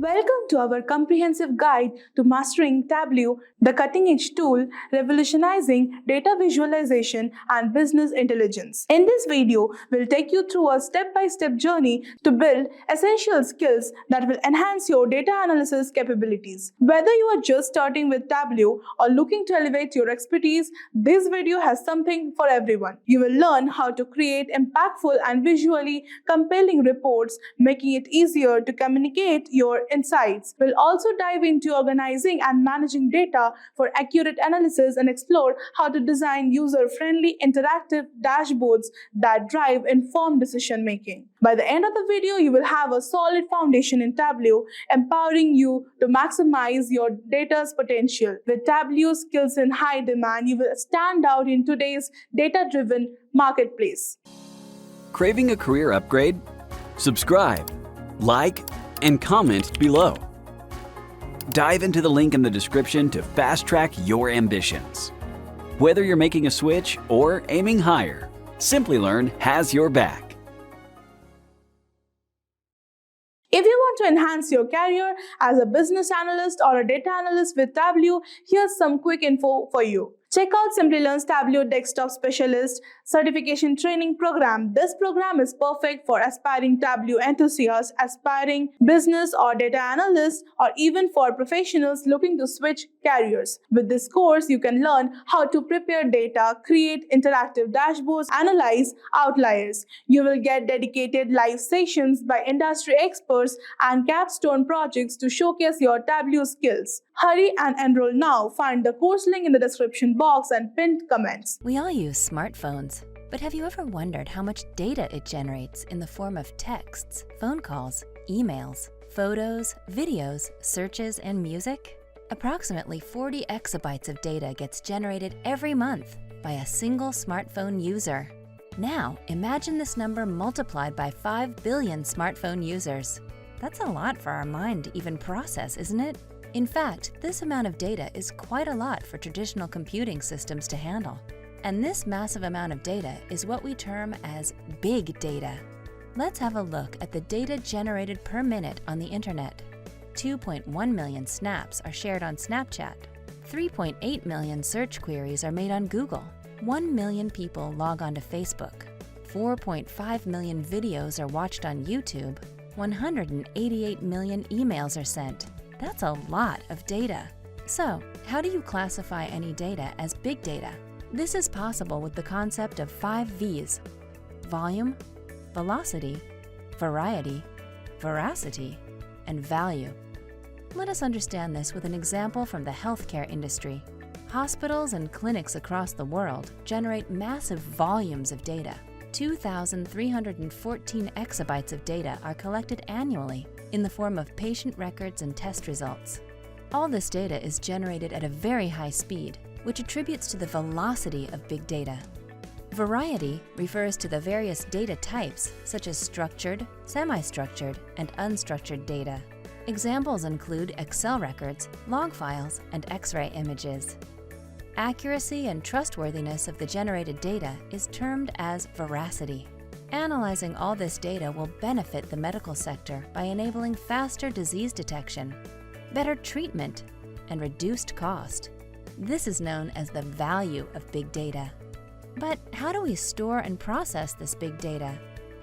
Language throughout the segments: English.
Welcome to our comprehensive guide to mastering Tableau, the cutting-edge tool revolutionizing data visualization and business intelligence. In this video, we'll take you through a step-by-step journey to build essential skills that will enhance your data analysis capabilities. Whether you are just starting with Tableau or looking to elevate your expertise, this video has something for everyone. You will learn how to create impactful and visually compelling reports, making it easier to communicate your insights. We'll also dive into organizing and managing data for accurate analysis and explore how to design user-friendly interactive dashboards that drive informed decision-making. By the end of the video, you will have a solid foundation in Tableau, empowering you to maximize your data's potential. With Tableau skills in high demand, you will stand out in today's data-driven marketplace. Craving a career upgrade? Subscribe, like, and comment below. Dive into the link in the description to fast-track your ambitions. Whether you're making a switch or aiming higher, Simplilearn has your back. If you want to enhance your career as a business analyst or a data analyst with Tableau, here's some quick info for you. Check out Simplilearn's Tableau Desktop Specialist Certification Training Program. This program is perfect for aspiring Tableau enthusiasts, aspiring business or data analysts, or even for professionals looking to switch careers. With this course, you can learn how to prepare data, create interactive dashboards, analyze outliers. You will get dedicated live sessions by industry experts and capstone projects to showcase your Tableau skills. Hurry and enroll now. Find the course link in the description box and pinned comments. We all use smartphones, but have you ever wondered how much data it generates in the form of texts, phone calls, emails, photos, videos, searches, and music? Approximately 40 exabytes of data gets generated every month by a single smartphone user. Now, imagine this number multiplied by 5 billion smartphone users. That's a lot for our mind to even process, isn't it? In fact, this amount of data is quite a lot for traditional computing systems to handle. And this massive amount of data is what we term as big data. Let's have a look at the data generated per minute on the internet. 2.1 million snaps are shared on Snapchat. 3.8 million search queries are made on Google. 1 million people log on to Facebook. 4.5 million videos are watched on YouTube. 188 million emails are sent. That's a lot of data. So, how do you classify any data as big data? This is possible with the concept of 5 V's: volume, velocity, variety, veracity, and value. Let us understand this with an example from the healthcare industry. Hospitals and clinics across the world generate massive volumes of data. 2,314 exabytes of data are collected annually in the form of patient records and test results. All this data is generated at a very high speed, which attributes to the velocity of big data. Variety refers to the various data types, such as structured, semi-structured, and unstructured data. Examples include Excel records, log files, and X-ray images. Accuracy and trustworthiness of the generated data is termed as veracity. Analyzing all this data will benefit the medical sector by enabling faster disease detection, better treatment, and reduced cost. This is known as the value of big data. But how do we store and process this big data?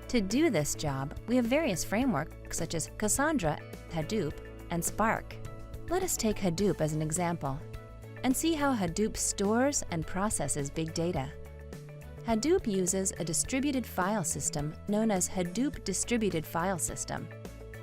To do this job, we have various frameworks such as Cassandra, Hadoop, and Spark. Let us take Hadoop as an example and see how Hadoop stores and processes big data. Hadoop uses a distributed file system known as Hadoop Distributed File System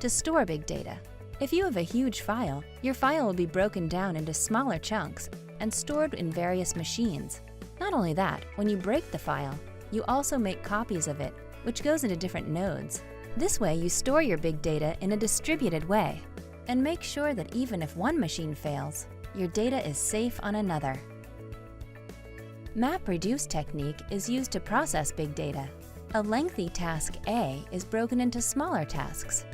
to store big data. If you have a huge file, your file will be broken down into smaller chunks and stored in various machines. Not only that, when you break the file, you also make copies of it, which goes into different nodes. This way, you store your big data in a distributed way and make sure that even if one machine fails, your data is safe on another. MapReduce technique is used to process big data. A lengthy task A is broken into smaller tasks,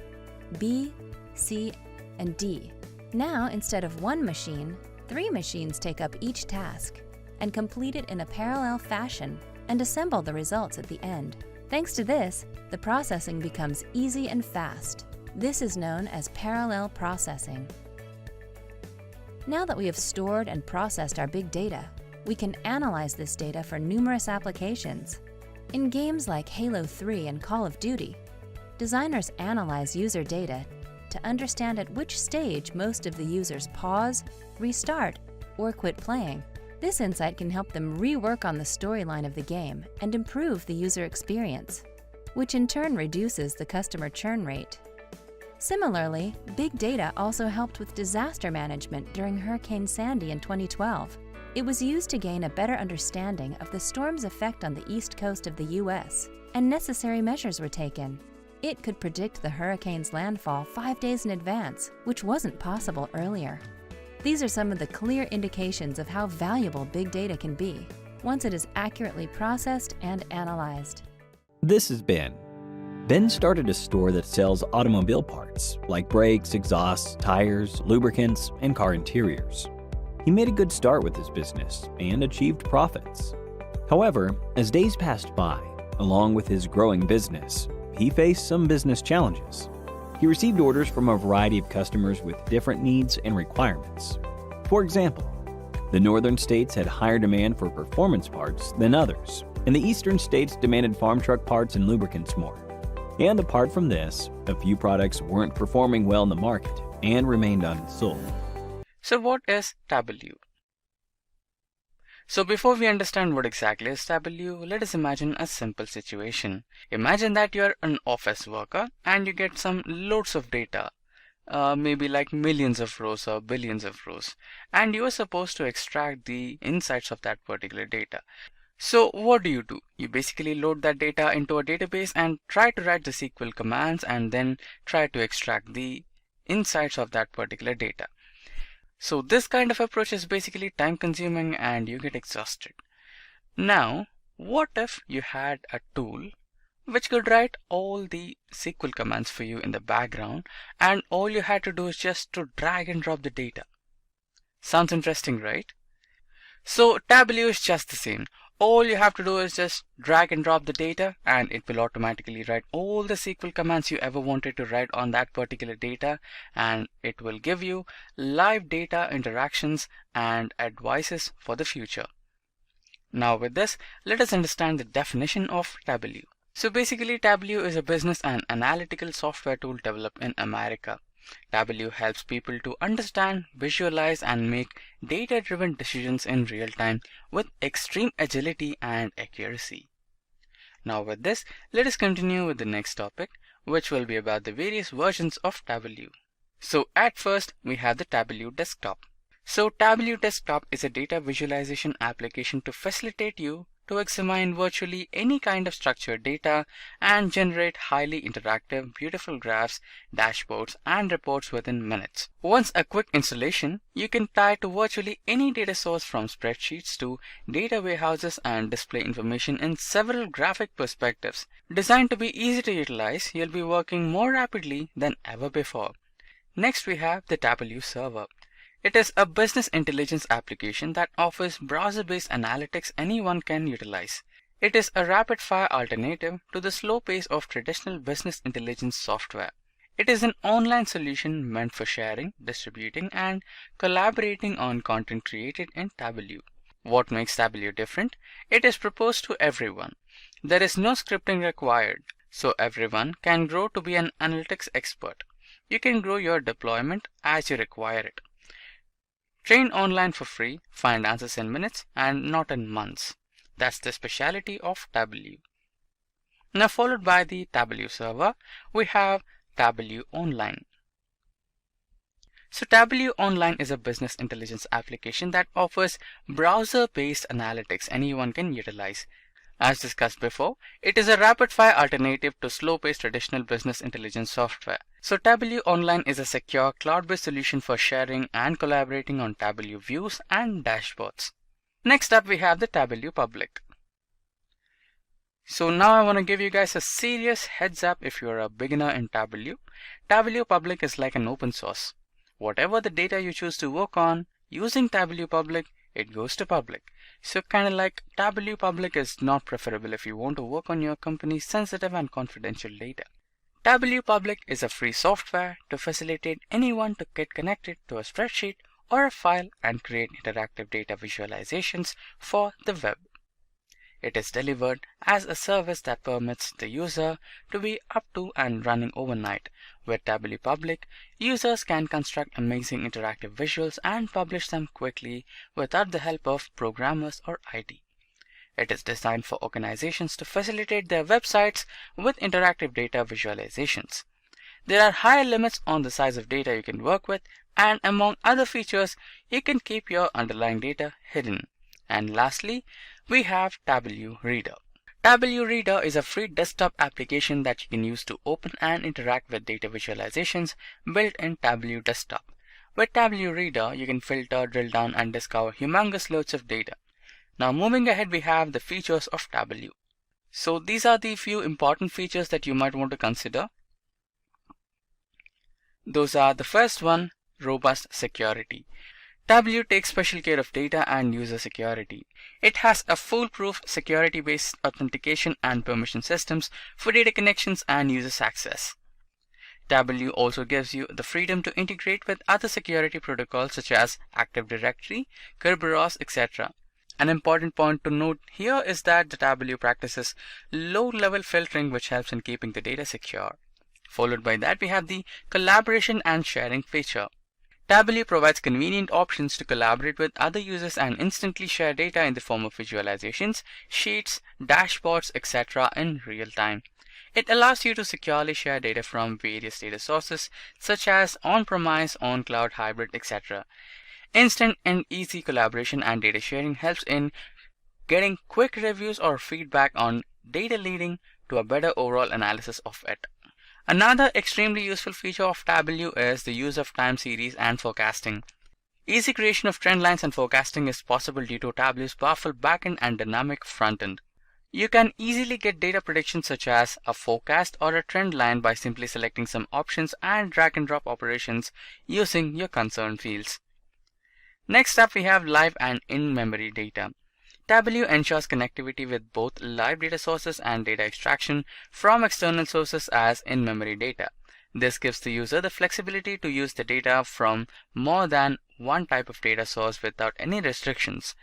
B, C, and D. Now, instead of one machine, 3 machines take up each task and complete it in a parallel fashion and assemble the results at the end. Thanks to this, the processing becomes easy and fast. This is known as parallel processing. Now that we have stored and processed our big data, we can analyze this data for numerous applications. In games like Halo 3 and Call of Duty, designers analyze user data to understand at which stage most of the users pause, restart, or quit playing. This insight can help them rework on the storyline of the game and improve the user experience, which in turn reduces the customer churn rate. Similarly, big data also helped with disaster management during Hurricane Sandy in 2012. It was used to gain a better understanding of the storm's effect on the east coast of the U.S., and necessary measures were taken. It could predict the hurricane's landfall 5 days in advance, which wasn't possible earlier. These are some of the clear indications of how valuable big data can be once it is accurately processed and analyzed. This is Ben. Ben started a store that sells automobile parts like brakes, exhausts, tires, lubricants, and car interiors. He made a good start with his business and achieved profits. However, as days passed by, along with his growing business, he faced some business challenges. He received orders from a variety of customers with different needs and requirements. For example, the northern states had higher demand for performance parts than others, and the eastern states demanded farm truck parts and lubricants more. And apart from this, a few products weren't performing well in the market and remained unsold. So what is Tableau? So before we understand what exactly is Tableau, let us imagine a simple situation. Imagine that you're an office worker and you get some loads of data, maybe like millions of rows or billions of rows, and you are supposed to extract the insights of that particular data. So what do? You basically load that data into a database and try to write the SQL commands and then try to extract the insights of that particular data. So this kind of approach is basically time consuming and you get exhausted. Now, what if you had a tool which could write all the SQL commands for you in the background and all you had to do is just to drag and drop the data? Sounds interesting, right? So Tableau is just the same. All you have to do is just drag and drop the data and it will automatically write all the SQL commands you ever wanted to write on that particular data, and it will give you live data interactions and advices for the future. Now with this, let us understand the definition of Tableau. So basically Tableau is a business and analytical software tool developed in America. Tableau helps people to understand, visualize, and make data-driven decisions in real time with extreme agility and accuracy. Now with this, let us continue with the next topic, which will be about the various versions of Tableau. So at first, we have the Tableau Desktop. So Tableau Desktop is a data visualization application to facilitate you to examine virtually any kind of structured data and generate highly interactive, beautiful graphs, dashboards, and reports within minutes. Once a quick installation, you can tie to virtually any data source from spreadsheets to data warehouses and display information in several graphic perspectives. Designed to be easy to utilize, you'll be working more rapidly than ever before. Next, we have the Tableau Server. It is a business intelligence application that offers browser-based analytics anyone can utilize. It is a rapid-fire alternative to the slow pace of traditional business intelligence software. It is an online solution meant for sharing, distributing, and collaborating on content created in Tableau. What makes Tableau different? It is proposed to everyone. There is no scripting required, so everyone can grow to be an analytics expert. You can grow your deployment as you require it. Train online for free, find answers in minutes and not in months. That's the speciality of Tableau. Now followed by the Tableau Server, we have Tableau Online. So Tableau Online is a business intelligence application that offers browser-based analytics anyone can utilize. As discussed before, it is a rapid-fire alternative to slow-paced traditional business intelligence software. So Tableau Online is a secure cloud-based solution for sharing and collaborating on Tableau views and dashboards. Next up, we have the Tableau Public. So now I want to give you guys a serious heads up if you're a beginner in Tableau. Tableau Public is like an open source. Whatever the data you choose to work on using Tableau Public, it goes to public. So kind of like Tableau Public is not preferable if you want to work on your company's sensitive and confidential data. Tableau Public is a free software to facilitate anyone to get connected to a spreadsheet or a file and create interactive data visualizations for the web. It is delivered as a service that permits the user to be up to and running overnight. With Tableau Public, users can construct amazing interactive visuals and publish them quickly without the help of programmers or IT. It is designed for organizations to facilitate their websites with interactive data visualizations. There are higher limits on the size of data you can work with, and among other features, you can keep your underlying data hidden. And lastly, we have Tableau Reader. Tableau Reader is a free desktop application that you can use to open and interact with data visualizations built in Tableau Desktop. With Tableau Reader, you can filter, drill down, and discover humongous loads of data. Now moving ahead, we have the features of Tableau. So these are the few important features that you might want to consider. Those are the first one, robust security. Tableau takes special care of data and user security. It has a foolproof security-based authentication and permission systems for data connections and users access. Tableau also gives you the freedom to integrate with other security protocols such as Active Directory, Kerberos, etc. An important point to note here is that the Tableau practices low-level filtering, which helps in keeping the data secure. Followed by that, we have the collaboration and sharing feature. Tableau provides convenient options to collaborate with other users and instantly share data in the form of visualizations, sheets, dashboards, etc. in real time. It allows you to securely share data from various data sources such as on-premise, on-cloud, hybrid, etc. Instant and easy collaboration and data sharing helps in getting quick reviews or feedback on data, leading to a better overall analysis of it. Another extremely useful feature of Tableau is the use of time series and forecasting. Easy creation of trend lines and forecasting is possible due to Tableau's powerful backend and dynamic frontend. You can easily get data predictions such as a forecast or a trend line by simply selecting some options and drag and drop operations using your concern fields. Next up, we have live and in-memory data. Tableau ensures connectivity with both live data sources and data extraction from external sources as in-memory data. This gives the user the flexibility to use the data from more than one type of data source without any restrictions.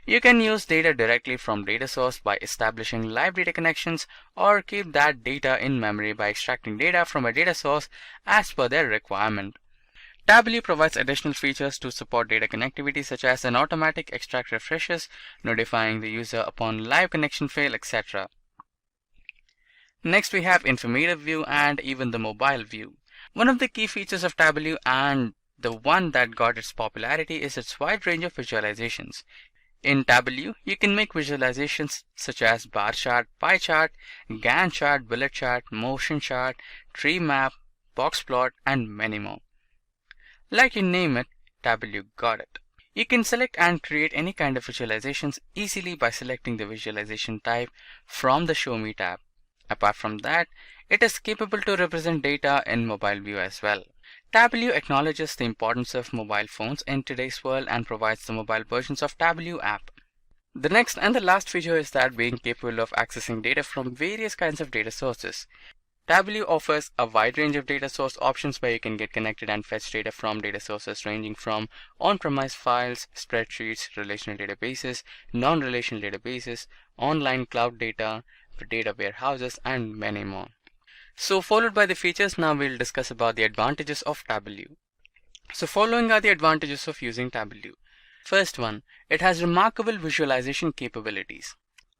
You can use data directly from data source by establishing live data connections, or keep that data in memory by extracting data from a data source as per their requirement. Tableau provides additional features to support data connectivity such as an automatic extract refreshes, notifying the user upon live connection fail, etc. Next, we have informative view and even the mobile view. One of the key features of Tableau, and the one that got its popularity, is its wide range of visualizations. In Tableau, you can make visualizations such as bar chart, pie chart, Gantt chart, bullet chart, motion chart, tree map, box plot, and many more. Like you name it, Tableau got it. You can select and create any kind of visualizations easily by selecting the visualization type from the Show Me tab. Apart from that, it is capable to represent data in mobile view as well. Tableau acknowledges the importance of mobile phones in today's world and provides the mobile versions of Tableau app. The next and the last feature is that being capable of accessing data from various kinds of data sources. Tableau offers a wide range of data source options where you can get connected and fetch data from data sources ranging from on-premise files, spreadsheets, relational databases, non-relational databases, online cloud data, data warehouses, and many more. So followed by the features, now we'll discuss about the advantages of Tableau. So following are the advantages of using Tableau. First one, it has remarkable visualization capabilities.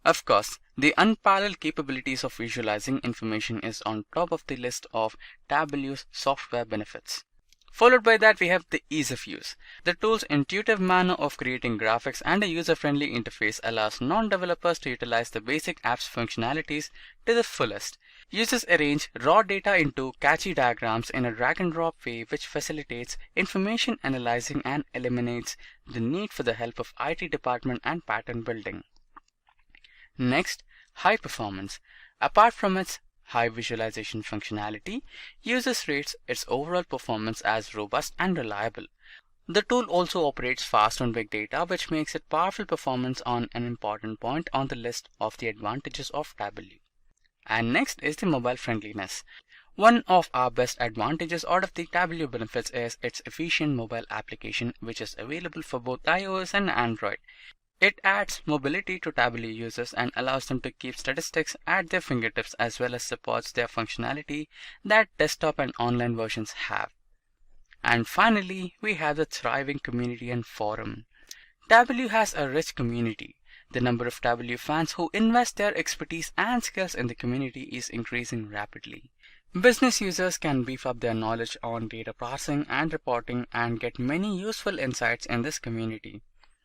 Of course, the unparalleled capabilities of visualizing information is on top of the list of Tableau's software benefits. Followed by that, we have the ease of use. The tool's intuitive manner of creating graphics and a user-friendly interface allows non-developers to utilize the basic app's functionalities to the fullest. Users arrange raw data into catchy diagrams in a drag-and-drop way, which facilitates information analyzing and eliminates the need for the help of IT department and pattern building. Next, high performance. Apart from its high visualization functionality, users rates its overall performance as robust and reliable. The tool also operates fast on big data, which makes it powerful performance on an important point on the list of the advantages of Tableau. And next is the mobile friendliness. One of our best advantages out of the Tableau benefits is its efficient mobile application, which is available for both iOS and Android. It adds mobility to Tableau users and allows them to keep statistics at their fingertips, as well as supports their functionality that desktop and online versions have. And finally, we have the thriving community and forum. Tableau has a rich community. The number of Tableau fans who invest their expertise and skills in the community is increasing rapidly. Business users can beef up their knowledge on data processing and reporting and get many useful insights in this community.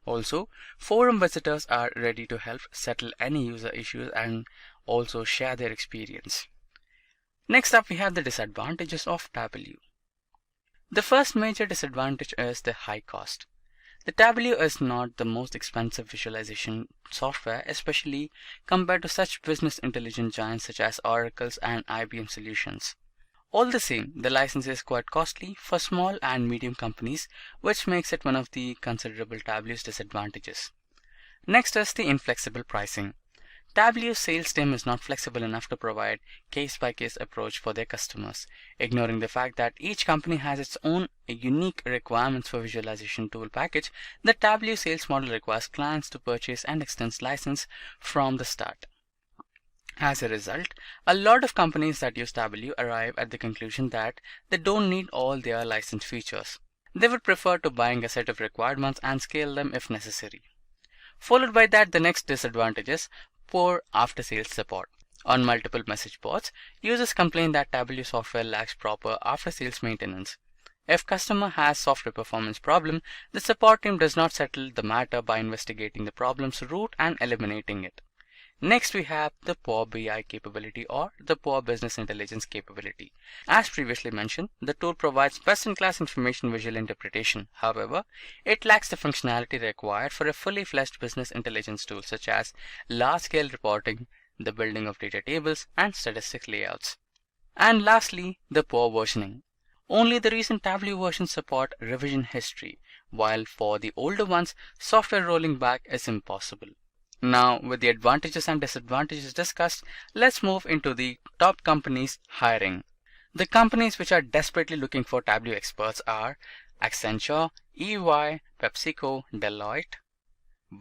Also, forum visitors are ready to help settle any user issues and also share their experience. Next up, we have the disadvantages of Tableau. The first major disadvantage is the high cost. The Tableau is not the most expensive visualization software, especially compared to such business intelligence giants such as Oracle's and IBM solutions. All the same, the license is quite costly for small and medium companies, which makes it one of the considerable Tableau's disadvantages. Next is the inflexible pricing. Tableau's sales team is not flexible enough to provide case-by-case approach for their customers, ignoring the fact that each company has its own unique requirements for visualization tool package. The Tableau sales model requires clients to purchase and extend license from the start. As a result, a lot of companies that use Tableau arrive at the conclusion that they don't need all their licensed features. They would prefer to buying a set of requirements and scale them if necessary. Followed by that, the next disadvantage is poor after-sales support. On multiple message boards, users complain that Tableau software lacks proper after-sales maintenance. If customer has software performance problem, the support team does not settle the matter by investigating the problem's root and eliminating it. Next, we have the Power BI capability, or the Power Business Intelligence capability. As previously mentioned, the tool provides best-in-class information visual interpretation. However, it lacks the functionality required for a fully fledged business intelligence tool, such as large-scale reporting, the building of data tables, and statistic layouts. And lastly, the poor versioning. Only the recent Tableau versions support revision history, while for the older ones, software rolling back is impossible. Now, with the advantages and disadvantages discussed, let's move into the top companies hiring. The companies which are desperately looking for Tableau experts are Accenture, EY, PepsiCo, Deloitte,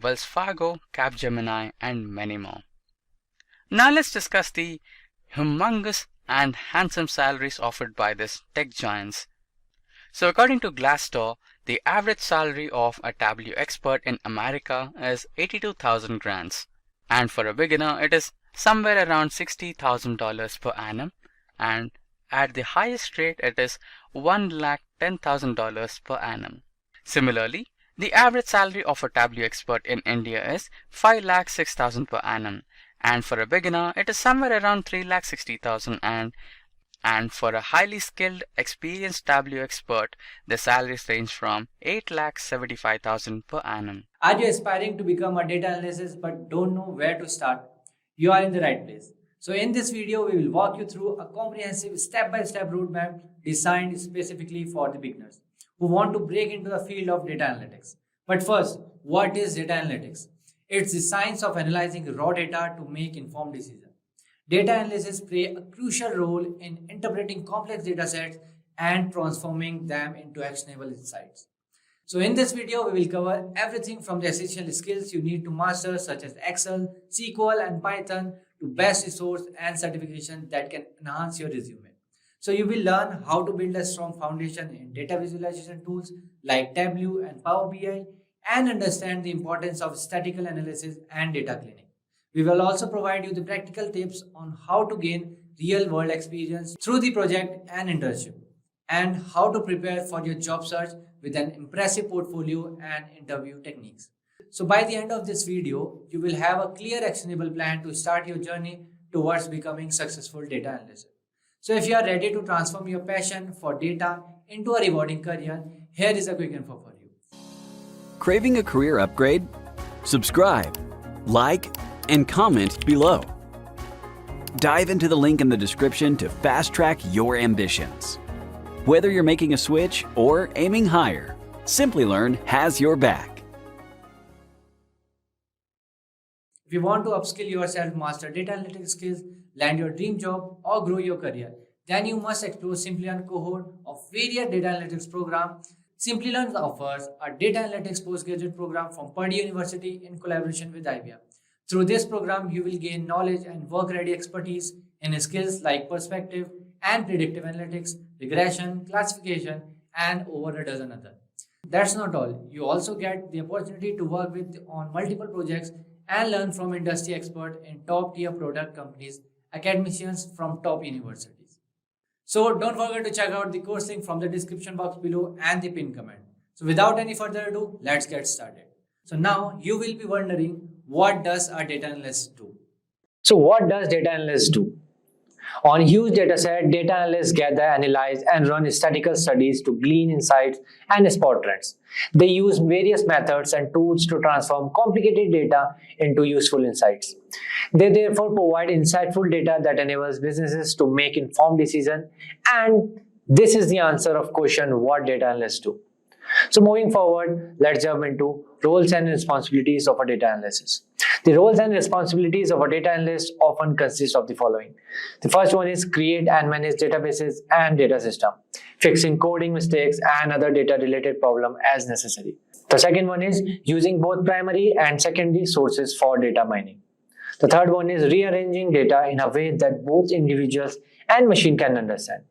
Wells Fargo, Capgemini, and many more. Now let's discuss the humongous and handsome salaries offered by these tech giants. So according to Glassdoor, the average salary of a Tableau expert in America is 82,000 grands, and for a beginner it is somewhere around $60,000 per annum, and at the highest rate it is $110,000 per annum. Similarly, the average salary of a Tableau expert in India is 5,06,000 per annum, and for a beginner it is somewhere around 3,60,000, and for a highly skilled, experienced Tableau expert, the salaries range from 8,75,000 per annum. Are you aspiring to become a data analyst but don't know where to start? You are in the right place. So in this video, we will walk you through a comprehensive step-by-step roadmap designed specifically for the beginners who want to break into the field of data analytics. But first, what is data analytics? It's the science of analyzing raw data to make informed decisions. Data analysts play a crucial role in interpreting complex data sets and transforming them into actionable insights. So in this video, we will cover everything from the essential skills you need to master, such as Excel, SQL, and Python, to best resource and certification that can enhance your resume. So you will learn how to build a strong foundation in data visualization tools like Tableau and Power BI, and understand the importance of statistical analysis and data cleaning. We will also provide you the practical tips on how to gain real-world experience through the project and internship, and how to prepare for your job search with an impressive portfolio and interview techniques. So by the end of this video, you will have a clear actionable plan to start your journey towards becoming successful data analyst. So if you are ready to transform your passion for data into a rewarding career, here is a quick info for you. Craving a career upgrade? Subscribe, like, and comment below. Dive into the link in the description to fast-track your ambitions. Whether you're making a switch or aiming higher, Simplilearn has your back. If you want to upskill yourself, master data analytics skills, land your dream job, or grow your career, then you must explore Simplilearn cohort of various data analytics program. Simplilearn offers a data analytics postgraduate program from Purdue University in collaboration with IBM. Through this program, you will gain knowledge and work-ready expertise in skills like perspective and predictive analytics, regression, classification, and over a dozen others. That's not all. You also get the opportunity to work with on multiple projects and learn from industry experts in top-tier product companies, academicians from top universities. So don't forget to check out the course link from the description box below and the pinned comment. So without any further ado, let's get started. So now you will be wondering, what does a data analyst do? So what does data analyst do? On a huge dataset, data analysts gather, analyze, and run statistical studies to glean insights and spot trends. They use various methods and tools to transform complicated data into useful insights. They therefore provide insightful data that enables businesses to make informed decisions, and this is the answer of question what data analysts do. So moving forward, let's jump into roles and responsibilities of a data analyst. The roles and responsibilities of a data analyst often consist of the following. The first one is create and manage databases and data system, fixing coding mistakes and other data related problems as necessary. The second one is using both primary and secondary sources for data mining. The third one is rearranging data in a way that both individuals and machine can understand.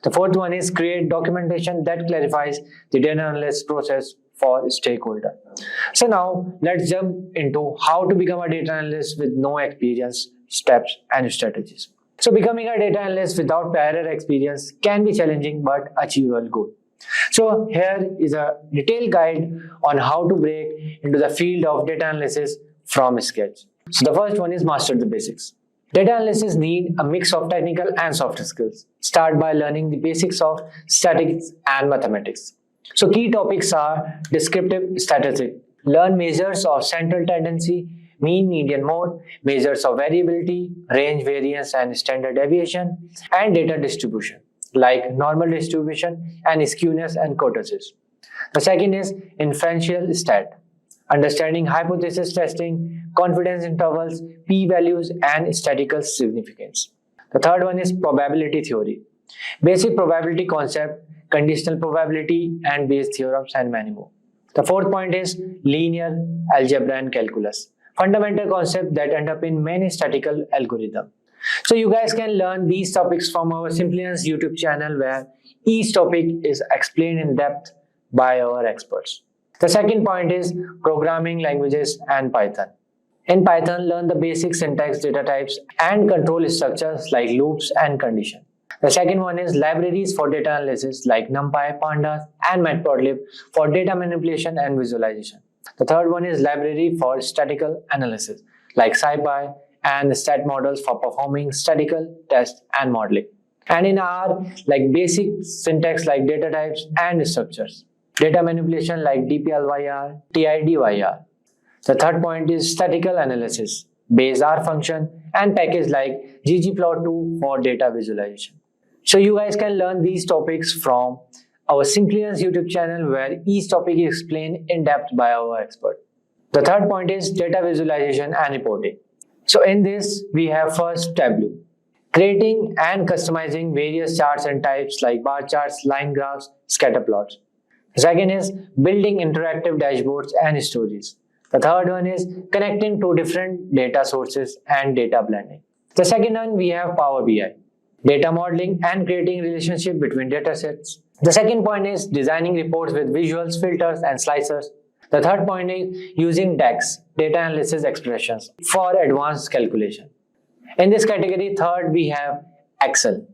The fourth one is create documentation that clarifies the data analysis process for stakeholder. So now let's jump into how to become a data analyst with no experience, steps and strategies. So becoming a data analyst without prior experience can be challenging but achievable goal. So here is a detailed guide on how to break into the field of data analysis from scratch. So the first one is master the basics. Data analysts need a mix of technical and soft skills. Start by learning the basics of statistics and mathematics. So key topics are descriptive statistics. Learn measures of central tendency, mean, median, mode, measures of variability, range, variance and standard deviation, and data distribution like normal distribution and skewness and kurtosis. The second is inferential stat. Understanding hypothesis testing, confidence intervals, p-values, and statistical significance. The third one is probability theory. Basic probability concept, conditional probability, and Bayes theorems, and many more. The fourth point is linear algebra and calculus. Fundamental concept that underpin many statistical algorithms. So you guys can learn these topics from our Simplilearn's YouTube channel where each topic is explained in depth by our experts. The second point is programming languages and Python. In Python, learn the basic syntax, data types, and control structures like loops and condition. The second one is libraries for data analysis like NumPy, Pandas, and Matplotlib for data manipulation and visualization. The third one is library for statistical analysis like SciPy and stat models for performing statistical tests and modeling. And in R, like basic syntax like data types and structures. Data manipulation like dplyr, tidyr. The third point is statistical analysis, Bayes R function, and package like ggplot2 for data visualization. So you guys can learn these topics from our Simplilearn's YouTube channel where each topic is explained in depth by our expert. The third point is data visualization and reporting. So in this, we have first Tableau. Creating and customizing various charts and types like bar charts, line graphs, scatter plots. Second is building interactive dashboards and stories. The third one is connecting to different data sources and data blending. The second one we have Power BI, data modeling and creating relationship between data sets. The second point is designing reports with visuals, filters and slicers. The third point is using DAX, data analysis expressions, for advanced calculation. In this category, third we have Excel.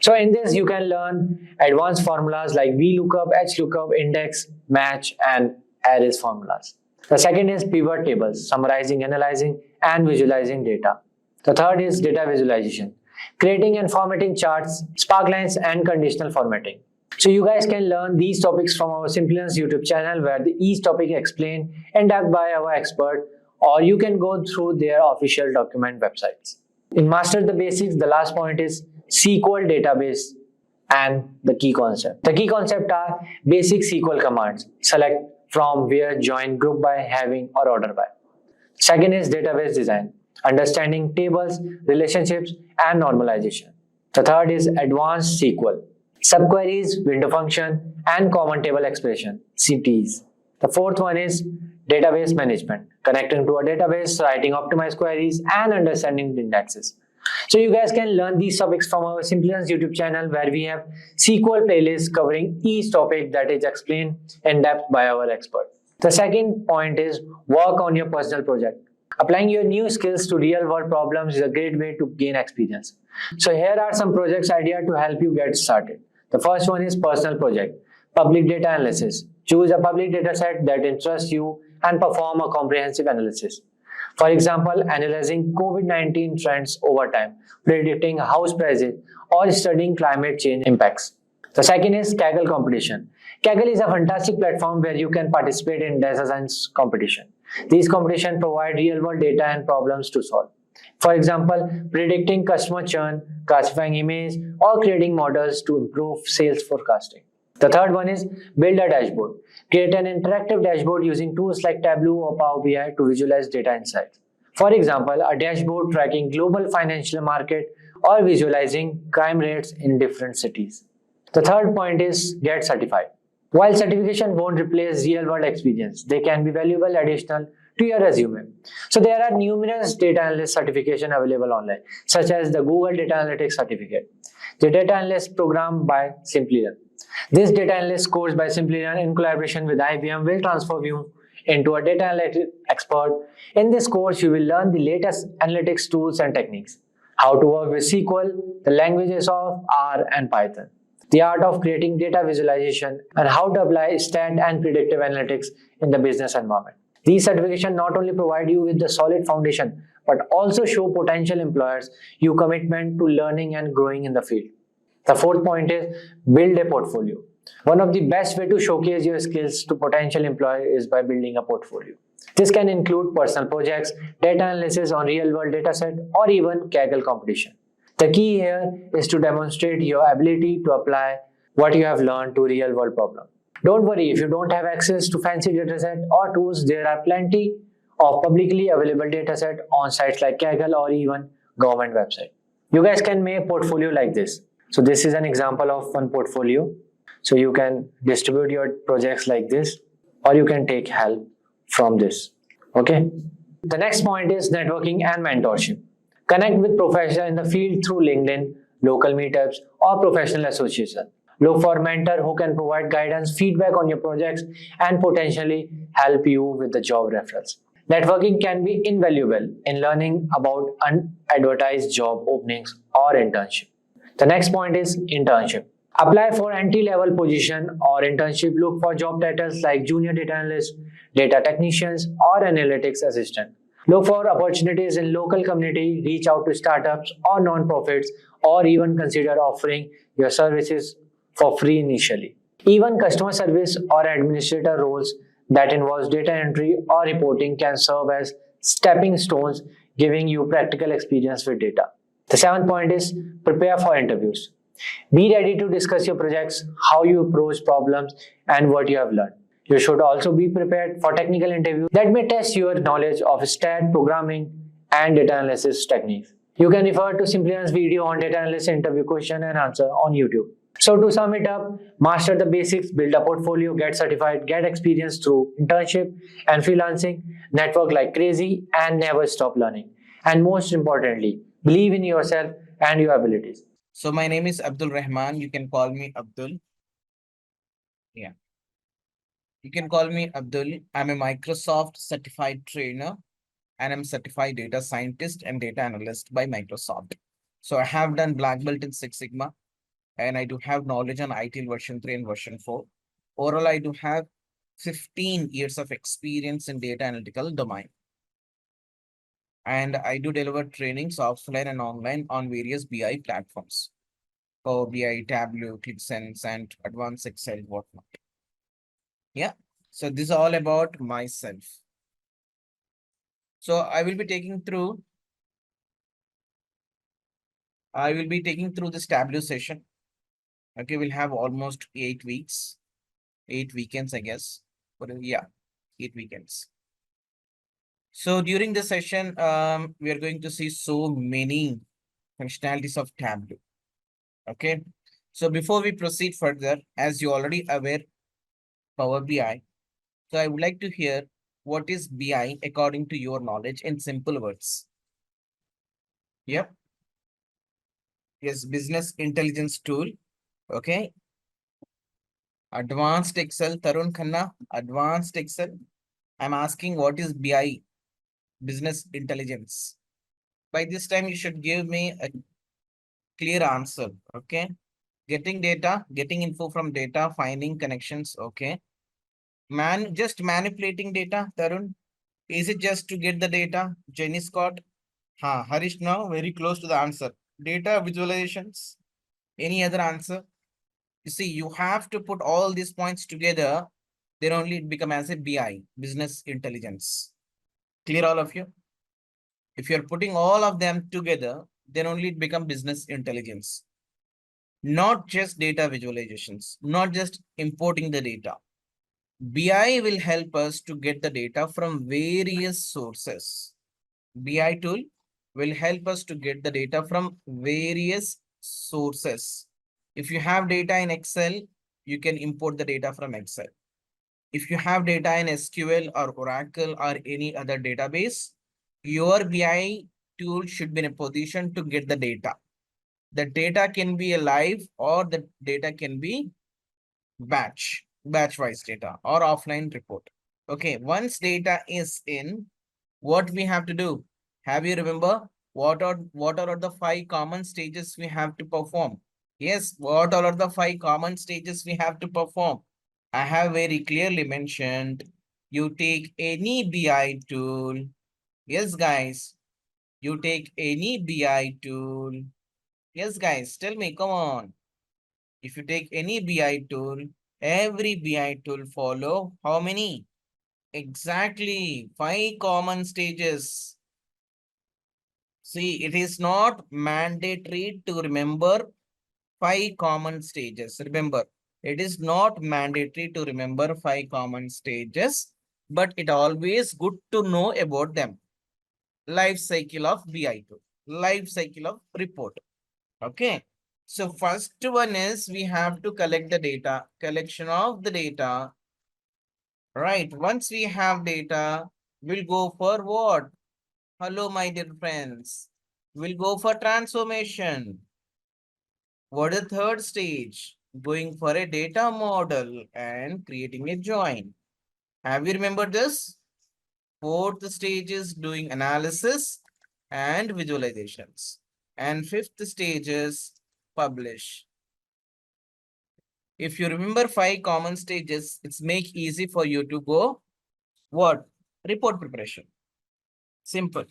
So in this, you can learn advanced formulas like VLOOKUP, HLOOKUP, index, match, and arrays formulas. The second is pivot tables, summarizing, analyzing, and visualizing data. The third is data visualization, creating and formatting charts, sparklines, and conditional formatting. So you guys can learn these topics from our Simplilearn's YouTube channel where each topic is explained in depth by our expert, or you can go through their official document websites. In Master the Basics, the last point is SQL database and the key concept. The key concept are basic SQL commands, select, from, where, join, group by, having, or order by. Second is database design, understanding tables, relationships, and normalization. The third is advanced SQL, subqueries, window function, and common table expression, CTs. The fourth one is database management, connecting to a database, writing optimized queries, and understanding the indexes. So you guys can learn these topics from our Simplilearn YouTube channel, where we have SQL playlists covering each topic that is explained in depth by our expert. The second point is work on your personal project. Applying your new skills to real world problems is a great way to gain experience. So here are some projects idea to help you get started. The first one is personal project, public data analysis. Choose a public data set that interests you and perform a comprehensive analysis. For example, analyzing COVID-19 trends over time, predicting house prices, or studying climate change impacts. The second is Kaggle competition. Kaggle is a fantastic platform where you can participate in data science competition. These competitions provide real-world data and problems to solve. For example, predicting customer churn, classifying images, or creating models to improve sales forecasting. The third one is build a dashboard. Create an interactive dashboard using tools like Tableau or Power BI to visualize data insights. For example, a dashboard tracking global financial market or visualizing crime rates in different cities. The third point is get certified. While certification won't replace real-world experience, they can be valuable additional to your resume. So there are numerous data analyst certification available online, such as the Google Data Analytics Certificate, the Data Analyst program by Simplilearn. This data analyst course by Simplilearn in collaboration with IBM will transform you into a data analytics expert. In this course, you will learn the latest analytics tools and techniques, how to work with SQL, the languages of R and Python, the art of creating data visualization, and how to apply stat and predictive analytics in the business environment. These certifications not only provide you with the solid foundation, but also show potential employers your commitment to learning and growing in the field. The fourth point is build a portfolio. One of the best way to showcase your skills to potential employers is by building a portfolio. This can include personal projects, data analysis on real-world dataset, or even Kaggle competition. The key here is to demonstrate your ability to apply what you have learned to real-world problems. Don't worry if you don't have access to fancy dataset or tools. There are plenty of publicly available dataset on sites like Kaggle or even government website. You guys can make a portfolio like this. So this is an example of one portfolio. So you can distribute your projects like this, or you can take help from this. Okay. The next point is networking and mentorship. Connect with professionals in the field through LinkedIn, local meetups, or professional association. Look for a mentor who can provide guidance, feedback on your projects, and potentially help you with the job referrals. Networking can be invaluable in learning about unadvertised job openings or internship. The next point is internship. Apply for entry-level position or internship. Look for job titles like junior data analyst, data technicians, or analytics assistant. Look for opportunities in local community. Reach out to startups or non-profits, or even consider offering your services for free initially. Even customer service or administrator roles that involves data entry or reporting can serve as stepping stones, giving you practical experience with data. The seventh point is prepare for interviews. Be ready to discuss your projects, how you approach problems, and what you have learned. You should also be prepared for technical interviews that may test your knowledge of stat, programming, and data analysis techniques. You can refer to Simplilearn's video on data analysis interview question and answer on YouTube. So to sum it up, master the basics, build a portfolio, get certified, get experience through internship and freelancing, network like crazy, and never stop learning. And most importantly, believe in yourself and your abilities. So my name is Abdul Rahman. You can call me Abdul. Yeah. You can call me Abdul. I'm a Microsoft certified trainer and I'm certified data scientist and data analyst by Microsoft. So I have done black belt in Six Sigma and I do have knowledge on ITIL version 3 and version 4. Overall, I do have 15 years of experience in data analytical domain. And I do deliver trainings offline and online on various BI platforms. Power BI, Tableau, ClickSense, and Advanced Excel, whatnot. Yeah, so this is all about myself. So I will be taking through this Tableau session. Okay, we'll have almost 8 weeks, 8 weekends, I guess. But yeah, 8 weekends. So during this session, we are going to see so many functionalities of Tableau. Okay. So before we proceed further, as you already aware, Power BI. So I would like to hear what is BI according to your knowledge in simple words. Yep. Yes, business intelligence tool. Okay. Advanced Excel, Tarun Khanna, Advanced Excel. I'm asking what is BI, business intelligence. By this time, you should give me a clear answer. Okay. Getting data, getting info from data, finding connections. Okay. Just manipulating data, Tarun. Is it just to get the data? Jenny Scott. Harish now very close to the answer. Data visualizations. Any other answer? You see, you have to put all these points together. Then only it become as a BI, business intelligence. Clear all of you? If you're putting all of them together, then only it become business intelligence. Not just data visualizations, not just importing the data. BI will help us to get the data from various sources. BI tool will help us to get the data from various sources. If you have data in Excel, you can import the data from Excel. If you have data in SQL or Oracle or any other database, your BI tool should be in a position to get the data. The data can be a live or the data can be batch-wise data or offline report. Okay, once data is in, what we have to do? Have you remember what are the 5 common stages we have to perform? Yes, what all are the 5 common stages we have to perform? I have very clearly mentioned, you take any BI tool. Yes, guys, you take any BI tool. Yes, guys, tell me, come on. If you take any BI tool, every BI tool follow how many? Exactly, 5 common stages. See, it is not mandatory to remember 5 common stages. Remember, it is not mandatory to remember 5 common stages, but it always good to know about them. Life cycle of BI tool, life cycle of report. Okay. So first one is we have to collect the data, collection of the data. Right. Once we have data, we'll go for what? Hello, my dear friends. We'll go for transformation. What is the third stage? Going for a data model and creating a join. Have you remembered this? Fourth stage is doing analysis and visualizations. And fifth stage is publish. If you remember 5 common stages, it's make easy for you to go what? Report preparation. Simple.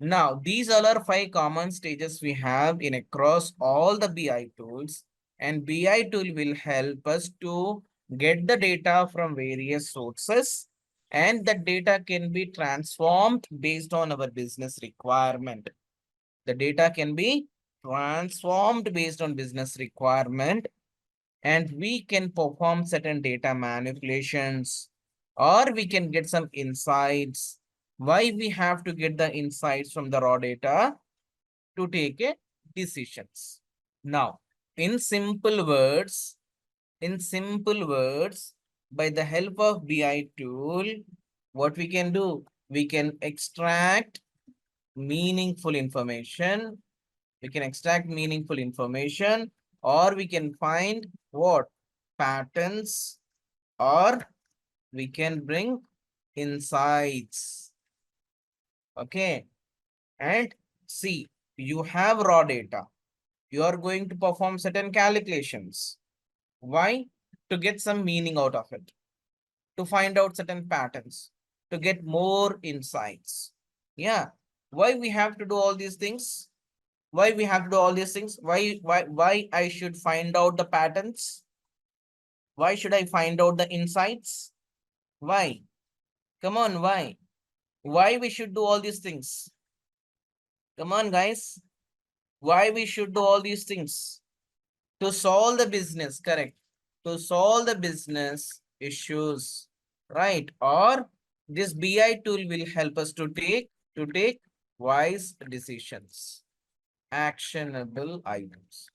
Now, these all are 5 common stages we have in across all the BI tools, and BI tool will help us to get the data from various sources, and the data can be transformed based on our business requirement. The data can be transformed based on business requirement, and we can perform certain data manipulations, or we can get some insights. Why we have to get the insights from the raw data? To take a decisions. Now, in simple words, by the help of BI tool, what we can do? We can extract meaningful information. We can extract meaningful information, or we can find what? Patterns, or we can bring insights. Okay. And see, you have raw data. You are going to perform certain calculations. Why? To get some meaning out of it, to find out certain patterns, to get more insights. Yeah. Why we have to do all these things? Why we have to do all these things? Why I should find out the patterns? Why should I find out the insights? Why? Come on, why? Why we should do all these things? Come on, guys. Why we should do all these things? To solve the business, correct. To solve the business issues, right? Or this BI tool will help us to take wise decisions, actionable items.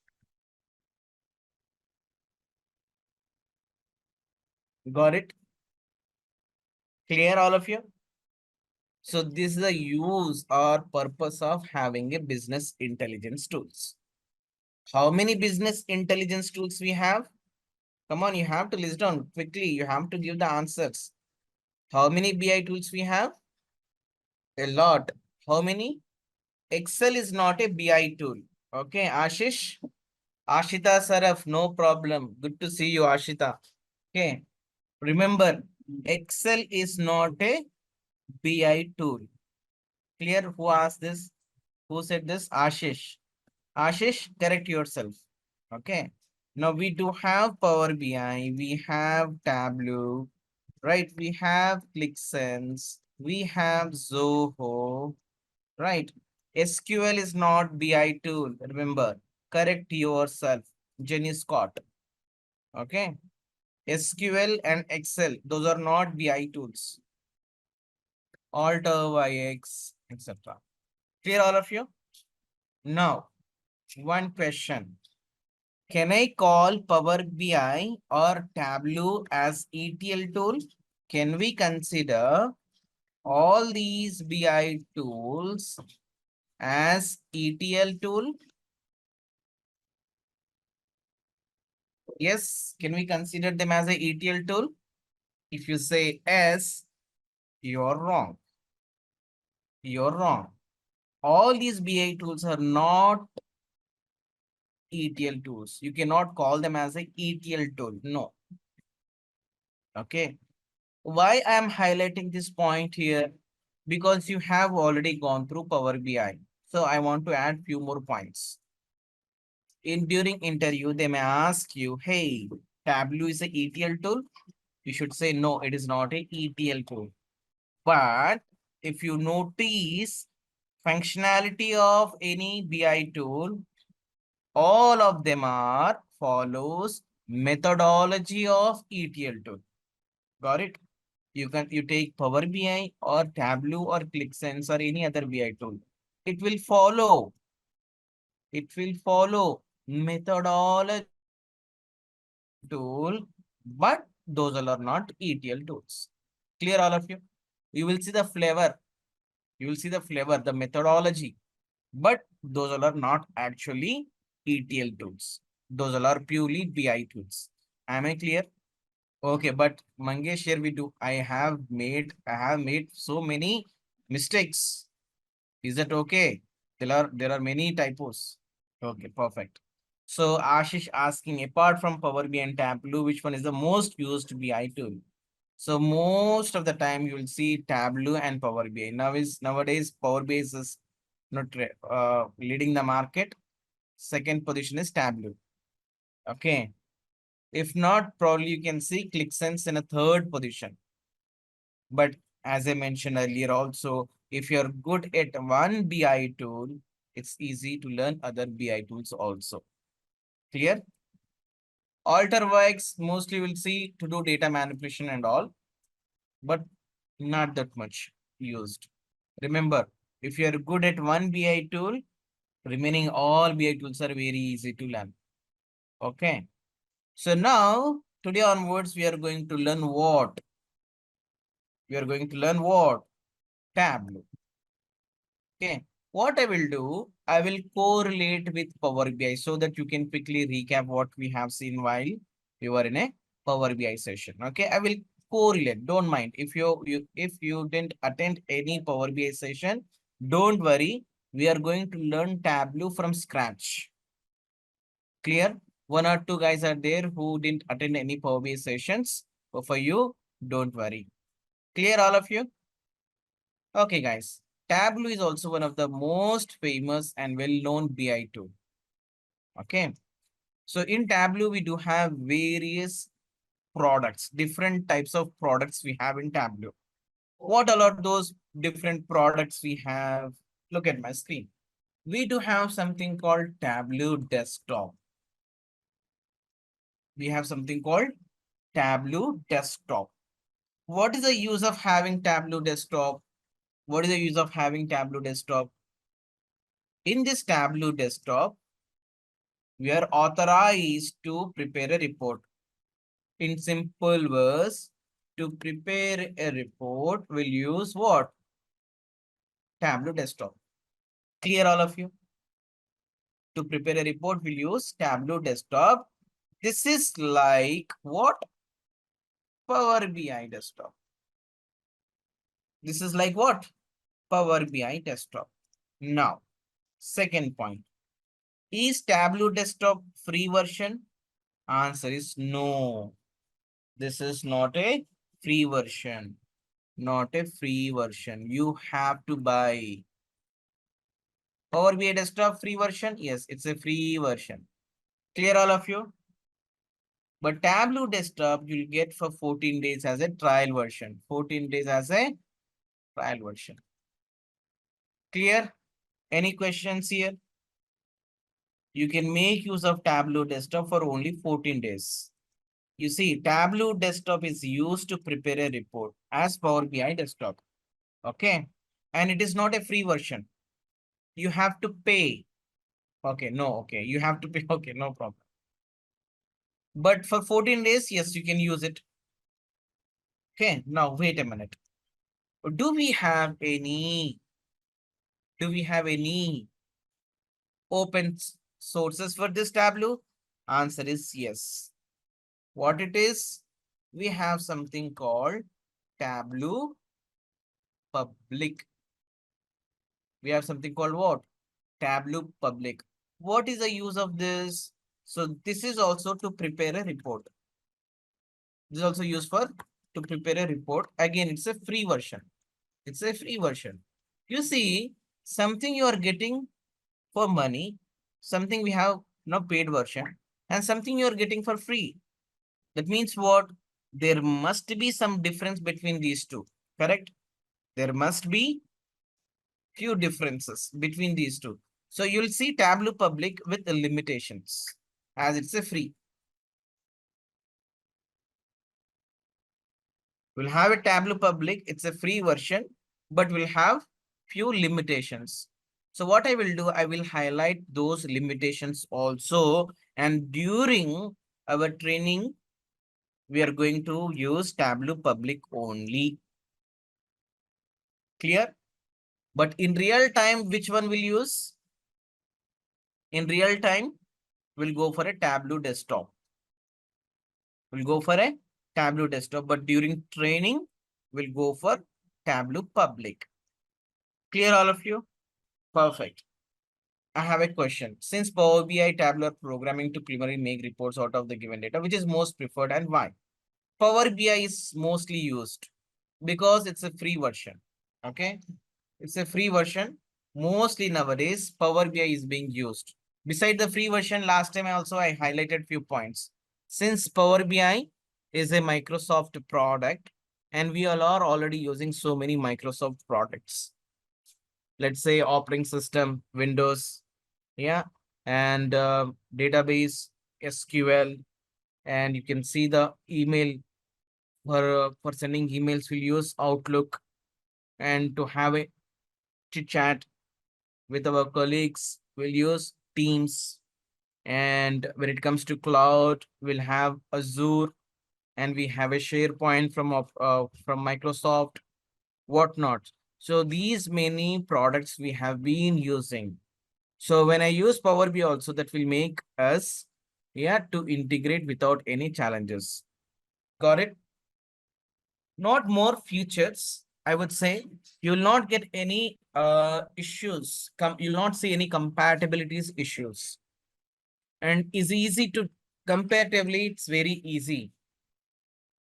Got it? Clear, all of you? So this is the use or purpose of having a business intelligence tools. How many business intelligence tools we have? Come on, you have to list down quickly. You have to give the answers. How many BI tools we have? A lot. How many? Excel is not a BI tool. Okay, Ashish? Ashita Saraf, no problem. Good to see you, Ashita. Okay, remember, Excel is not a BI tool. Clear? Who asked this? Who said this? Ashish. Ashish, correct yourself. Okay. Now we do have Power BI, we have Tableau, right? We have ClickSense, we have Zoho, right? SQL is not BI tool. Remember, correct yourself. Jenny Scott. Okay. SQL and Excel, those are not BI tools. Alt YX, etc. Clear, all of you? Now, one question. Can I call Power BI or Tableau as ETL tool? Can we consider all these BI tools as ETL tool? Yes, can we consider them as a ETL tool? If you say yes, you're wrong. You're wrong. All these BI tools are not ETL tools. You cannot call them as a ETL tool. No. Okay. Why I am highlighting this point here? Because you have already gone through Power BI. So I want to add few more points. During interview, they may ask you, hey, Tableau is a ETL tool. You should say, no, it is not a ETL tool. But if you notice functionality of any BI tool, all of them are follows methodology of ETL tool. Got it? You take Power BI or Tableau or ClickSense or any other BI tool. It will follow methodology tool, but those all are not ETL tools. Clear, all of you? You will see the flavor. You will see the flavor, the methodology, but those all are not actually ETL tools. Those all are purely BI tools. Am I clear? Okay, but Mangesh, here we do. I have made so many mistakes. Is that okay? There are many typos. Okay, perfect. So Ashish asking, apart from Power BI and Tableau, which one is the most used BI tool? So most of the time you will see Tableau and Power BI. Nowadays Power BI is not leading the market. Second position is Tableau. Okay. If not, probably you can see ClickSense in a third position. But as I mentioned earlier also, if you're good at one BI tool, it's easy to learn other BI tools also. Clear? AlterWorks mostly will see to do data manipulation and all, but not that much used. Remember, if you're good at one BI tool, remaining all BI tools are very easy to learn. Okay. So now, today onwards, we are going to learn what? We are going to learn what? Tableau. Okay. What I will do, I will correlate with Power BI so that you can quickly recap what we have seen while we were in a Power BI session. Okay. I will correlate. Don't mind. If you didn't attend any Power BI session, don't worry. We are going to learn Tableau from scratch. Clear? One or two guys are there who didn't attend any Power BI sessions. But for you, don't worry. Clear, all of you? Okay, guys. Tableau is also one of the most famous and well-known BI tool. Okay. So in Tableau, we do have various products, different types of products we have in Tableau. What are those different products we have? Look at my screen. We do have something called Tableau Desktop. We have something called Tableau Desktop. What is the use of having Tableau Desktop? What is the use of having Tableau Desktop? In this Tableau Desktop, we are authorized to prepare a report. In simple words, to prepare a report, we'll use what? Tableau desktop. Clear all of you? To prepare a report, we'll use Tableau desktop. This is like what? Power BI desktop. This is like what? Power BI desktop. Now, second point. Is Tableau desktop free version? Answer is no. This is not a free version. Not a free version. You have to buy. Power BI desktop free version? Yes, it's a free version. Clear all of you? But Tableau desktop you'll get for 14 days as a trial version. 14 days as a trial version. Clear? Any questions here? You can make use of Tableau desktop for only 14 days. You see, Tableau desktop is used to prepare a report as Power BI desktop. Okay. And it is not a free version. You have to pay. Okay, no, okay. You have to pay. Okay, no problem. But for 14 days, yes, you can use it. Okay, now wait a minute. Do we have any open sources for this Tableau? Answer is yes. What it is? We have something called Tableau Public. We have something called what? Tableau Public. What is the use of this? So this is also to prepare a report. This is also used for to prepare a report. Again, it's a free version. It's a free version. You see, something you are getting for money, something we have no paid version, and something you are getting for free. That means what? There must be some difference between these two, correct? There must be few differences between these two. So you'll see Tableau Public with the limitations as it's a free. We'll have a Tableau Public, it's a free version, but we'll have few limitations. So what I will do, I will highlight those limitations also. And during our training, we are going to use Tableau Public only. Clear? But in real time, which one will use? In real time, we'll go for a Tableau desktop. We'll go for a Tableau desktop, but during training, we'll go for Tableau Public. Clear all of you? Perfect. I have a question. Since Power BI, Tableau are programming to primarily make reports out of the given data, which is most preferred and why? Power BI is mostly used because it's a free version. Okay. It's a free version. Mostly nowadays, Power BI is being used. Beside the free version, last time I highlighted few points. Since Power BI is a Microsoft product and we all are already using so many Microsoft products. Let's say operating system, Windows, yeah, and database, SQL, and you can see the email for sending emails, we'll use Outlook, and to have a chit chat with our colleagues, we'll use Teams. And when it comes to cloud, we'll have Azure, and we have a SharePoint from Microsoft, whatnot. So these many products we have been using. So when I use Power BI also, that will make us, yeah, to integrate without any challenges. Got it? Not more features, I would say. You will not get any issues. You'll not see any compatibilities issues. And is easy to comparatively, it's very easy.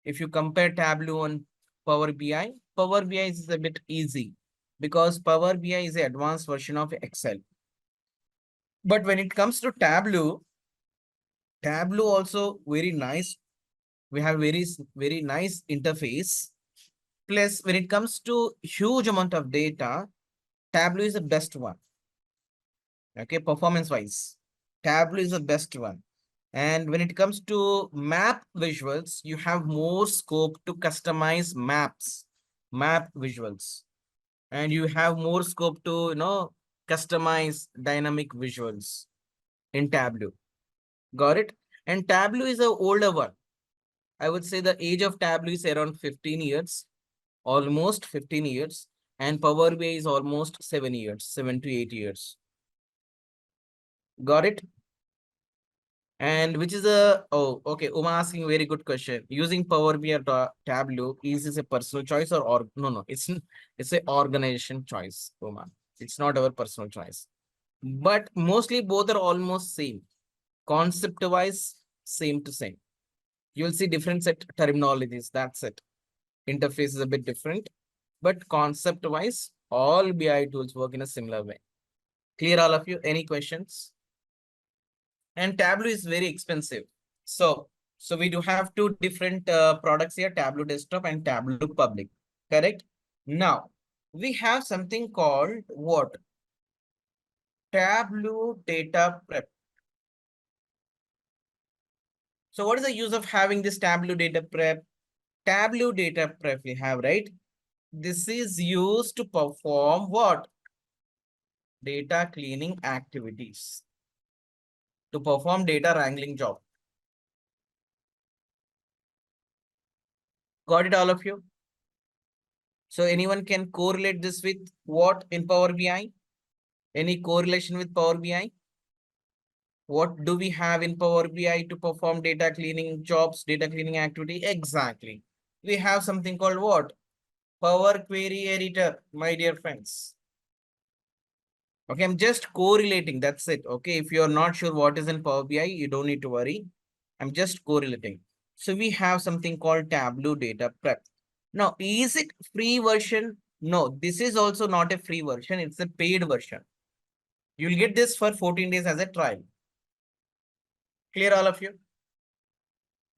If you compare Tableau and Power BI, Power BI is a bit easy because Power BI is an advanced version of Excel. But when it comes to Tableau also very nice. We have very nice interface. Plus, when it comes to huge amount of data, Tableau is the best one. Okay, performance-wise, Tableau is the best one. And when it comes to map visuals, you have more scope to customize map visuals. And you have more scope to, customize dynamic visuals in Tableau. Got it? And Tableau is an older one. I would say the age of Tableau is around 15 years, almost 15 years, and Power BI is almost 7 years, 7 to 8 years. Got it? And which is a, oh, okay, Uma asking very good question. Using Power BI or Tableau, is this a personal choice or no, it's a organization choice, Uma. It's not our personal choice. But mostly both are almost same. Concept-wise, same to same. You'll see different set terminologies, that's it. Interface is a bit different, but concept-wise, all BI tools work in a similar way. Clear all of you? Any questions? And Tableau is very expensive. So we do have two different products here, Tableau Desktop and Tableau Public, correct? Now, we have something called what? Tableau Data Prep. So what is the use of having this Tableau Data Prep? Tableau Data Prep we have, right? This is used to perform what? Data cleaning activities. To perform data wrangling job. Got it, all of you? So anyone can correlate this with what in Power BI? Any correlation with Power BI? What do we have in Power BI to perform data cleaning jobs, data cleaning activity? Exactly. We have something called what? Power Query Editor, my dear friends. Okay, I'm just correlating. That's it. Okay, if you're not sure what is in Power BI, you don't need to worry. I'm just correlating. So we have something called Tableau Data Prep. Now, is it free version? No, this is also not a free version. It's a paid version. You'll get this for 14 days as a trial. Clear all of you?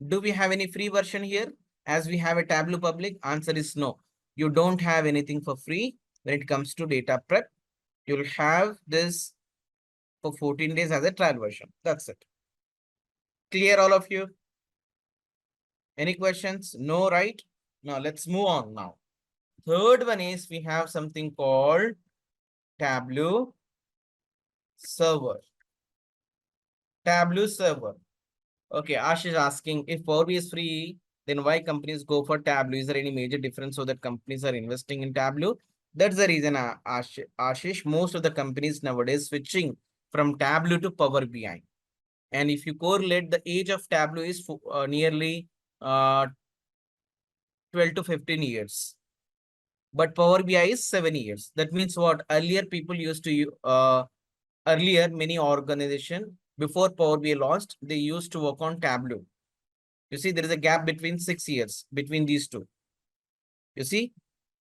Do we have any free version here? As we have a Tableau public, answer is no. You don't have anything for free when it comes to data prep. You'll have this for 14 days as a trial version. That's it. Clear all of you? Any questions? No, right? Now let's move on now. Third one is we have something called Tableau Server. Tableau Server. Okay, Ash is asking if Power BI is free, then why companies go for Tableau? Is there any major difference so that companies are investing in Tableau? That's the reason, Ashish, most of the companies nowadays switching from Tableau to Power BI. And if you correlate, the age of Tableau is nearly 12 to 15 years. But Power BI is 7 years. That means what? Earlier people used to, earlier many organization before Power BI launched, they used to work on Tableau. You see, there is a gap between 6 years between these two. You see,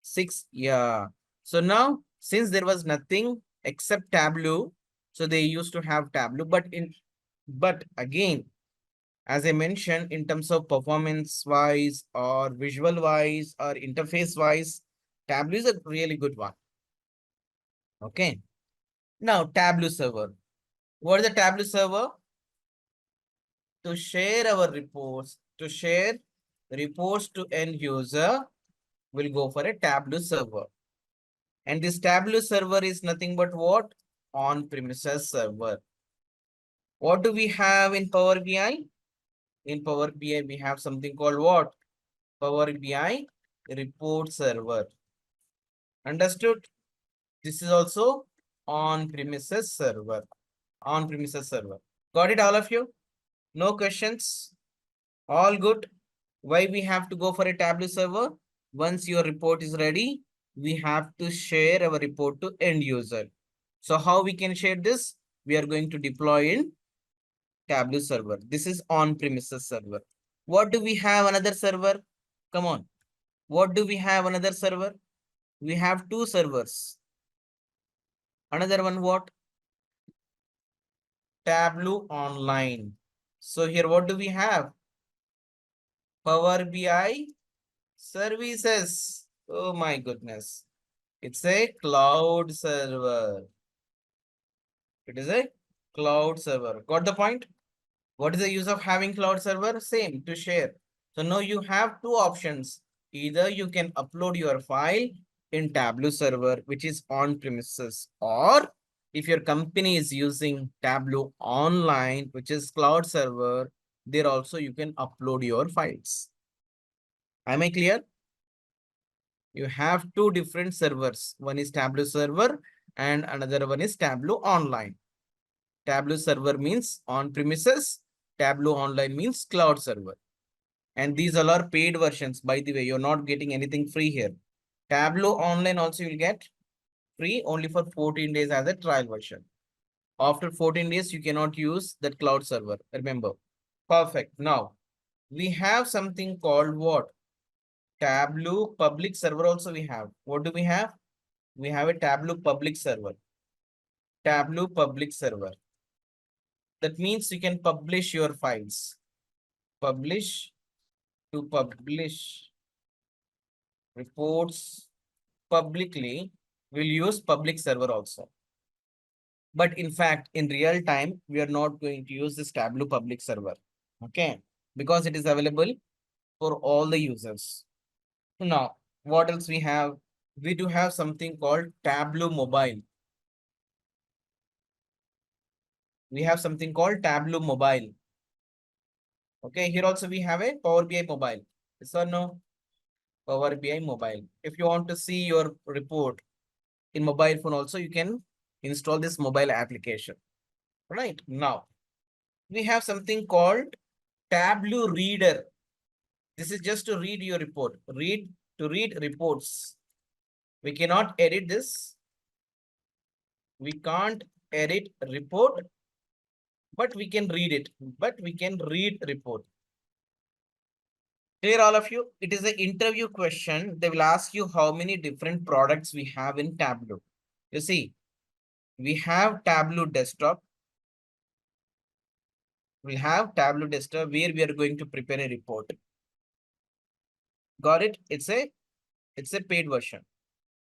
6, yeah. So now, since there was nothing except Tableau, so they used to have Tableau. But again, as I mentioned, in terms of performance wise or visual wise or interface wise, Tableau is a really good one. Okay. Now, Tableau server. What is the Tableau server? To share our reports, to end user, we'll go for a Tableau server. And this Tableau server is nothing but what? On-premises server. What do we have in Power BI? In Power BI, we have something called what? Power BI report server. Understood? This is also on-premises server. On-premises server. Got it, all of you? No questions? All good? Why we have to go for a Tableau server? Once your report is ready, we have to share our report to end user. So how we can share this? We are going to deploy in Tableau server. This is on-premises server. What do we have another server? Come on. What do we have another server? We have two servers. Another one what? Tableau Online. So here what do we have? Power BI services. Oh my goodness. It's a cloud server. It is a cloud server. Got the point? What is the use of having cloud server? Same, to share. So now you have two options. Either you can upload your file in Tableau server, which is on premises, or if your company is using Tableau online, which is cloud server, there also you can upload your files. Am I clear? You have two different servers. One is Tableau server and another one is Tableau online. Tableau server means on premises. Tableau online means cloud server. And these all are paid versions. By the way, you're not getting anything free here. Tableau online also you'll get free only for 14 days as a trial version. After 14 days, you cannot use that cloud server. Remember. Perfect. Now, we have something called what? Tableau public server also we have. What do we have? We have a Tableau public server. Tableau public server. That means you can publish your files. Publish to publish reports publicly. We'll use public server also. But in fact, in real time, we are not going to use this Tableau public server. Okay. Because it is available for all the users. Now, what else we have? We do have something called Tableau mobile. We have something called Tableau mobile. Okay, here also we have a Power BI mobile. Yes or no? Power BI mobile. If you want to see your report in mobile phone also, you can install this mobile application. Right now, we have something called Tableau reader. This is just to read your report. Read reports. We cannot edit this. We can't edit report, but we can read it. But we can read report. Clear all of you? It is an interview question. They will ask you how many different products we have in Tableau. You see, we have Tableau desktop. We have Tableau desktop where we are going to prepare a report. Got it? It's a paid version.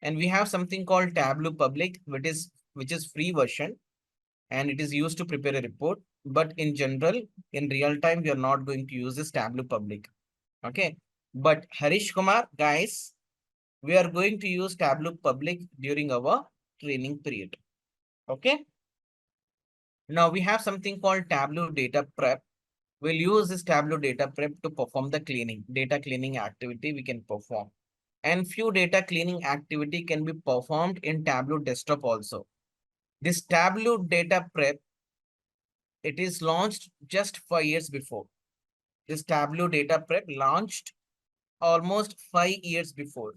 And we have something called Tableau public, which is free version, and it is used to prepare a report. But in general, in real time, we are not going to use this Tableau public. Okay. But Harish Kumar, guys, we are going to use Tableau public during our training period. Okay. Now we have something called Tableau data prep. We'll use this Tableau data prep to perform the data cleaning activity we can perform. And few data cleaning activity can be performed in Tableau desktop also. This Tableau data prep, it is launched just 5 years before. This Tableau data prep launched almost 5 years before.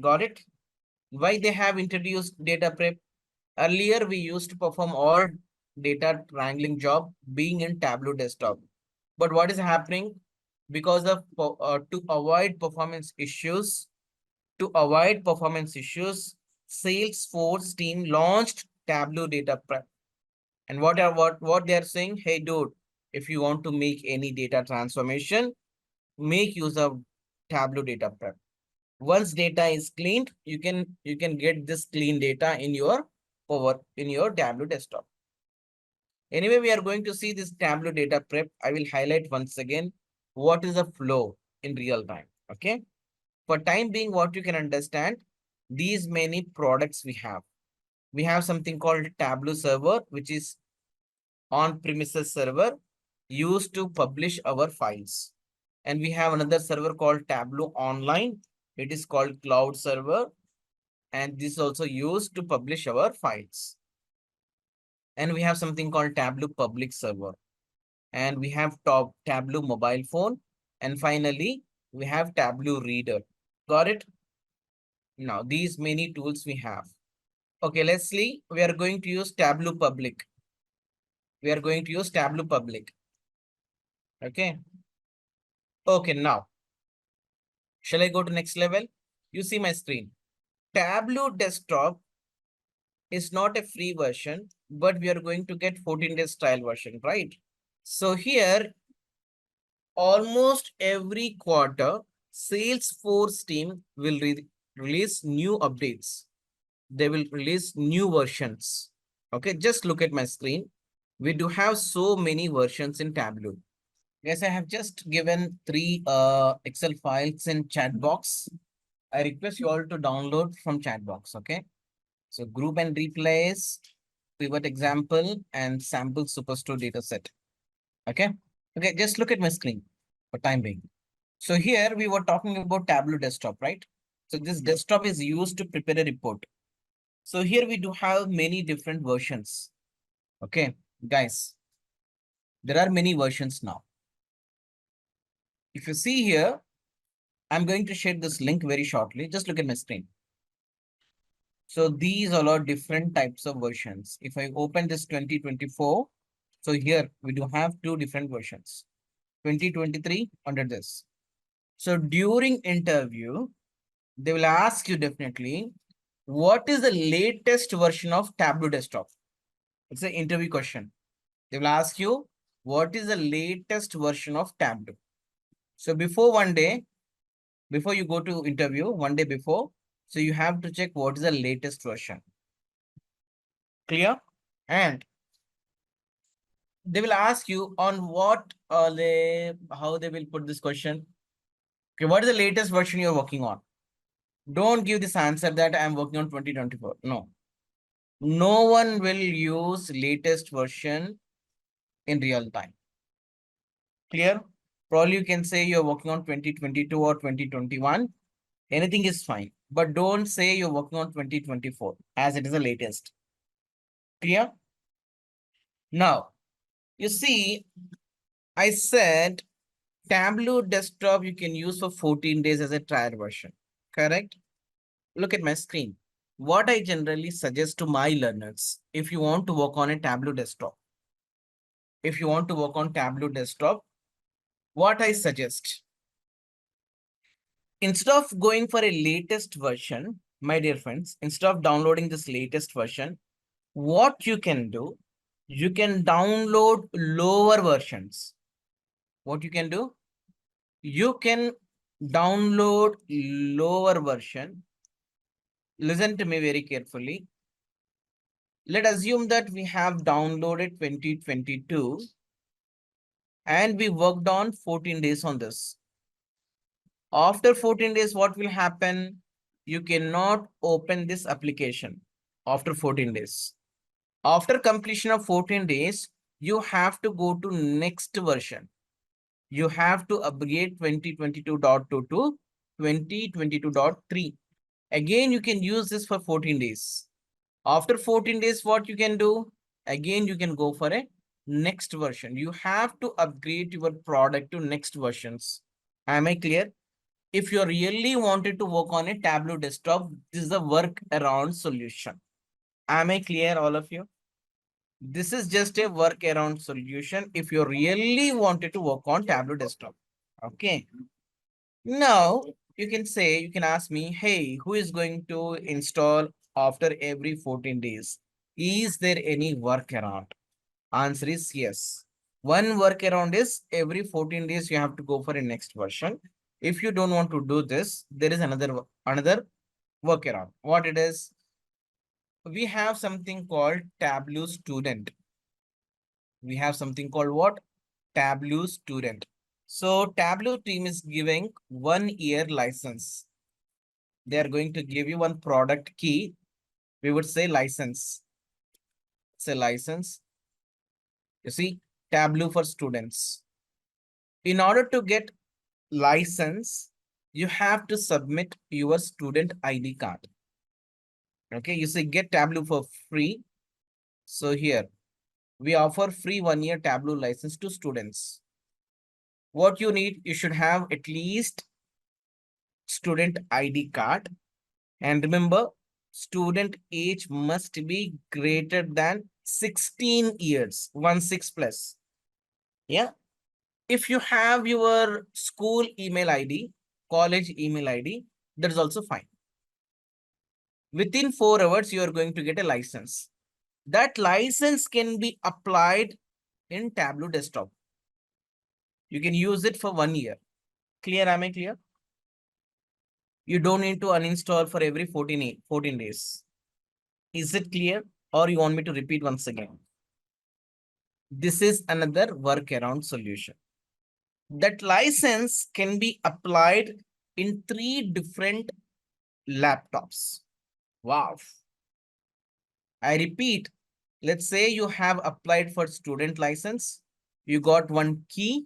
Got it? Why they have introduced data prep? Earlier, we used to perform all data wrangling job being in Tableau desktop. But what is happening? Because of to avoid performance issues, Salesforce team launched Tableau data prep. And what they are saying? Hey, dude, if you want to make any data transformation, make use of Tableau data prep. Once data is cleaned, you can get this clean data in your Tableau desktop. Anyway, we are going to see this Tableau data prep. I will highlight once again what is the flow in real time. Okay. For time being, what you can understand, these many products we have. We have something called Tableau server, which is on-premises server used to publish our files. And we have another server called Tableau online. It is called cloud server. And this is also used to publish our files. And we have something called Tableau public server. And we have Tableau mobile phone. And finally, we have Tableau reader. Got it? Now, these many tools we have. Okay, let's see. We are going to use Tableau public. Okay. Okay, now. Shall I go to next level? You see my screen. Tableau desktop is not a free version, but we are going to get 14 days trial version, right? So here, almost every quarter, Salesforce team will release new updates. They will release new versions. Okay, just look at my screen. We do have so many versions in Tableau. Yes, I have just given 3 Excel files in chat box. I request you all to download from chat box. Okay. So group and replace, pivot example, and sample superstore data set. Okay. Okay, just look at my screen for time being. So here we were talking about Tableau desktop, right? So this desktop is used to prepare a report. So here we do have many different versions. Okay, guys, there are many versions now. If you see here, I'm going to share this link very shortly. Just look at my screen. So these all are different types of versions. If I open this 2024, so here we do have two different versions. 2023 under this. So during interview, they will ask you definitely, what is the latest version of Tableau desktop? It's an interview question. They will ask you, what is the latest version of Tableau? So before one day, before you go to interview, one day before, so you have to check what is the latest version. Clear? And they will ask you on what how they will put this question. Okay, what is the latest version you're working on? Don't give this answer that I'm working on 2024. No. No one will use latest version in real time. Clear? Probably you can say you're working on 2022 or 2021. Anything is fine. But don't say you're working on 2024 as it is the latest. Clear? Now, you see, I said Tableau desktop you can use for 14 days as a trial version. Correct? Look at my screen. What I generally suggest to my learners, if you want to work on a Tableau desktop, what I suggest, instead of going for a latest version, my dear friends, instead of downloading this latest version, what you can do, you can download lower versions. What you can do? You can download lower version. Listen to me very carefully. Let's assume that we have downloaded 2022 and we worked on 14 days on this. After 14 days, what will happen? You cannot open this application after 14 days. After completion of 14 days, you have to go to next version. You have to upgrade 2022.2 to 2022.3. Again, you can use this for 14 days. After 14 days, what you can do? Again, you can go for a next version. You have to upgrade your product to next versions. Am I clear? If you really wanted to work on a Tableau desktop, this is a workaround solution. Am I clear, all of you? This is just a workaround solution if you really wanted to work on Tableau desktop. Okay. Now, you can say, you can ask me, hey, who is going to install after every 14 days? Is there any workaround? Answer is yes. One workaround is every 14 days you have to go for a next version. If you don't want to do this, there is another workaround. What it is? We have something called Tableau Student. We have something called what? Tableau Student. So Tableau team is giving 1 year license. They are going to give you one product key. We would say license. Say license. You see, Tableau for students. In order to get license, you have to submit your student ID card. Okay, you say get Tableau for free. So here, we offer free 1 year Tableau license to students. What you need, you should have at least student ID card. And remember, student age must be greater than 16 years, 16 plus. Yeah. If you have your school email ID, college email ID, that is also fine. Within 4 hours, you are going to get a license. That license can be applied in Tableau desktop. You can use it for 1 year. Clear? Am I clear? You don't need to uninstall for every 14 days. Is it clear? Or you want me to repeat once again? This is another workaround solution. That license can be applied in 3 different laptops. Wow. I repeat, let's say you have applied for student license. You got one key.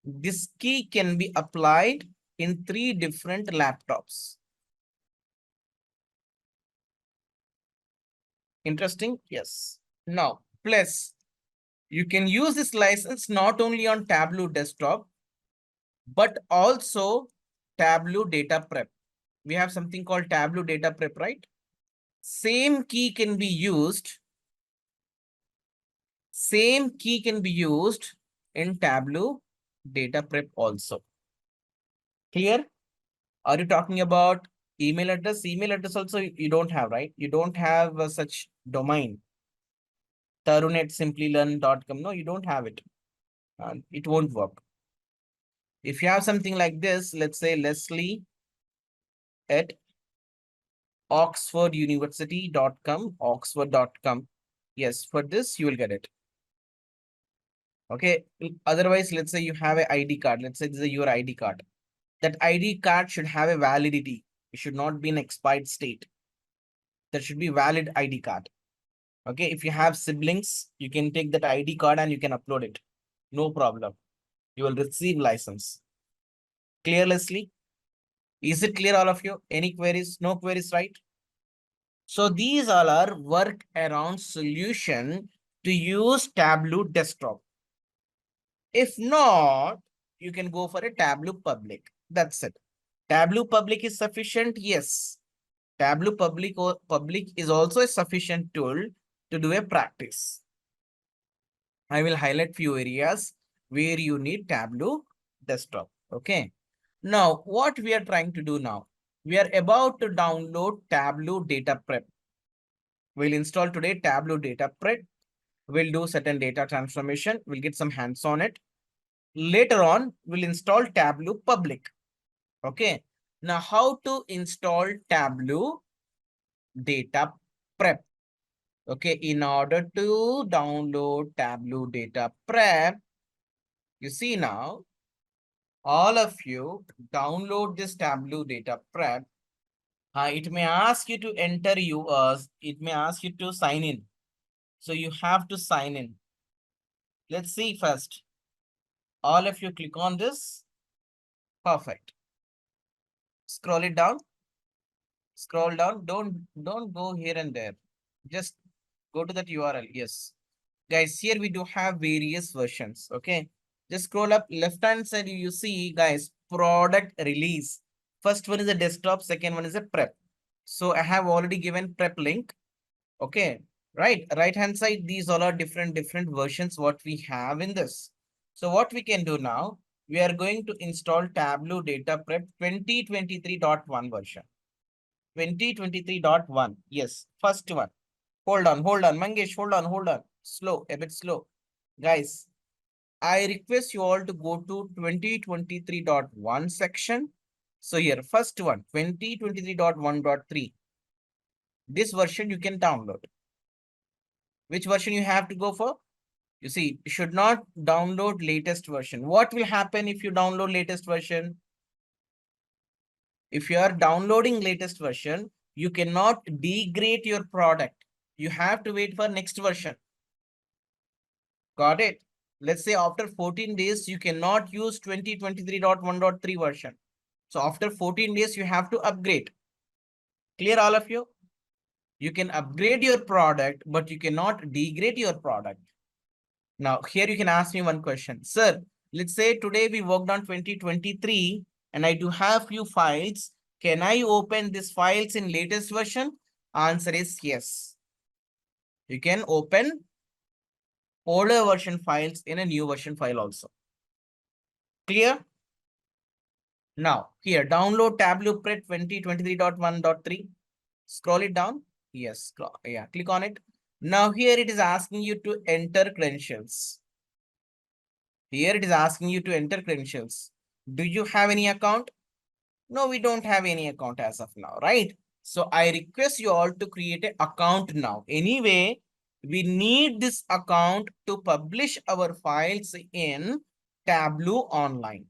This key can be applied in 3 different laptops. Interesting? Yes. Now, plus, you can use this license not only on Tableau desktop, but also Tableau data prep. We have something called Tableau data prep, right? Same key can be used. Same key can be used in Tableau data prep also. Clear? Are you talking about email address? Email address also you don't have, right? You don't have such domain. tarun@simplilearn.com. No, you don't have it. It won't work. If you have something like this, let's say Leslie at oxforduniversity.com, oxford.com. Yes, for this, you will get it. Okay. Otherwise, let's say you have an ID card. Let's say this is your ID card. That ID card should have a validity. It should not be an expired state. That should be valid ID card. Okay. If you have siblings, you can take that ID card and you can upload it. No problem. You will receive license. Clear, Leslie? Is it clear, all of you? Any queries? No queries, right? So these all are work around solution to use Tableau desktop. If not, you can go for a Tableau public. That's it. Tableau public is sufficient. Yes. Tableau public is also a sufficient tool to do a practice. I will highlight few areas where you need Tableau desktop. Okay. Now, what we are trying to do now, we are about to download Tableau data prep. We'll install today Tableau data prep. We'll do certain data transformation. We'll get some hands on it. Later on, we'll install Tableau public. Okay. Now, how to install Tableau data prep? Okay. In order to download Tableau data prep, you see now, all of you download this Tableau data prep. It may ask you to enter it may ask you to sign in. So you have to sign in. Let's see first. All of you click on this. Perfect. Scroll it down. Scroll down. Don't go here and there. Just go to that URL. Yes. Guys, here we do have various versions. Okay. Just scroll up left hand side. You see, guys, product release. First one is a desktop. Second one is a prep. So I have already given prep link. Okay. Right hand side, these all are different versions what we have in this. So what we can do now, we are going to install Tableau data prep 2023.1 version. 2023.1. Yes, first one. Hold on, Mangesh, hold on. Slow, a bit slow. Guys, I request you all to go to 2023.1 section. So here, first one, 2023.1.3. This version you can download. Which version you have to go for? You see, you should not download latest version. What will happen if you download latest version? If you are downloading latest version, you cannot degrade your product. You have to wait for next version. Got it? Let's say after 14 days, you cannot use 2023.1.3 version. So after 14 days, you have to upgrade. Clear, all of you? You can upgrade your product, but you cannot degrade your product. Now, here you can ask me one question. Sir, let's say today we worked on 2023 and I do have few files. Can I open these files in latest version? Answer is yes. You can open older version files in a new version file also. Clear? Now, here, download Tableau Prep 2023.1.3. Scroll it down. Yes, yeah, click on it. Now, here it is asking you to enter credentials. Here it is asking you to enter credentials. Do you have any account? No, we don't have any account as of now, right? So I request you all to create an account now. Anyway, we need this account to publish our files in Tableau Online.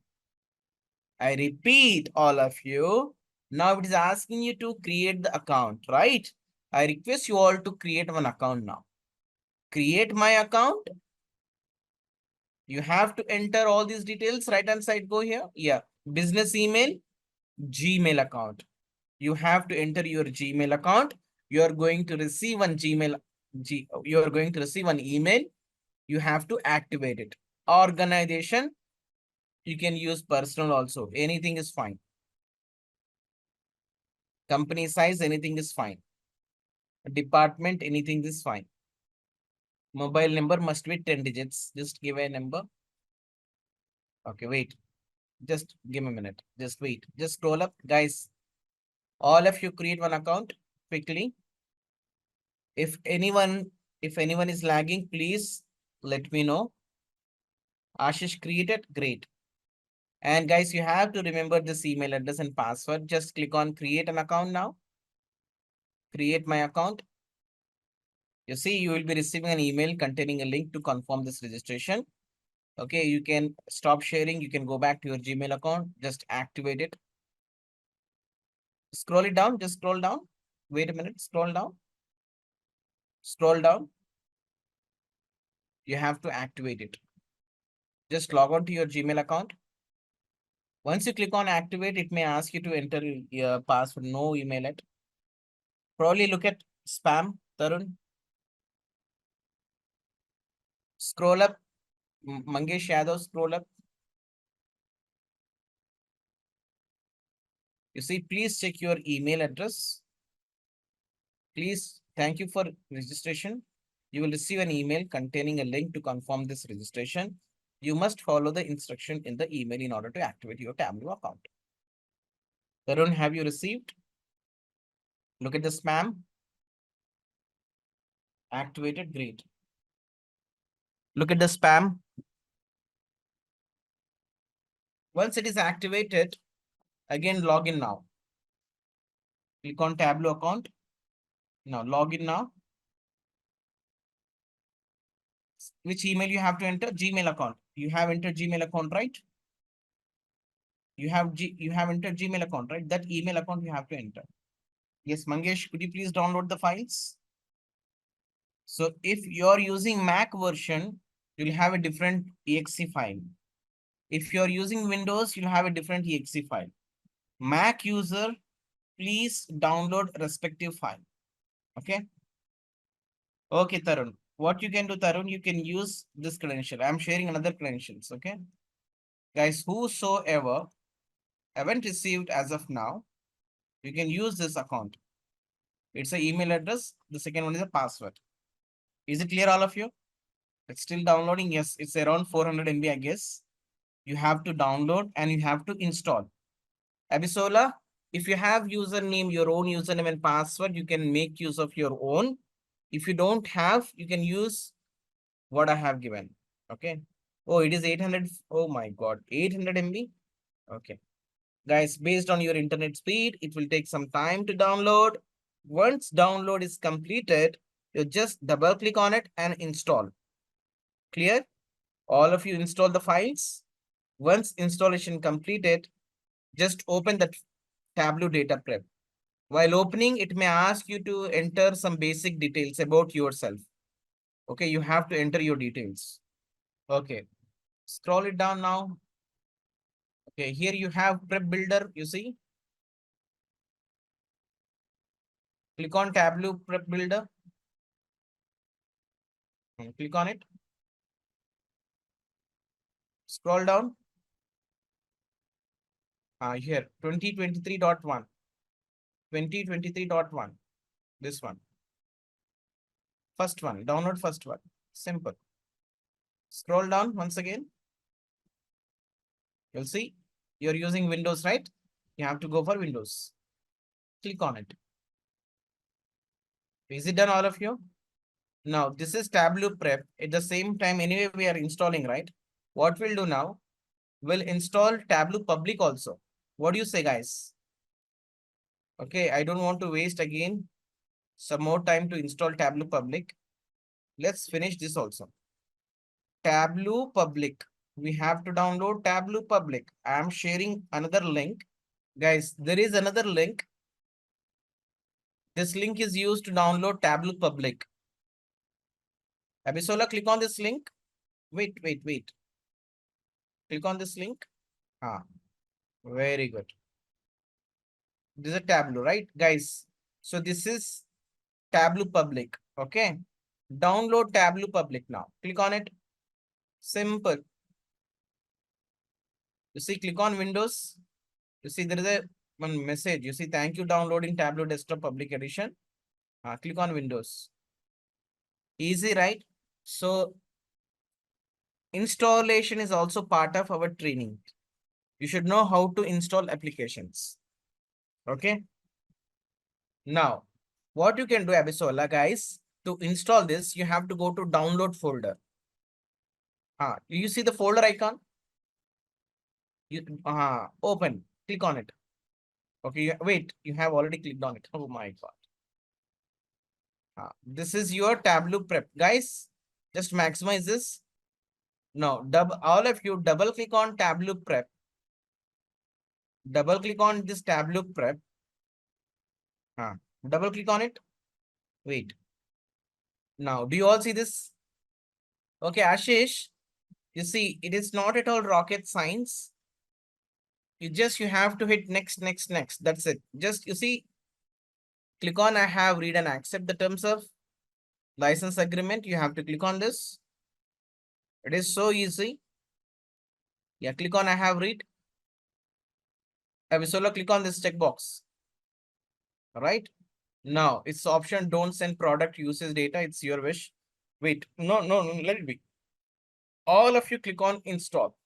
I repeat, all of you. Now it is asking you to create the account, right? I request you all to create one account now. Create my account. You have to enter all these details. Right hand side, go here. Yeah. Business email, Gmail account. You have to enter your Gmail account. You are going to receive one you are going to receive an email. You have to activate it. Organization, you can use personal also. Anything is fine. Company size, anything is fine. Department, anything is fine. Mobile number must be 10 digits. Just give a number. Okay, wait. Just give me a minute. Just wait. Just scroll up. Guys, all of you create one account quickly. If anyone is lagging, please let me know. Ashish created, great. And guys, you have to remember this email address and password. Just click on create an account now. Create my account. You see, you will be receiving an email containing a link to confirm this registration. Okay, you can stop sharing. You can go back to your Gmail account. Just activate it. Scroll it down. Just scroll down. Wait a minute. Scroll down. Scroll down. You have to activate it. Just log on to your Gmail account. Once you click on activate, it may ask you to enter your password. No email it. Probably look at spam, Tarun. Scroll up. Mangesh Yadav, scroll up. You see, please check your email address. Please, thank you for registration. You will receive an email containing a link to confirm this registration. You must follow the instruction in the email in order to activate your Tableau account. Tarun, have you received? Look at the spam. Activated, great. Look at the spam. Once it is activated, again log in now. Click on Tableau account. Now log in now. Which email you have to enter? Gmail account. You have entered Gmail account, right? You have entered Gmail account, right? That email account you have to enter. Yes, Mangesh, could you please download the files? So if you're using Mac version, you'll have a different exe file. If you're using Windows, you'll have a different exe file. Mac user, please download respective file. Okay. Okay, Tarun. What you can do, Tarun, you can use this credential. I'm sharing another credentials. Okay. Guys, whosoever haven't received as of now, you can use this account. It's an email address. The second one is a password. Is it clear, all of you? It's still downloading. Yes, it's around 400 MB, I guess. You have to download and you have to install. Abisola, if you have username, your own username and password, you can make use of your own. If you don't have, you can use what I have given. Okay. Oh, it is 800. Oh my God, 800 MB. Okay. Guys, based on your internet speed, it will take some time to download. Once download is completed, you just double click on it and install. Clear? All of you install the files. Once installation completed, just open that Tableau data prep. While opening, it may ask you to enter some basic details about yourself. Okay, you have to enter your details. Okay, scroll it down now. Okay, here you have prep builder, you see. Click on Tableau prep builder. And click on it. Scroll down. Here, 2023.1. 2023.1. This one. First one, download first one. Simple. Scroll down once again. You'll see you're using Windows, right? You have to go for Windows. Click on it. Is it done, all of you? Now, this is Tableau prep. At the same time, anyway, we are installing, right? What we'll do now, we'll install Tableau public also. What do you say, guys? Okay, I don't want to waste again some more time to install Tableau public. Let's finish this also. Tableau public. We have to download Tableau public. I am sharing another link. Guys, there is another link. This link is used to download Tableau public. Abisola, click on this link. Wait. Click on this link. Very good. This is a Tableau, right, guys? So this is Tableau public. Okay. Download Tableau public now. Click on it. Simple. You see, click on Windows. You see, there is a one message. You see, thank you downloading Tableau Desktop Public Edition. Click on Windows. Easy, right? So installation is also part of our training. You should know how to install applications. Okay. Now, what you can do, Abisola, guys, to install this, you have to go to download folder. You see the folder icon? You open, click on it. Okay, wait, you have already clicked on it. Oh my God. This is your Tableau prep. Guys, just maximize this. Now, all of you double click on Tableau prep. Double click on this Tableau prep. Double click on it. Wait. Now, do you all see this? Okay, Ashish, you see, it is not at all rocket science. You have to hit next, next, next. That's it. Just, you see, click on I have read and accept the terms of license agreement. You have to click on this. It is so easy. Yeah, click on I have read. Abisola, click on this checkbox. All right. Now, it's option don't send product usage data. It's your wish. Wait, no, let it be. All of you click on install.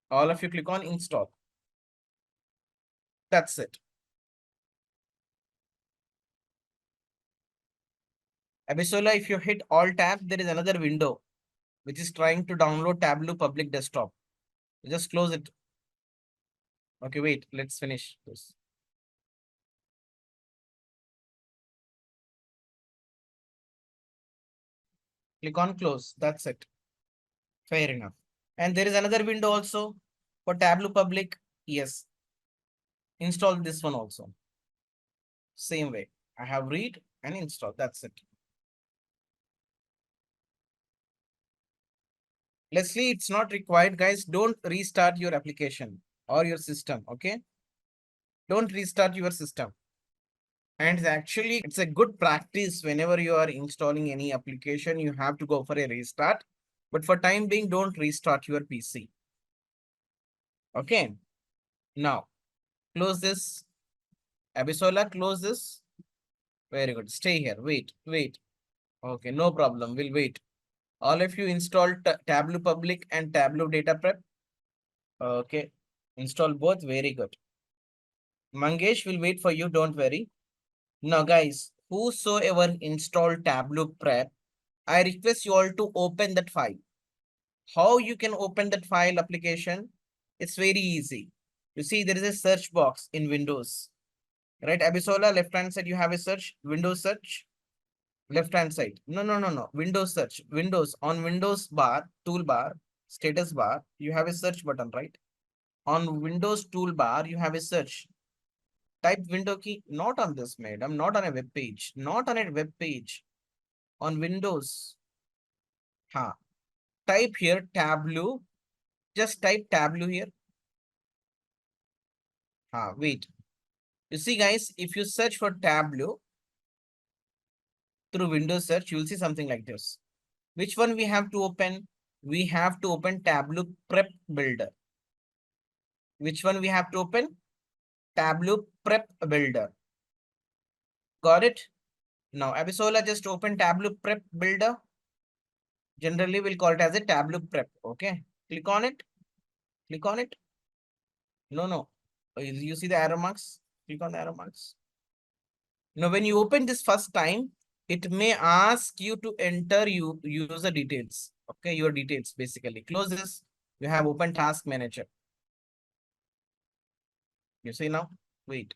All of you click on install. That's it. Abisola, if you hit all tab, there is another window which is trying to download Tableau public desktop. Just close it. Okay, wait, let's finish this. Click on close. That's it. Fair enough. And there is another window also for Tableau public. Yes. Install this one also. Same way. I have read and install. That's it. Leslie, it's not required, guys. Don't restart your application or your system. Okay. Don't restart your system. And actually, it's a good practice whenever you are installing any application, you have to go for a restart. But for time being, don't restart your PC. Okay. Now, close this. Abisola, close this. Very good. Stay here. Wait. Okay, no problem. We'll wait. All of you install Tableau Public and Tableau Data Prep. Okay. Install both. Very good. Mangesh will wait for you. Don't worry. Now, guys, whosoever installed Tableau Prep, I request you all to open that file. How you can open that file application? It's very easy. You see, there is a search box in Windows. Right, Abisola, left hand side, you have a search, Windows search. Left hand side. No. Windows search. Windows, on Windows bar, toolbar, status bar, you have a search button, right? On Windows toolbar, you have a search. Type window key, not on this, madam, not on a web page, not on a web page. On Windows. Type here Tableau. Just type Tableau here. Wait. You see, guys, if you search for Tableau through Windows search, you will see something like this. Which one we have to open? We have to open Tableau Prep Builder. Which one we have to open? Tableau Prep Builder. Got it? Now, Abisola, just open Tableau Prep Builder. Generally, we'll call it as a Tableau Prep. Okay. Click on it. Click on it. No. You see the arrow marks? Click on the arrow marks. Now, when you open this first time, it may ask you to enter user details. Okay, your details basically. Close this. You have open Task Manager. You see now? Wait.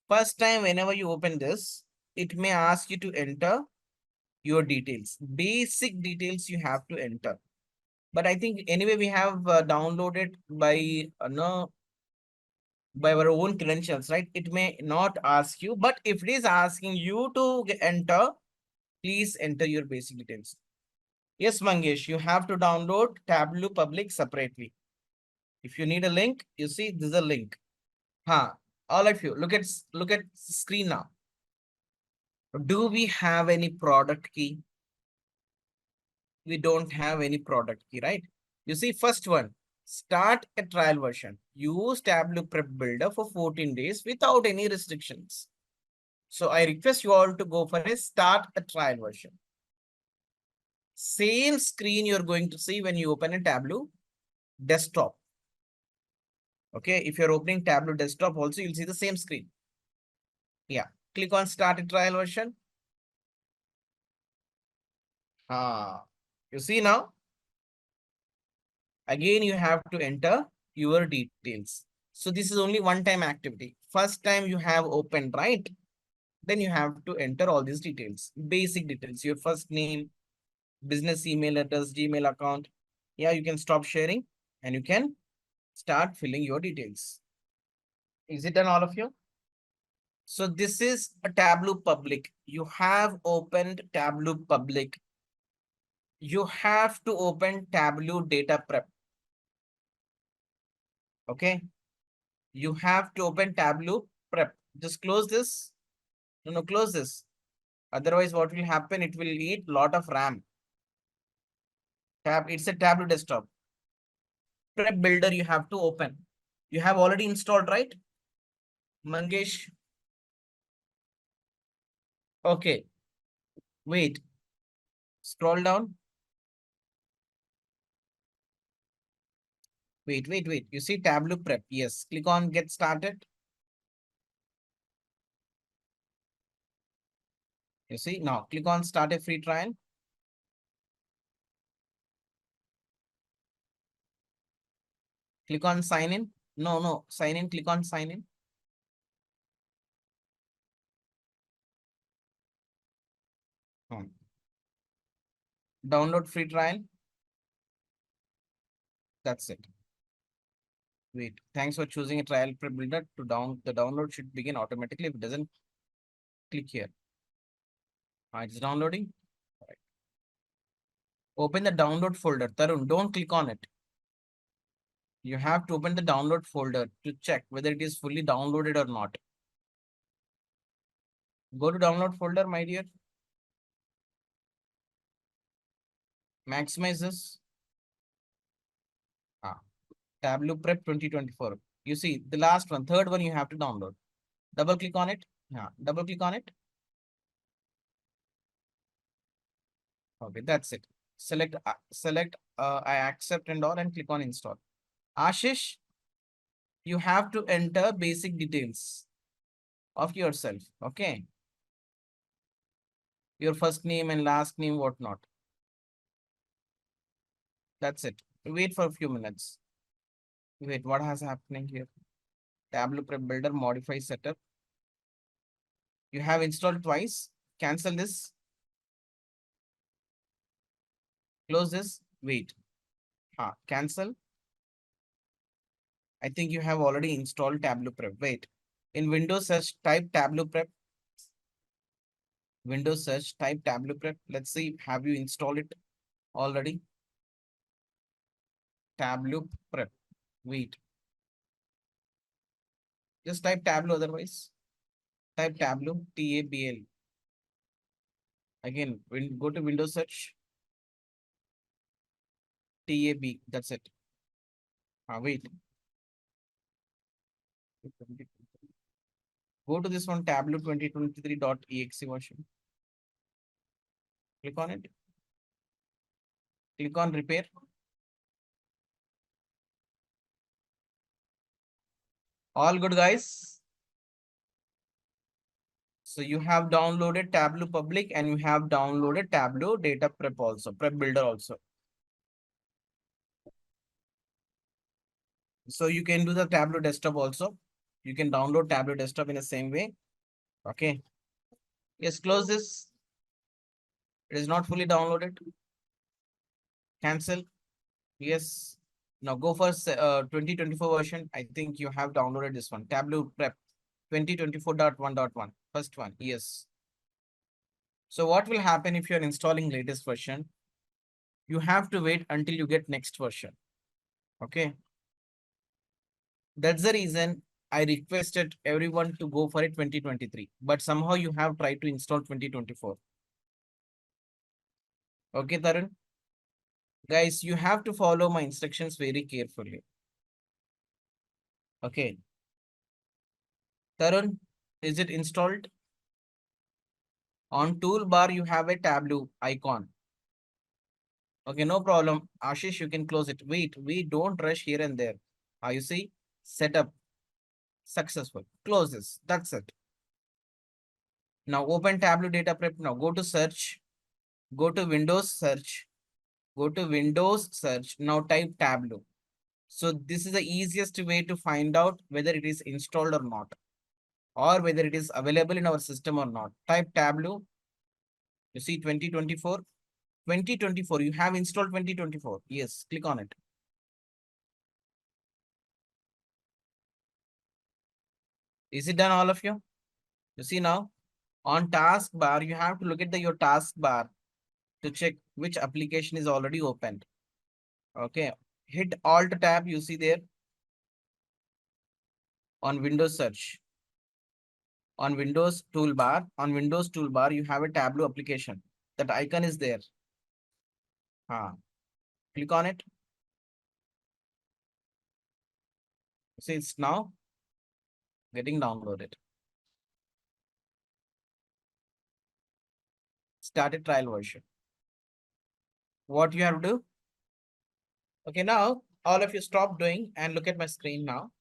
First time, whenever you open this, it may ask you to enter your details. Basic details you have to enter. But I think anyway, we have downloaded by by our own credentials, right? It may not ask you, but if it is asking you to enter, please enter your basic details. Yes, Mangesh, you have to download Tableau Public separately. If you need a link, you see this is a link. All of you, look at screen now. Do we have any product key? We don't have any product key, right? You see, first one, start a trial version. Use Tableau Prep Builder for 14 days without any restrictions. So I request you all to go for a start a trial version. Same screen you're going to see when you open a Tableau desktop. Okay, if you're opening Tableau desktop also, you'll see the same screen. Yeah, click on start a trial version. You see now, again, you have to enter your details. So this is only one-time activity. First time you have opened, right? Then you have to enter all these details, basic details, your first name, business email address, Gmail account. Yeah, you can stop sharing and you can start filling your details. Is it done, all of you? So this is a Tableau Public. You have opened Tableau Public. You have to open Tableau Data Prep. Okay. You have to open Tableau Prep. Just close this. No, close this. Otherwise, what will happen? It will eat lot of RAM. It's a Tableau desktop. Prep Builder you have to open. You have already installed, right? Mangesh. Okay. Wait. Scroll down. Wait. You see Tableau Prep. Yes. Click on Get Started. You see now. Click on Start a Free Trial. Click on Sign In. No. Sign in. Click on Sign In. Download free trial. That's it. Wait, thanks for choosing a trial prep builder to the download should begin automatically. If it doesn't, click here. It's downloading. Right. Open the download folder. Tarun, don't click on it. You have to open the download folder to check whether it is fully downloaded or not. Go to download folder, my dear. Maximize this. Tableau Prep 2024. You see the last one, third one you have to download. Double click on it. Double click on it. Okay, that's it. Select I accept and all and click on install. Ashish, you have to enter basic details of yourself. Okay. Your first name and last name, whatnot. That's it. Wait for a few minutes. Wait, what has happening here? Tableau Prep Builder modify setup. You have installed twice. Cancel this. Close this. Wait. Cancel. I think you have already installed Tableau Prep. Wait. In Windows search, type Tableau Prep. Windows search, type Tableau Prep. Let's see, have you installed it already? Tableau Prep. Wait. Just type Tableau otherwise. Type Tableau, T-A-B-L. Again, go to Windows search. T-A-B, that's it. Wait. Go to this one, Tableau 2023.exe version. Click on it. Click on repair. All good, guys. So you have downloaded Tableau Public and you have downloaded Tableau Data Prep also, Prep Builder also. So you can do the Tableau Desktop also. You can download Tableau Desktop in the same way. Okay. Yes, close this. It is not fully downloaded. Cancel. Yes. Now go for 2024 version. I think you have downloaded this one. Tableau Prep 2024.1.1. First one. Yes. So what will happen if you're installing latest version? you have to wait until you get next version. Okay. That's the reason I requested everyone to go for a 2023, but somehow you have tried to install 2024. Okay, Tarun? Guys, you have to follow my instructions very carefully. Okay. Tarun, is it installed? On toolbar, you have a Tableau icon. Okay, no problem. Ashish, you can close it. Wait, we don't rush here and there. You see? Setup. Successful. Close this. That's it. Now open Tableau data prep. Now go to search. Go to Windows search. Go to Windows search. Now type Tableau. So this is the easiest way to find out whether it is installed or not, or whether it is available in our system or not. Type Tableau. You see 2024. 2024. You have installed 2024. Yes, click on it. Is it done, all of you? You see now, on taskbar, you have to look at your taskbar to check which application is already opened. Okay, hit Alt tab, you see there on Windows search. On Windows toolbar, you have a Tableau application. That icon is there. Click on it. See, it's now getting downloaded. Start a trial version. What you have to do? Okay, now all of you stop doing and look at my screen now.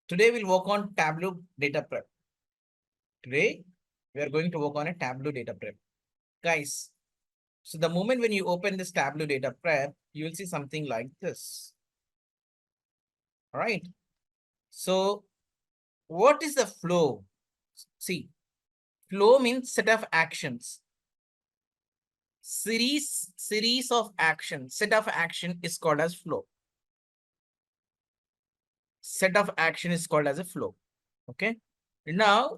Today we'll work on Tableau data prep. Today we are going to work on a Tableau data prep. Guys, so the moment when you open this Tableau data prep, you will see something like this. All right. So what is the flow? See, flow means set of actions. Series of actions. Set of action is called as flow. Set of action is called as a flow. Okay. Now,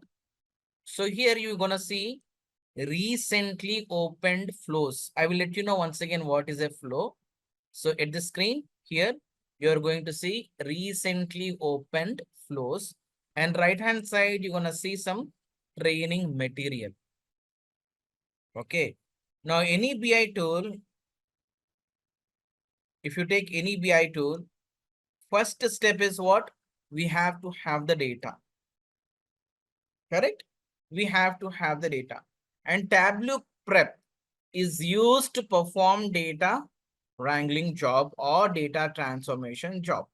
so here you're gonna see recently opened flows. I will let you know once again what is a flow. So at the screen here, you're going to see recently opened flows, and right hand side, you're gonna see some training material. Okay. Now any BI tool, if you take any BI tool, first step is what? We have to have the data. Correct? We have to have the data. And Tableau prep is used to perform data wrangling job or data transformation job.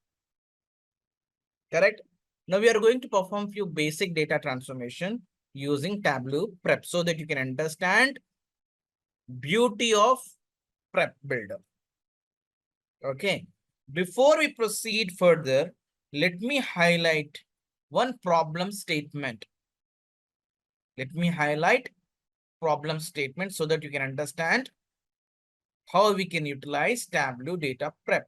Correct? Now we are going to perform few basic data transformation using Tableau prep so that you can understand beauty of prep builder. Okay. Before we proceed further, let me highlight one problem statement. Let me highlight problem statement so that you can understand how we can utilize Tableau data prep.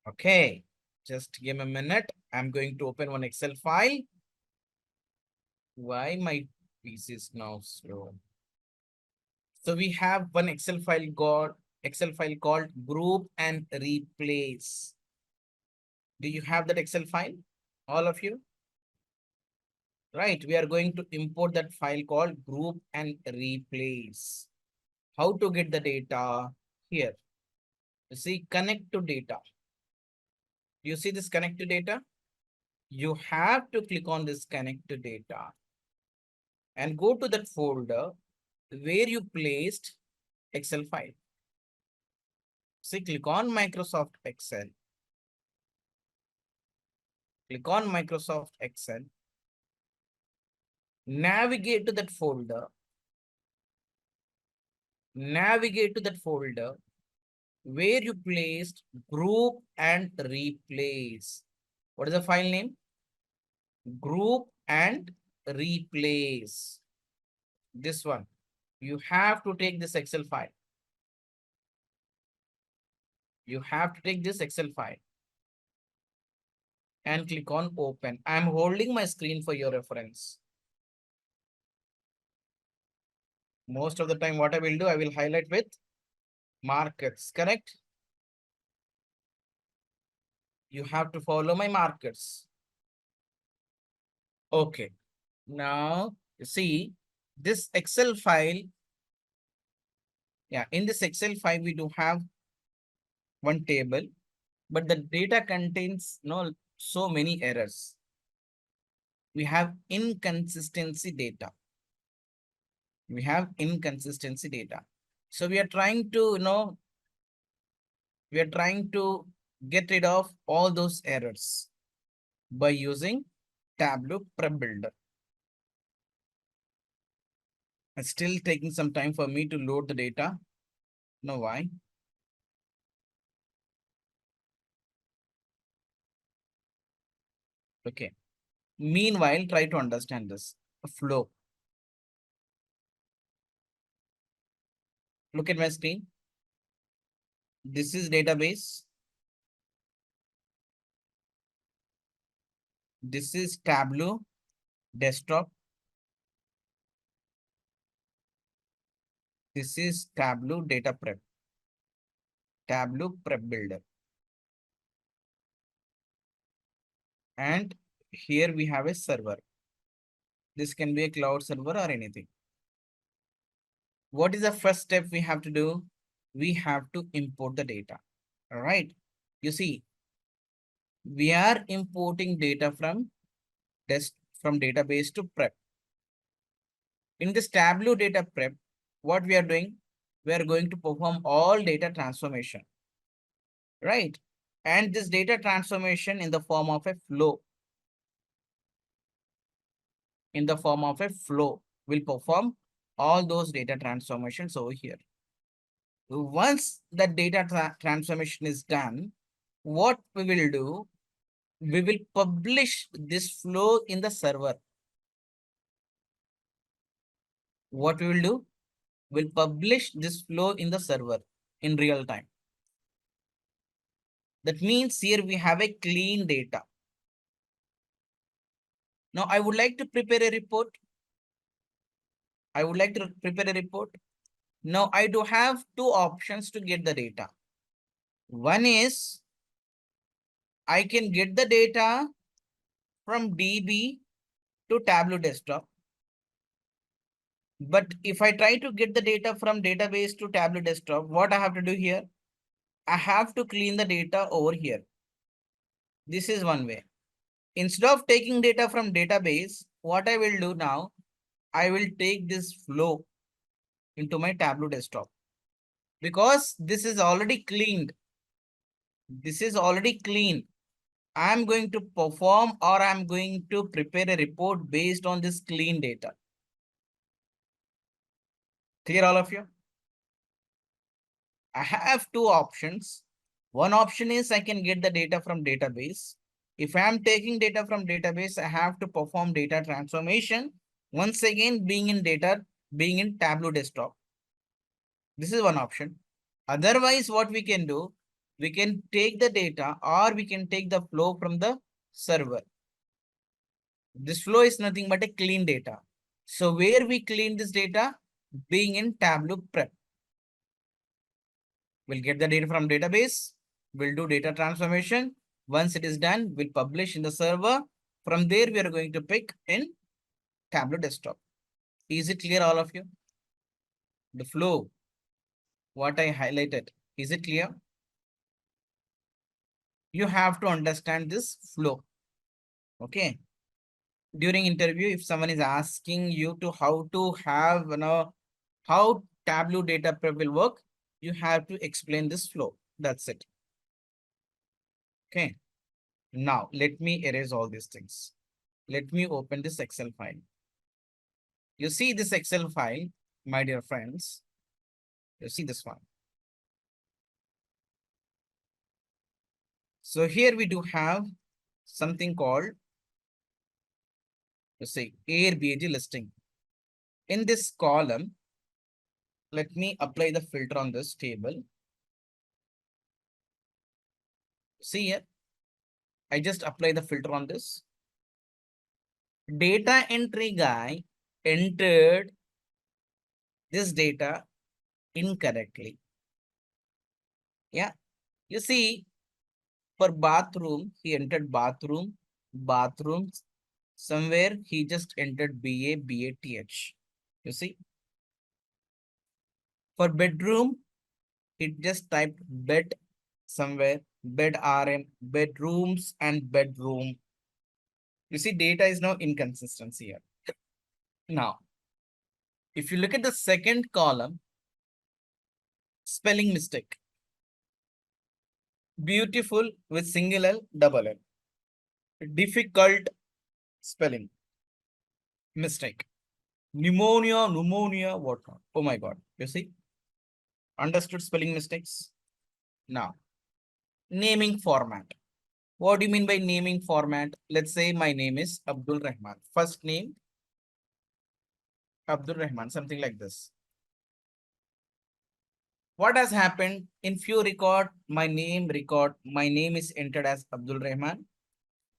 Okay, just give me a minute. I'm going to open one Excel file. Why my PC is now slow? So we have one Excel file called group and replace. Do you have that Excel file? All of you? Right, we are going to import that file called group and replace. How to get the data? Here. You see, connect to data. You see this connect to data? You have to click on this connect to data and go to that folder where you placed Excel file. See, click on Microsoft Excel. Click on Microsoft Excel. Navigate to that folder. Navigate to that folder where you placed group and replace. What is the file name? Group and replace. This one. You have to take this Excel file. You have to take this Excel file and click on open. I'm holding my screen for your reference. Most of the time, what I will do, I will highlight with markers, correct? You have to follow my markers. Okay. Now, you see this Excel file. Yeah, in this Excel file, we do have one table, but the data contains so many errors. We have inconsistency data. We have inconsistency data. So we are trying to, we are trying to get rid of all those errors by using Tableau Prep Builder. It's still taking some time for me to load the data. Know why? Okay. Meanwhile, try to understand this flow. Look at my screen. This is database. This is Tableau desktop. This is Tableau data prep. Tableau prep builder. And here we have a server. This can be a cloud server or anything. What is the first step we have to do? We have to import the data. All right. You see, we are importing data from database to prep. In this Tableau data prep, what we are doing, we are going to perform all data transformation, right? And this data transformation in the form of a flow. In the form of a flow, will perform all those data transformations over here. Once the data transformation is done, what we will do, we will publish this flow in the server. What we will do, we'll publish this flow in the server in real time. That means here we have a clean data. Now I would like to prepare a report. Now I do have two options to get the data. One is I can get the data from DB to Tableau desktop. But if I try to get the data from database to Tableau desktop, what I have to do here? I have to clean the data over here. This is one way. Instead of taking data from database, what I will do now, I will take this flow into my Tableau desktop. Because this is already cleaned. This is already clean. I'm going to perform or I'm going to prepare a report based on this clean data. Clear all of you? I have two options. One option is I can get the data from database. If I am taking data from database, I have to perform data transformation. Once again, being in Tableau desktop. This is one option. Otherwise, what we can do, we can take the data or we can take the flow from the server. This flow is nothing but a clean data. So where we clean this data? Being in Tableau prep. We'll get the data from database. We'll do data transformation. Once it is done, we'll publish in the server. From there, we are going to pick in Tableau desktop. Is it clear, all of you? The flow, what I highlighted, is it clear? You have to understand this flow. Okay. During interview, if someone is asking you to how to have, how Tableau data prep will work, you have to explain this flow. That's it. Okay. Now, let me erase all these things. Let me open this Excel file. You see this Excel file, my dear friends. You see this one. So here we do have something called, you see, Airbnb listing. In this column, let me apply the filter on this table. See here, I just apply the filter on this. Data entry guy entered this data incorrectly. Yeah, you see, for bathroom, he entered bathroom, bathrooms. Somewhere he just entered BATH. You see, for bedroom, he just typed bed somewhere, bed RM, bedrooms and bedroom. You see, data is now inconsistency here. Now, if you look at the second column, spelling mistake. Beautiful with single L, double L. Difficult spelling mistake. Pneumonia, whatnot. Oh my God. You see? Understood spelling mistakes? Now, naming format. What do you mean by naming format? Let's say my name is Abdul Rahman. First name, Abdul Rahman, something like this. What has happened in few record, my name is entered as Abdul Rahman.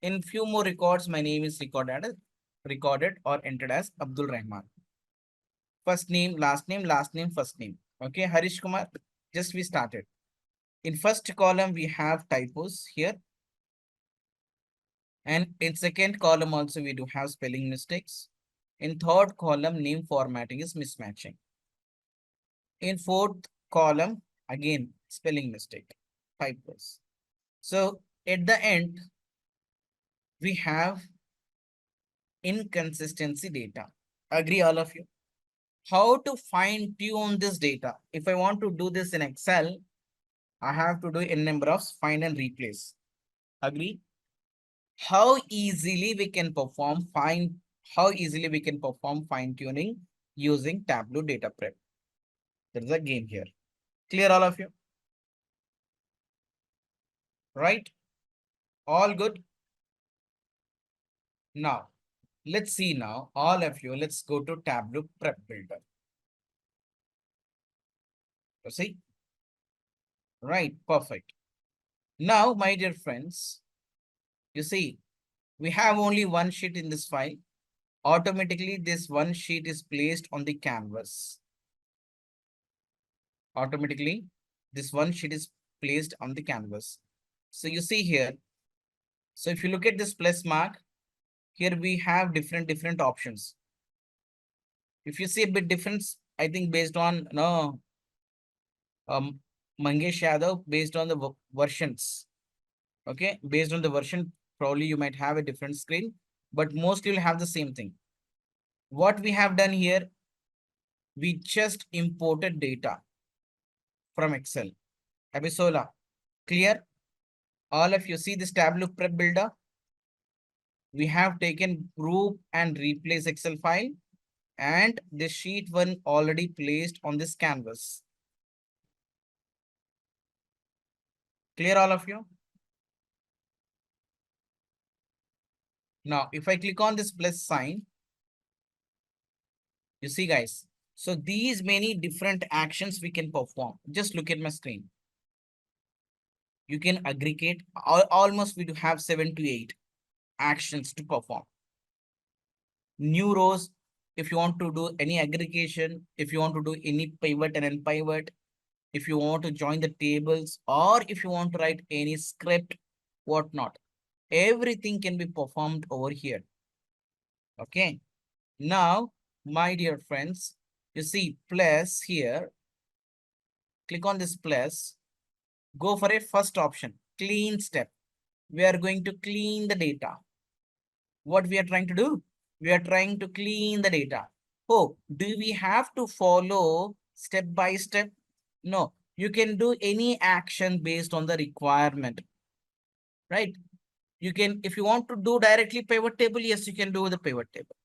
In few more records, my name is recorded or entered as Abdul Rahman. First name, last name, first name. Okay, Harish Kumar, just we started. In first column, we have typos here. And in second column also, we do have spelling mistakes. In third column, name formatting is mismatching. In fourth column, again, spelling mistake, typos. So at the end, we have inconsistency data. Agree all of you? How to fine tune this data? If I want to do this in Excel, I have to do n number of find and replace. Agree? How easily we can perform fine tuning using Tableau data prep. There is a game here. Clear all of you? Right? All good? Now, let's see now, all of you, let's go to Tableau Prep Builder. You see? Right, perfect. Now, my dear friends, you see, we have only one sheet in this file. Automatically, this one sheet is placed on the canvas. Automatically, this one sheet is placed on the canvas. So you see here, so if you look at this plus mark, here we have different options. If you see a bit difference, I think based on Mangesh Yadav, based on the versions. Okay, based on the version, probably you might have a different screen, but mostly you'll have the same thing. What we have done here, we just imported data from Excel. Abisola, clear? All of you see this Tableau Prep Builder? We have taken group and replace Excel file, and the sheet one already placed on this canvas. Clear all of you? Now, if I click on this plus sign, you see guys, so these many different actions we can perform. Just look at my screen. You can aggregate, almost we do have 7 to 8 actions to perform. New rows, if you want to do any aggregation, if you want to do any pivot and unpivot, if you want to join the tables, or if you want to write any script, whatnot, everything can be performed over here. Okay. Now, my dear friends, you see plus here, click on this plus, go for a first option, clean step. We are going to clean the data. What we are trying to do? We are trying to clean the data. Oh, do we have to follow step by step? No, you can do any action based on the requirement, right? You can, if you want to do directly pivot table, yes, you can do the pivot table.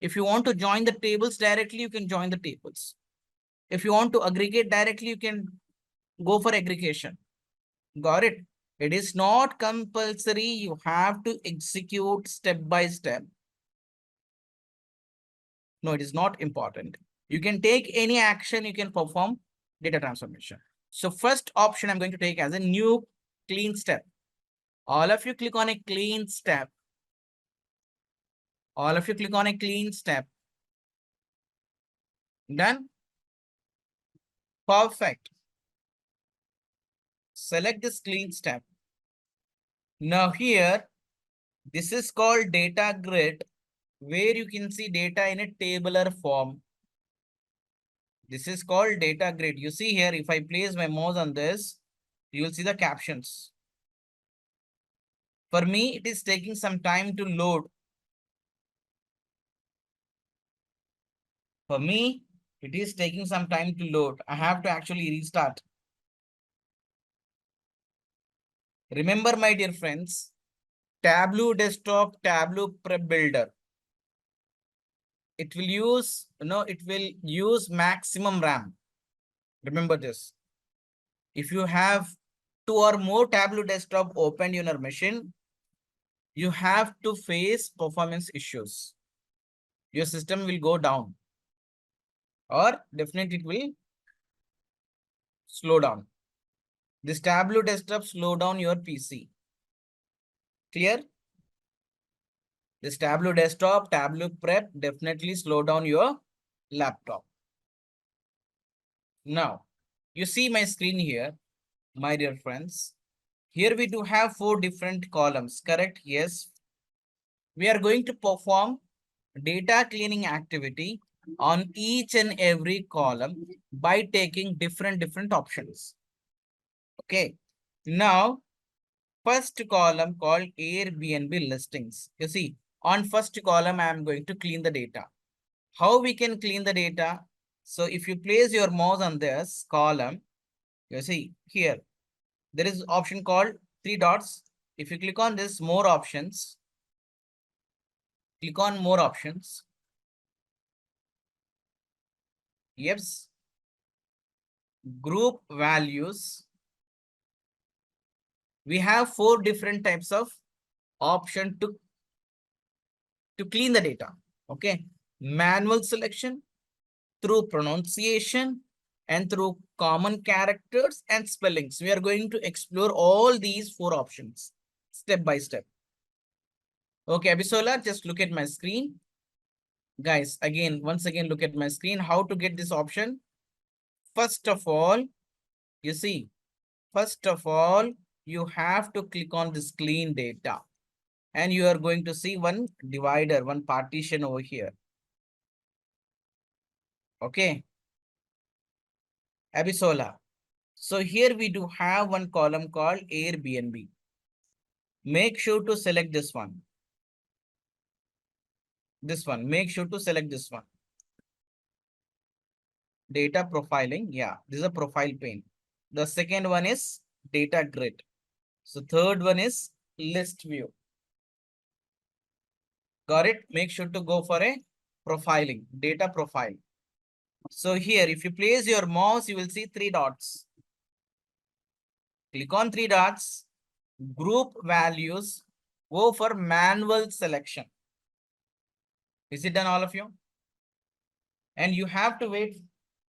If you want to join the tables directly, you can join the tables. If you want to aggregate directly, you can go for aggregation. Got it? It is not compulsory. You have to execute step by step. No, it is not important. You can take any action, you can perform data transformation. So first option I'm going to take as a new clean step. All of you click on a clean step. All of you click on a clean step. Done. Perfect. Select this clean step. Now here, this is called data grid, where you can see data in a tabular form. This is called data grid. You see here, if I place my mouse on this, you will see the captions. For me, it is taking some time to load. For me, it is taking some time to load. I have to actually restart. Remember, my dear friends, Tableau Desktop, Tableau Prep Builder. It will use, it will use maximum RAM. Remember this. If you have 2 or more Tableau Desktop opened in your machine, you have to face performance issues. Your system will go down, or definitely it will slow down. This Tableau Desktop slow down your PC. Clear? This Tableau Desktop, Tableau Prep definitely slow down your laptop. Now, you see my screen here, my dear friends. Here we do have 4 different columns, correct? Yes. We are going to perform data cleaning activity on each and every column by taking different options. Okay. Now, first column called Airbnb listings. You see, on first column, I am going to clean the data. How we can clean the data? So if you place your mouse on this column, you see here, there is option called 3 dots. If you click on this, more options, click on more options. Yes. Group values. We have 4 different types of option to clean the data. Okay. Manual selection, through pronunciation, and through common characters and spellings. We are going to explore all these 4 options step by step. Okay, Abisola, just look at my screen. Guys, once again, look at my screen. How to get this option? First of all, you see, you have to click on this clean data. And you are going to see one divider, one partition over here. Okay. Abisola. So here we do have one column called Airbnb. Make sure to select this one. This one. Make sure to select this one. Data profiling. Yeah, this is a profile pane. The second one is data grid. So third one is list view. Got it? Make sure to go for a profiling, data profile. So here, if you place your mouse, you will see 3 dots. Click on 3 dots, group values, go for manual selection. Is it done, all of you? And you have to wait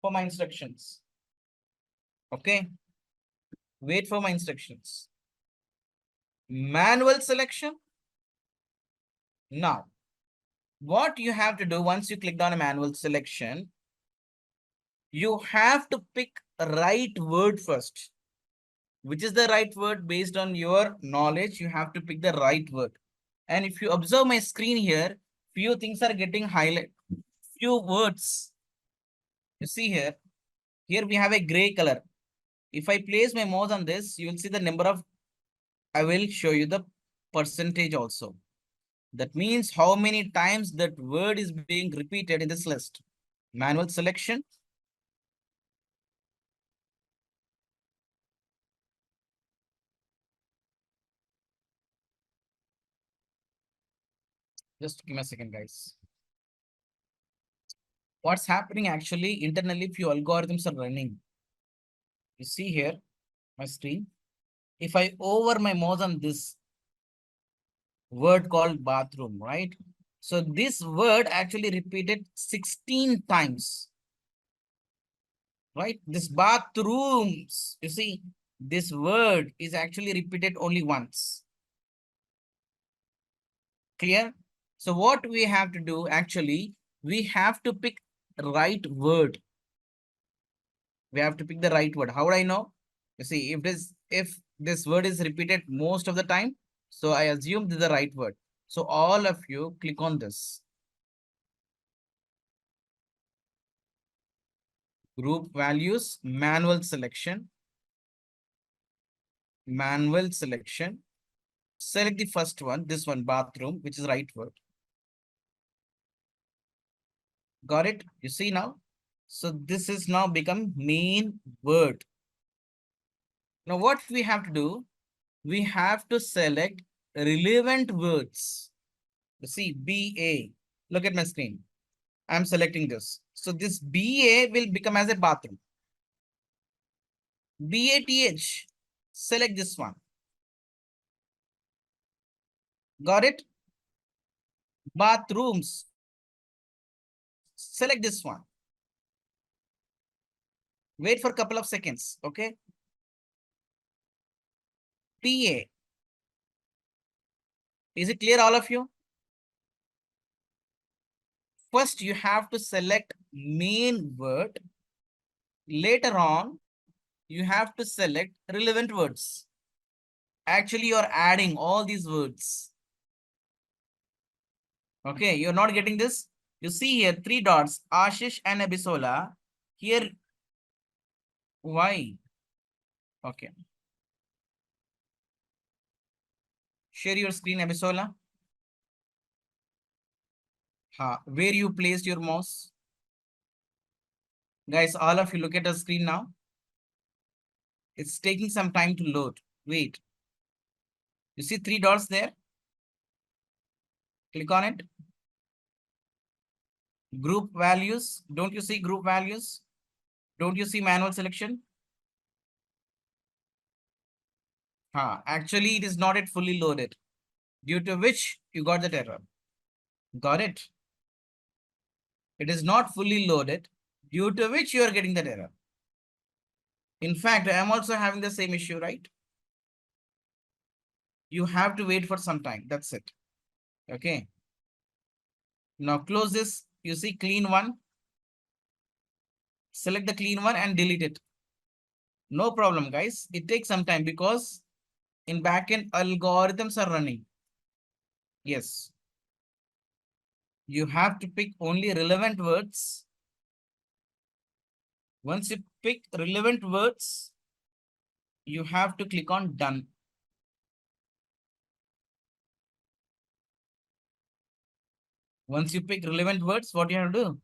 for my instructions. Okay. Wait for my instructions. Manual selection. Now, what you have to do once you click on a manual selection, you have to pick a right word first. Which is the right word? Based on your knowledge, you have to pick the right word. And if you observe my screen here, few things are getting highlighted. Few words. You see here we have a gray color. If I place my mouse on this, you will see the number of, I will show you the percentage also. That means how many times that word is being repeated in this list. Manual selection. Just give me a second, guys. What's happening actually internally, few algorithms are running. You see here, my screen. If I over my mouse on this word called bathroom, right? So this word actually repeated 16 times. Right? This bathrooms, you see, this word is actually repeated only once. Clear? So what we have to do, actually, we have to pick right word. We have to pick the right word. How would I know? You see, if this word is repeated most of the time, so I assume this is the right word. So all of you click on this. Group values, manual selection. Manual selection. Select the first one, this one, bathroom, which is right word. Got it? You see now? So this is now become main word. Now what we have to do? We have to select relevant words. You see, BA. Look at my screen. I'm selecting this. So this BA will become as a bathroom. BATH. Select this one. Got it? Bathrooms. Select this one. Wait for a couple of seconds. Okay. TA. Is it clear, all of you? First, you have to select main word. Later on, you have to select relevant words. Actually, you're adding all these words. Okay, you're not getting this? You see here, 3 dots, Ashish and Abisola. Here, why? Okay. Share your screen, Abisola. Where you placed your mouse? Guys, all of you look at the screen now. It's taking some time to load. Wait. You see 3 dots there? Click on it. Group values. Don't you see group values? Don't you see manual selection? Actually, it is not yet fully loaded, due to which you got that error. Got it? It is not fully loaded, due to which you are getting that error. In fact, I am also having the same issue, right? You have to wait for some time. That's it. Okay. Now close this. You see clean one. Select the clean one and delete it. No problem, guys. It takes some time because in backend algorithms are running. Yes. You have to pick only relevant words. Once you pick relevant words, you have to click on done. Once you pick relevant words, what you have to do?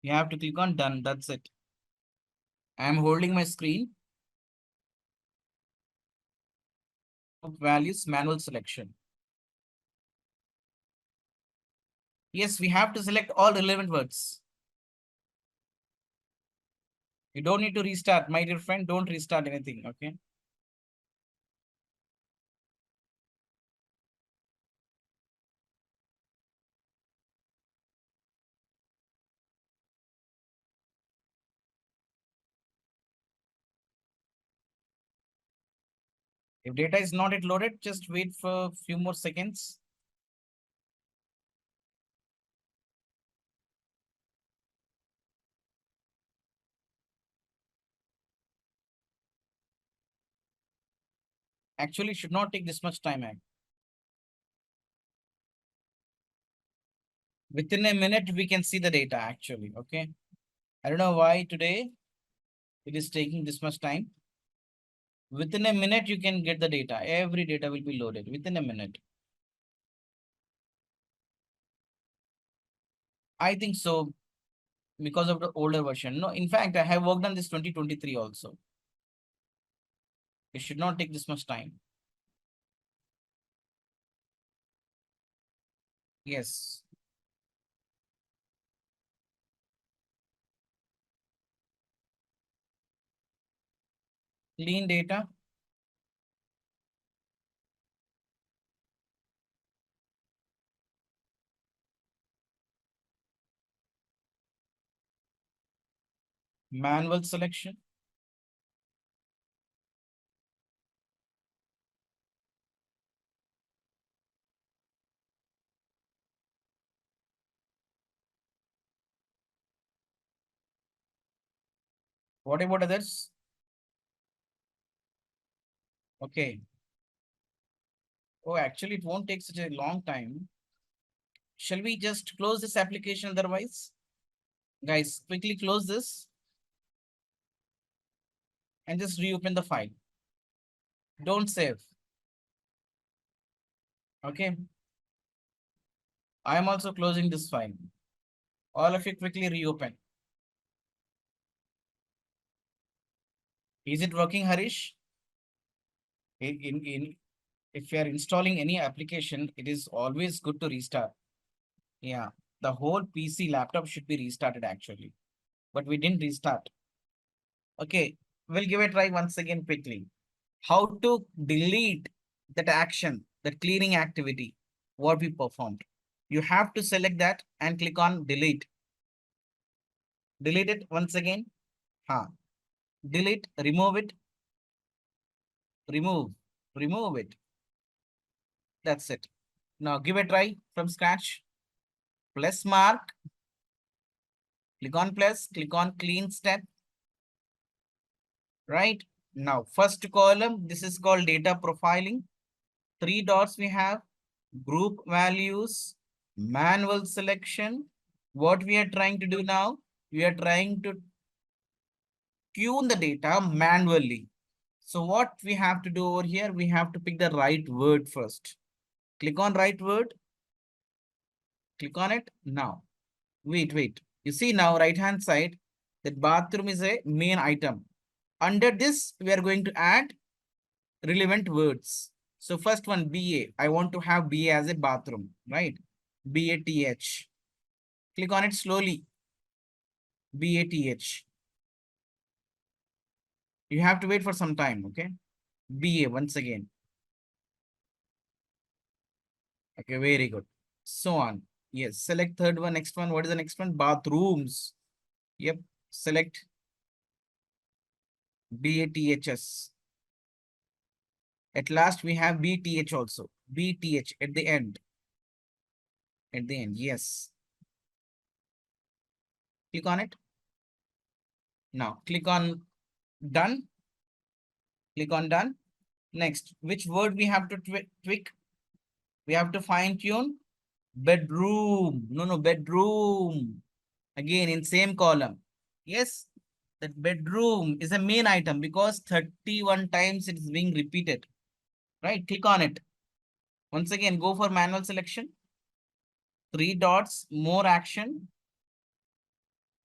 You have to click on done. That's it. I am holding my screen. Values, manual selection. Yes, we have to select all relevant words. You don't need to restart. My dear friend, don't restart anything. Okay. If data is not yet loaded, just wait for a few more seconds. Actually, it should not take this much time. Within a minute, we can see the data actually. Okay. I don't know why today it is taking this much time. Within a minute, you can get the data. Every data will be loaded within a minute. I think so, because of the older version. No, in fact, I have worked on this 2023 also. It should not take this much time. Yes. Clean data. Manual selection. What about others? Okay. Oh, actually, it won't take such a long time. Shall we just close this application otherwise? Guys, quickly close this and just reopen the file. Don't save. Okay. I am also closing this file. All of you quickly reopen. Is it working, Harish? If you are installing any application, it is always good to restart. Yeah, the whole PC laptop should be restarted actually, but we didn't restart. Okay, we'll give it a try once again quickly. How to delete that action, that cleaning activity, what we performed. You have to select that and click on delete. Delete it once again. Delete, remove it, remove it. That's it. Now give it a try from scratch. Plus mark. Click on plus, click on clean step. Right now, first column, this is called data profiling. 3 dots we have, group values, manual selection. What we are trying to do now, we are trying to tune the data manually. So what we have to do over here, we have to pick the right word first. Click on right word. Click on it now. Wait. You see now right hand side, that bathroom is a main item. Under this, we are going to add relevant words. So first one, BA. I want to have BA as a bathroom, right? BATH. Click on it slowly. BATH. You have to wait for some time, okay? BA once again. Okay, very good. So on. Yes, select third one, next one. What is the next one? Bathrooms. Yep, select BATHS. At last, we have BTH also. BTH at the end. At the end, yes. Click on it. Now, click on done. Click on done. Next, which word we have to tweak? We have to fine tune bedroom. No, bedroom. Again, in same column. Yes, that bedroom is a main item because 31 times it is being repeated. Right, click on it. Once again, go for manual selection. 3 dots, more action.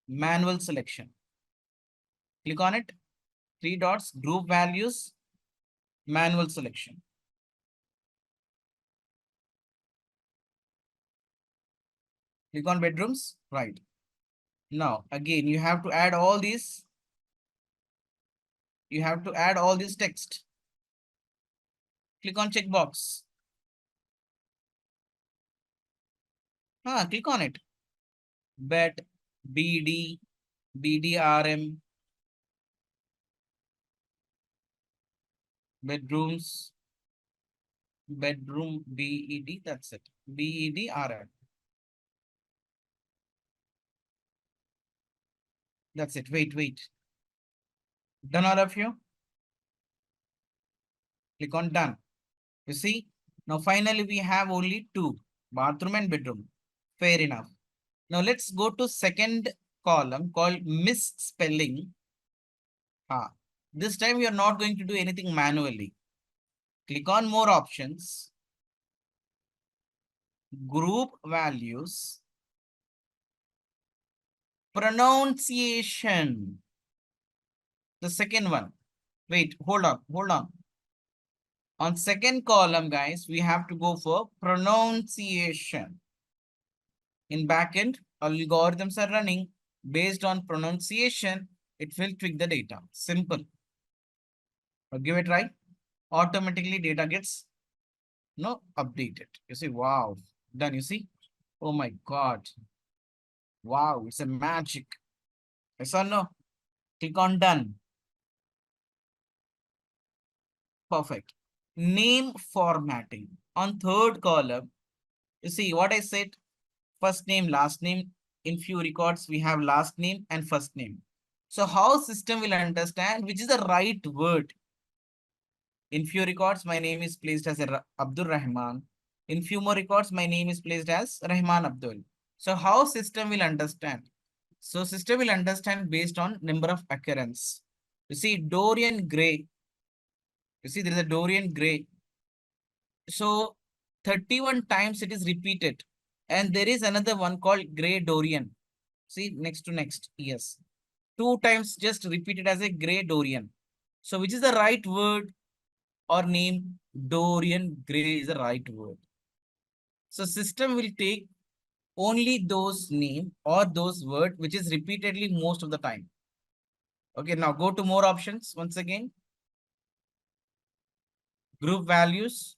Manual selection. Click on it. 3 dots, group values. Manual selection. Click on bedrooms. Right. Now, again, you have to add all these. You have to add all this text. Click on checkbox. Click on it. Bet, BD, BDRM, bedrooms, bedroom, BED, that's it. BEDRM. That's it. Wait. Done all of you? Click on done. You see, now finally we have only 2, bathroom and bedroom. Fair enough. Now let's go to second column called misspelling. This time we are not going to do anything manually. Click on more options. Group values. Pronunciation. The second one. Wait, hold on. On second column, guys, we have to go for pronunciation. In backend, algorithms are running based on pronunciation. It will tweak the data. Simple. Now give it a try. Automatically data gets updated. You see, wow, done. You see, oh my God, wow, it's a magic. Yes or no? Click on done. Perfect. Name formatting on third column. You see what I said? First name, last name. In few records, we have last name and first name. So how system will understand which is the right word? In few records, my name is placed as Abdul Rahman. In few more records, my name is placed as Rahman Abdul. So how system will understand? So system will understand based on number of occurrence. You see Dorian Gray. You see there is a Dorian Gray. So 31 times it is repeated. And there is another one called Gray Dorian. See next to next. Yes. 2 times just repeated as a Gray Dorian. So which is the right word or name? Dorian Gray is the right word. So system will take only those name or those word which is repeatedly most of the time. Okay, now go to more options once again. Group values,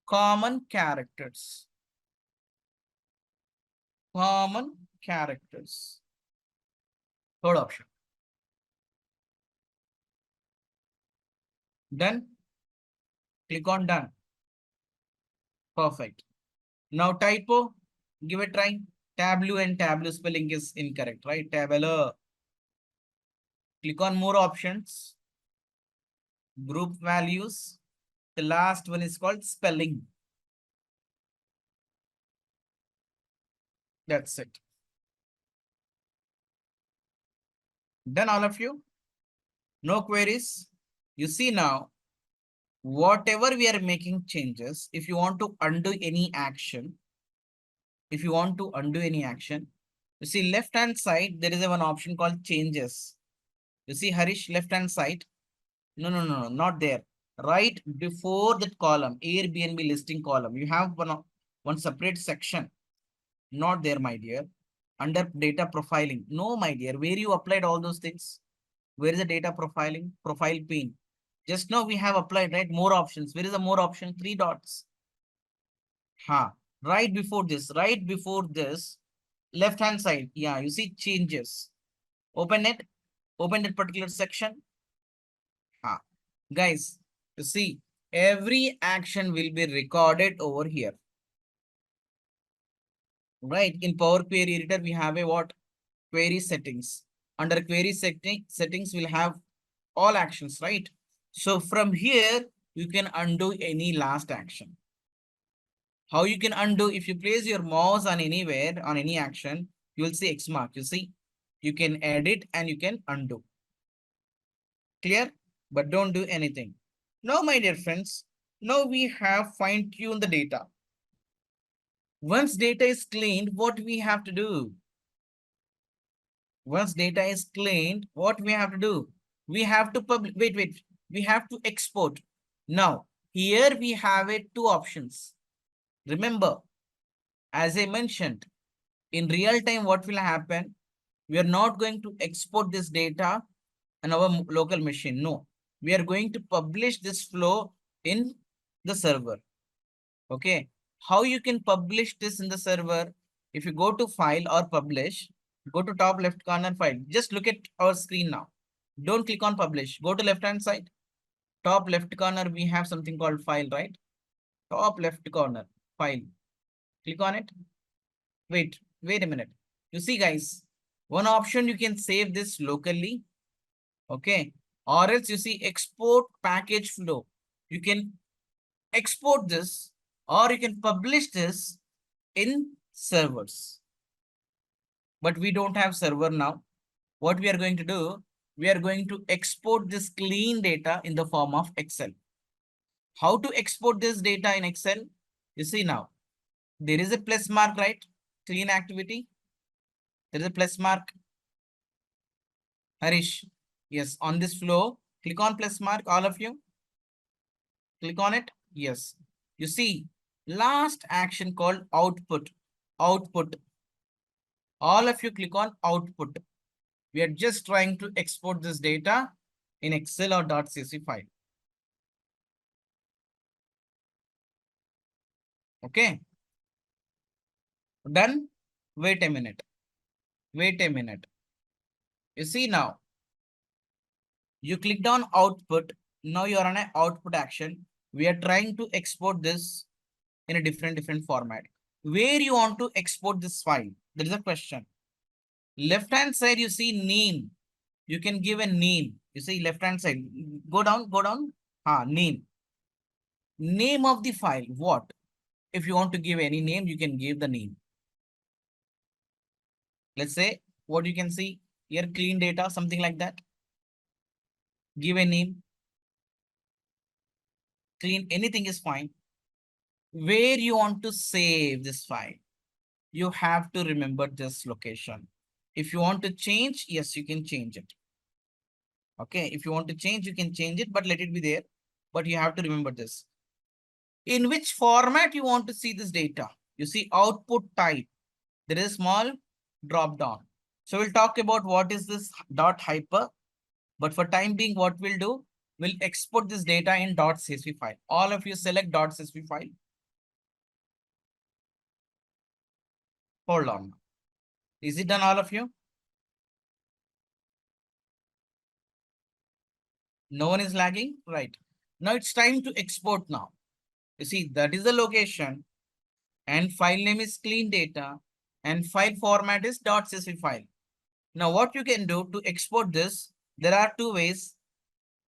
common characters. Common characters. Third option. Done. Click on done. Perfect. Now typo, give a try. Tableau and Tableau spelling is incorrect, right? Tableau. Click on more options. Group values. The last one is called spelling. That's it. Done all of you? No queries? You see now, whatever we are making changes, if you want to undo any action, you see left hand side, there is one option called changes. You see Harish, left hand side. No, not there. Right before that column, Airbnb listing column, you have one separate section. Not there, my dear. Under data profiling. No, my dear. Where you applied all those things? Where is the data profiling? Profile pane. Just now we have applied, right? More options. Where is the more option? 3 dots. Right before this, left hand side. Yeah, you see changes. Open it. Open that particular section. Guys, you see every action will be recorded over here. Right, in Power Query Editor, we have a what? Query settings. Under query settings, we'll have all actions, right? So from here, you can undo any last action. How you can undo? If you place your mouse on anywhere, on any action, you will see X mark. You see, you can edit and you can undo. Clear? But don't do anything. Now, my dear friends, now we have fine-tuned the data. Once data is cleaned, what we have to do? Once data is cleaned, what we have to do? We have to wait. We have to export. Now, here we have two options. Remember, as I mentioned, in real time, what will happen? We are not going to export this data on our local machine. No, we are going to publish this flow in the server. Okay. How you can publish this in the server? If you go to file or publish, go to top left corner file. Just look at our screen now. Don't click on publish. Go to left hand side. Top left corner, we have something called file, right? Top left corner, file. Click on it. Wait a minute. You see, guys, one option you can save this locally. Okay. Or else you see export package flow. You can export this or you can publish this in servers. But we don't have server now. What we are going to do, we are going to export this clean data in the form of Excel. How to export this data in Excel? You see now, there is a plus mark, right? Clean activity. There is a plus mark. Harish, yes, on this flow, click on plus mark, all of you. Click on it. Yes. You see, last action called output. Output. All of you click on output. We are just trying to export this data in Excel or .csv file. Okay. Done. Wait a minute. You see now, you clicked on output. Now you are on an output action. We are trying to export this in a different format. Where you want to export this file? There is a question. Left hand side, you see name. You can give a name. You see left hand side. Go down, go down. Name. Name of the file. What? If you want to give any name, you can give the name. Let's say what you can see here, clean data, something like that. Give a name. Clean, anything is fine. Where you want to save this file, you have to remember this location. If you want to change, yes, you can change it. Okay, if you want to change, you can change it, but let it be there. But you have to remember this. In which format you want to see this data? You see output type. There is a small drop down. So we'll talk about what is this dot hyper. But for time being, what we'll do, we'll export this data in .csv file. All of you select .csv file. Hold on. Is it done, all of you? No one is lagging? Right. Now it's time to export now. You see, that is the location and file name is clean data and file format is .csv file. Now what you can do to export this, there are two ways.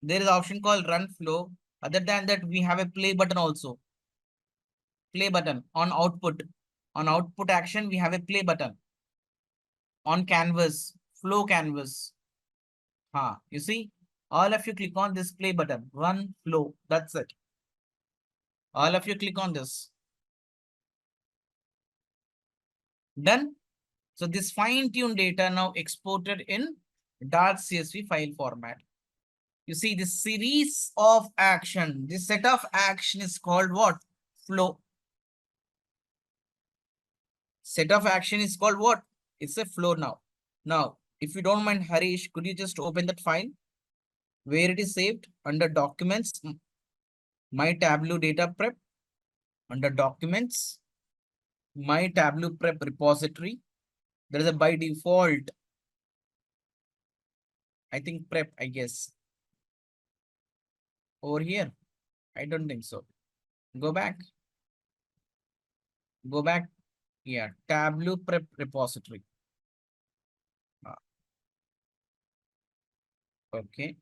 There is option called run flow. Other than that, we have a play button also. Play button on output. On output action, we have a play button. On canvas, flow canvas. You see, all of you click on this play button, run flow. That's it. All of you click on this. Done. So this fine-tuned data now exported in .csv file format. You see this series of action, this set of action is called what? Flow. Set of action is called what? It's a flow now. Now, if you don't mind, Harish, could you just open that file? Where it is saved? Under documents, my Tableau data prep. Under documents, my Tableau prep repository. There is a by default, I think prep, I guess. Over here, I don't think so. Go back. Go back. Yeah, Tableau prep repository. Okay.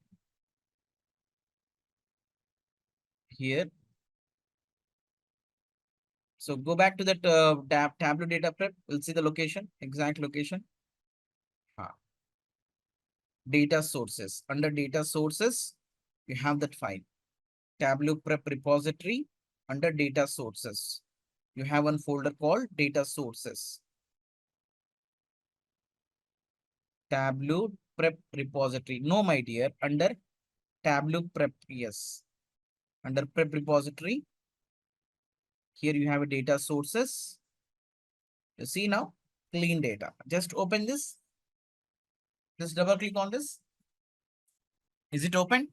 Here. So go back to that Tableau data prep. We'll see the location, exact location. Data sources. Under data sources, you have that file. Tableau prep repository. Under data sources, you have one folder called data sources. Tableau prep repository. No, my dear, under Tableau prep, yes. Under prep repository, here you have a data sources. You see now, clean data. Just open this. Just double click on this. Is it open?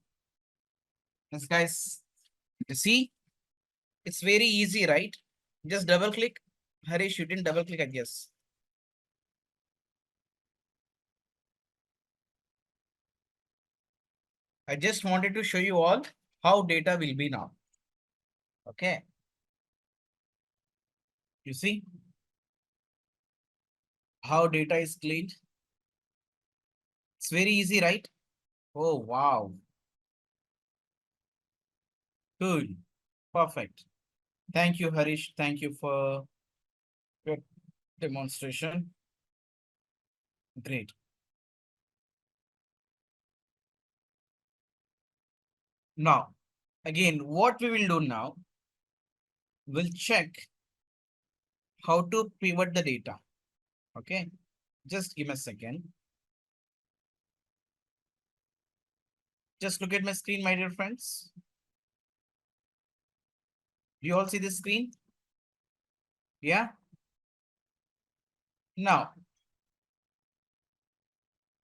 Yes, guys. You see, it's very easy, right? Just double click. Harish, you didn't double click, I guess. I just wanted to show you all how data will be now. Okay. You see how data is cleaned. It's very easy, right? Oh, wow. Good. Perfect. Thank you, Harish. Thank you for your demonstration. Great. Now, again, what we will do now, we'll check how to pivot the data. Okay. Just give me a second. Just look at my screen, my dear friends. Do you all see the screen? Yeah. Now,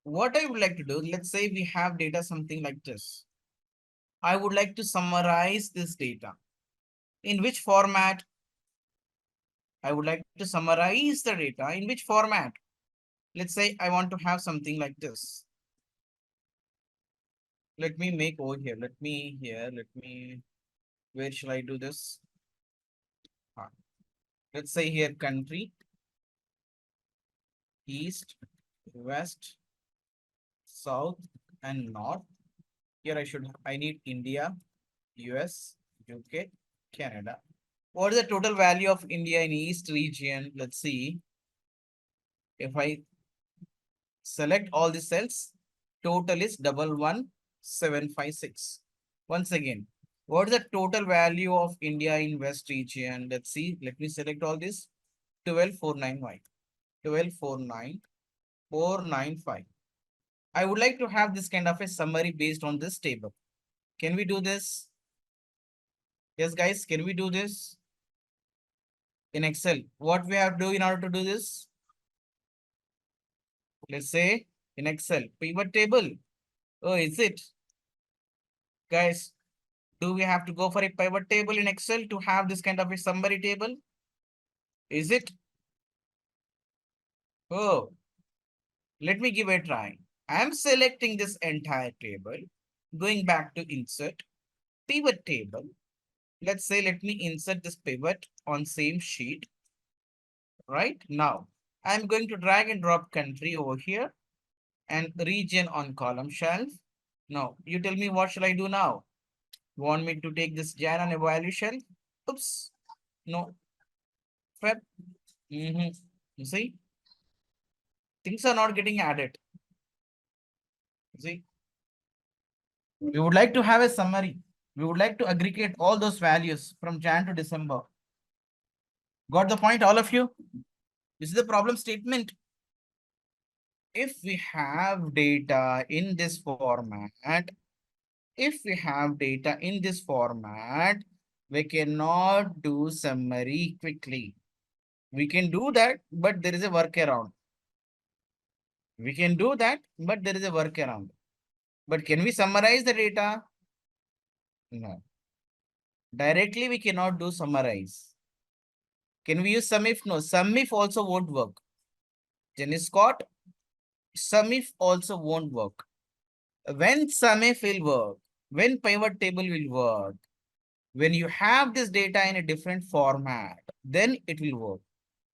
what I would like to do, let's say we have data something like this. I would like to summarize this data. In which format? I would like to summarize the data. In which format? Let's say I want to have something like this. Let me make over here. Where shall I do this? Let's say here country, East, West, South, and North. Here I need India, US, UK, Canada. What is the total value of India in East region? Let's see. If I select all the cells, total is 11756. Once again, what is the total value of India in West region? Let's see. Let me select all this. 12495. 1249495. I would like to have this kind of a summary based on this table. Can we do this? Yes, guys, can we do this? In Excel, what we have to do in order to do this? Let's say in Excel, pivot table. Oh, is it? Guys, do we have to go for a pivot table in Excel to have this kind of a summary table? Is it? Oh, let me give it a try. I am selecting this entire table, going back to insert, pivot table. Let's say, let me insert this pivot on same sheet. Right now, I'm going to drag and drop country over here and region on column shelf. Now, you tell me what shall I do now? Want me to take this Jan on evaluation? Oops, no. Feb. You see, things are not getting added. You see, we would like to have a summary. We would like to aggregate all those values from Jan to December. Got the point, all of you? This is the problem statement. If we have data in this format, we cannot do summary quickly. We can do that, but there is a workaround. We can do that, but there is a workaround. But can we summarize the data? No. Directly, we cannot do summarize. Can we use SUMIF? No, SUMIF also won't work. Jenny Scott, SUMIF also won't work. When SUMIF will work, when pivot table will work, when you have this data in a different format, then it will work.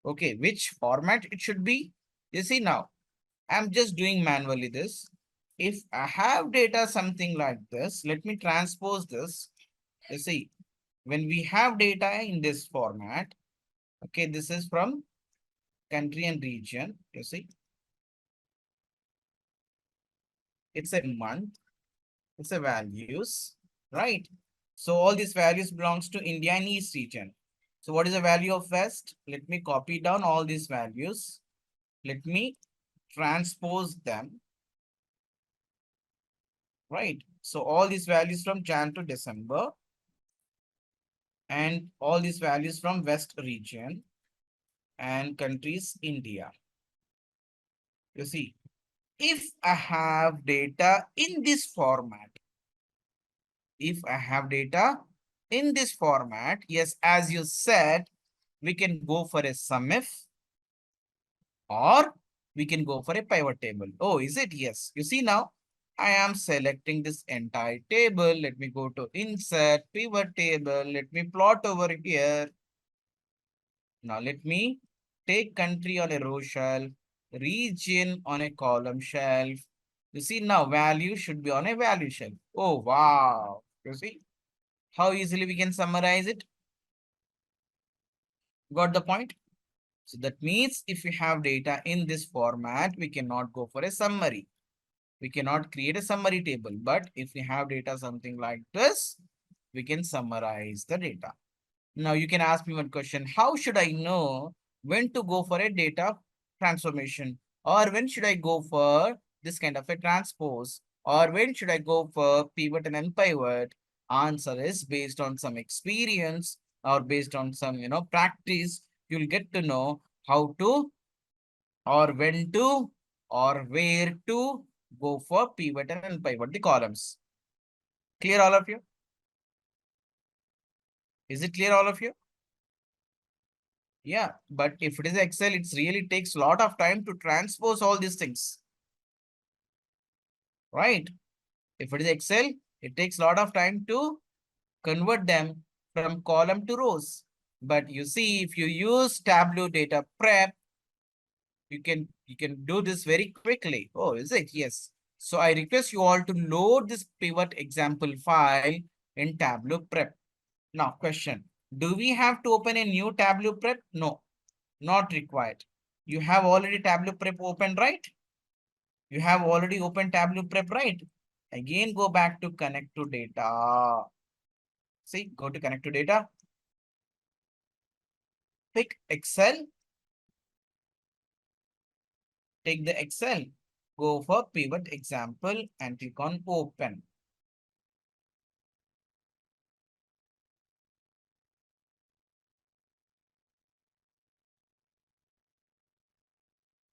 Okay, which format it should be? You see now, I'm just doing manually this. If I have data something like this, let me transpose this. You see, when we have data in this format, okay, this is from country and region, you see. It's a month, it's a values, right? So all these values belongs to India and East region. So what is the value of West? Let me copy down all these values. Let me transpose them. Right. So all these values from Jan to December and all these values from West region and countries India. You see, if I have data in this format, yes, as you said, we can go for a SUMIF or we can go for a pivot table. Oh, is it? Yes. You see now, I am selecting this entire table. Let me go to insert, pivot table. Let me plot over here. Now let me take country on a row shelf, region on a column shelf. You see now value should be on a value shelf. Oh, wow. You see how easily we can summarize it? Got the point? So that means if we have data in this format, we cannot go for a summary. We cannot create a summary table, but if we have data something like this, we can summarize the data. Now you can ask me one question. How should I know when to go for a data transformation? Or when should I go for this kind of a transpose? Or when should I go for pivot and unpivot? Answer is based on some experience or based on some, practice. You'll get to know how to or when to or where to go for pivot and unpivot the columns. Clear all of you? Is it clear all of you? Yeah, but if it is Excel, it really takes a lot of time to transpose all these things. Right? If it is Excel, it takes a lot of time to convert them from column to rows. But you see, if you use Tableau data prep, You can do this very quickly. Oh, is it? Yes. So I request you all to load this pivot example file in Tableau Prep. Now, question. Do we have to open a new Tableau Prep? No, not required. You have already Tableau Prep open, right? You have already opened Tableau Prep, right? Again, go back to connect to data. See, go to connect to data. Pick Excel. Take the Excel. Go for pivot example and click on open.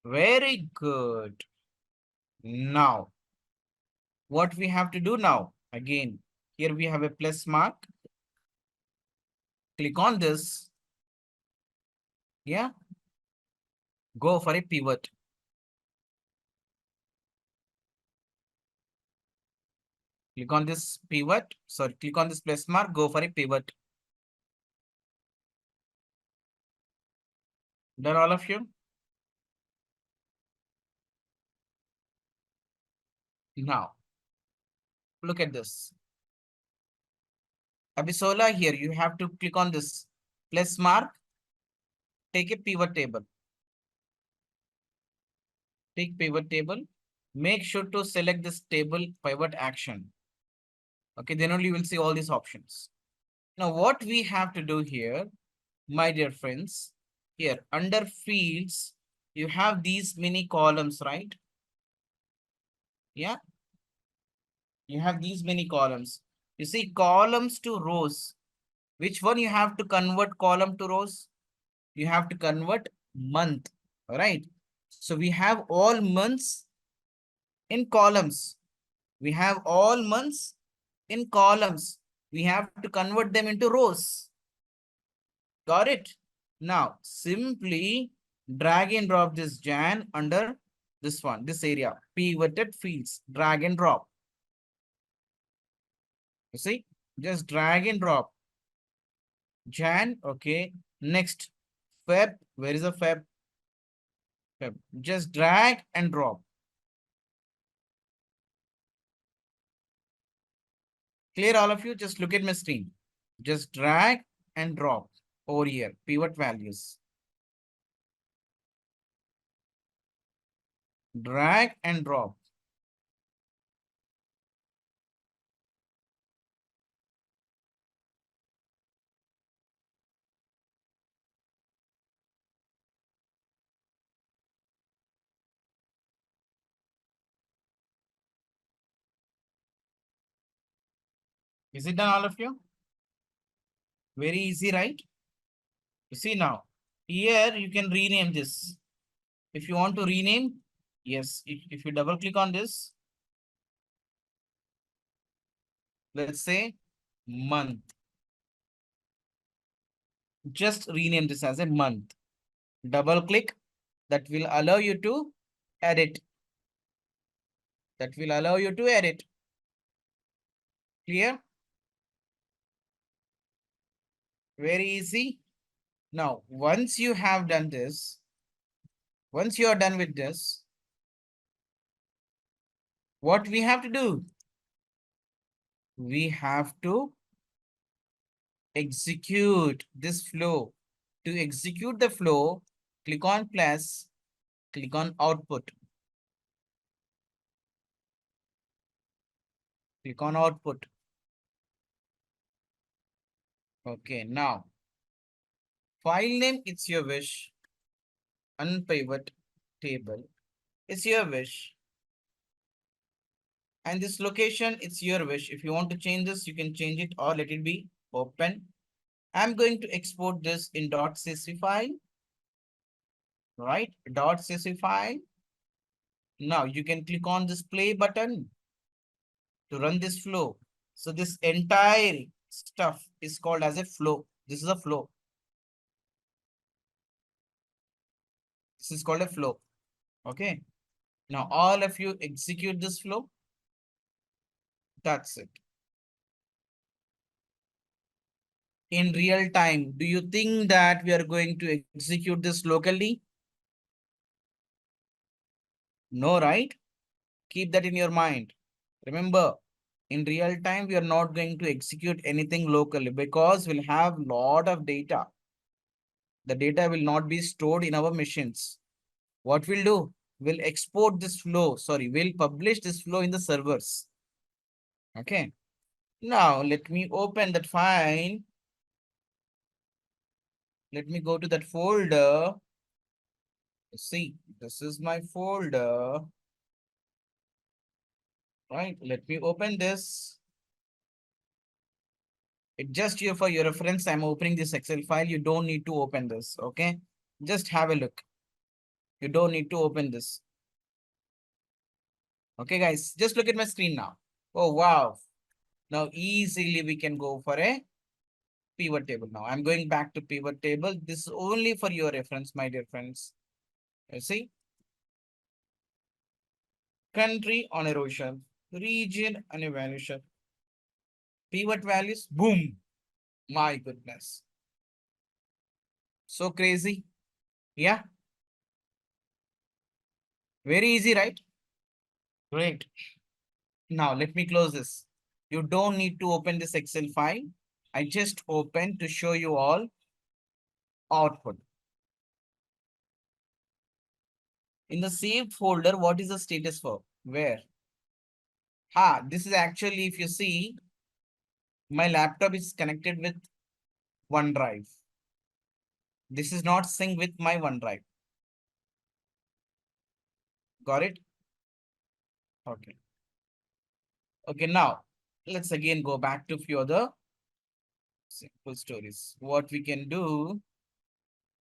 Very good. Now, what we have to do now? Again, here we have a plus mark. Click on this. Yeah. Go for a pivot. Click on this pivot. Sorry, click on this plus mark. Go for a pivot. Done, all of you? Now, look at this. Abisola, here you have to click on this plus mark. Take a pivot table. Take pivot table. Make sure to select this table pivot action. Okay, then only you will see all these options. Now, what we have to do here, my dear friends, here under fields, you have these many columns, right? Yeah. You have these many columns. You see columns to rows. Which one you have to convert column to rows? You have to convert month. All right. So we have all months in columns. We have all months in columns. We have to convert them into rows. Got it? Now, simply drag and drop this Jan under this one, this area, pivoted fields, drag and drop. You see, just drag and drop. Jan, okay. Next, Feb, where is the Feb? Feb. Just drag and drop. Clear, all of you? Just look at my screen. Just drag and drop over here, pivot values. Drag and drop. Is it done, all of you? Very easy, right? You see now, here you can rename this. If you want to rename, yes, if you double click on this, let's say month. Just rename this as a month. Double click, that will allow you to edit. That will allow you to edit. Clear? Very easy. Now, once you have done this, once you are done with this, what we have to do? We have to execute this flow. To execute the flow, click on plus, click on output. Click on output. Okay, now file name, it's your wish. Unpivot table, it's your wish. And this location, it's your wish. If you want to change this, you can change it or let it be open. I'm going to export this in .csv file. Right, .csv file. Now you can click on this play button to run this flow. So this entire stuff is called as a flow. This is a flow. This is called a flow. Okay. Now all of you execute this flow. That's it. In real time, do you think that we are going to execute this locally? No, right? Keep that in your mind. Remember, in real time, we are not going to execute anything locally because we'll have lot of data. The data will not be stored in our machines. What we'll do? We'll export this flow. Sorry, we'll publish this flow in the servers. Okay. Now, let me open that file. Let me go to that folder. See, this is my folder. Right. Let me open this. It just here for your reference. I'm opening this Excel file. You don't need to open this. Okay. Just have a look. You don't need to open this. Okay, guys, just look at my screen now. Oh, wow. Now easily we can go for a pivot table. Now I'm going back to pivot table. This is only for your reference, my dear friends. You see? Country on erosion, region on evaluation, pivot values, boom. My goodness. So crazy. Yeah. Very easy, right? Great. Now let me close this. You don't need to open this Excel file. I just opened to show you all output. In the saved folder, what is the status for? Where? This is actually, if you see, my laptop is connected with OneDrive. This is not synced with my OneDrive. Got it? Okay. Okay, now let's again go back to a few other simple stories. What we can do,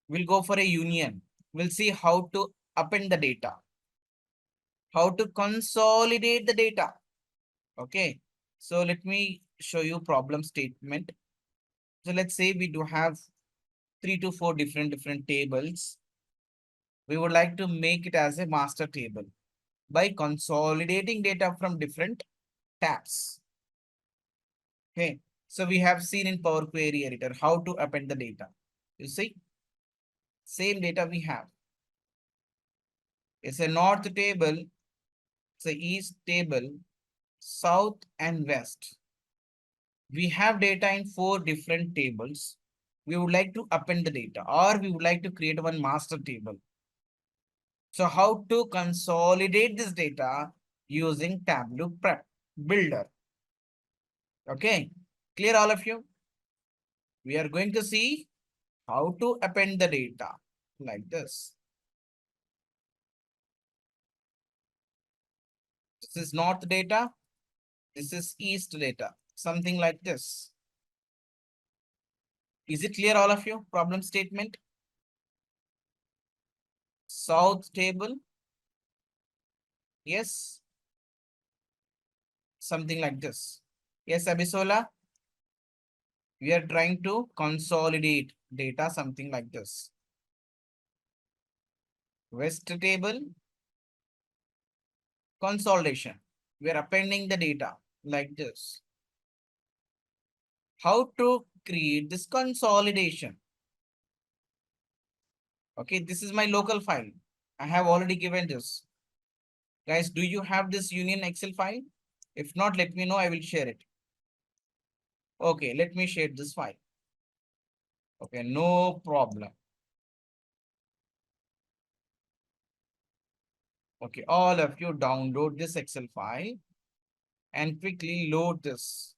we'll go for a union. We'll see how to append the data, how to consolidate the data. Okay, so let me show you problem statement. So let's say we do have 3 to 4 different tables. We would like to make it as a master table by consolidating data from different tabs. Okay, so we have seen in Power Query Editor how to append the data. You see, same data we have. It's a north table, it's a east table, south and west. We have data in 4 different tables. We would like to append the data, or we would like to create one master table. So how to consolidate this data using Tableau Prep Builder. Okay, clear all of you? We are going to see how to append the data like this. This is north data. This is east data, something like this. Is it clear all of you? Problem statement. South table. Yes. Something like this. Yes, Abisola. We are trying to consolidate data, something like this. West table. Consolidation. We are appending the data like this. How to create this consolidation? Okay, this is my local file. I have already given this. Guys, do you have this union Excel file? If not, let me know. I will share it. Okay, let me share this file. Okay, no problem. Okay, all of you download this Excel file and quickly load this.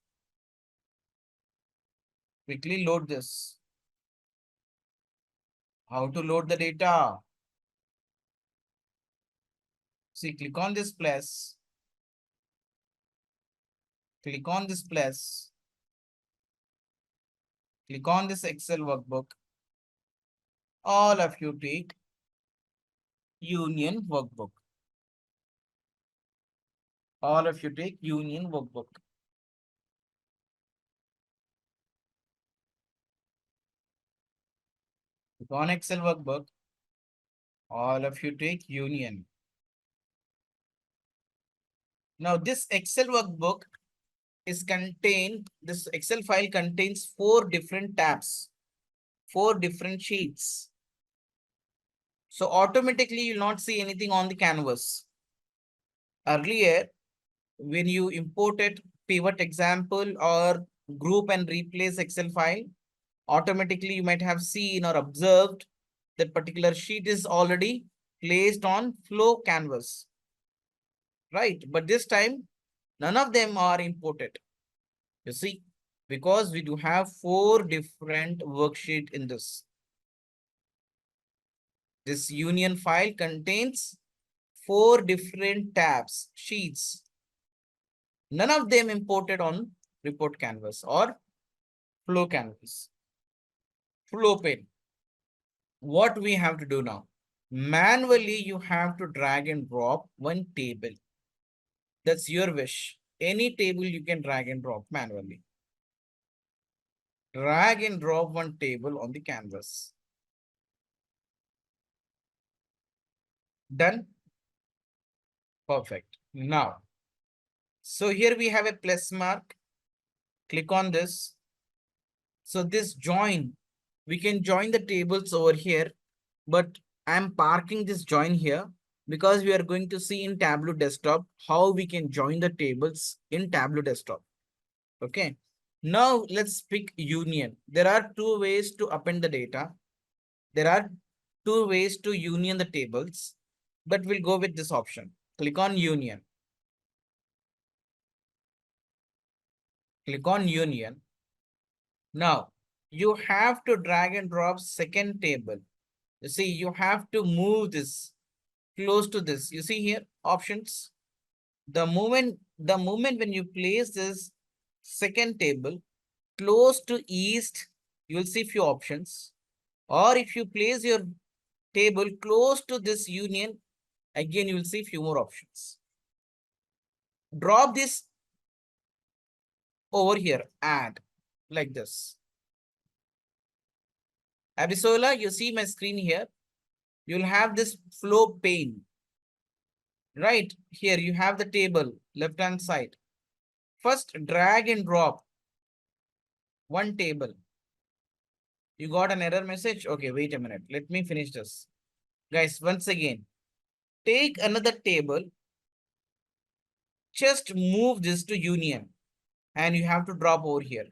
Quickly load this. How to load the data? See, click on this plus. Click on this plus. Click on this Excel workbook. All of you take Union workbook. All of you take Union workbook. Click on Excel workbook. All of you take Union. Now this Excel workbook is contained, this Excel file contains 4 different tabs, 4 different sheets. So automatically you'll not see anything on the canvas. Earlier, when you imported pivot example or group and replace Excel file, automatically you might have seen or observed that particular sheet is already placed on flow canvas, right? But this time, none of them are imported. You see, because we do have 4 different worksheet in this. This union file contains 4 different tabs, sheets. None of them imported on report canvas or flow canvas, flow pane. What we have to do now? Manually, you have to drag and drop one table. That's your wish. Any table you can drag and drop manually. Drag and drop one table on the canvas. Done? Perfect. Now, so here we have a plus mark. Click on this. So this join, we can join the tables over here, but I'm parking this join here because we are going to see in Tableau desktop how we can join the tables in Tableau desktop. Okay. Now let's pick union. There are 2 ways to append the data. There are 2 ways to union the tables, but we'll go with this option. Click on union. Click on union. Now you have to drag and drop second table. You see, you have to move this close to this. You see here options. The moment when you place this second table close to east, you will see few options. Or if you place your table close to this union, again you will see few more options. Drop this over here, add like this. Abisola, you see my screen here. You'll have this flow pane. Right here, you have the table left hand side. First, drag and drop one table. You got an error message? Okay, wait a minute. Let me finish this. Guys, once again, take another table. Just move this to union and you have to drop over here.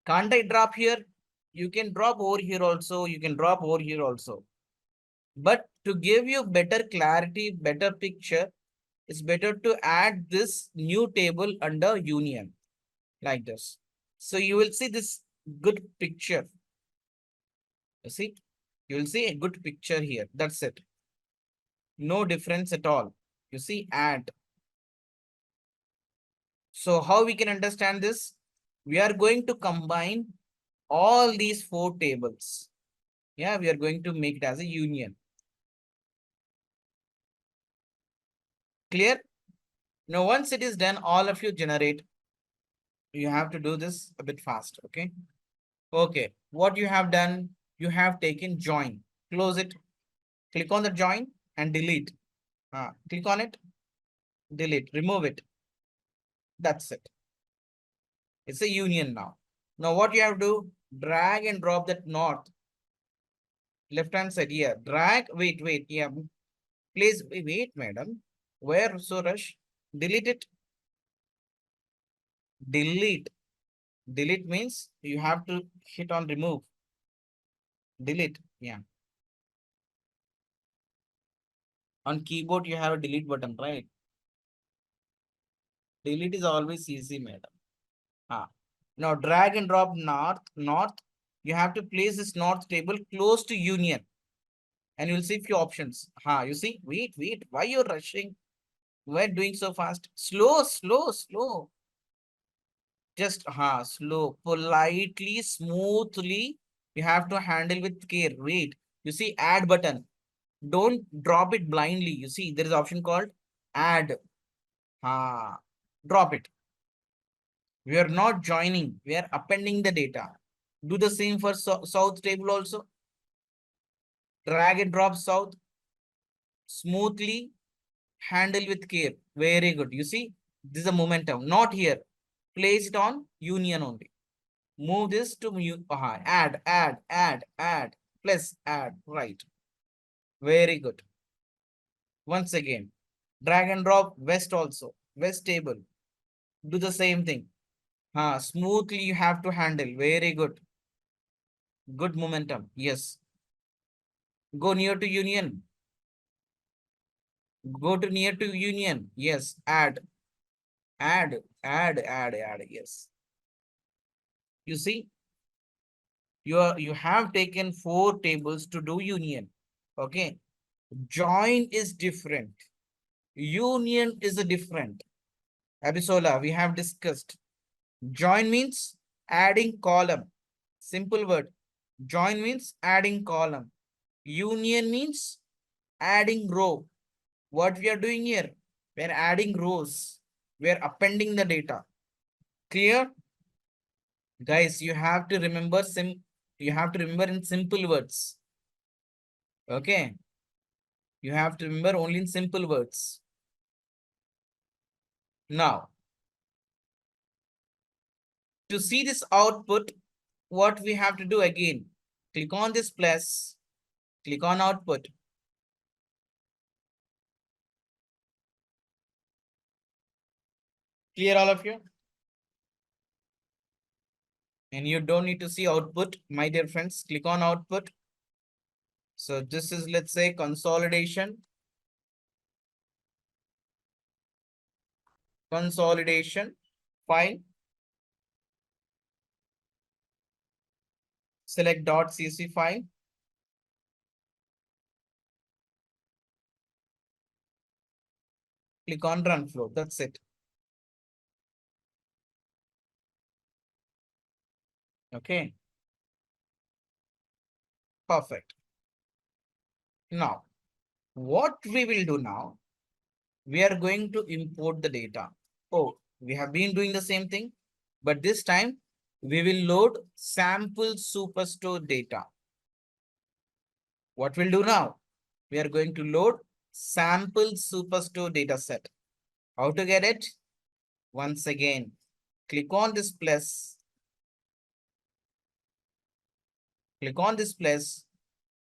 Can't I drop here? You can drop over here also. You can drop over here also. But to give you better clarity, better picture, it's better to add this new table under union like this. So you will see this good picture. You see, you will see a good picture here. That's it. No difference at all. You see, add. So how we can understand this? We are going to combine all these 4 tables. Yeah, we are going to make it as a union. Clear? Now, once it is done, all of you generate. You have to do this a bit fast, okay? Okay, what you have done, you have taken join. Close it. Click on the join and delete. Click on it, delete, remove it. That's it. It's a union now. Now what you have to do, drag and drop that north. Left hand side here. Drag, wait, yeah. Please wait, madam. Where so rush? Delete it. Delete. Delete means you have to hit on remove. Delete. Yeah. On keyboard, you have a delete button, right? Delete is always easy, madam. Now drag and drop north. You have to place this north table close to union. And you'll see few options. You see, wait, why you're rushing? Why doing so fast? Slow. Just slow, politely, smoothly. You have to handle with care. Wait, you see add button. Don't drop it blindly. You see, there is option called add. Drop it. We are not joining, we are appending the data. Do the same for south table also. Drag and drop south. Smoothly, handle with care. Very good. You see, this is a momentum. Not here. Place it on union only. Move this to add. Plus add. Right. Very good. Once again, Drag and drop west also. West table. Do the same thing. Smoothly you have to handle. Very good. Good momentum. Yes. Go near to union. Go to near to union. Yes. Add. Add. Yes. You see, you have taken 4 tables to do union. Okay. Join is different. Union is a different. Abisola, we have discussed. Join means adding column. Simple word. Join means adding column. Union means adding row. What we are doing here? We are adding rows. We are appending the data. Clear? Guys, you have to remember in simple words. Okay. You have to remember only in simple words. Now, to see this output, what we have to do again? Click on this plus, click on output. Clear all of you? And you don't need to see output, my dear friends. Click on output. So this is, let's say, consolidation. Consolidation file. Select .cc file. Click on run flow. That's it. Okay. Perfect. Now, what we will do now, we are going to import the data. Oh, we have been doing the same thing, but this time we will load sample superstore data. What we'll do now? We are going to load sample superstore data set. How to get it? Once again, click on this plus. Click on this plus.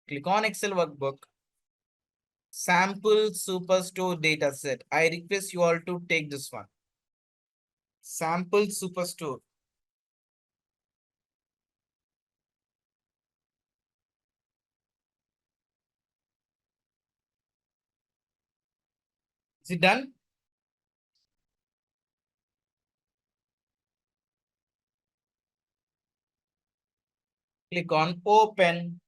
Click on Excel workbook. Sample superstore data set. I request you all to take this one. Sample superstore. Is it done? Click on open.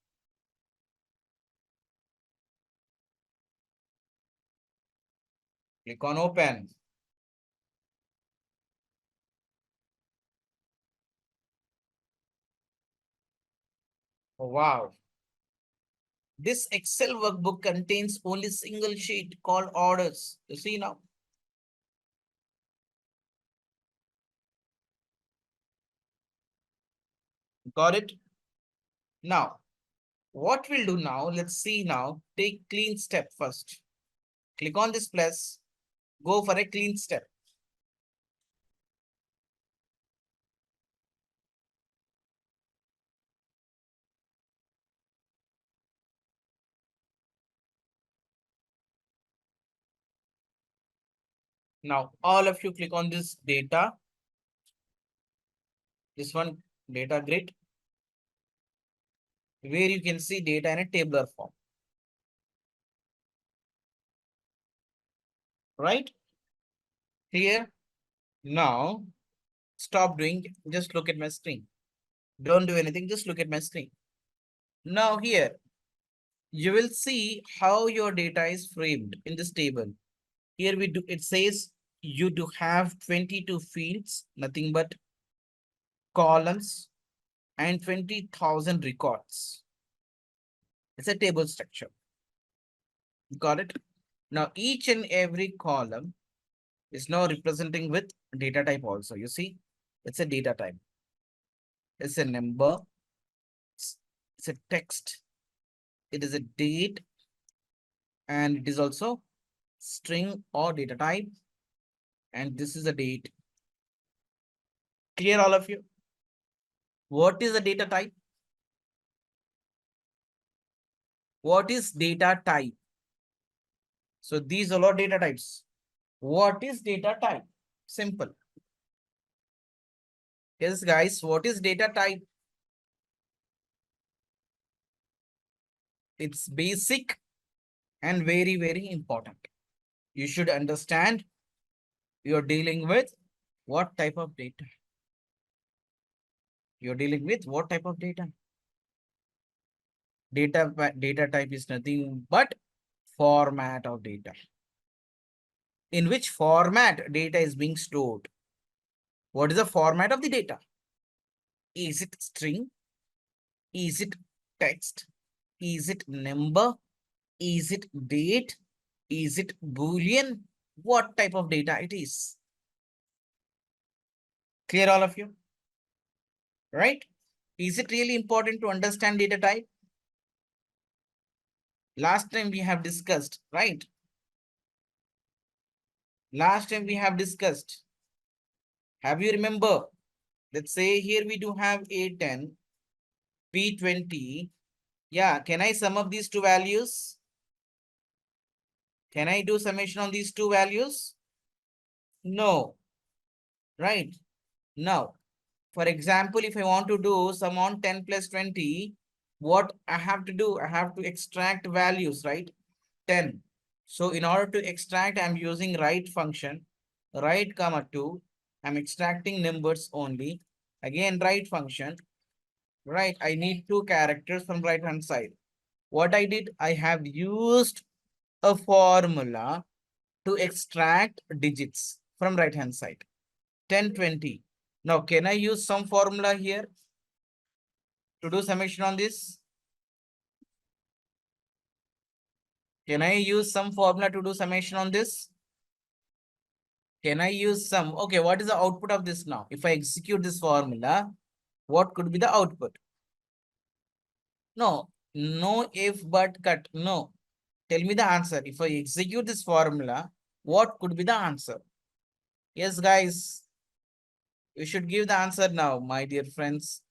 Click on open. Oh, wow. This Excel workbook contains only single sheet called orders. You see now? Got it? Now, what we'll do now, let's see now. Take clean step first. Click on this plus. Go for a clean step. Now, all of you click on this data. This one, data grid, where you can see data in a tabular form. Right? Clear? Now, stop doing, just look at my screen. Don't do anything, just look at my screen. Now here, you will see how your data is framed in this table. Here we do, it says you do have 22 fields, nothing but columns and 20,000 records. It's a table structure. Got it? Now each and every column is now representing with data type also. You see, it's a data type. It's a number. It's a text. It is a date. And it is also string or data type. And this is a date. Clear all of you? What is the data type? What is data type? So these are all data types. What is data type? Simple. Yes, guys, what is data type? It's basic and very, very important. You should understand you're dealing with what type of data. You're dealing with what type of data? Data type is nothing but format of data. In which format data is being stored? What is the format of the data? Is it string? Is it text? Is it number? Is it date? Is it Boolean? What type of data it is? Clear, all of you? Right? Is it really important to understand data type? Last time we have discussed, right? Last time we have discussed. Have you remember? Let's say here we do have A10, B20. Yeah, can I sum up these two values? Can I do summation on these two values? No. Right? Now, for example, if I want to do sum on 10 plus 20, what I have to do? I have to extract values, right? 10. So in order to extract, I'm using write function, write comma 2. I'm extracting numbers only. Again, write function, right? I need two characters from right hand side. What I did, I have used a formula to extract digits from right hand side. 10, 20. Now, can I use some formula here to do summation on this? Can I use some formula to do summation on this? Can I use some? Okay, what is the output of this now? If I execute this formula, what could be the output? No, no if but cut. No. Tell me the answer. If I execute this formula, what could be the answer? Yes, guys. You should give the answer now, my dear friends.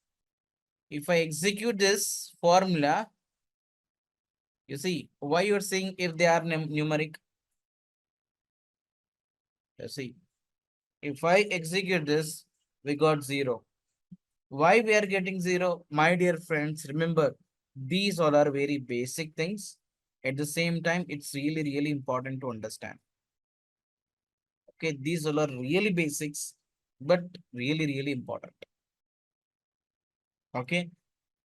If I execute this formula, you see, why you're saying if they are numeric? You see, if I execute this, we got 0. Why we are getting 0? My dear friends, remember, these all are very basic things. At the same time, it's really, really important to understand. Okay, these all are really basics, but really, really important. Okay,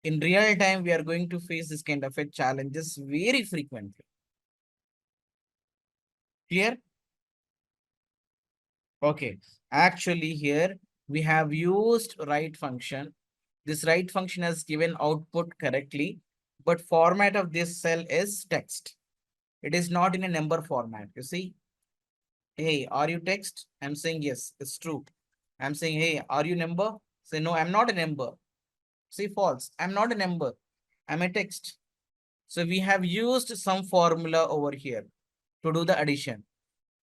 in real time, we are going to face this kind of a challenges very frequently. Clear? Okay, actually here we have used write function. This write function has given output correctly, but format of this cell is text. It is not in a number format. You see, hey, are you text? I'm saying yes, it's true. I'm saying, hey, are you number? Say no, I'm not a number. Say false, I'm not a number. I'm a text. So we have used some formula over here to do the addition.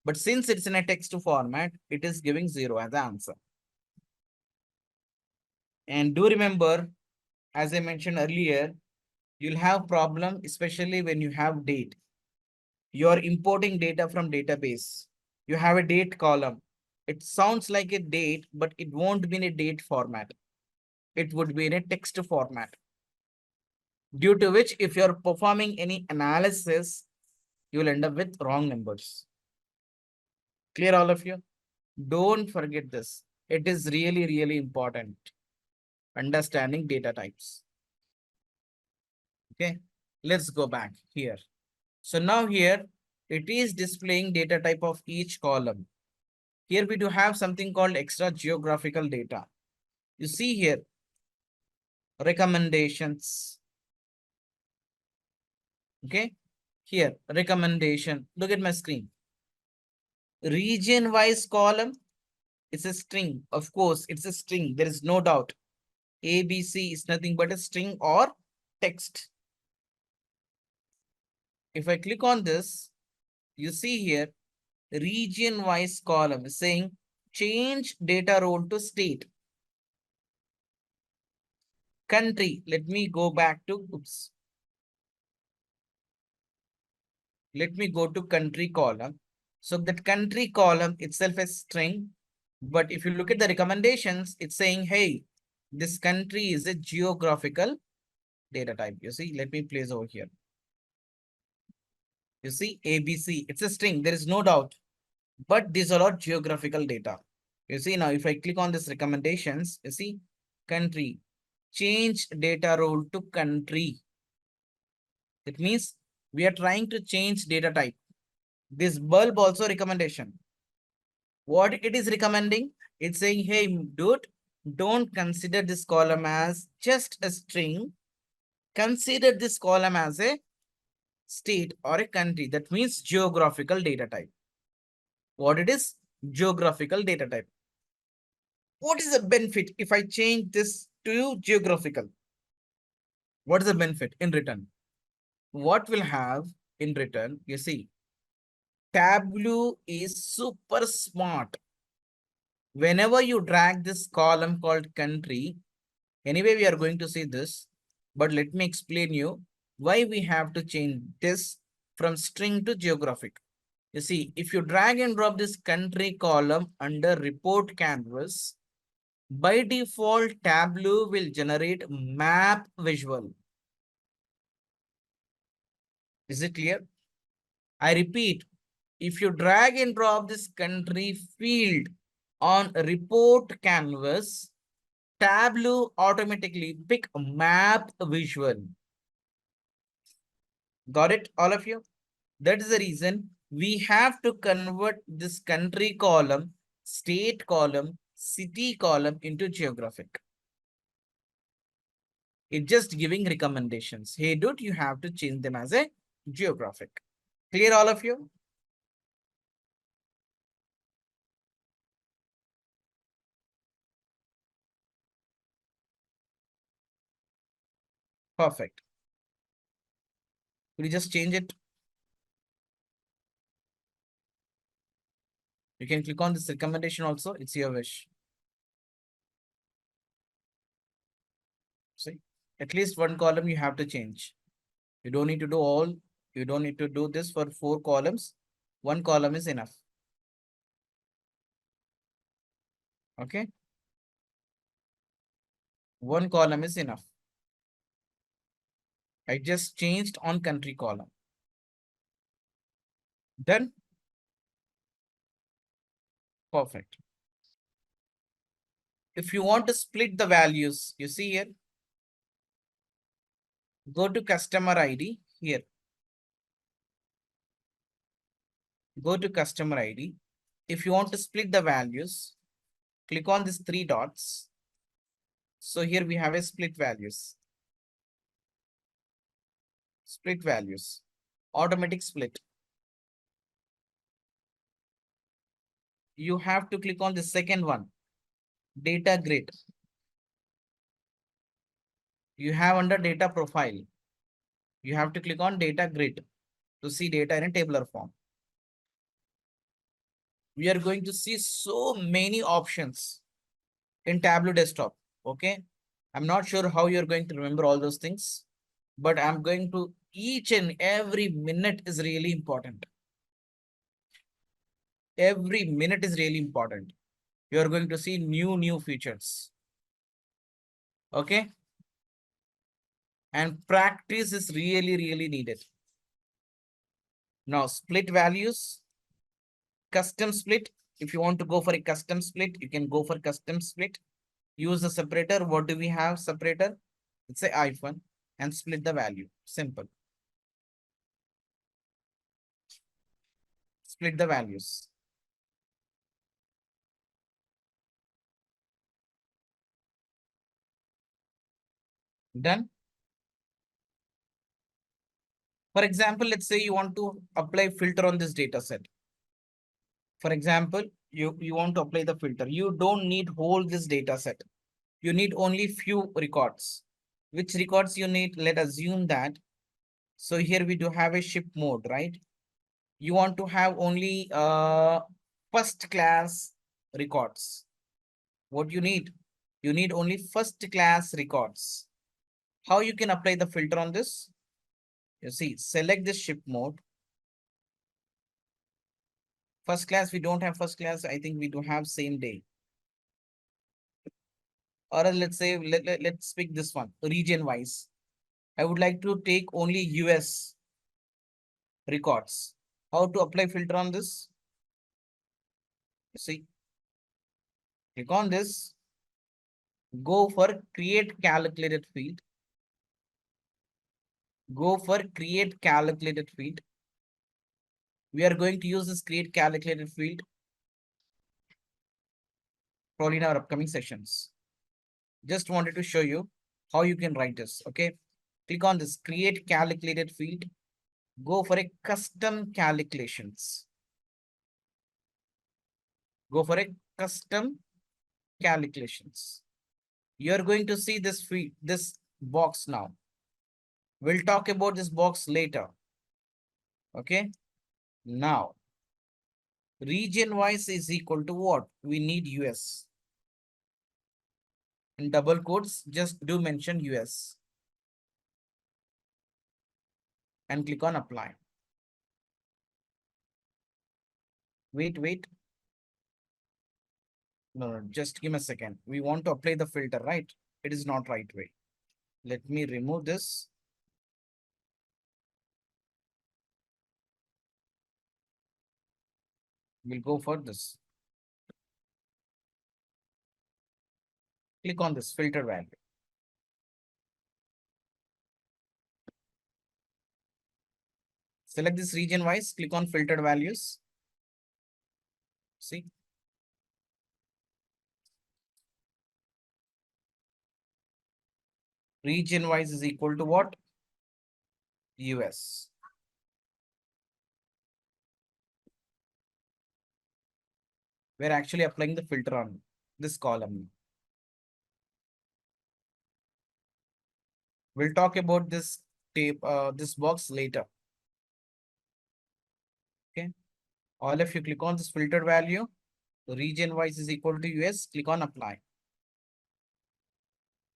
But since it's in a text format, it is giving 0 as the answer. And do remember, as I mentioned earlier, you'll have problem, especially when you have date. You're importing data from database. You have a date column. It sounds like a date, but it won't be in a date format. It would be in a text format. Due to which, if you're performing any analysis, you will end up with wrong numbers. Clear, all of you? Don't forget this. It is really, really important. Understanding data types. Okay, let's go back here. So now here, it is displaying data type of each column. Here we do have something called extra geographical data. You see here, recommendations. Okay, here, recommendation. Look at my screen. Region-wise column, it's a string. Of course, it's a string. There is no doubt. ABC is nothing but a string or text. If I click on this, you see here, region-wise column is saying change data role to state. Country, let me go back to, oops. Let me go to country column. So that country column itself is string. But if you look at the recommendations, it's saying, hey, this country is a geographical data type. You see, let me place over here. You see, ABC, it's a string. There is no doubt. But these are all geographical data. You see, now if I click on this recommendations, you see, country, change data role to country. It means we are trying to change data type. This bulb also recommendation. What it is recommending, it's saying, hey, dude, don't consider this column as just a string. Consider this column as a state or a country. That means geographical data type. What it is? Geographical data type. What is the benefit if I change this to geographical? What is the benefit in return? What will have in return? You see, Tableau is super smart. Whenever you drag this column called country, anyway, we are going to see this, but let me explain you why we have to change this from string to geographic. You see, if you drag and drop this country column under report canvas, by default, Tableau will generate map visual. Is it clear? I repeat, if you drag and drop this country field on report canvas, Tableau automatically pick map visual. Got it, all of you? That is the reason we have to convert this country column, state column, city column into geographic. It's just giving recommendations. Hey, dude, you have to change them as a geographic. Clear, all of you? Perfect. Could you just change it? You can click on this recommendation also. It's your wish. See, at least one column you have to change. You don't need to do all. You don't need to do this for 4 columns. One column is enough. Okay. One column is enough. I just changed on country column. Done. Perfect. If you want to split the values, you see here, go to customer ID here. Go to customer ID. If you want to split the values, click on these 3 dots. So here we have a split values. Split values. Automatic split. You have to click on the second one. Data grid. You have under data profile. You have to click on data grid to see data in a tabular form. We are going to see so many options in Tableau desktop. Okay. I'm not sure how you're going to remember all those things, but I'm going to each and every minute is really important. Every minute is really important. You're going to see new features. Okay. And practice is really needed. Now, split values, custom split. If you want to go for a custom split, you can go for custom split. Use the separator. What do we have? Separator. It's a hyphen and split the value. Simple. Split the values. Done. For example, let's say you want to apply filter on this data set. For example, you want to apply the filter. You don't need whole this data set. You need only few records. Which records you need? Let us assume that. So here we do have a ship mode, right? You want to have only first class records. What you need? You need only first class records. How you can apply the filter on this? You see, select this ship mode. First class, we don't have first class. I think we do have same day. Or let's say, let's pick this one, region wise. I would like to take only US records. How to apply filter on this? See, click on this, go for create calculated field. Go for create calculated field. We are going to use this create calculated field probably in our upcoming sessions. Just wanted to show you how you can write this. Okay, click on this create calculated field. Go for a custom calculations. Go for a custom calculations. You're going to see this field, this box now. We'll talk about this box later. Okay, now region wise is equal to what? We need US. In double quotes, just do mention US and click on apply. Wait. No, just give me a second. We want to apply the filter, right? It is not right way. Let me remove this. We'll go for this. Click on this filter value. Select this region wise, click on filtered values. See? Region wise is equal to what? US. We're actually applying the filter on this column. We'll talk about this this box later. Okay. All of you click on this filtered value. Region wise is equal to US. Click on apply.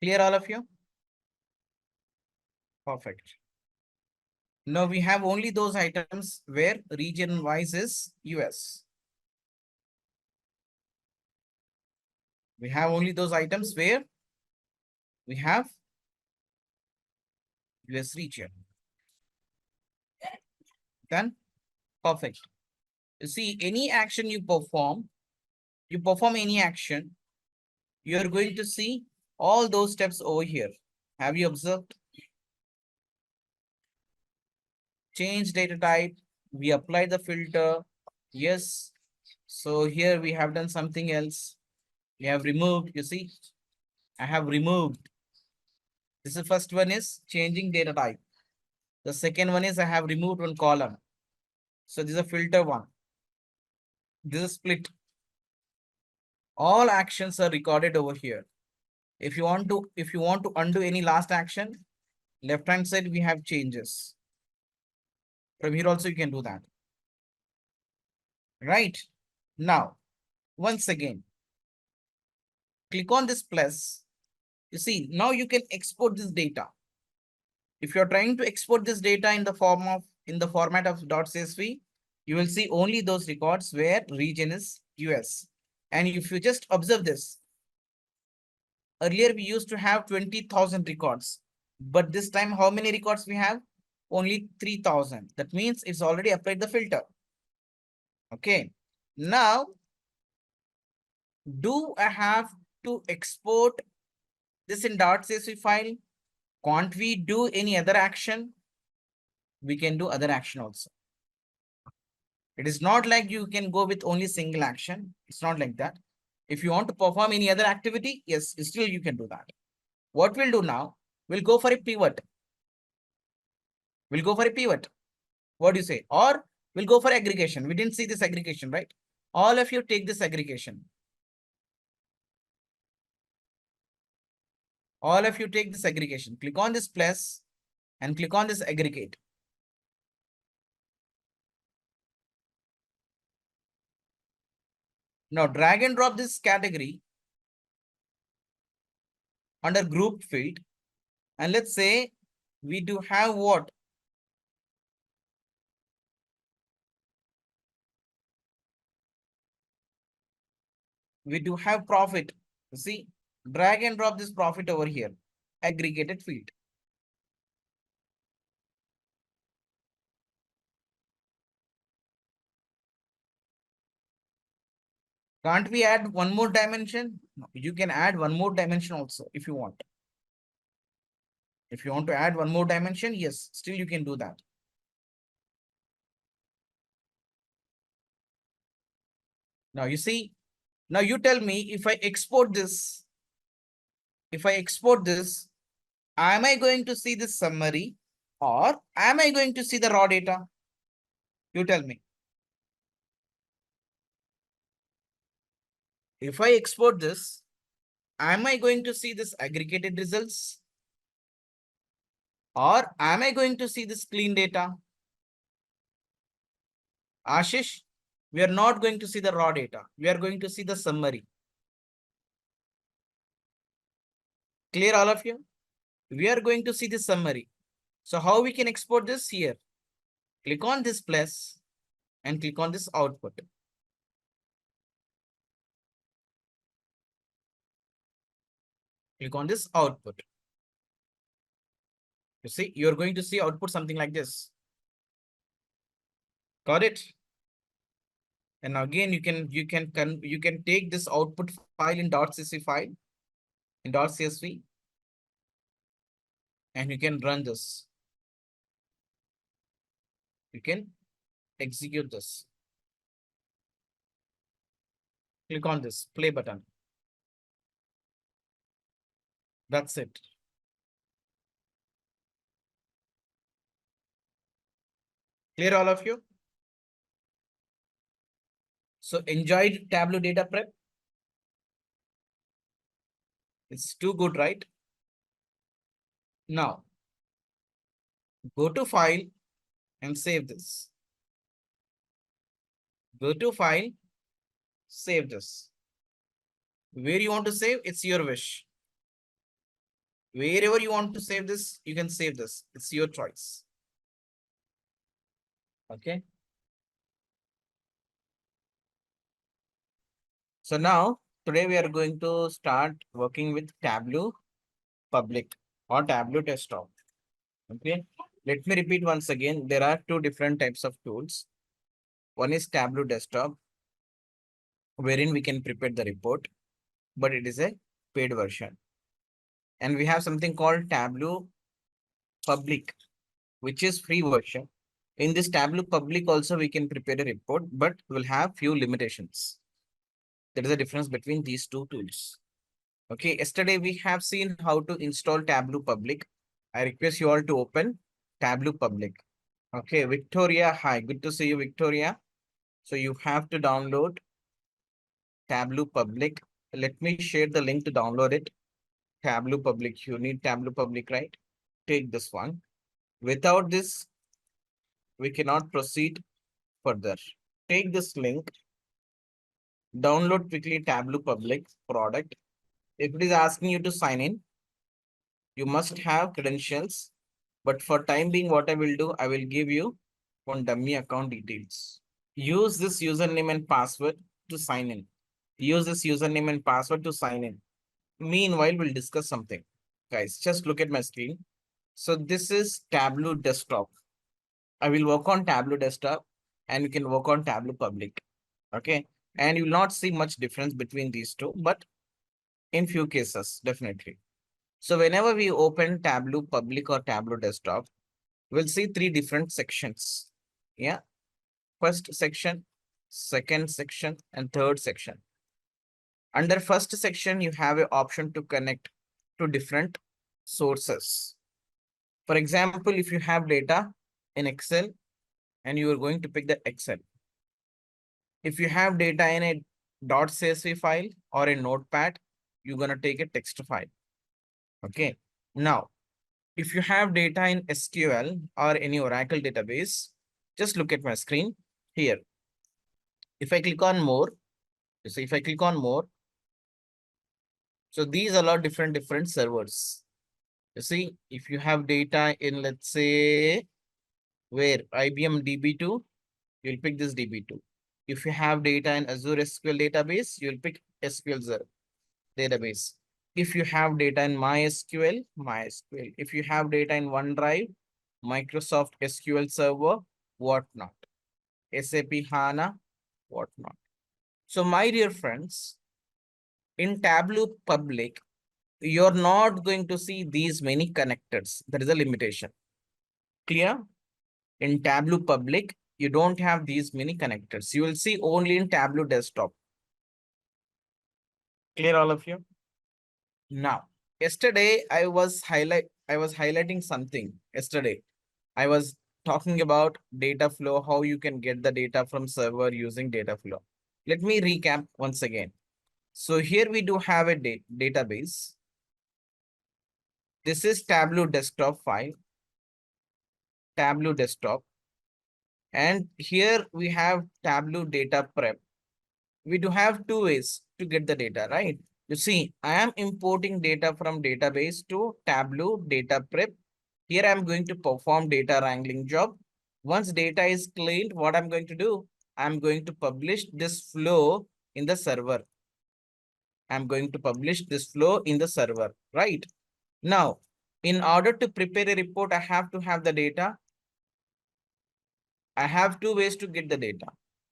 Clear all of you? Perfect. Now we have only those items where region wise is US. We have only those items where we have US region. Done? Perfect. You see, any action you perform any action, you're going to see all those steps over here. Have you observed? Change data type, we apply the filter. Yes. So here we have done something else. We have removed, you see, I have removed. This is first one is changing data type. The second one is I have removed one column. So this is a filter one. This is split. All actions are recorded over here. If you want to undo any last action, left hand side we have changes. From here also you can do that. Right. Now, once again, click on this plus. You see, now you can export this data. If you're trying to export this data in the format of .csv, you will see only those records where region is US. And if you just observe this, earlier we used to have 20,000 records, but this time how many records we have? Only 3,000. That means it's already applied the filter. Okay. Now, do I have to export this in .csv file? Can't we do any other action? We can do other action also. It is not like you can go with only single action. It's not like that. If you want to perform any other activity, yes, still you can do that. What we'll do now, we'll go for a pivot. We'll go for a pivot. What do you say? Or we'll go for aggregation. We didn't see this aggregation, right? All of you take this aggregation. All of you take this aggregation. Click on this plus and click on this aggregate. Now drag and drop this category under group field. And let's say we do have what? we do have profit. See, drag and drop this profit over here, aggregated field. Can't we add one more dimension? No, you can add one more dimension also if you want. If you want to add one more dimension, yes, still you can do that. Now you see, now you tell me if I export this, am I going to see this summary or am I going to see the raw data? You tell me. If I export this, am I going to see this aggregated results or am I going to see this clean data? Ashish, we are not going to see the raw data. We are going to see the summary. Clear all of you? We are going to see the summary. So how we can export this here? Click on this plus and click on this output. Click on this output. You see, you're going to see output something like this. Got it? And again, you can take this output file in .csv file, in .csv, and you can run this. You can execute this. Click on this play button. That's it. Clear all of you? So enjoyed Tableau data prep? It's too good, right? Now, go to file and save this. Go to file, save this. Where you want to save, it's your wish. Wherever you want to save this, you can save this. It's your choice. Okay. So now, today we are going to start working with Tableau Public or Tableau Desktop. Okay. Let me repeat once again. There are two different types of tools. One is Tableau Desktop, wherein we can prepare the report, but it is a paid version. And we have something called Tableau Public, which is free version. In this Tableau Public also we can prepare a report, but we'll have few limitations. There is a difference between these two tools. Okay, yesterday we have seen how to install Tableau Public. I request you all to open Tableau Public. Okay, Victoria, hi, good to see you, Victoria. So you have to download Tableau Public. Let me share the link to download it. Tableau Public, you need Tableau Public, right? Take this one. Without this, we cannot proceed further. Take this link, download quickly Tableau Public product. If it is asking you to sign in, you must have credentials. But for time being, what I will do, I will give you one dummy account details. Use this username and password to sign in. Use this username and password to sign in. Meanwhile, we'll discuss something. Guys, just look at my screen. So this is Tableau Desktop. I will work on Tableau Desktop and you can work on Tableau Public. Okay. And you will not see much difference between these two, but in few cases, definitely. So whenever we open Tableau Public or Tableau Desktop, we'll see three different sections. Yeah. First section, second section, and third section. Under first section, you have an option to connect to different sources. For example, if you have data in Excel and you are going to pick the Excel. If you have data in a .csv file or a notepad, you're going to take a text file. Okay. Now, if you have data in SQL or any Oracle database, just look at my screen here. If I click on more, so if I click on more, so these are all different servers. You see, if you have data in, let's say, where IBM DB2, you'll pick this DB2. If you have data in Azure SQL database, you'll pick SQL database. If you have data in MySQL, MySQL. If you have data in OneDrive, Microsoft SQL Server, whatnot. SAP HANA, whatnot. So my dear friends, in Tableau Public, you're not going to see these many connectors. That is a limitation. Clear? In Tableau Public, you don't have these many connectors. You will see only in Tableau Desktop. Clear, all of you? Now, yesterday I was highlighting something. Yesterday, I was talking about data flow, how you can get the data from server using data flow. Let me recap once again. So here we do have a database. This is Tableau desktop file, Tableau desktop. And here we have Tableau data prep. We do have two ways to get the data, right? You see, I am importing data from database to Tableau data prep. Here I'm going to perform data wrangling job. Once data is cleaned, what I'm going to do? I'm going to publish this flow in the server. I'm going to publish this flow in the server, right? Now, in order to prepare a report, I have to have the data. I have two ways to get the data.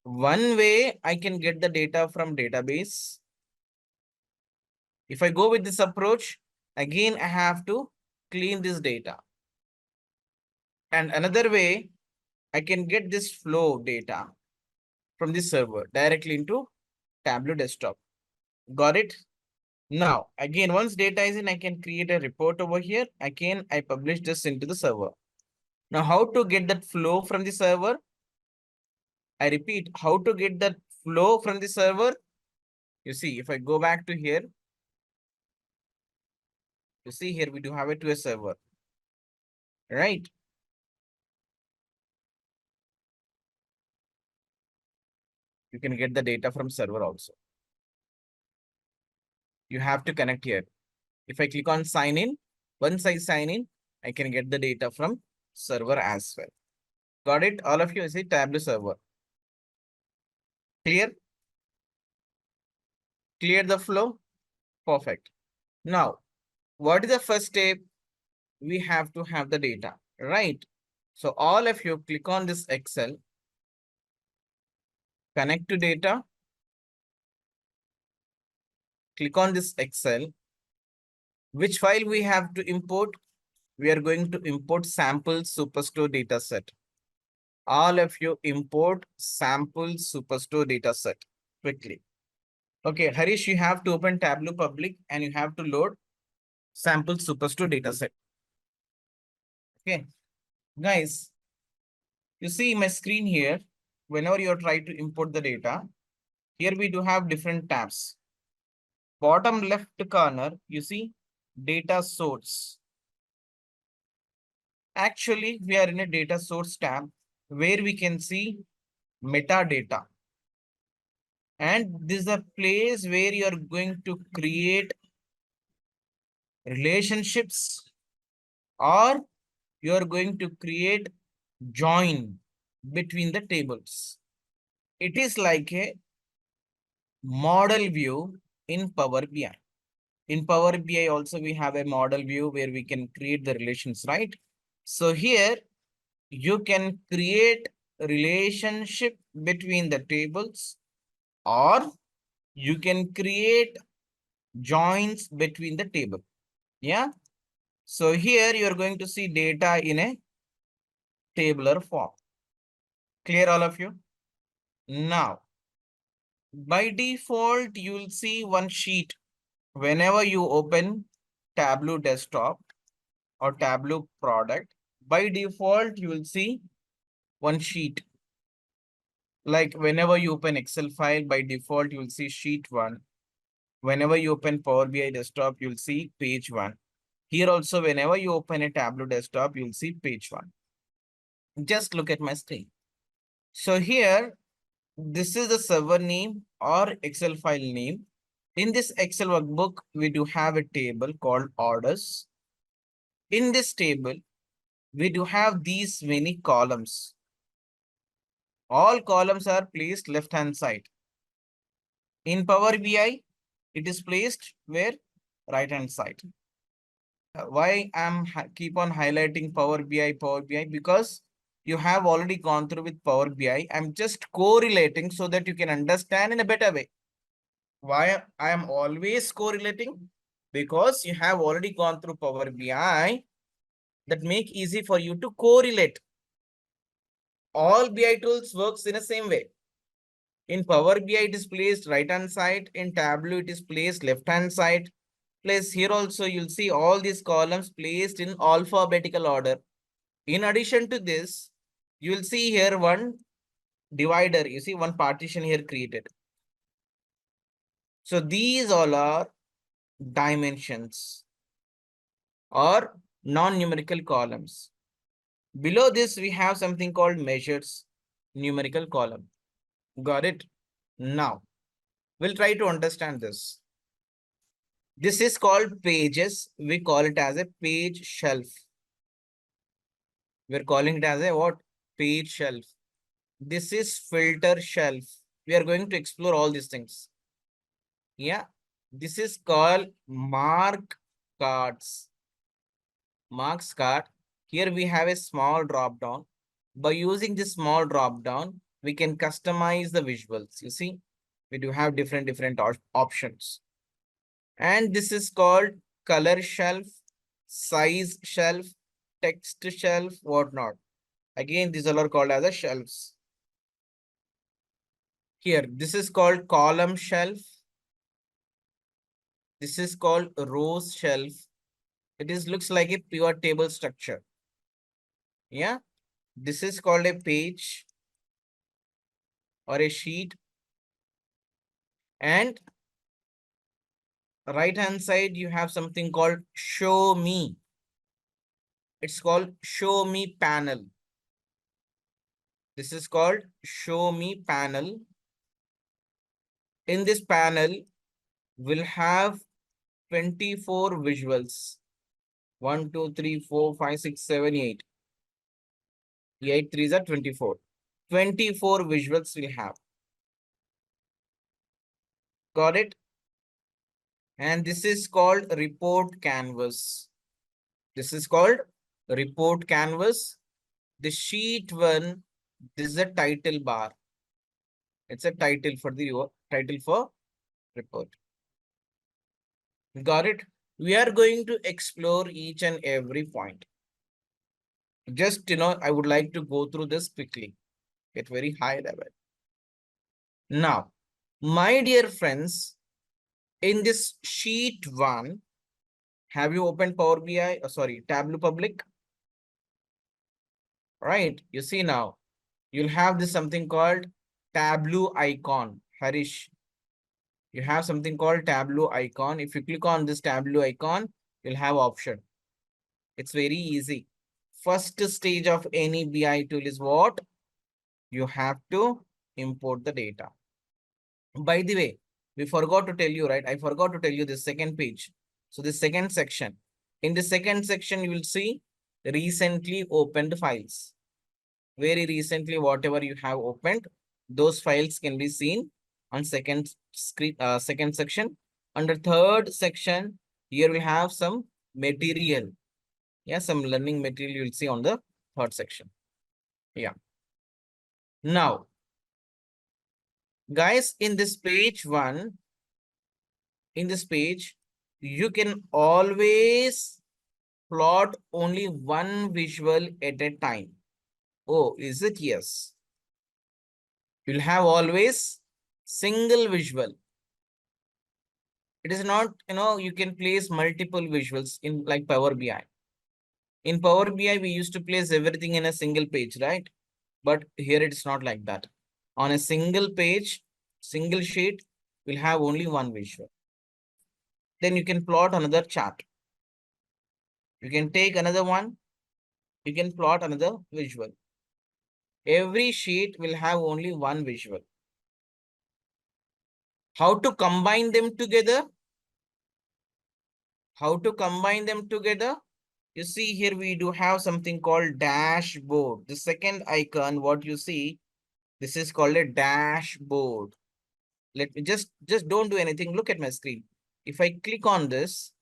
One way I can get the data from database. If I go with this approach, again, I have to clean this data. And another way, I can get this flow data from this server directly into Tableau desktop. Got it? Now, again, once data is in, I can create a report over here. Again, I publish this into the server. Now, how to get that flow from the server? I repeat, how to get that flow from the server? You see, if I go back to here, you see here we do have it to a server, right? You can get the data from server also. You have to connect here. If I click on sign in, once I sign in, I can get the data from server as well. Got it? All of you, I say Tableau server. Clear? Clear the flow? Perfect. Now, what is the first step? We have to have the data, right? So all of you click on this Excel, connect to data, click on this Excel. Which file we have to import? We are going to import sample superstore data set. All of you import sample superstore data set quickly. Okay, Harish, you have to open Tableau Public and you have to load sample superstore data set. Okay, guys, you see my screen here. Whenever you are trying to import the data, here we do have different tabs. Bottom left corner, you see data source. Actually, we are in a data source tab where we can see metadata. And this is a place where you are going to create relationships or you are going to create join between the tables. It is like a model view in Power BI. In Power BI also we have a model view where we can create the relations, right? So here you can create a relationship between the tables or you can create joins between the table. Yeah. So here you are going to see data in a tabular form. Clear, all of you? Now, by default, you will see one sheet. Whenever you open Tableau desktop or Tableau product, by default, you will see one sheet. Like whenever you open Excel file, by default, you will see sheet 1. Whenever you open Power BI desktop, you'll see page 1. Here also, whenever you open a Tableau desktop, you'll see page 1. Just look at my screen. So here, this is the server name or Excel file name. In this Excel workbook, we do have a table called orders. In this table, we do have these many columns. All columns are placed left hand side. In Power BI, it is placed where? Right hand side. Why I'm keep on highlighting Power BI, because you have already gone through with Power BI. I'm just correlating so that you can understand in a better way. Why I am always correlating? Because you have already gone through Power BI, that make easy for you to correlate. All BI tools works in the same way. In Power BI, it is placed right hand side. In Tableau, it is placed left hand side. Plus here also you'll see all these columns placed in alphabetical order. In addition to this, you will see here one divider. You see one partition here created. So these all are dimensions or non-numerical columns. Below this, we have something called measures, numerical column. Got it? Now, we'll try to understand this. This is called pages. We call it as a page shelf. We're calling it as a what? Page shelf. This is filter shelf. We are going to explore all these things. Yeah. This is called mark cards. Marks card. Here we have a small drop down. By using this small drop down, we can customize the visuals. You see, we do have different options. And this is called color shelf, size shelf, text shelf, whatnot. Again, these all are called as a shelves. Here, this is called column shelf. This is called rows shelf. It is looks like a pivot table structure. Yeah, this is called a page or a sheet. And right hand side, you have something called show me. It's called show me panel. This is called show me panel. In this panel, we'll have 24 visuals. 1, 2, 3, 4, 5, 6, 7, 8. 8 3s are 24. 24 visuals we have. Got it? And this is called report canvas. This is called report canvas. The sheet one, this is a title bar. It's a title for the report. Got it? We are going to explore each and every point. Just, I would like to go through this quickly at very high level. Now, my dear friends, in this sheet one, have you opened Power BI? Sorry, Tableau Public? Right, you see now, you'll have this something called Tableau icon. Harish, you have something called Tableau icon. If you click on this Tableau icon, you'll have option. It's very easy. First stage of any BI tool is what? You have to import the data. By the way, we forgot to tell you, right? I forgot to tell you this second page. So the second section. In the second section, you will see recently opened files. Very recently, whatever you have opened, those files can be seen on second section. Under third section, here we have some material. Yeah, some learning material you'll see on the third section. Yeah. Now, guys, in this page one, in this page, you can always plot only one visual at a time. Oh, is it? Yes. You'll have always single visual. It is not, you can place multiple visuals in like Power BI. In Power BI, we used to place everything in a single page, right? But here it's not like that. On a single page, single sheet, we'll have only one visual. Then you can plot another chart. You can take another one. You can plot another visual. Every sheet will have only one visual. How to combine them together? How to combine them together? You see here we do have something called dashboard. The second icon, what you see, This is called a dashboard. Let me just don't do anything. Look at my screen. If I click on this,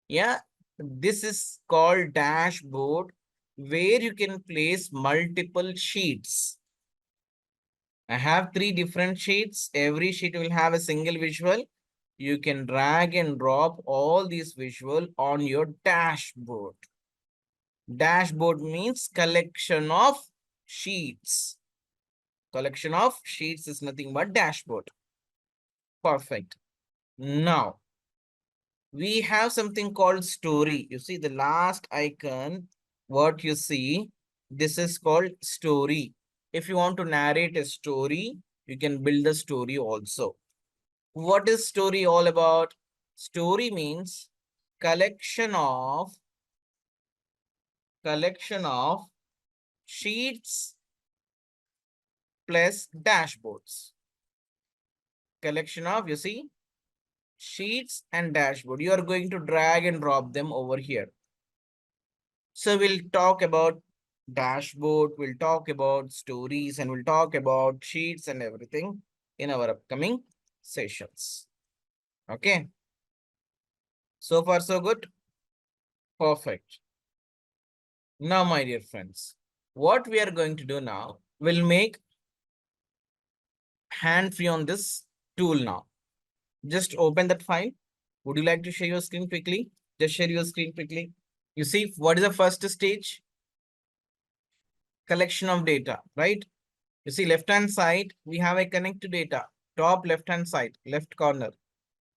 yeah, this is called dashboard, where you can place multiple sheets. I have 3 different sheets. Every sheet will have a single visual. You can drag and drop all these visual on your dashboard. Dashboard means collection of sheets. Collection of sheets is nothing but dashboard. Perfect. Now, we have something called story. You see the last icon, what you see, this is called story. If you want to narrate a story, you can build a story also. What is story all about? Story means collection of sheets plus dashboards. Collection of, you see, sheets and dashboard. You are going to drag and drop them over here. So we'll talk about dashboard, we'll talk about stories, and we'll talk about sheets and everything in our upcoming sessions. Okay. So far, so good. Perfect. Now, my dear friends, what we are going to do now, we'll make hand free on this tool now. Just open that file. Would you like to share your screen quickly? Just share your screen quickly. You see, what is the first stage? Collection of data, right? You see, left-hand side, we have a connect to data. Top left-hand side, left corner.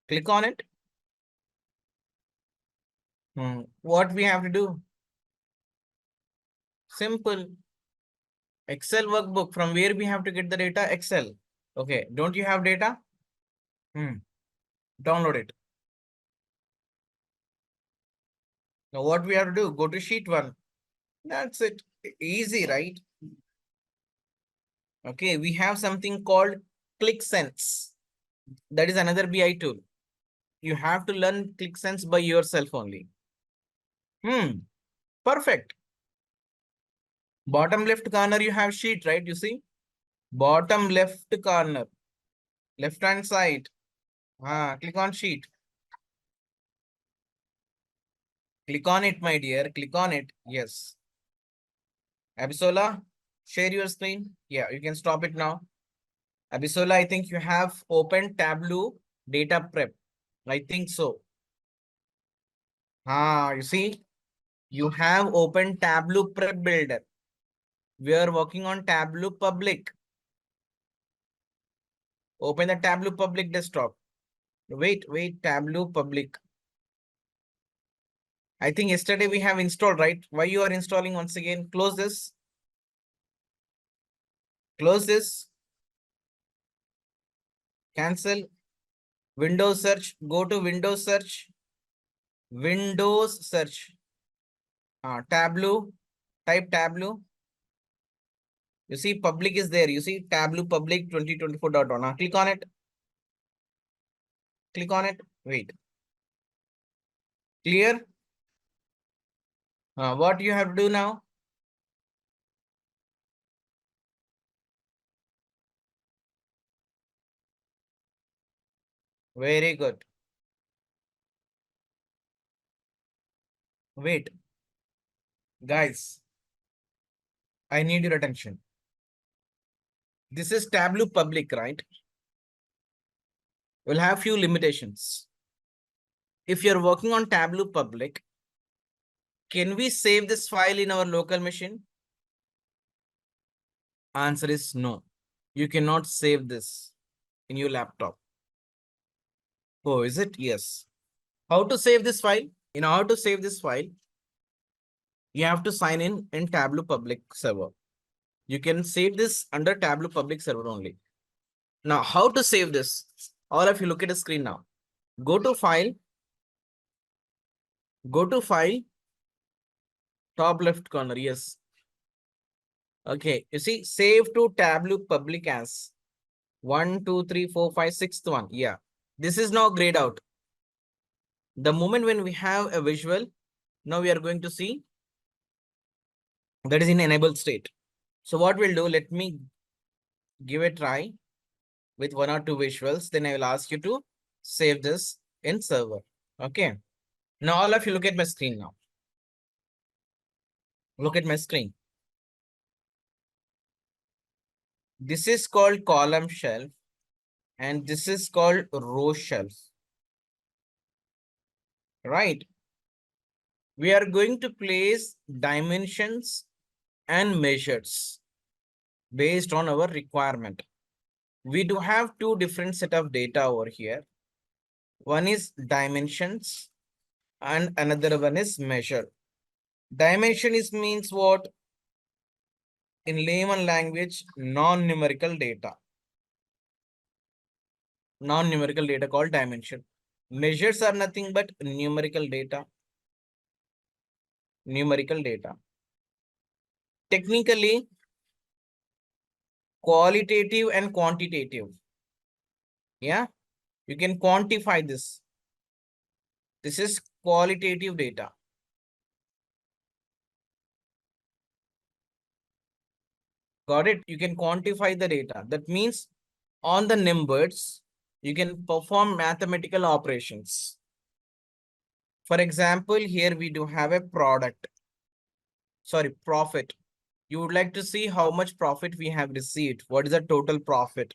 Click on it. What we have to do? Simple. Excel workbook. From where we have to get the data? Excel. Okay. Don't you have data? Download it. Now what we have to do? Go to sheet 1. That's it. Easy, right? Okay. We have something called ClickSense. That is another BI tool. You have to learn ClickSense by yourself only. Perfect. Bottom left corner, you have sheet, right? You see? Bottom left corner. Left hand side. Click on sheet. Click on it, my dear. Click on it. Yes. Abisola, share your screen. Yeah, you can stop it now. Abisola, I think you have opened Tableau data prep. I think so. You see? You have opened Tableau prep builder. We are working on Tableau public. Open the Tableau public desktop. Wait, Tableau public. I think yesterday we have installed, right? Why you are installing once again? Close this. Close this. Cancel. Windows search. Go to Windows search. Windows search. Tableau. Type Tableau. You see public is there. You see Tableau public 2024.1. Click on it. Click on it. Wait. Clear? What you have to do now? Very good. Wait. Guys, I need your attention. This is Tableau public, right? We'll have few limitations. If you're working on Tableau public, can we save this file in our local machine? Answer is no. You cannot save this in your laptop. Oh, is it? Yes. How to save this file? In order to save this file, you have to sign in Tableau public server. You can save this under Tableau public server only. Now, how to save this? All of you look at the screen now. Go to file. Go to file. Top left corner. Yes. Okay. You see, save to Tableau public as 1, 2, 3, 4, 5, 6th one. Yeah. This is now grayed out. The moment when we have a visual, now we are going to see that is in enabled state. So what we'll do, let me give a try with 1 or 2 visuals. Then I will ask you to save this in server. Okay. Now all of you look at my screen now. Look at my screen. This is called column shelf and this is called row shelf. Right. We are going to place dimensions and measures based on our requirement. We do have two different set of data over here. One is dimensions and another one is measure. Dimension is means what? In layman language, non-numerical data. Non-numerical data called dimension. Measures are nothing but numerical data. Numerical data. Technically, qualitative and quantitative. Yeah, you can quantify this. This is qualitative data. Got it? You can quantify the data. That means on the numbers, you can perform mathematical operations. For example, here we do have a product. Sorry, profit. You would like to see how much profit we have received. What is the total profit?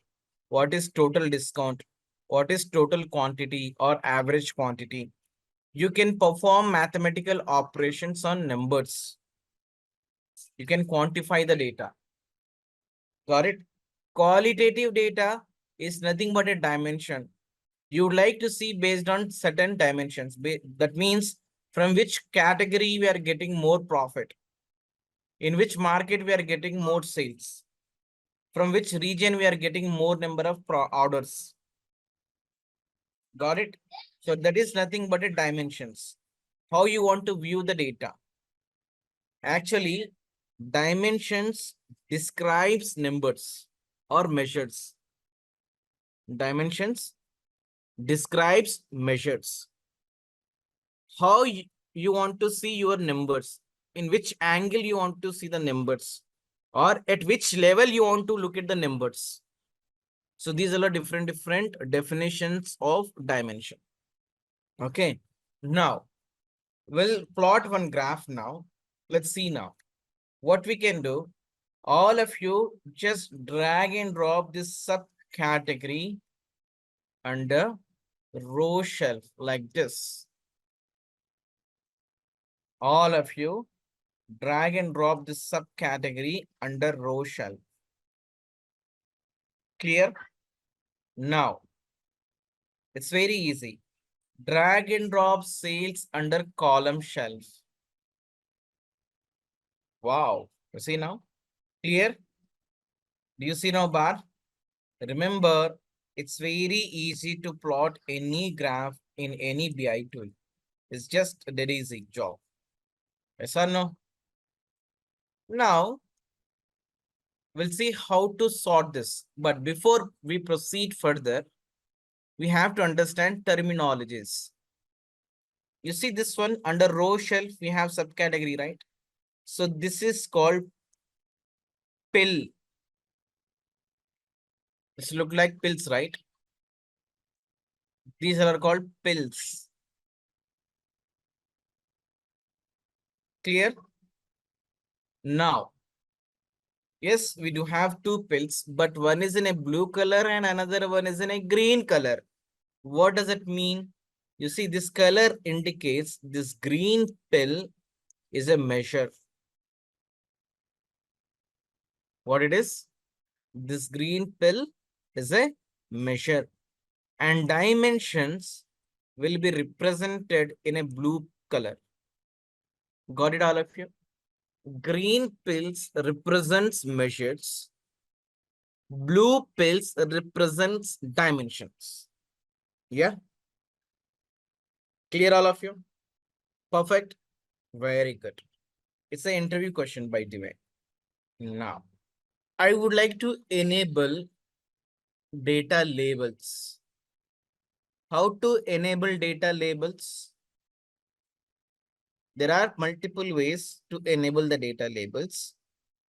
What is total discount? What is total quantity or average quantity? You can perform mathematical operations on numbers. You can quantify the data. Got it? Qualitative data is nothing but a dimension. You would like to see based on certain dimensions. That means from which category we are getting more profit. In which market we are getting more sales. From which region we are getting more number of orders. Got it? So that is nothing but a dimensions. How you want to view the data. Actually, dimensions describes numbers or measures. Dimensions describes measures. How you want to see your numbers, in which angle you want to see the numbers, or at which level you want to look at the numbers. So these are different definitions of dimension. Okay, now we'll plot one graph now. Let's see now what we can do. All of you just drag and drop this subcategory under row shelf like this. All of you drag and drop this subcategory under row shelf. Clear? Now, it's very easy. Drag and drop sales under column shelf. Wow. You see now? Clear? Do you see now, bar? Remember, it's very easy to plot any graph in any BI tool. It's just a very easy job. Yes or no? Now, we'll see how to sort this. But before we proceed further, we have to understand terminologies. You see this one under row shelf, we have subcategory, right? So this is called pill. This look like pills, right? These are called pills. Clear? Now, yes, we do have two pills, but one is in a blue color and another one is in a green color. What does it mean? You see, this color indicates this green pill is a measure. What it is? This green pill is a measure. And dimensions will be represented in a blue color. Got it, all of you? Green pills represents measures. Blue pills represents dimensions. Yeah. Clear, all of you? Perfect. Very good. It's an interview question, by the way. Now, I would like to enable data labels. How to enable data labels? There are multiple ways to enable the data labels,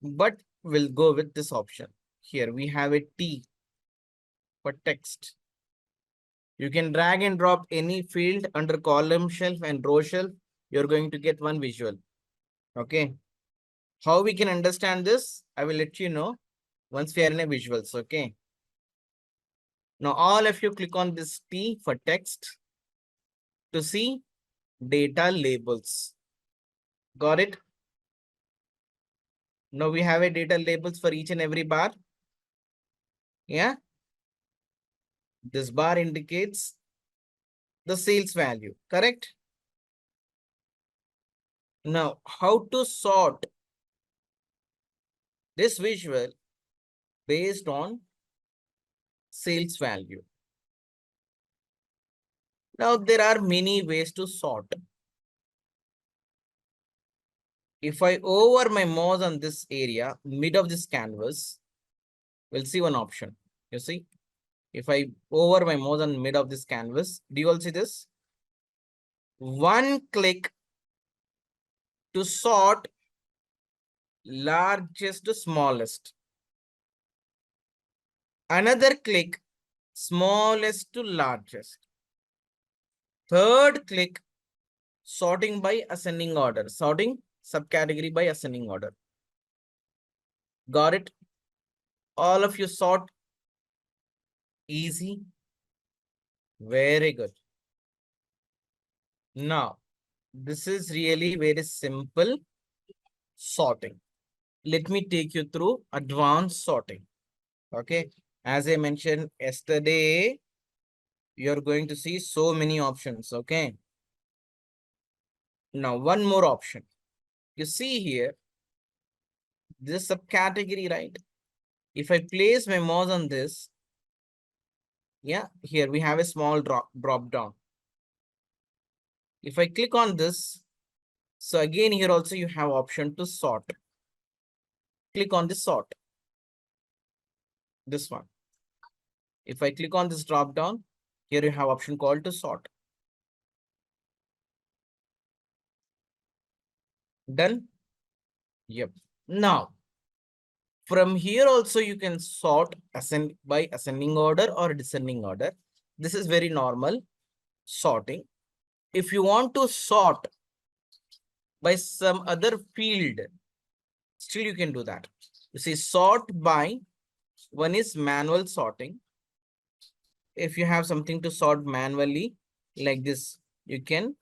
but we'll go with this option. Here we have a T for text. You can drag and drop any field under column shelf and row shelf. You're going to get one visual. Okay. How we can understand this, I will let you know once we are in a visuals. Okay. Now all of you click on this T for text to see data labels. Got it? Now we have a data labels for each and every bar. Yeah. This bar indicates the sales value, correct? Now, how to sort this visual based on sales value? Now, there are many ways to sort. If I hover my mouse on this area, mid of this canvas, we'll see one option. You see, if I hover my mouse on mid of this canvas, do you all see this? One click to sort largest to smallest. Another click, smallest to largest. Third click, sorting by ascending order, sorting subcategory by ascending order. Got it? All of you sort. Easy. Very good. Now, this is really very simple sorting. Let me take you through advanced sorting. Okay. As I mentioned yesterday, you're going to see so many options. Okay. Now, one more option. You see here, this subcategory, right? If I place my mouse on this, yeah, here we have a small drop down. If I click on this, so again here also you have option to sort. Click on the sort. This one. If I click on this drop down, here you have option called to sort. Done? Yep. Now, from here also you can sort by ascending order or descending order. This is very normal sorting. If you want to sort by some other field, still you can do that. You see, sort by, one is manual sorting. If you have something to sort manually like this, you can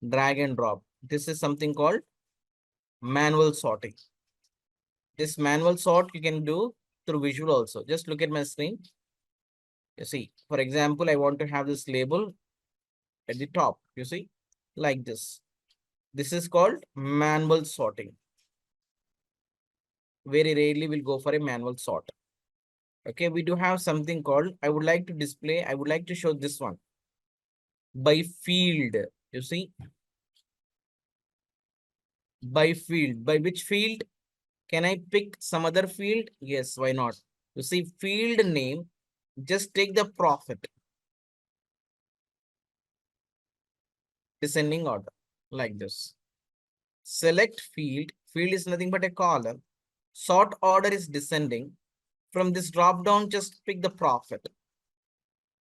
drag and drop. This is something called manual sorting. This manual sort you can do through visual also. Just look at my screen. You see, for example, I want to have this label at the top, you see, like this. This is called manual sorting. Very rarely we'll go for a manual sort. Okay, we do have something called, I would like to show this one. By field, you see. By field, by which field? Can I pick some other field? Yes, why not? You see, field name, just take the profit. Descending order, like this. Select field, field is nothing but a column. Sort order is descending. From this drop down, just pick the profit.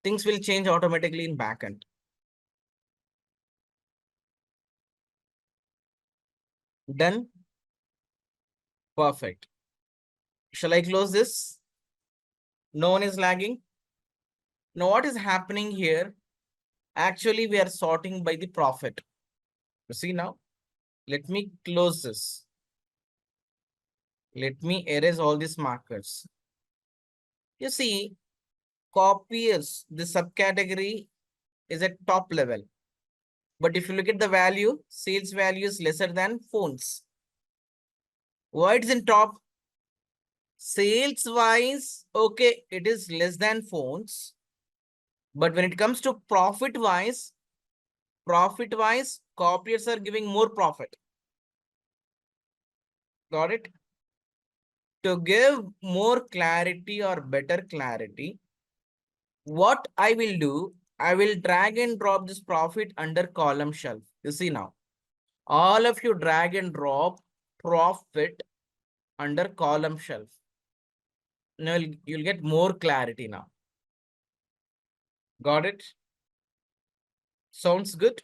Things will change automatically in backend. Done? Perfect. Shall I close this? No one is lagging. Now what is happening here? Actually, we are sorting by the profit. You see now? Let me close this. Let me erase all these markers. You see, copiers, the subcategory is at top level. But if you look at the value, sales value is lesser than phones. Why it is in top? Sales wise, okay, it is less than phones. But when it comes to profit wise, copiers are giving more profit. Got it? To give more clarity or better clarity, what I will do, I will drag and drop this profit under column shelf. You see now, all of you drag and drop profit under column shelf. Now you'll get more clarity now. Got it? Sounds good?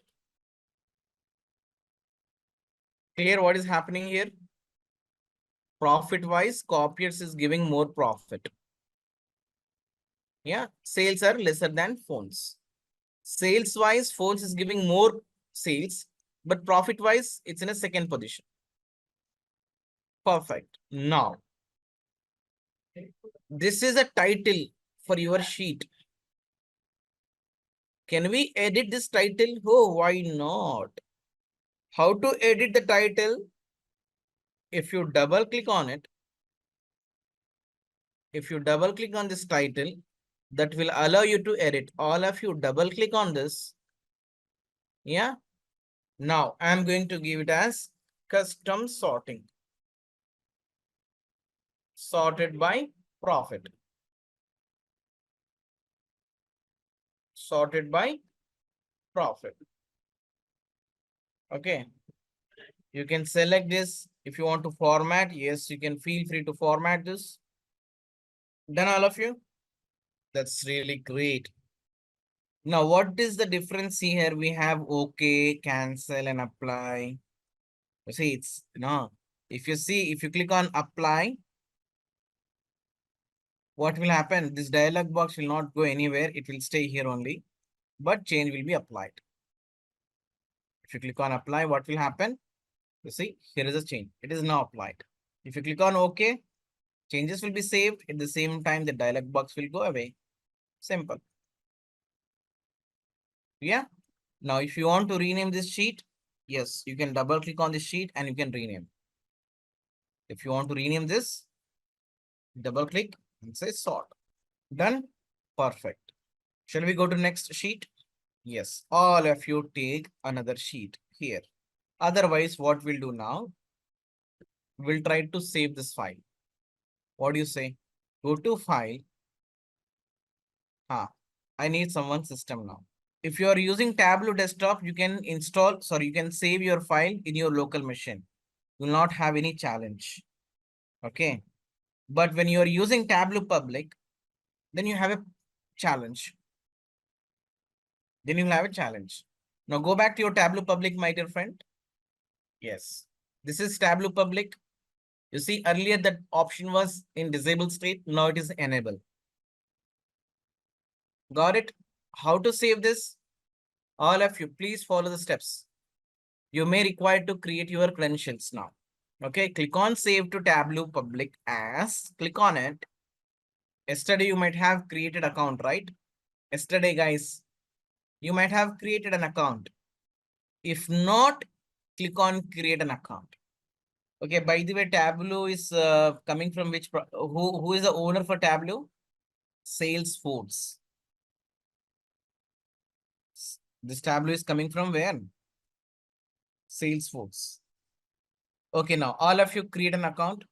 Clear what is happening here? Profit wise, copiers is giving more profit. Yeah, sales are lesser than phones. Sales wise, phones is giving more sales, but profit wise, it's in a second position. Perfect. Now, this is a title for your sheet. Can we edit this title? Oh, why not? How to edit the title? If you double click on it, if you double click on this title, that will allow you to edit. All of you double click on this. Yeah. Now I'm going to give it as custom sorting. Sorted by profit. Sorted by profit. Okay. You can select this if you want to format. Yes, you can feel free to format this. Done, all of you? That's really great. Now, what is the difference here? We have OK, cancel, and apply. You see, it's no. If you click on apply, what will happen? This dialog box will not go anywhere. It will stay here only, but change will be applied. If you click on apply, what will happen? You see, here is a change. It is now applied. If you click on OK, changes will be saved. At the same time, the dialog box will go away. Simple. Yeah. Now, if you want to rename this sheet, yes, you can double click on this sheet and you can rename. If you want to rename this, double click and say sort. Done. Perfect. Shall we go to next sheet? Yes. All of you take another sheet here. Otherwise, what we'll do now, we'll try to save this file. What do you say? Go to file. I need someone's system now. If you are using Tableau desktop, you can you can save your file in your local machine. You will not have any challenge. Okay. But when you are using Tableau public, then you have a challenge. Then you'll have a challenge. Now go back to your Tableau public, my dear friend. Yes. This is Tableau public. You see, earlier that option was in disabled state. Now it is enabled. Got it? How to save this? All of you, please follow the steps. You may require to create your credentials now. Okay, click on save to Tableau public as, click on it. Yesterday you might have created account, right? Yesterday, guys, you might have created an account. If not, click on create an account. Okay, by the way, Tableau is coming from which, who is the owner for Tableau? Salesforce. This Tableau is coming from where? Salesforce. Okay, now all of you create an account.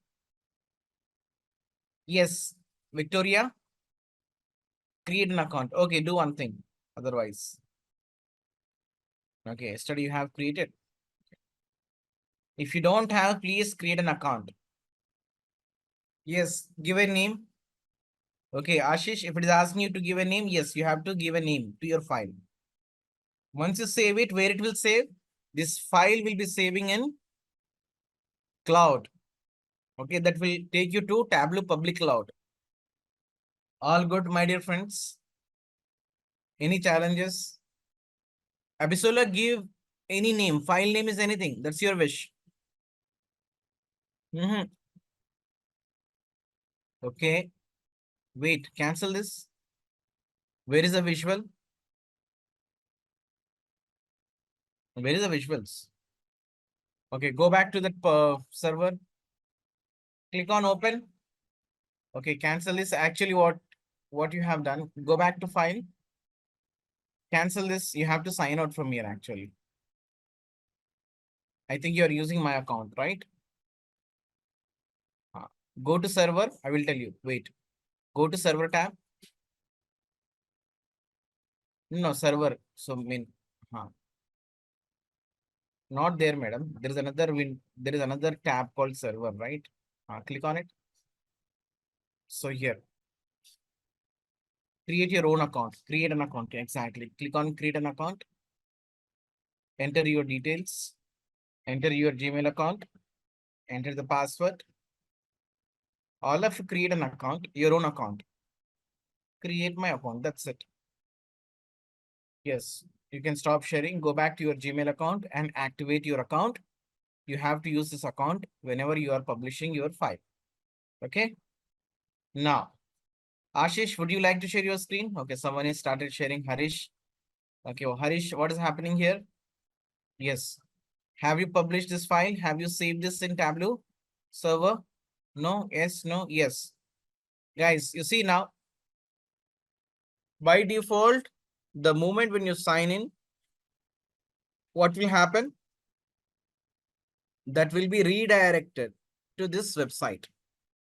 Yes, Victoria, create an account. Okay, do one thing. Otherwise, okay, yesterday you have created. If you don't have, please create an account. Yes, give a name. Okay, Ashish, if it is asking you to give a name, yes, you have to give a name to your file. Once you save it, where it will save? This file will be saving in cloud. Okay, that will take you to Tableau public cloud. All good, my dear friends. Any challenges? Abisola, give any name. File name is anything. That's your wish. Okay. Wait, cancel this. Where is the visual? Where is the visuals? Okay, go back to that server. Click on open. Okay, cancel this. Actually, what you have done, go back to file. Cancel this. You have to sign out from here actually. I think you're using my account, right? Go to server. I will tell you. Wait. Go to server tab. No, server. So not there, madam. There is another tab called server, right? Click on it. So here, create your own account. Create an account. Exactly. Click on create an account. Enter your details. Enter your Gmail account. Enter the password. All of you create an account, your own account. Create my account. That's it. Yes. You can stop sharing. Go back to your Gmail account and activate your account. You have to use this account whenever you are publishing your file. Okay. Now, Ashish, would you like to share your screen? Okay, someone has started sharing. Harish. Okay, well, Harish, what is happening here? Yes. Have you published this file? Have you saved this in Tableau server? No, yes, no, yes. Guys, you see now, by default, the moment when you sign in, what will happen? That will be redirected to this website.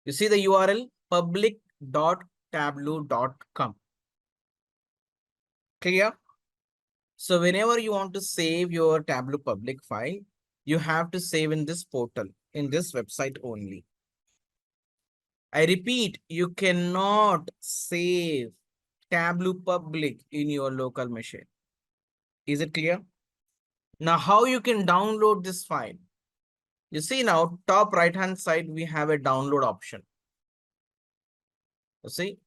You see the URL public.tableau.com. Clear? So whenever you want to save your Tableau public file, you have to save in this portal, in this website only. I repeat, you cannot save Tableau public in your local machine. Is it clear? Now, how you can download this file? You see now, top right hand side, we have a download option. You see?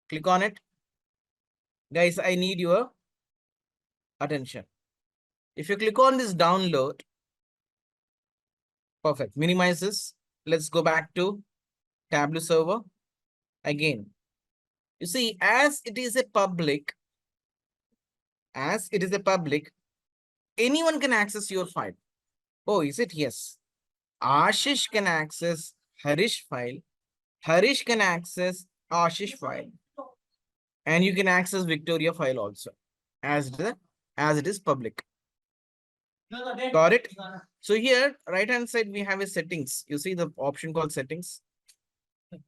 Click on it. Guys, I need your attention. If you click on this download, perfect. Minimize this. Let's go back to Tableau server. Again, you see, as it is a public, anyone can access your file. Oh, is it? Yes. Ashish can access Harish file. Harish can access Ashish file. And you can access Victoria file also as it is public. Got it? So here, right hand side, we have a settings. You see the option called settings.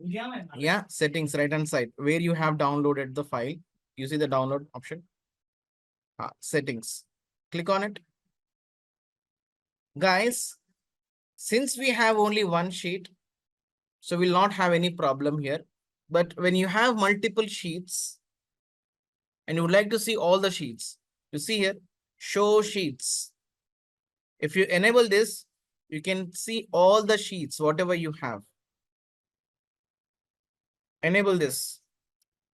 Yeah, settings, right hand side, where you have downloaded the file. You see the download option. Settings. Click on it. Guys, since we have only one sheet, so we'll not have any problem here. But when you have multiple sheets and you would like to see all the sheets, you see here, show sheets. If you enable this, you can see all the sheets, whatever you have. Enable this.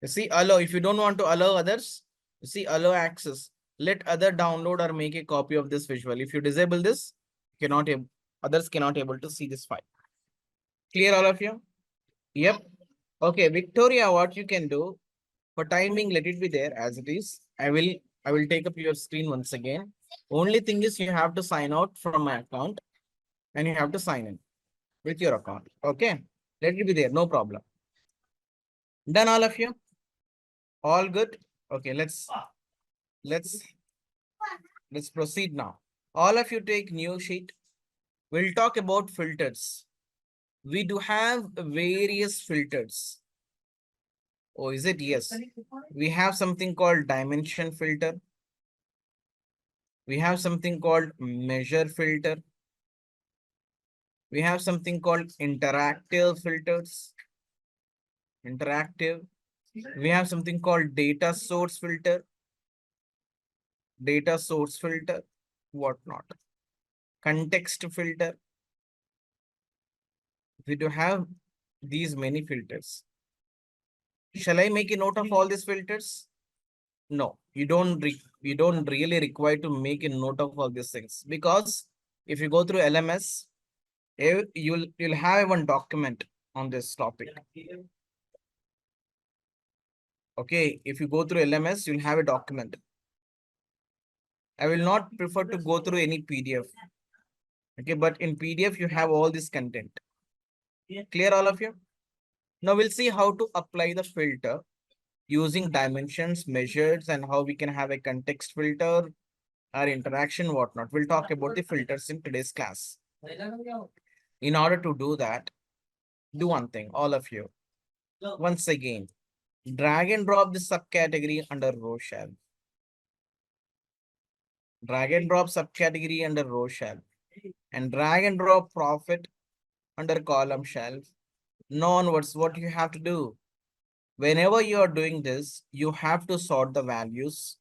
You see, allow. If you don't want to allow others, you see, allow access. Let other download or make a copy of this visual. If you disable this, others cannot able to see this file. Clear, all of you? Yep. Okay, Victoria, what you can do for timing, let it be there as it is. I will take up your screen once again. Only thing is you have to sign out from my account and you have to sign in with your account. Okay, let it be there, no problem. Done, all of you? All good? Okay, let's proceed now. All of you take new sheet. We'll talk about filters. We do have various filters. Oh, is it? Yes. We have something called dimension filter. We have something called measure filter. We have something called interactive filters. Interactive. We have something called data source filter. Data source filter. Whatnot. Context filter. We do have these many filters. Shall I make a note of all these filters? No, you don't really require to make a note of all these things, because if you go through LMS, you'll have one document on this topic. Okay, if you go through LMS, you'll have a document. I will not prefer to go through any PDF. Okay, but in PDF, you have all this content. Clear, all of you? Now we'll see how to apply the filter using dimensions, measures, and how we can have a context filter, our interaction, whatnot. We'll talk about the filters in today's class. In order to do that, do one thing, all of you. Once again, drag and drop the subcategory under row shelf. Drag and drop subcategory under row shelf. And drag and drop profit under column shelf. Now onwards, what you have to do? Whenever you are doing this, you have to sort the values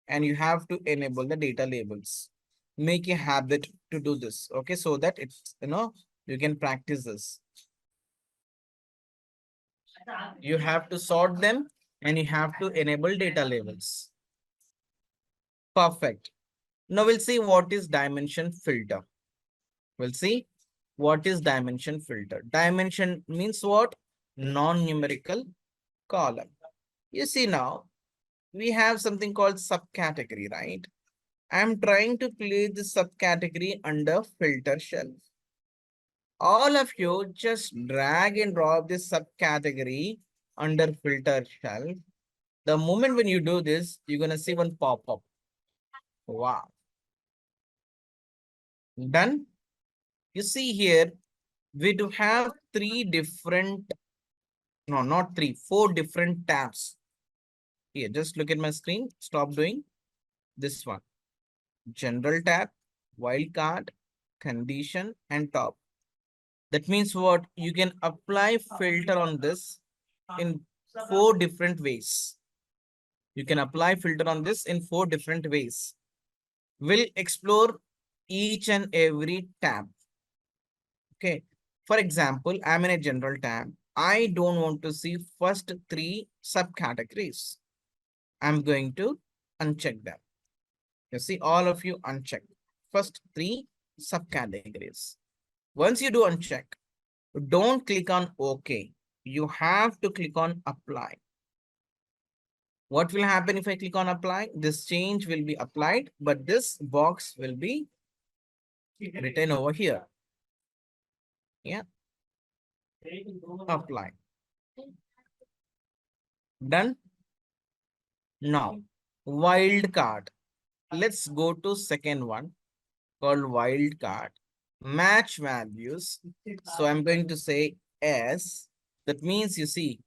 and you have to enable the data labels. Make a habit to do this, okay? So that it's, you can practice this. You have to sort them and you have to enable data labels. Perfect. Now we'll see what is dimension filter. We'll see what is dimension filter. Dimension means what? Non-numerical column. You see now, we have something called subcategory, right? I'm trying to place this subcategory under filter shelf. All of you just drag and drop this subcategory under filter shelf. The moment when you do this, you're going to see one pop up. Wow. Done. You see here, we do have four different tabs. Here, just look at my screen. Stop doing this one. General tab, wildcard, condition, and top. That means what? You can apply filter on this in four different ways. You can apply filter on this in four different ways. We'll explore each and every tab. Okay. For example, I'm in a general tab. I don't want to see first three subcategories. I'm going to uncheck them. You see, all of you uncheck first three subcategories. Once you do uncheck, don't click on OK. You have to click on apply. What will happen if I click on apply? This change will be applied, but this box will be written over here. Yeah. Apply. Done. Now, wildcard. Let's go to second one called wildcard. Match values. So I'm going to say S. That means you see.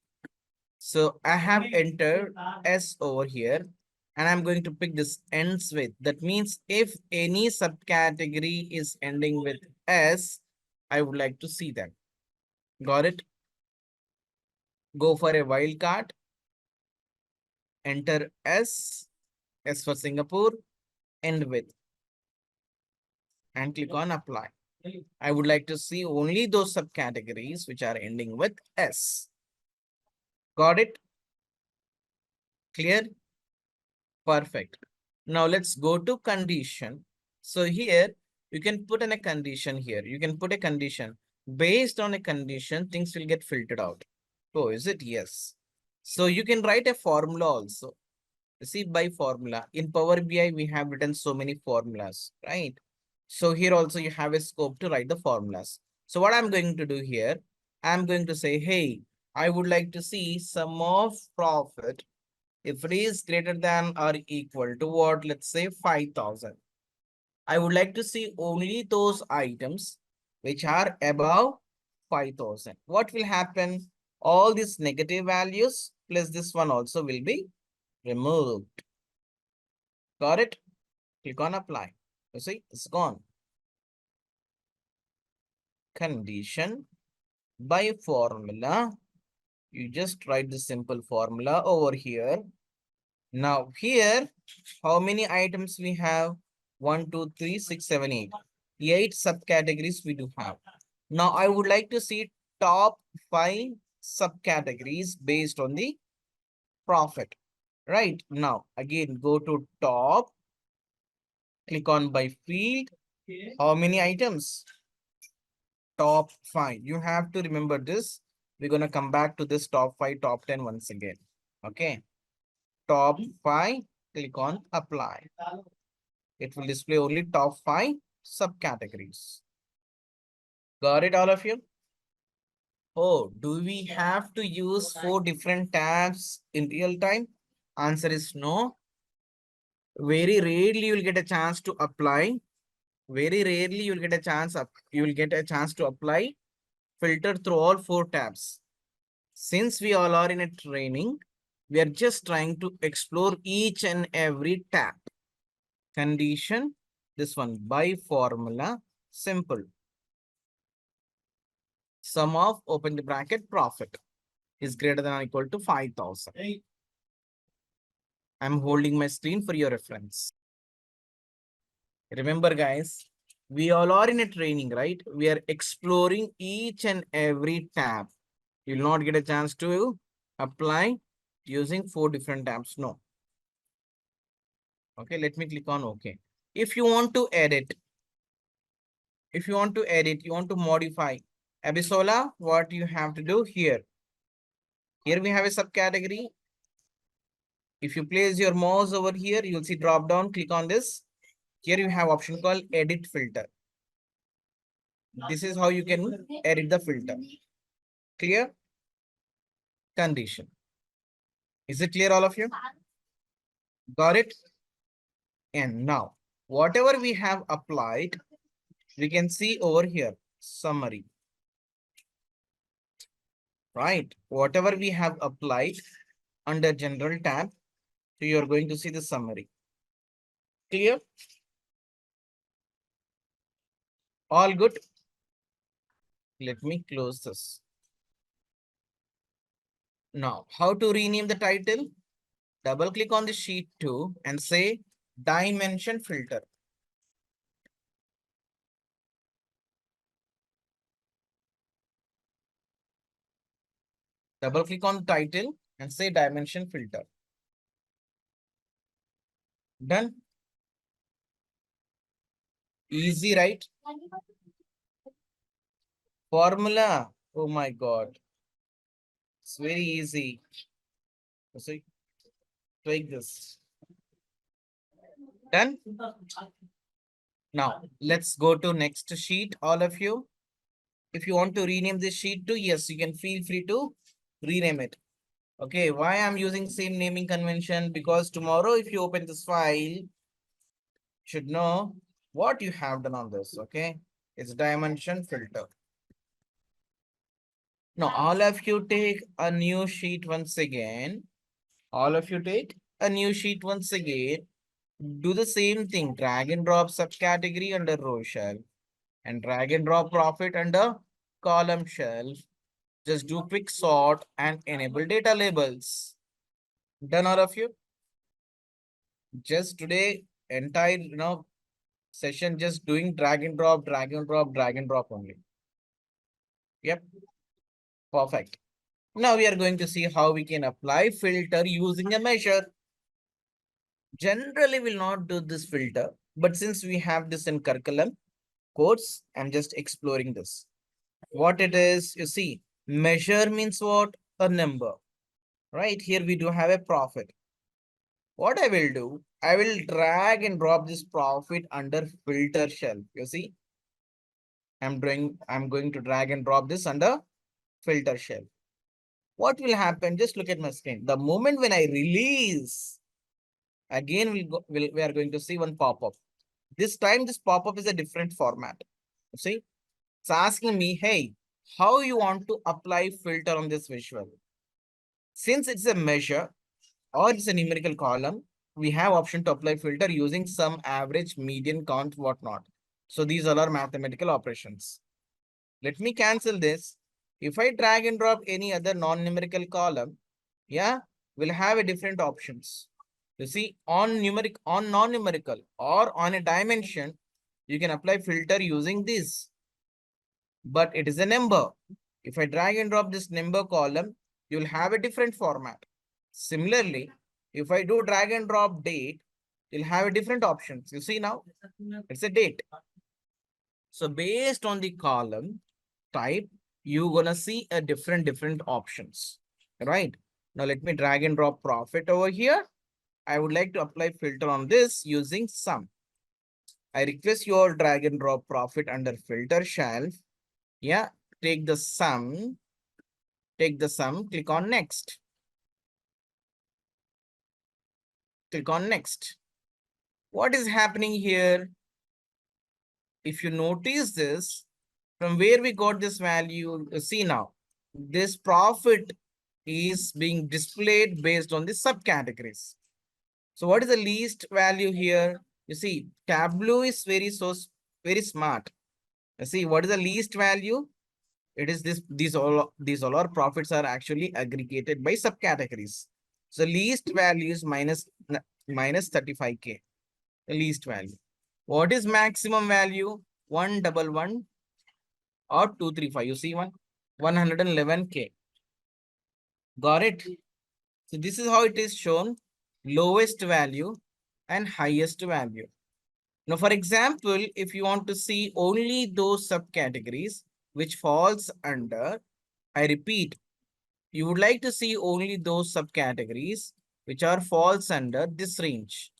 So I have entered S over here and I'm going to pick this ends with. That means if any subcategory is ending with S, I would like to see that. Got it? Go for a wildcard. Enter S. S for Singapore. End with. And click on apply. I would like to see only those subcategories which are ending with S. Got it? Clear? Perfect. Now let's go to condition. So here you can put in a condition here. You can put a condition. Based on a condition, things will get filtered out. Oh, is it? Yes. So you can write a formula also. See, by formula. In Power BI, we have written so many formulas, right? So here also you have a scope to write the formulas. So what I'm going to do here, I'm going to say, hey, I would like to see sum of profit if it is greater than or equal to what, let's say 5,000. I would like to see only those items which are above 5,000. What will happen? All these negative values plus this one also will be removed. Got it? Click on apply. You see, it's gone. Condition by formula. You just write the simple formula over here. Now here, how many items we have? 1, 2, 3, 6, 7, 8. 8 subcategories we do have. Now I would like to see top 5 subcategories based on the profit. Right now, again, go to top, click on by field. How many items? Top 5. You have to remember this. We're going to come back to this top 5, top 10 once again. Okay. Top 5, click on apply. It will display only top 5 subcategories. Got it, all of you? Oh, do we have to use 4 different tabs in real time? Answer is no. Very rarely you will get a chance to apply. Very rarely you will get a chance to apply filter through all 4 tabs. Since we all are in a training, we are just trying to explore each and every tab. Condition, this one by formula, simple. sum of open the bracket profit is greater than or equal to 5,000. I'm holding my screen for your reference. Remember, guys, we all are in a training, right? We are exploring each and every tab. You'll not get a chance to apply using 4 different tabs. No. Okay, let me click on OK. If you want to edit, you want to modify, Abisola, what you have to do here? Here we have a subcategory. If you place your mouse over here, you'll see drop down, click on this. Here you have option called edit filter. This is how you can edit the filter. Clear? Condition. Is it clear, all of you? Got it? And now, whatever we have applied, we can see over here, summary. Right? Whatever we have applied under general tab, so you are going to see the summary. Clear? All good? Let me close this. Now, how to rename the title? Double click on the sheet 2 and say dimension filter. Double click on the title and say dimension filter. Done? Easy, right? Formula. Oh my God. It's very easy. See, take this. Done? Now, let's go to next sheet, all of you. If you want to rename this sheet to, yes, you can feel free to rename it. Okay, why I'm using same naming convention? Because tomorrow, if you open this file, you should know what you have done on this. Okay, it's dimension filter. Now, all of you take a new sheet once again. All of you take a new sheet once again. Do the same thing. Drag and drop subcategory under row shelf and drag and drop profit under column shelf. Just do quick sort and enable data labels. Done, all of you? Just today, entire session just doing drag and drop, drag and drop, drag and drop only. Yep. Perfect. Now we are going to see how we can apply filter using a measure. Generally, we'll not do this filter, but since we have this in curriculum course, I'm just exploring this. What it is, you see, measure means what? A number. Right here, we do have a profit. What I will do, I will drag and drop this profit under filter shelf. You see, I'm going to drag and drop this under filter shelf. What will happen? Just look at my screen. The moment when I release, again, we are going to see one pop-up. This time, this pop-up is a different format. You see, it's asking me, hey, how you want to apply filter on this visual? Since it's a measure or it's a numerical column, we have option to apply filter using sum, average, median, count, whatnot. So these are our mathematical operations. Let me cancel this. If I drag and drop any other non-numerical column, yeah, we'll have a different options. You see, on non-numerical or on a dimension, you can apply filter using this. But it is a number. If I drag and drop this number column, you'll have a different format. Similarly, if I do drag and drop date, you'll have a different options. You see now, it's a date. So based on the column type, you're gonna see a different options, right? Now let me drag and drop profit over here. I would like to apply filter on this using sum. I request you all drag and drop profit under filter shelf. Yeah, take the sum, click on next. Click on next. What is happening here? If you notice this, from where we got this value, see now, this profit is being displayed based on the subcategories. So what is the least value here? You see, Tableau is very smart. You see, what is the least value? It is this, these all our profits are actually aggregated by subcategories. So least value is minus 35K, the least value. What is maximum value? 111 or 235. You see 111K. Got it? So this is how it is shown, lowest value and highest value. Now, for example, if you want to see only those subcategories which falls under, I repeat, you would like to see only those subcategories which are falls under this range.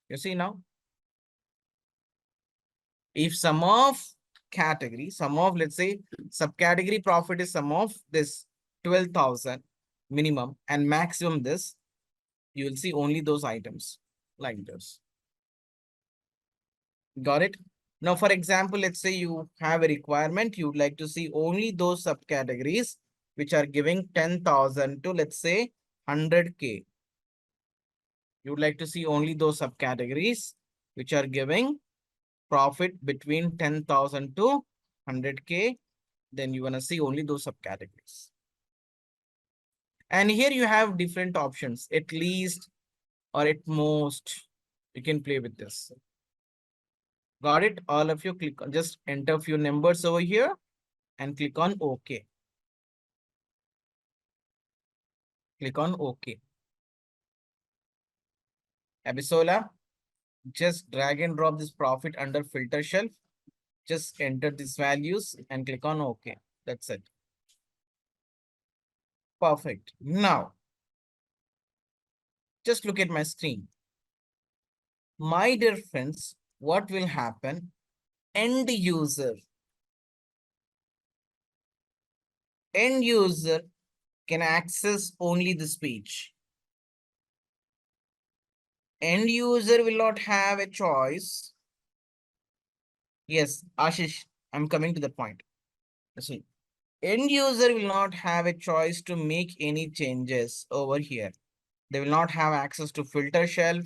You see now, if sum of category, sum of, let's say, subcategory profit is sum of this 12,000 minimum and maximum this, you will see only those items like this. Got it? Now, for example, let's say you have a requirement, you would like to see only those subcategories which are giving 10,000 to, let's say, 100K. You would like to see only those subcategories which are giving profit between 10,000 to 100K. Then you want to see only those subcategories. And here you have different options, at least or at most. You can play with this. Got it? All of you click on, just enter a few numbers over here and click on OK. Click on OK. Abisola, just drag and drop this profit under filter shelf. Just enter these values and click on OK. That's it. Perfect. Now, just look at my screen. My dear friends, what will happen? End user can access only this page. End user will not have a choice. Yes, Ashish, I'm coming to the point. See, end user will not have a choice to make any changes over here. They will not have access to filter shelf.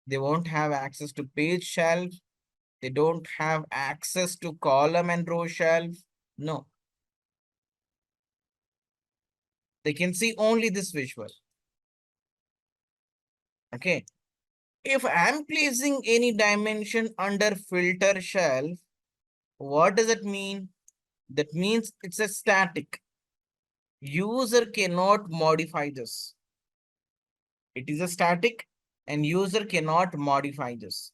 They won't have access to page shelf. They don't have access to column and row shelf. No. They can see only this visual. Okay. If I'm placing any dimension under filter shelf, what does it mean? That means it's a static. User cannot modify this. It is a static and user cannot modify this.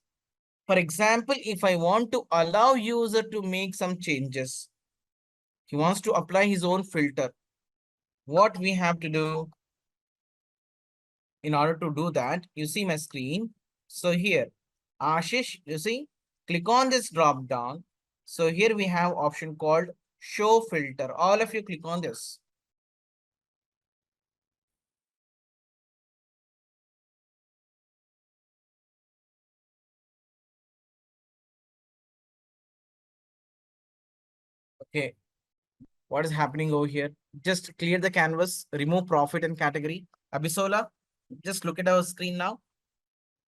For example, if I want to allow user to make some changes, he wants to apply his own filter. What we have to do in order to do that, you see my screen. So here, Ashish, you see, click on this drop down. So here we have option called show filter. All of you click on this. Okay, what is happening over here? Just clear the canvas, remove profit and category. Abisola, just look at our screen now.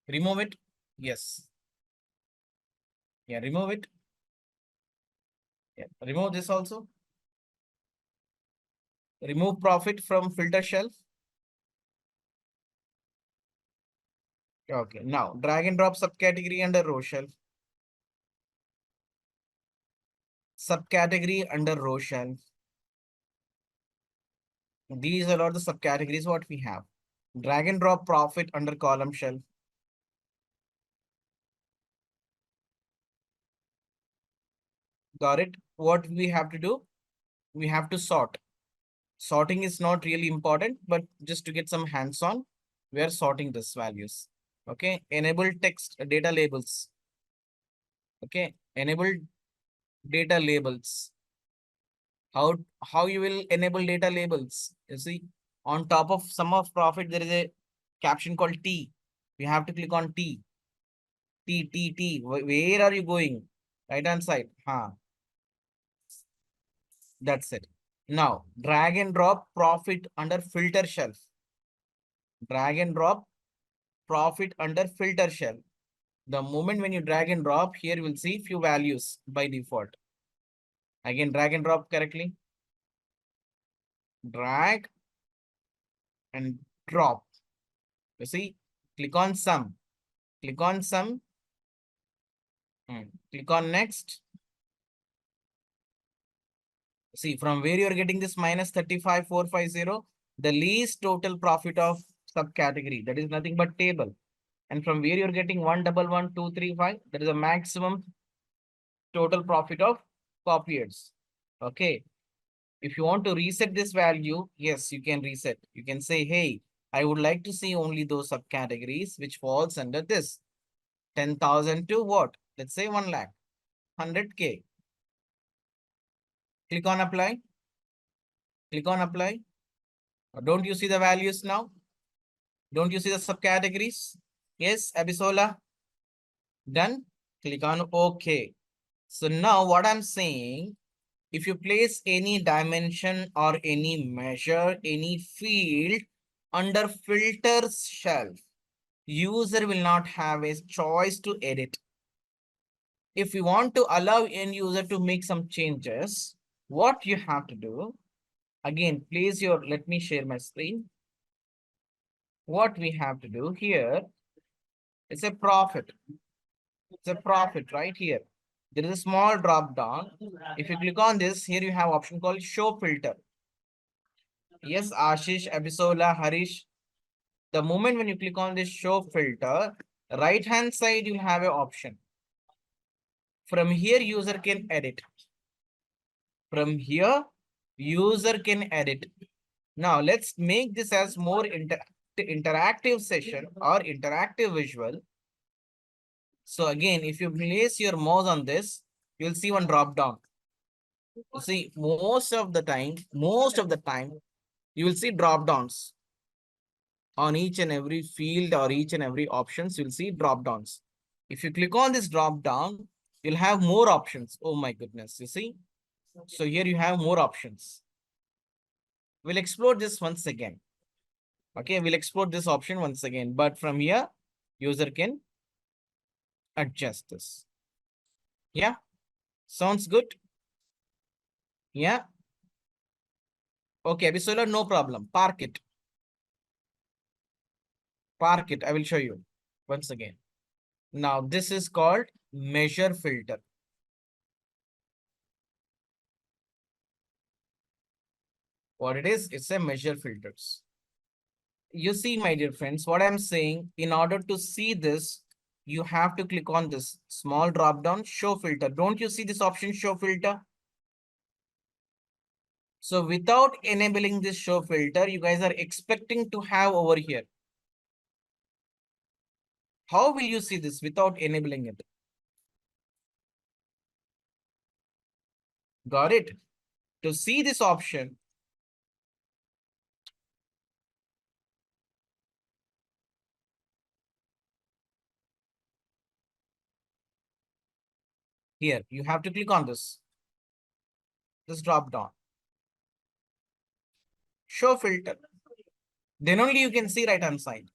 Remove it. Yes. Yeah, remove it. Yeah, remove this also. Remove profit from filter shelf. Okay, now drag and drop subcategory under row shelf. Subcategory under row shelf. These are all the subcategories what we have. Drag and drop profit under column shelf. Got it? What we have to do? We have to sort. Sorting is not really important, but just to get some hands-on, we are sorting these values. Okay, enable text data labels. Okay, enable data labels. How you will enable data labels? You see, on top of sum of profit, there is a caption called T. We have to click on T. T. Where are you going? Right hand side. That's it. Now drag and drop profit under filter shelf. Drag and drop profit under filter shelf. The moment when you drag and drop, here you will see few values by default. Again, drag and drop correctly. drag and drop. You see, click on sum, click on sum, click on next. See, from where you are getting this minus 35,450, the least total profit of subcategory, that is nothing but table. And from where you're getting 111,235, that is a maximum total profit of copiers. Okay. If you want to reset this value, yes, you can reset. You can say, hey, I would like to see only those subcategories which falls under this. 10,000 to what? Let's say 1 lakh, 100K. Click on apply. Click on apply. Don't you see the values now? Don't you see the subcategories? Yes, Abisola. Done. Click on OK. So now what I'm saying, if you place any dimension or any measure, any field under filters shelf, user will not have a choice to edit. If you want to allow end user to make some changes, what you have to do, again, place your, let me share my screen. What we have to do here, it's a profit. It's a profit right here. There is a small drop down. If you click on this, here you have option called show filter. Yes, Ashish, Abisola, Harish. The moment when you click on this show filter, right hand side, you have an option. From here, user can edit. From here, user can edit. Now, let's make this as more interactive session or interactive visual. So again, if you place your mouse on this, you'll see one drop down. You see, most of the time, you will see drop downs. On each and every field or each and every options, you'll see drop downs. If you click on this drop down, you'll have more options. Oh my goodness, you see? So here you have more options. We'll explore this once again. Okay, we'll explore this option once again. But from here, user can adjust this. Yeah, sounds good. Yeah. Okay, Abisola, no problem. Park it. Park it. I will show you once again. Now, this is called measure filter. What it is, it's a measure filters. You see, my dear friends, what I'm saying, in order to see this, you have to click on this small drop down, show filter. Don't you see this option, show filter? So without enabling this show filter, you guys are expecting to have over here. How will you see this without enabling it? Got it? To see this option, here, you have to click on this drop down. Show filter. Then only you can see right hand side.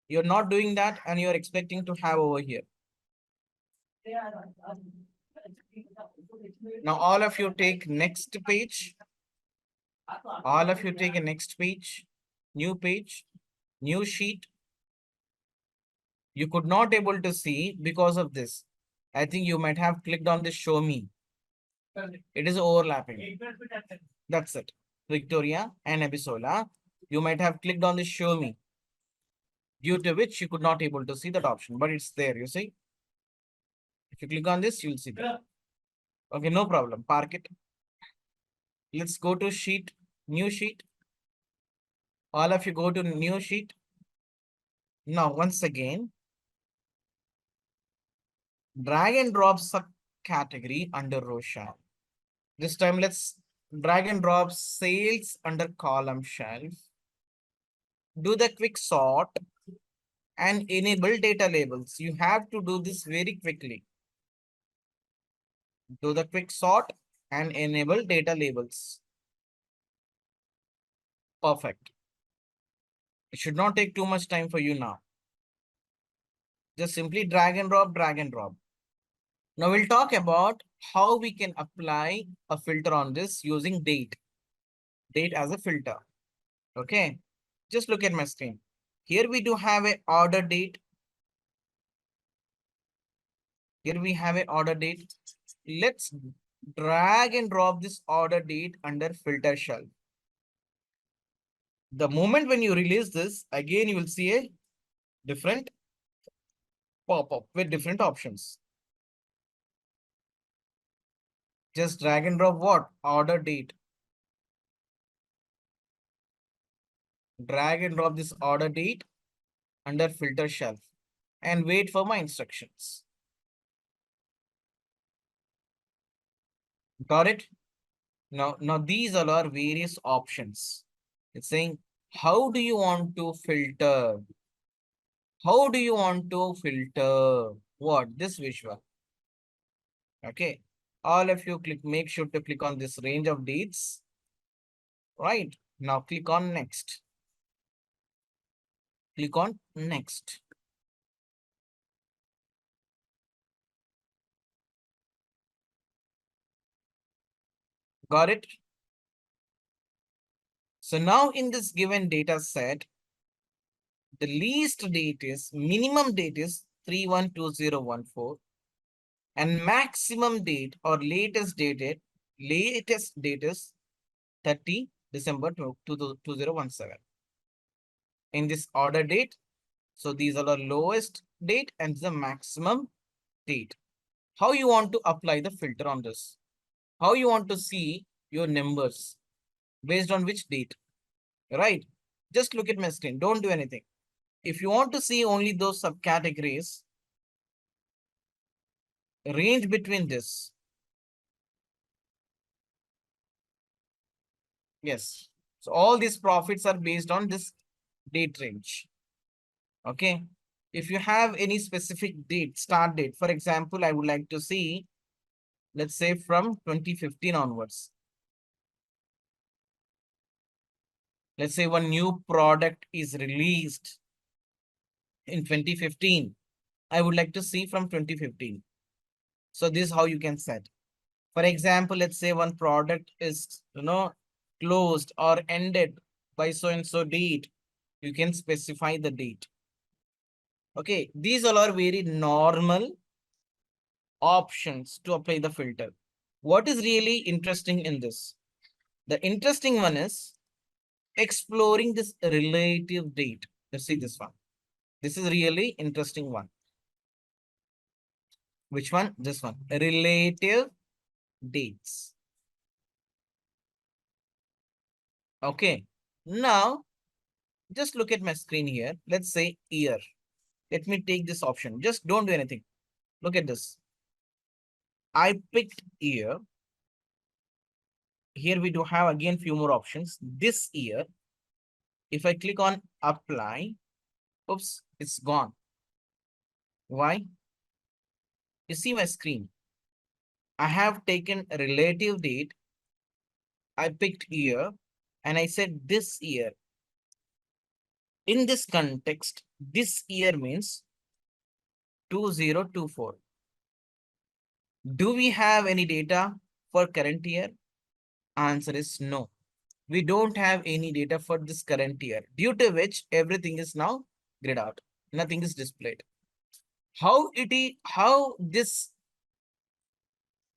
You're not doing that and you're expecting to have over here. Now all of you take next page. All of you take a next page, new sheet. You could not able to see because of this. I think you might have clicked on this show me. It is overlapping. That's it. Victoria and Abisola, you might have clicked on this show me, due to which you could not able to see that option, but it's there, you see. If you click on this, you'll see that. Okay, no problem. Park it. Let's go to sheet, new sheet. All of you go to new sheet. Now, once again, drag and drop subcategory under row shelf. This time, let's drag and drop sales under column shelf. Do the quick sort and enable data labels. You have to do this very quickly. Do the quick sort and enable data labels. Perfect. It should not take too much time for you now. Just simply drag and drop, drag and drop. Now we'll talk about how we can apply a filter on this using date. date as a filter. Okay, just look at my screen. Here we do have a order date. Here we have a order date. Let's drag and drop this order date under filter shelf. The moment when you release this, again, you will see a different pop-up with different options. Just drag and drop what? Order date. Drag and drop this order date under filter shelf and wait for my instructions. Got it? Now these all are various options. It's saying, how do you want to filter? How do you want to filter? What? This visual. Okay. All of you make sure to click on this range of dates. Right. Now click on next. Click on next. Got it? So now in this given data set, the least date is, minimum date is 312014 and maximum date or latest date is 30 December 2017. In this order date, so these are the lowest date and the maximum date. How you want to apply the filter on this? How you want to see your numbers based on which date? Right? Just look at my screen. Don't do anything. If you want to see only those subcategories, range between this. Yes. So all these profits are based on this date range. Okay. If you have any specific date, start date, for example, I would like to see, let's say from 2015 onwards. Let's say one new product is released in 2015. I would like to see from 2015. So this is how you can set. For example, let's say one product is, closed or ended by so and so date. You can specify the date. Okay, these all are very normal options to apply the filter. What is really interesting in this? The interesting one is exploring this relative date. Let's see this one. This is really interesting one. Which one? This one. Relative dates. Okay. Now, just look at my screen here. Let's say year. Let me take this option. Just don't do anything. Look at this. I picked year. Here we do have again few more options. This year, if I click on apply, oops, it's gone. Why? You see my screen. I have taken a relative date. I picked year and I said this year. In this context, this year means 2024. Do we have any data for current year? Answer is no. We don't have any data for this current year, due to which everything is now grayed out. Nothing is displayed. How this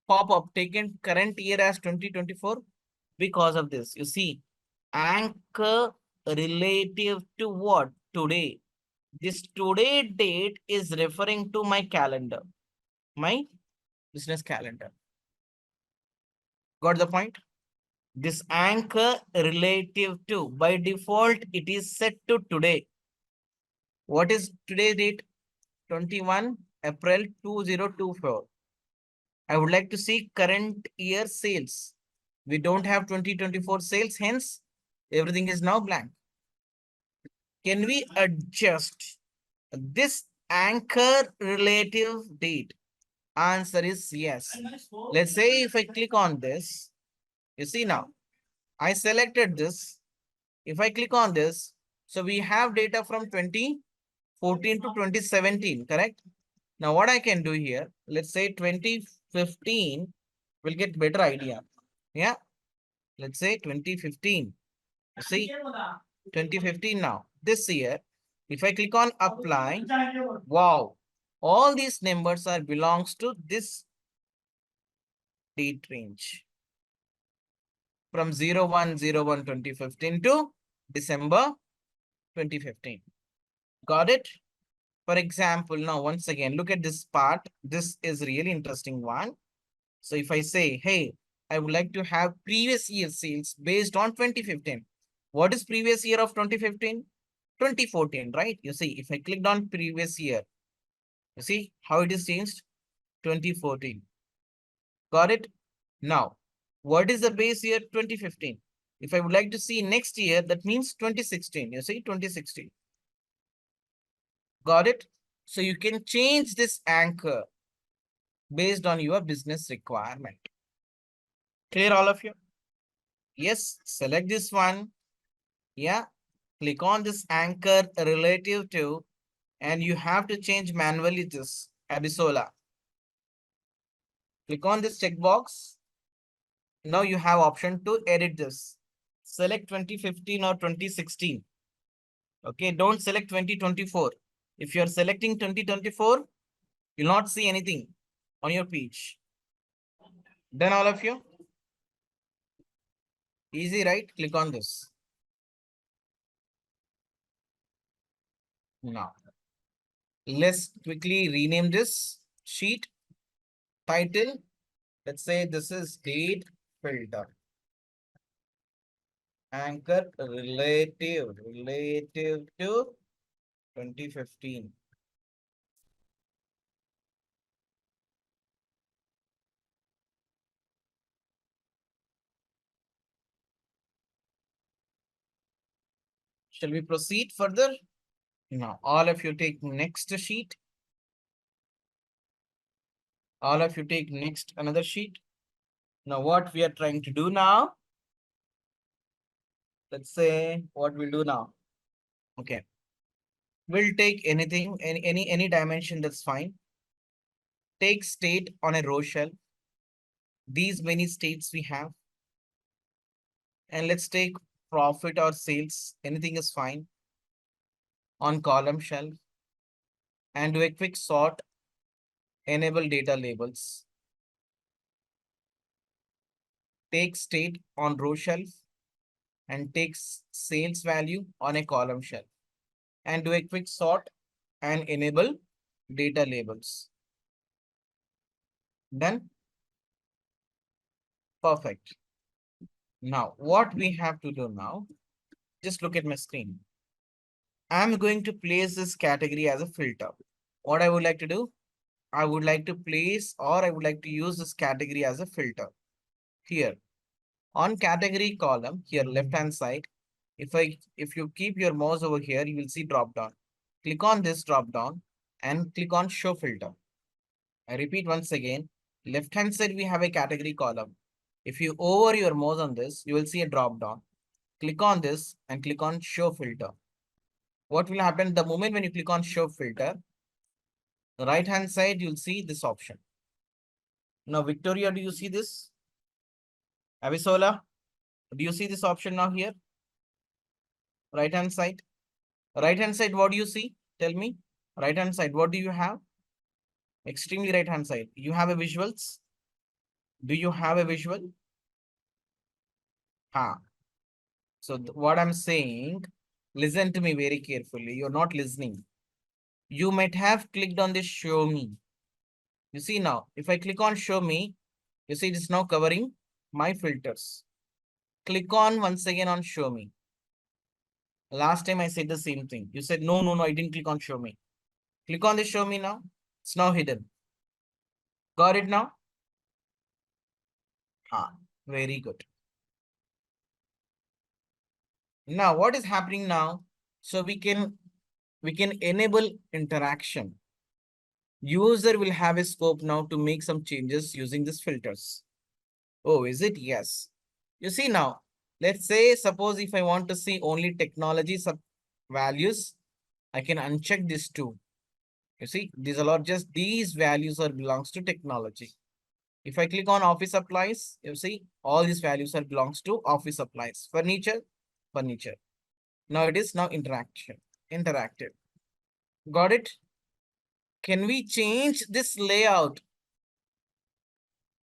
pop-up taken current year as 2024? Because of this. You see, anchor relative to what? Today. This today date is referring to my calendar, my business calendar. Got the point? This anchor relative to, by default, it is set to today. What is today's date? 21 April 2024. I would like to see current year sales. We don't have 2024 sales, hence everything is now blank. Can we adjust this anchor relative date? Answer is yes. Let's say if I click on this, you see now, I selected this. If I click on this, so we have data from 2014 to 2017, correct? Now what I can do here, let's say 2015, will get better idea. Yeah. Let's say 2015. You see, 2015 now. This year, if I click on apply, wow, all these numbers are belongs to this date range from 01/01/2015 to December 2015. Got it? For example, now once again, look at this part. This is really interesting one. So if I say, hey, I would like to have previous year sales based on 2015. What is previous year of 2015? 2014, right? You see, if I clicked on previous year, you see how it is changed? 2014. Got it? Now, what is the base year? 2015. If I would like to see next year, that means 2016. You see, 2016. Got it? So you can change this anchor based on your business requirement. Clear, all of you? Yes, select this one. Yeah, click on this anchor relative to, and you have to change manually this Abisola. Click on this checkbox. Now you have option to edit this. Select 2015 or 2016. Okay, don't select 2024. If you're selecting 2024, you'll not see anything on your page. Then all of you? Easy, right? Click on this. Now, let's quickly rename this sheet. Title, let's say this is date filter. Anchor relative to 2015. Shall we proceed further? Now, all of you take next sheet. All of you take next another sheet. Now, what we are trying to do now? Let's say what we'll do now. Okay. We'll take anything, any dimension, that's fine. Take state on a row shelf. These many states we have. And let's take profit or sales. Anything is fine. On column shelf. And do a quick sort. Enable data labels. Take state on row shelf and takes sales value on a column shelf, and do a quick sort and enable data labels. Done. Perfect. Now, what we have to do now, just look at my screen. I'm going to place this category as a filter. What I would like to do, I would like to place, or I would like to use this category as a filter. Here, on category column, here left hand side, if you keep your mouse over here, you will see drop down. Click on this drop down and click on show filter. I repeat once again, left hand side we have a category column. If you hover your mouse on this, you will see a drop down. Click on this and click on show filter. What will happen the moment when you click on show filter? The right hand side, you'll see this option. Now, Victoria, do you see this? Avisola, do you see this option now here? Right hand side. Right hand side, what do you see? Tell me. Right hand side, what do you have? Extremely right hand side. You have a visuals? Do you have a visual? So what I'm saying, listen to me very carefully. You're not listening. You might have clicked on this show me. You see now, if I click on show me, you see it is now covering my filters. Click on once again on show me. Last time I said the same thing. You said, no, I didn't click on show me. Click on the show me now. It's now hidden. Got it now? Very good. Now, what is happening now? So we can enable interaction. User will have a scope now to make some changes using these filters. Oh, is it? Yes. You see now, let's say, suppose if I want to see only technology sub values, I can uncheck this too. You see, these are just these values are belongs to technology. If I click on office supplies, you see all these values are belongs to office supplies. Furniture, furniture. Now it is now interactive. Got it? Can we change this layout?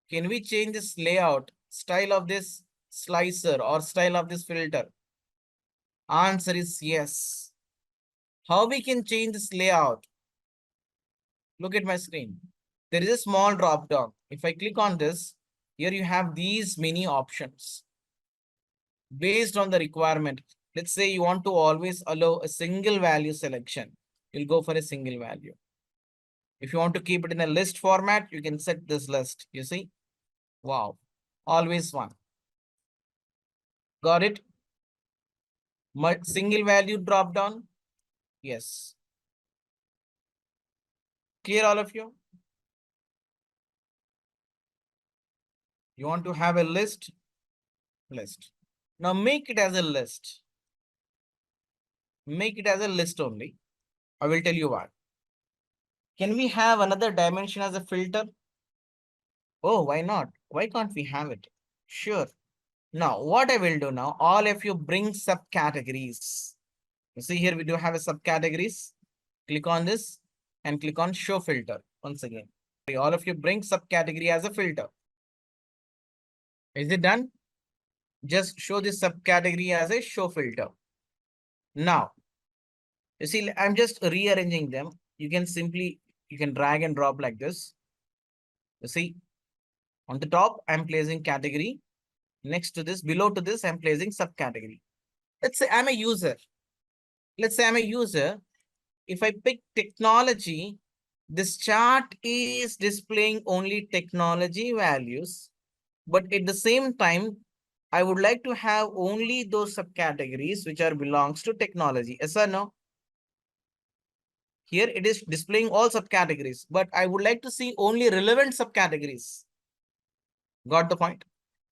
Can we change this layout, style of this slicer or style of this filter? Answer is yes. How we can change this layout? Look at my screen. There is a small drop down. If I click on this, here you have these many options based on the requirement. Let's say you want to always allow a single value selection. You'll go for a single value. If you want to keep it in a list format, you can set this list. You see? Wow. Always one. Got it? Single value drop down? Yes. Clear all of you? You want to have a list? List. Now make it as a list. Make it as a list only. I will tell you why. Can we have another dimension as a filter? Oh, why not? Why can't we have it? Sure. Now, what I will do now, all of you bring subcategories. You see here we do have a subcategories. Click on this and click on show filter once again. All of you bring subcategory as a filter. Is it done? Just show this subcategory as a show filter. Now, you see, I'm just rearranging them. You can drag and drop like this. You see, on the top, I'm placing category. Next to this, below to this, I'm placing subcategory. Let's say I'm a user. Let's say I'm a user. If I pick technology, this chart is displaying only technology values. But at the same time, I would like to have only those subcategories which are belongs to technology. Yes or no? Here it is displaying all subcategories, but I would like to see only relevant subcategories. Got the point?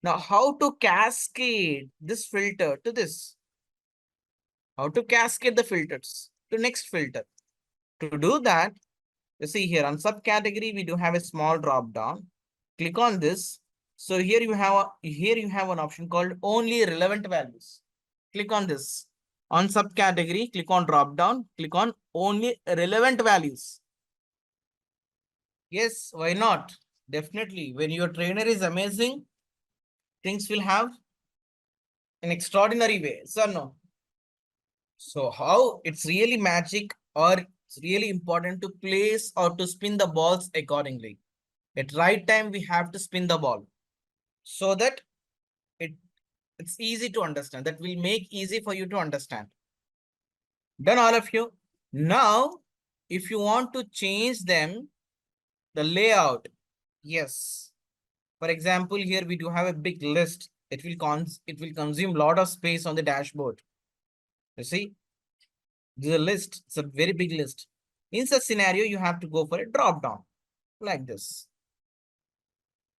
Now, how to cascade this filter to this? How to cascade the filters to next filter? To do that, you see here on subcategory, we do have a small drop down. Click on this. So here you have an option called only relevant values. Click on this. On subcategory, click on drop down, click on only relevant values. Yes, why not? Definitely. When your trainer is amazing, things will have an extraordinary way. So no. So how it's really magic or it's really important to place or to spin the balls accordingly. At right time, we have to spin the ball so that it's easy to understand. That will make easy for you to understand. Done all of you. Now, if you want to change them, the layout, yes. For example, here we do have a big list. It will consume a lot of space on the dashboard. You see, this is a list. It's a very big list. In such scenario, you have to go for a drop down like this.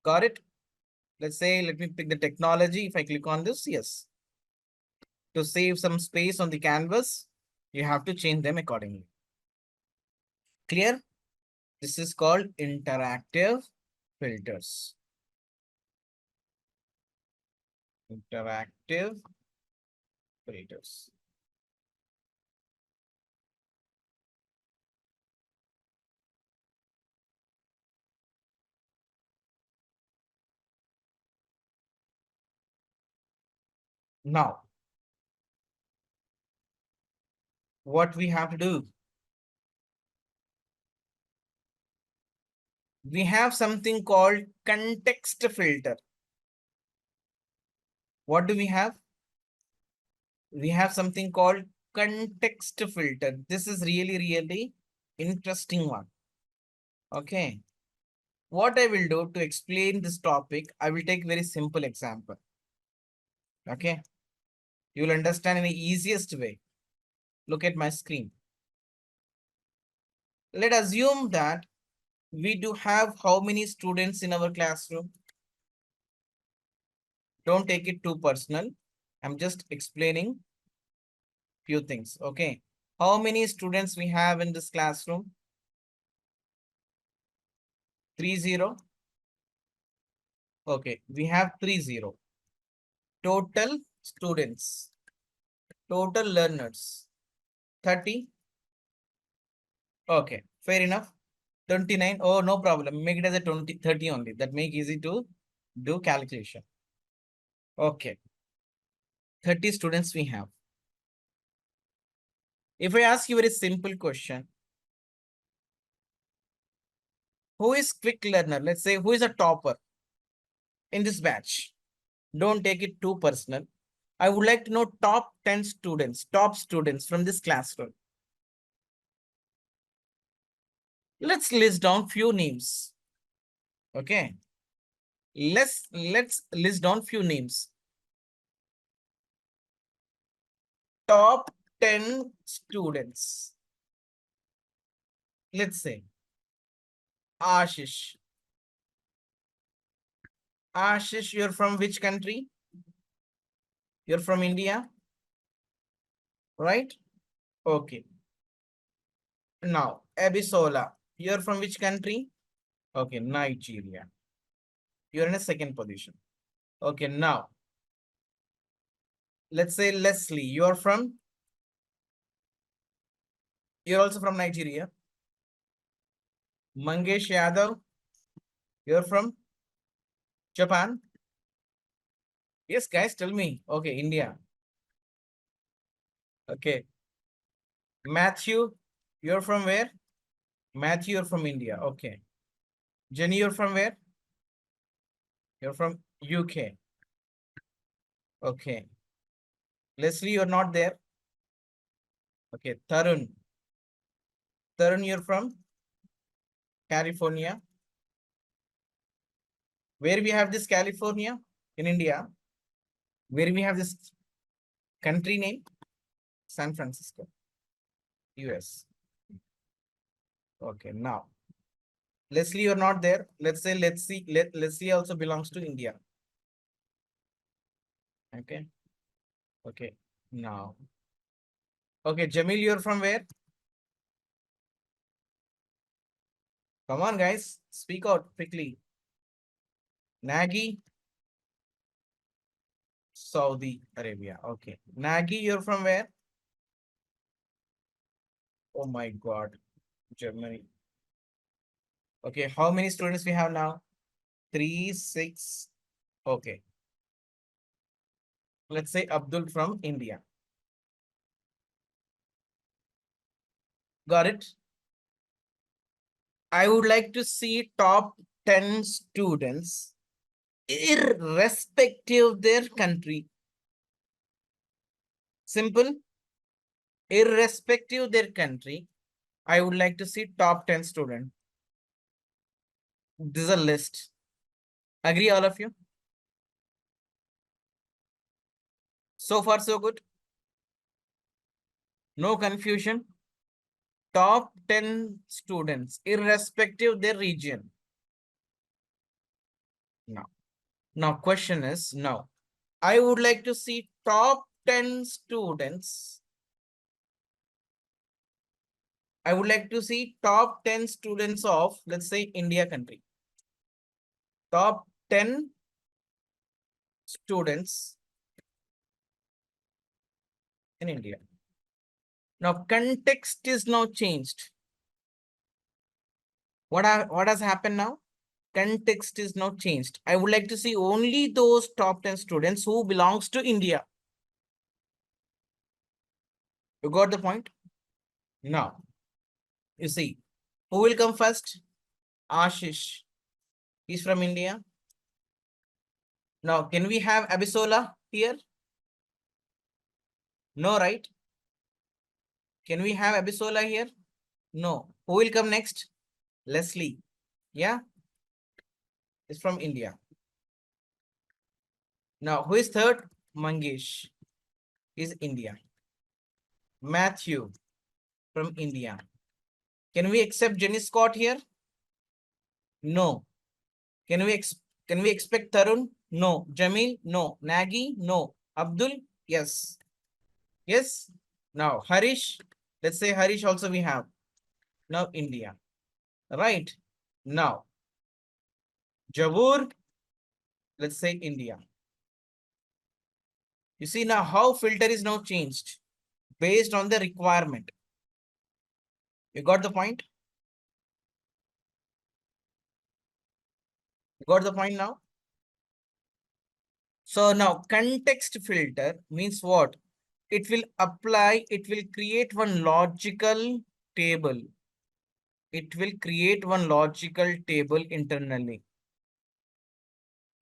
Got it? Let's say, let me pick the technology. If I click on this, yes. To save some space on the canvas, you have to change them accordingly. Clear? This is called interactive filters. Interactive filters. Now, what we have to do? We have something called context filter. What do we have? We have something called context filter. This is really interesting one. Okay. What I will do to explain this topic, I will take very simple example. Okay. You will understand in the easiest way. Look at my screen. Let us assume that we do have how many students in our classroom? Don't take it too personal. I'm just explaining few things. Okay. How many students we have in this classroom? 30. Okay, we have 30. Total students, total learners, 30. Okay, fair enough. 29. Oh, no problem. Make it as a 30 only. That make easy to do calculation. Okay. 30 students we have. If I ask you a very simple question, who is quick learner? Let's say who is a topper in this batch? Don't take it too personal. I would like to know top 10 students, top students from this classroom. Let's list down few names. Okay. Let's list down few names. Top 10 students. Let's say Ashish. Ashish, you're from which country? You're from India, right? Okay. Now, Abisola, you're from which country? Okay, Nigeria. You're in a second position. Okay, now, let's say Leslie, you're also from Nigeria. Mangesh Yadav, you're from Japan. Yes, guys, tell me. Okay, India. Okay. Matthew, you're from where? Matthew, you're from India. Okay. Jenny, you're from where? You're from UK. Okay. Leslie, you're not there. Okay. Tarun. Tarun, you're from California. Where we have this California? In India. Where we have this country name? San Francisco, US. Okay, now. Leslie, you're not there. Let's say Leslie also belongs to India. Okay. Okay. Now. Okay, Jamil, you're from where? Come on, guys. Speak out quickly. Nagy, Saudi Arabia. Okay. Nagy, you're from where? Oh my God. Germany. Okay, how many students we have now? 3, 6. Okay. Let's say Abdul from India. Got it? I would like to see top 10 students irrespective of their country. Simple. Irrespective of their country, I would like to see top 10 students. This is a list. Agree, all of you? So far, so good. No confusion. Top 10 students, irrespective of their region. Now, question is, now, I would like to see top 10 students. I would like to see top 10 students of, let's say, India country. Top 10 students in India. Now, context is now changed. What has happened now? Context is now changed. I would like to see only those top 10 students who belongs to India. You got the point? Now, you see, who will come first? Ashish. He's from India. Now, can we have Abisola here? No, right? Can we have Abisola here? No. Who will come next? Leslie. Yeah? Is from India. Now, who is third? Mangesh is India. Matthew from India. Can we accept Jenny Scott here? No. Can we expect Tarun? No. Jamil? No. Nagy? No. Abdul? Yes. Yes. Now, Harish. Let's say Harish also we have. Now, India. Right. Now, Jabur. Let's say India. You see now how filter is now changed based on the requirement. You got the point? You got the point now? So now context filter means what? It will apply, it will create one logical table. It will create one logical table internally.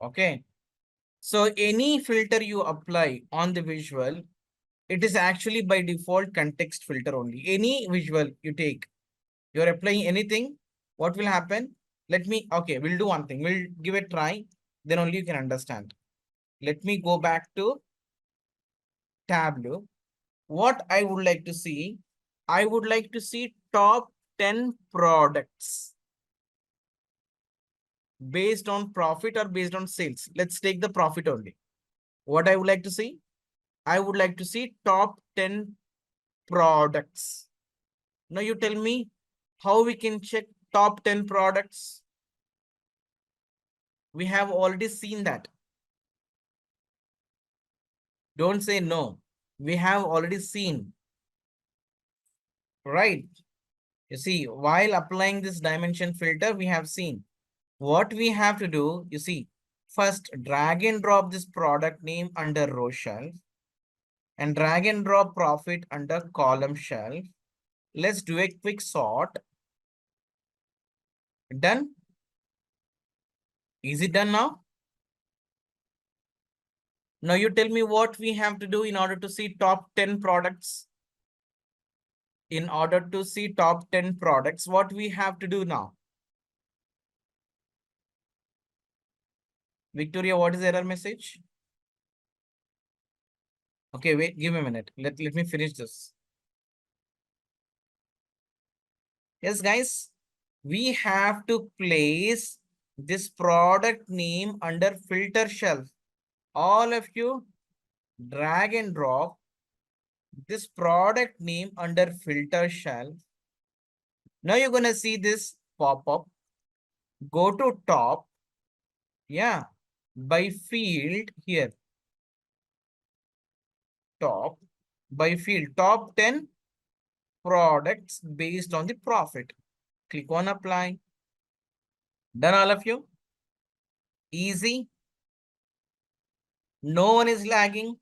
Okay. So any filter you apply on the visual, it is actually by default context filter only. Any visual you take, you're applying anything, what will happen? Okay, we'll do one thing. We'll give it a try, then only you can understand. Let me go back to Tableau. What I would like to see, I would like to see top 10 products based on profit or based on sales. Let's take the profit only. What I would like to see, I would like to see top 10 products. Now you tell me how we can check top 10 products. We have already seen that. Don't say no. We have already seen. Right. You see, while applying this dimension filter, we have seen what we have to do. You see, first drag and drop this product name under row shelf and drag and drop profit under column shelf. Let's do a quick sort. Done. Is it done now? Now you tell me what we have to do in order to see top 10 products. In order to see top 10 products, what we have to do now? Victoria, what is the error message? Okay, wait, give me a minute. Let me finish this. Yes, guys, we have to place this product name under filter shelf. All of you drag and drop this product name under filter shelf. Now you're going to see this pop up. Go to top. Yeah, by field here. Top, by field, top 10 products based on the profit. Click on apply. Done, all of you? Easy. No one is lagging.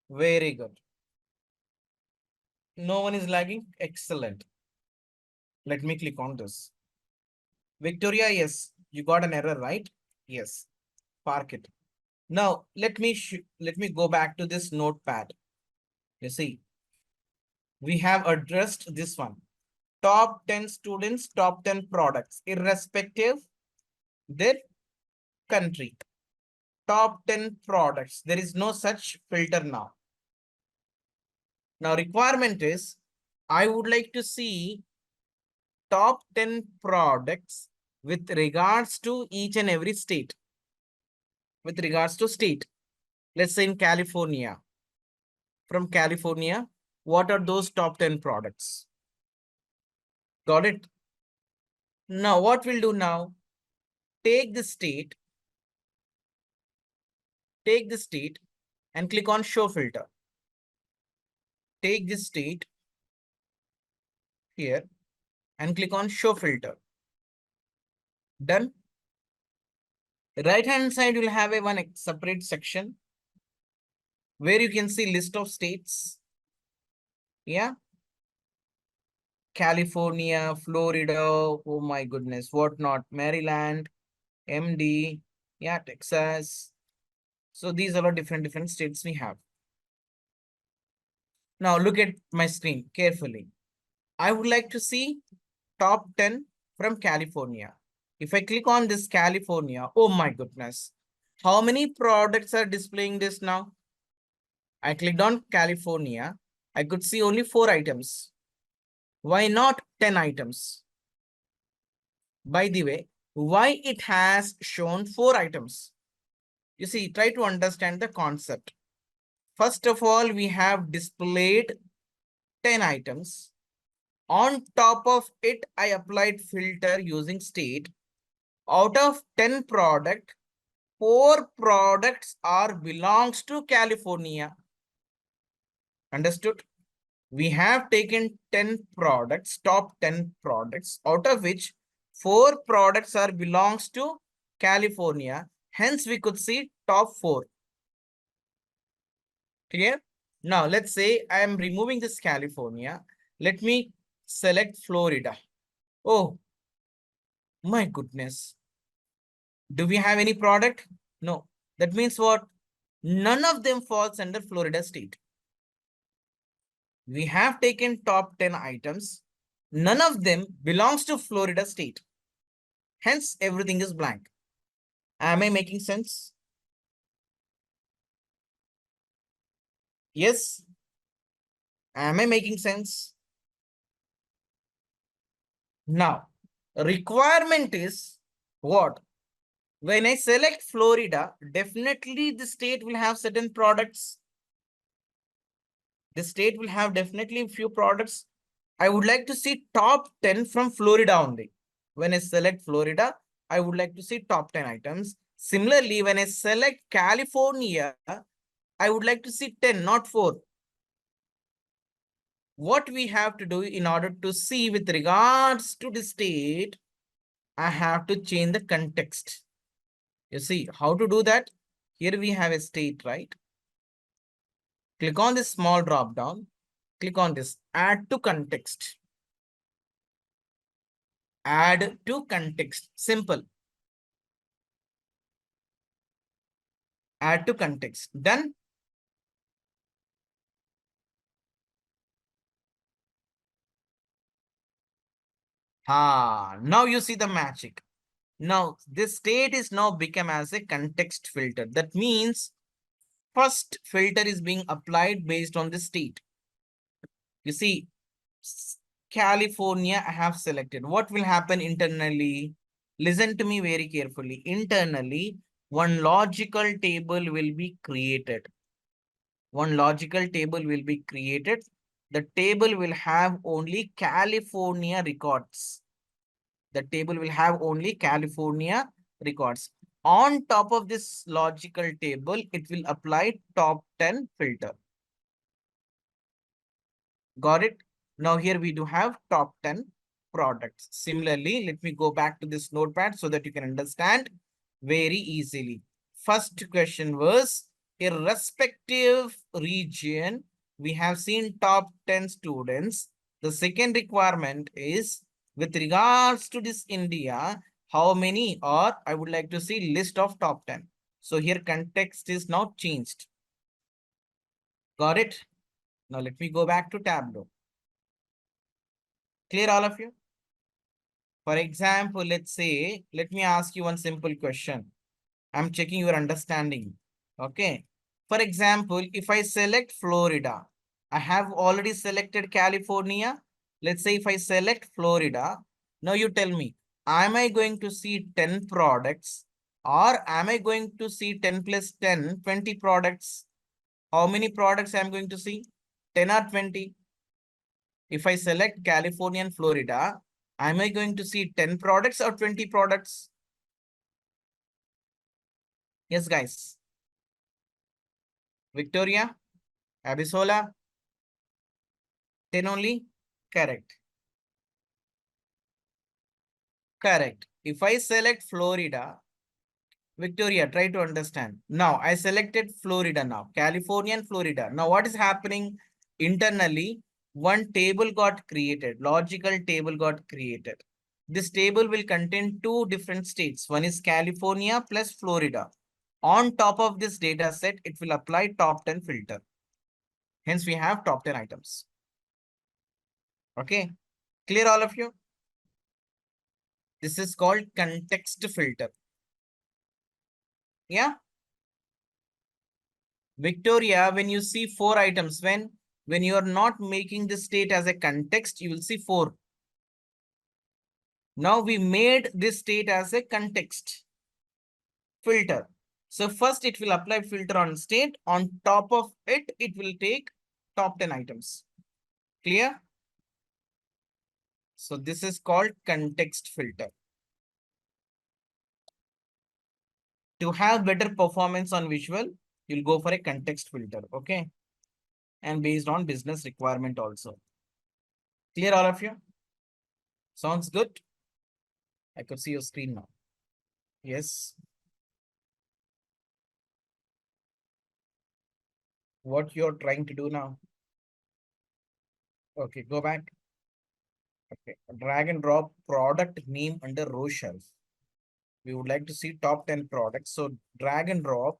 Very good. No one is lagging. Excellent. Let me click on this. Victoria, yes, you got an error, right? Yes. Park it. Now let me go back to this notepad. You see, we have addressed this one. Top 10 students, top 10 products, irrespective their country. Top 10 products. There is no such filter now. Now requirement is, I would like to see top 10 products with regards to each and every state. With regards to state. Let's say in California. From California, what are those top 10 products? Got it? Now what we'll do now? Take the state and click on show filter. Take this state here and click on show filter. Done. Right hand side will have a one separate section where you can see list of states. Yeah. California, Florida, oh my goodness, what not, Maryland, MD, yeah, Texas. So these are all different states we have. Now look at my screen carefully. I would like to see top 10 from California. If I click on this California, oh my goodness, how many products are displaying this now? I clicked on California. I could see only 4 items. Why not 10 items? By the way, why it has shown 4 items? You see, try to understand the concept. First of all, we have displayed 10 items. On top of it, I applied filter using state. Out of 10 product, 4 products are belongs to California. Understood? We have taken 10 products, top 10 products, out of which 4 products are belongs to California. Hence, we could see top 4. Clear? Now, let's say I am removing this California. Let me select Florida. Oh, my goodness. Do we have any product? No. That means what? None of them falls under Florida state. We have taken top 10 items. None of them belongs to Florida state. Hence, everything is blank. Am I making sense? Yes. Am I making sense? Now, requirement is what? When I select Florida, definitely the state will have certain products. The state will have definitely few products. I would like to see top 10 from Florida only. When I select Florida, I would like to see top 10 items. Similarly, when I select California, I would like to see 10, not 4. What we have to do in order to see with regards to the state, I have to change the context. You see how to do that? Here we have a state, right? Click on this small drop down. Click on this, add to context. Add to context, simple. Add to context, done. Now you see the magic. Now this state is now become as a context filter. That means first filter is being applied based on the state. You see, California I have selected. What will happen internally? Listen to me very carefully. Internally, one logical table will be created. One logical table will be created. The table will have only California records. The table will have only California records. On top of this logical table, it will apply top 10 filter. Got it? Now here we do have top 10 products. Similarly, let me go back to this notepad so that you can understand very easily. First question was, irrespective region, we have seen top 10 students. The second requirement is, with regards to this India, how many, or I would like to see list of top 10. So here context is now changed. Got it? Now let me go back to Tableau. Clear all of you? For example, let's say, let me ask you one simple question. I'm checking your understanding. Okay. For example, if I select Florida, I have already selected California. Let's say if I select Florida, now you tell me, am I going to see 10 products or am I going to see 10 plus 10, 20 products? How many products I'm going to see? 10 or 20? If I select California and Florida, am I going to see 10 products or 20 products? Yes, guys. Victoria, Abisola, 10 only? Correct. Correct. If I select Florida, Victoria, try to understand. Now, I selected Florida now, California and Florida. Now, what is happening? Internally, one table got created, logical table got created. This table will contain 2 different states. One is California plus Florida. On top of this data set, it will apply top 10 filter. Hence, we have top 10 items. Okay. Clear all of you? This is called context filter. Yeah. Victoria, when you see 4 items, when you are not making the state as a context, you will see 4. Now we made this state as a context filter. So first it will apply filter on state. On top of it, it will take top 10 items. Clear? So this is called context filter. To have better performance on visual, you'll go for a context filter, okay? And based on business requirement also. Clear all of you? Sounds good? I could see your screen now. Yes. What you're trying to do now? Okay, go back. Okay, drag and drop product name under row shelf. We would like to see top 10 products. So drag and drop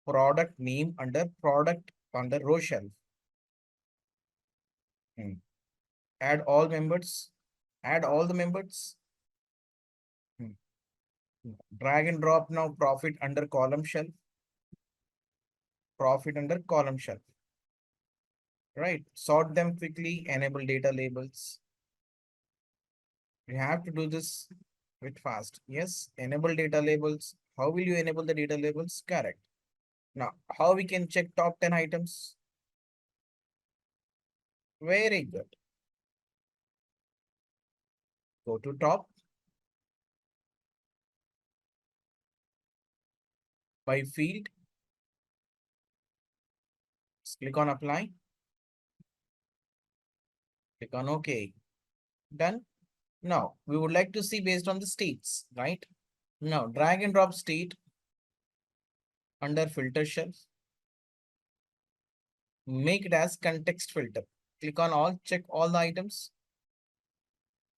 product name under product under row shelf. Add all members. Add all the members. Drag and drop now profit under column shelf. Profit under column shelf. Right. Sort them quickly. Enable data labels. We have to do this bit fast. Yes. Enable data labels. How will you enable the data labels? Correct. Now, how we can check top 10 items? Very good. Go to top. By field. Just click on apply. Click on OK. Done. Now, we would like to see based on the states, right? Now, drag and drop state under filter shelf. Make it as context filter. Click on all, check all the items.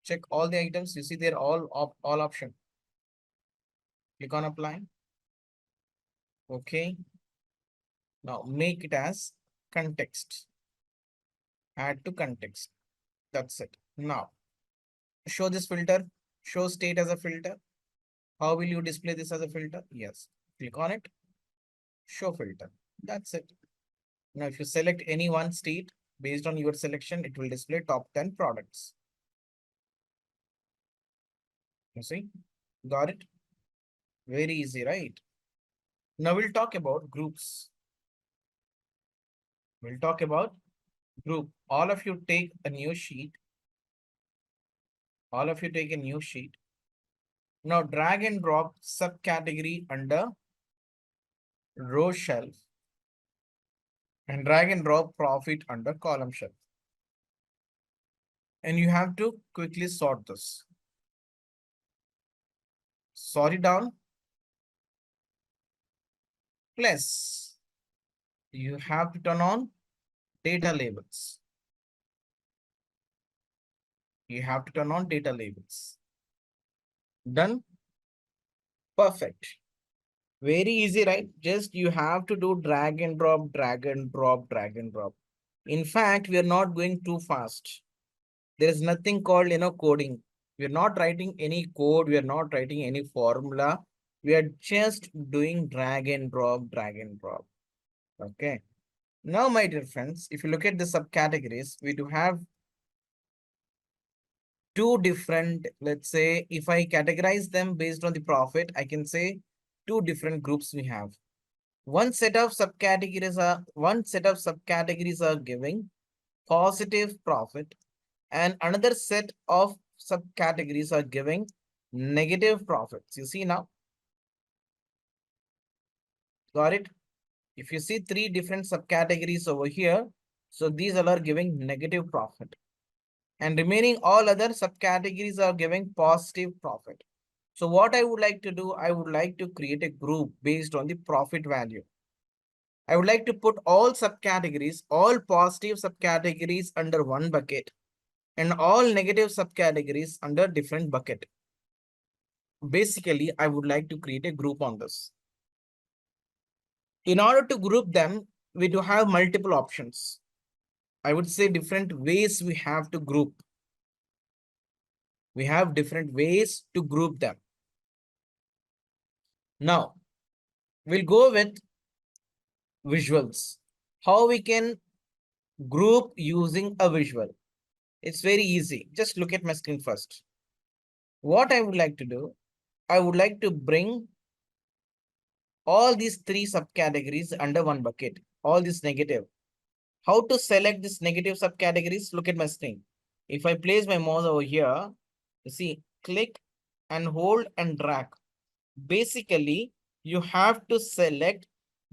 Check all the items. You see they're all option. Click on apply. Okay. Now make it as context. Add to context. That's it. Now show this filter. Show state as a filter. How will you display this as a filter? Yes. Click on it. Show filter. That's it. Now if you select any one state based on your selection, it will display top 10 products. You see? Got it? Very easy, right? Now we'll talk about groups. We'll talk about group. All of you take a new sheet. All of you take a new sheet. Now drag and drop subcategory under row shelf and drag and drop profit under column shelf. And you have to quickly sort this. Sort it down. Plus, you have to turn on data labels. You have to turn on data labels. Done? Perfect. Very easy, right? Just you have to do drag and drop, drag and drop, drag and drop. In fact, we are not going too fast. There is nothing called, coding. We are not writing any code. We are not writing any formula. We are just doing drag and drop, drag and drop. Okay. Now, my dear friends, if you look at the subcategories, we do have two different, let's say, if I categorize them based on the profit, I can say two different groups we have. One set of subcategories are giving positive profit, and another set of subcategories are giving negative profits. You see now? Got it? If you see three different subcategories over here, so these all are giving negative profit. And remaining all other subcategories are giving positive profit. So what I would like to do, I would like to create a group based on the profit value. I would like to put all subcategories, all positive subcategories under one bucket and all negative subcategories under different bucket. Basically, I would like to create a group on this. In order to group them, we do have multiple options. I would say different ways we have to group. We have different ways to group them. Now, we'll go with visuals. How we can group using a visual. It's very easy. Just look at my screen first. What I would like to do, I would like to bring all these three subcategories under one bucket, all this negative. How to select this negative subcategories? Look at my screen. If I place my mouse over here, you see, click and hold and drag. Basically, you have to select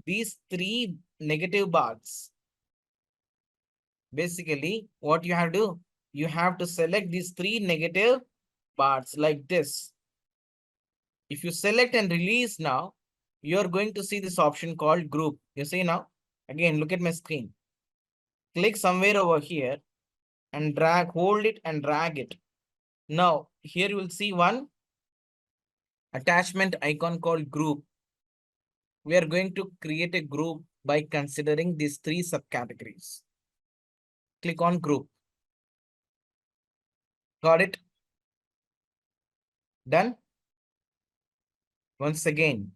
these three negative bars. Basically, what you have to do, you have to select these three negative bars like this. If you select and release now, you're going to see this option called group. You see now? Again, look at my screen. Click somewhere over here and drag, hold it and drag it. Now, here you will see one attachment icon called group. We are going to create a group by considering these three subcategories. Click on group. Got it? Done? Once again,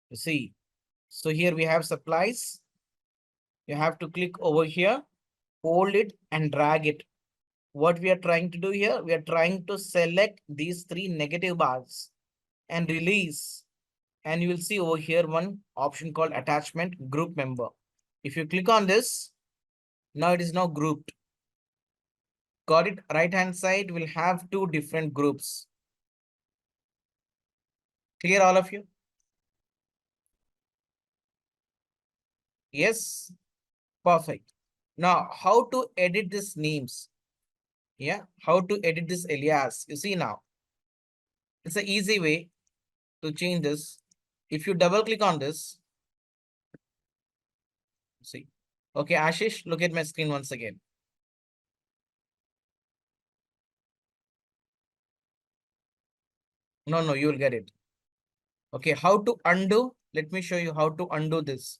you see. So here we have supplies. You have to click over here, hold it and drag it. What we are trying to do here, we are trying to select these three negative bars and release. And you will see over here one option called attachment group member. If you click on this, now it is now grouped. Got it? Right hand side will have two different groups. Clear all of you? Yes, perfect. Now, how to edit these names? Yeah, how to edit this alias? You see now, it's an easy way to change this. If you double click on this, see. Okay, Ashish, look at my screen once again. No, you will get it. Okay, how to undo? Let me show you how to undo this.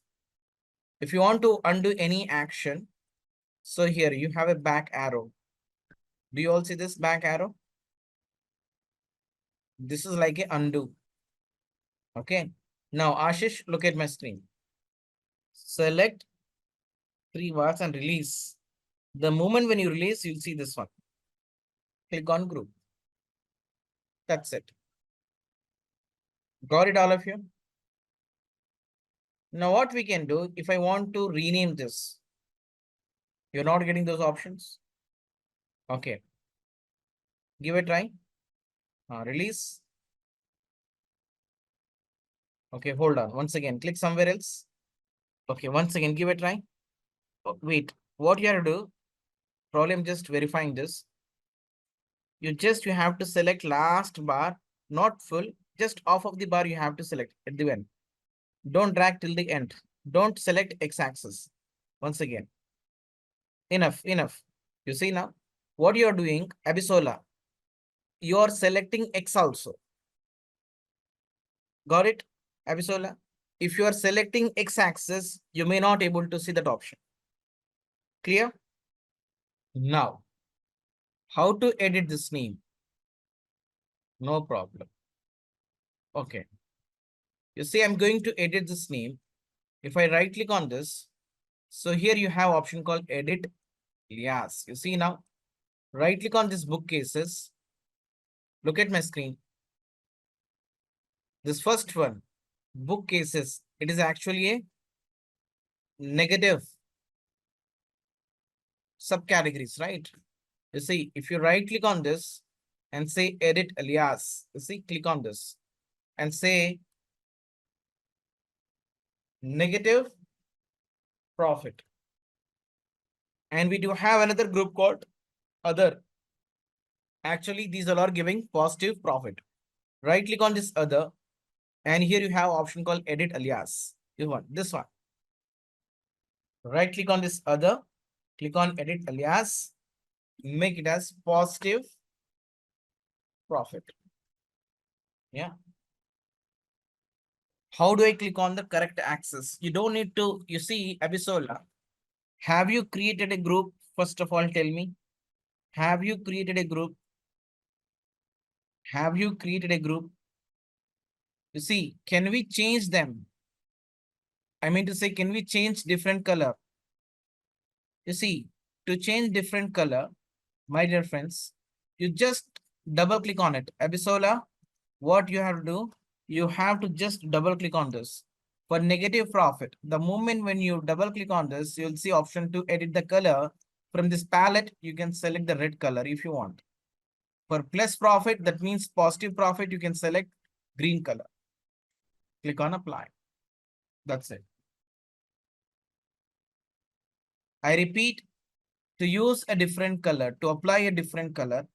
If you want to undo any action, so here you have a back arrow. Do you all see this back arrow? This is like a undo. Okay. Now, Ashish, look at my screen. Select three bars and release. The moment when you release, you'll see this one. Click on group. That's it. Got it, all of you? Now, what we can do, if I want to rename this, you're not getting those options. Okay. Give it a try. Release. Okay, hold on. Once again, click somewhere else. Okay, once again, give it a try. Oh, wait, what you have to do? Probably I'm just verifying this. You have to select last bar, not full, just off of the bar you have to select at the end. Don't drag till the end. Don't select x-axis. Once again. Enough. You see now, what you are doing, Abisola, you are selecting X also. Got it, Abisola? If you are selecting X-axis, you may not able to see that option. Clear? Now, how to edit this name? No problem. Okay. You see, I'm going to edit this name. If I right click on this, so here you have option called edit alias. You see now, right click on this bookcases. Look at my screen. This first one, bookcases, it is actually a negative subcategories, right? You see, if you right click on this and say edit alias, you see, click on this and say negative profit. And we do have another group called other. Actually, these all are giving positive profit. Right click on this other, and here you have option called edit alias. You want this one. Right click on this other, click on edit alias, make it as positive profit. Yeah. How do I click on the correct axis? You don't need to, you see, Abisola, have you created a group? First of all, tell me, have you created a group? Have you created a group? You see, can we change them? I mean to say, can we change different color? You see, to change different color, my dear friends, you just double click on it. Abisola, what you have to do, you have to just double click on this. For negative profit, the moment when you double click on this, you'll see option to edit the color. From this palette, you can select the red color if you want. For plus profit, that means positive profit, you can select green color. Click on apply. That's it. I repeat, to use a different color, to apply a different color,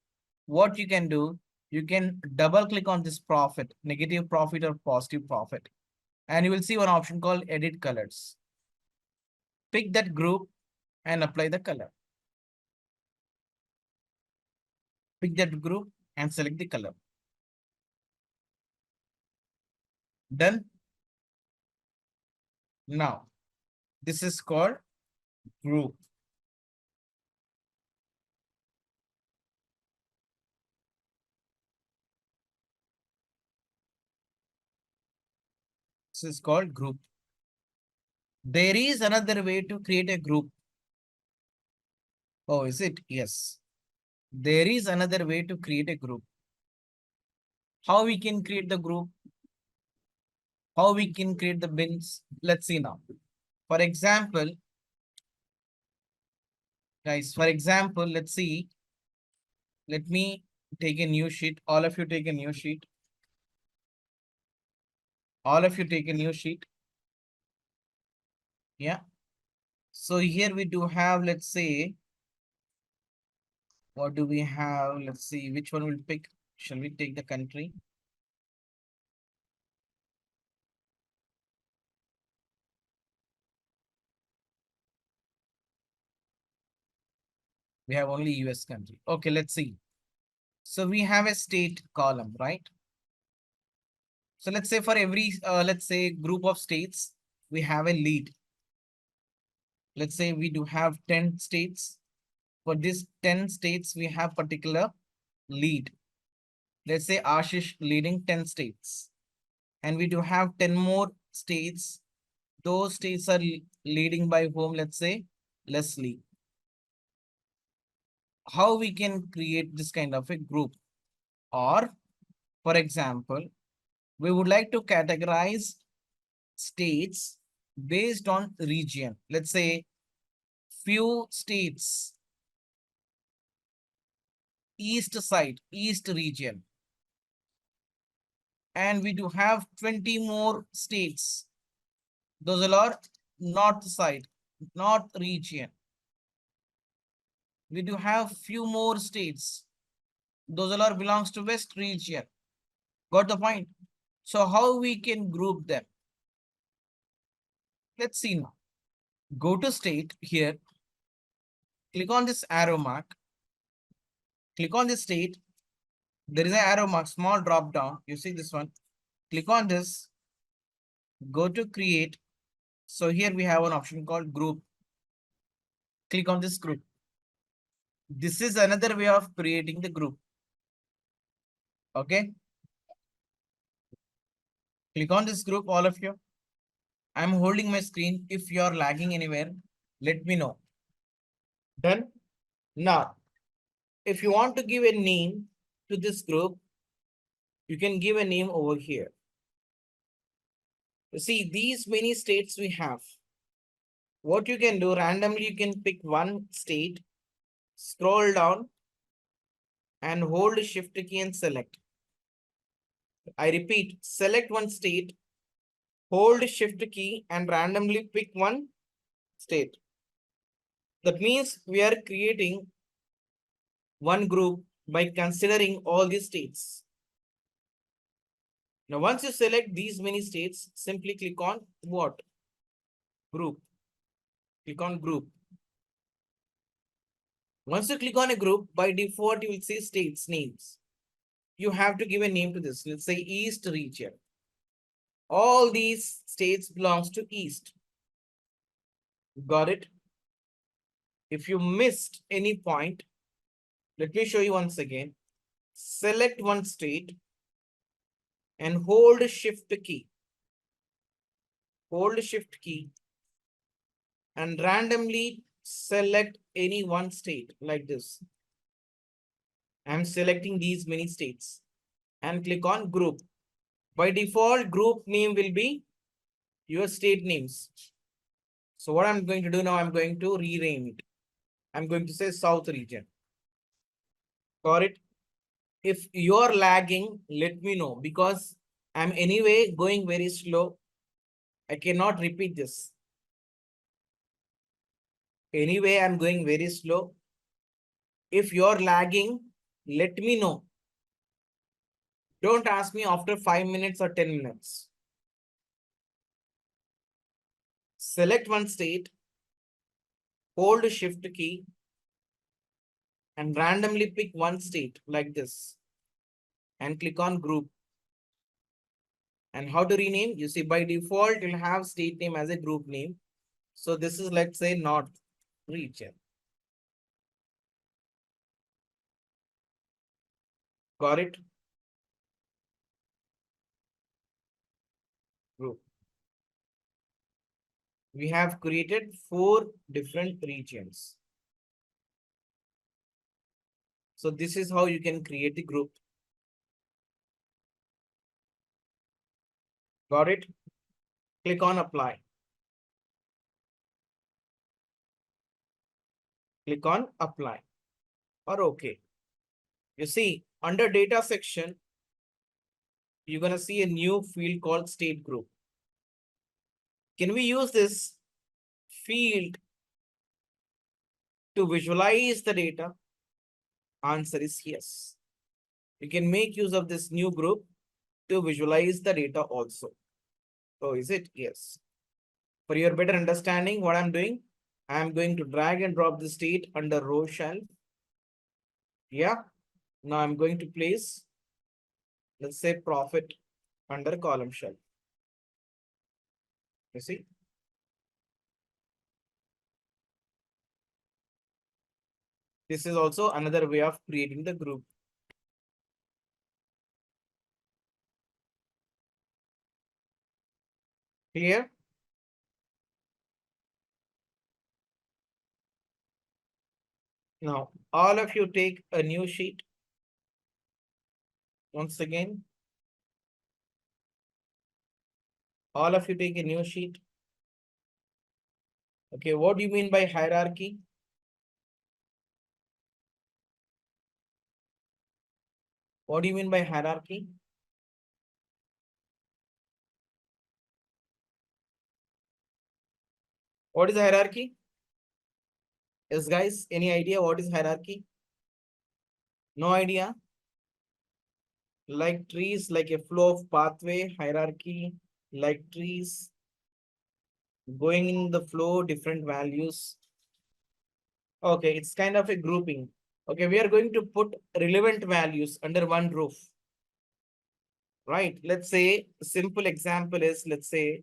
what you can do, you can double click on this profit, negative profit or positive profit. And you will see one option called edit colors. Pick that group and apply the color. Pick that group and select the color. Done. Now, this is called group. This is called group. There is another way to create a group. Oh, is it? Yes. There is another way to create a group. How we can create the group? How we can create the bins? Let's see now. For example, guys, let's see. Let me take a new sheet. All of you take a new sheet. All of you take a new sheet. Yeah. So here we do have, let's say, what do we have? Let's see which one we'll pick. Shall we take the country? We have only US country. Okay, let's see. So we have a state column, right? So let's say for every, let's say group of states, we have a lead. Let's say we do have 10 states. For these 10 states, we have particular lead. Let's say Ashish leading 10 states. And we do have 10 more states. Those states are leading by whom? Let's say Leslie. How we can create this kind of a group? Or, for example, we would like to categorize states based on region. Let's say few states, east side, east region. And we do have 20 more states. Those are north side, north region. We do have few more states. Those are belongs to west region. Got the point? So how we can group them? Let's see now. Go to state here. Click on this arrow mark. Click on this state. There is an arrow mark, small drop down. You see this one. Click on this. Go to create. So here we have an option called group. Click on this group. This is another way of creating the group. Okay. Click on this group, all of you. I'm holding my screen. If you are lagging anywhere, let me know. Done. Now, if you want to give a name to this group, you can give a name over here. You see, these many states we have. What you can do, randomly you can pick one state, scroll down and hold shift key and select. I repeat, select one state, hold shift key and randomly pick one state. That means we are creating one group by considering all these states. Now, once you select these many states, simply click on what? Group. Click on group. Once you click on a group, by default, you will see states names. You have to give a name to this. Let's say East region. All these states belongs to East. Got it? If you missed any point, let me show you once again. Select one state and hold shift key. Hold shift key and randomly select any one state like this. I'm selecting these many states and click on group. By default, group name will be your state names. So what I'm going to do now, I'm going to rename it. I'm going to say South region. Got it? If you're lagging, let me know, because I'm anyway going very slow. I cannot repeat this. Anyway, I'm going very slow. If you're lagging, let me know. Don't ask me after 5 minutes or 10 minutes. Select one state, hold Shift key, and randomly pick one state like this. And click on group. And how to rename? You see, by default, you'll have state name as a group name. So this is, let's say, North region. Got it? Group. We have created 4 different regions. So this is how you can create the group. Got it? Click on apply. Click on apply or OK. You see, under data section, you're going to see a new field called state group. Can we use this field to visualize the data? Answer is yes. You can make use of this new group to visualize the data also. So is it? Yes. For your better understanding, what I'm doing, I'm going to drag and drop the state under row shelf. Yeah. Now I'm going to place, let's say, profit under column shelf. You see? This is also another way of creating the group. Clear? Now, all of you take a new sheet. Once again, all of you take a new sheet. Okay, what do you mean by hierarchy? What do you mean by hierarchy? What is hierarchy? Yes, guys, any idea what is hierarchy? No idea? Like trees, like a flow of pathway, hierarchy, like trees, going in the flow, different values. Okay, it's kind of a grouping. Okay, we are going to put relevant values under one roof. Right, let's say a simple example is, let's say,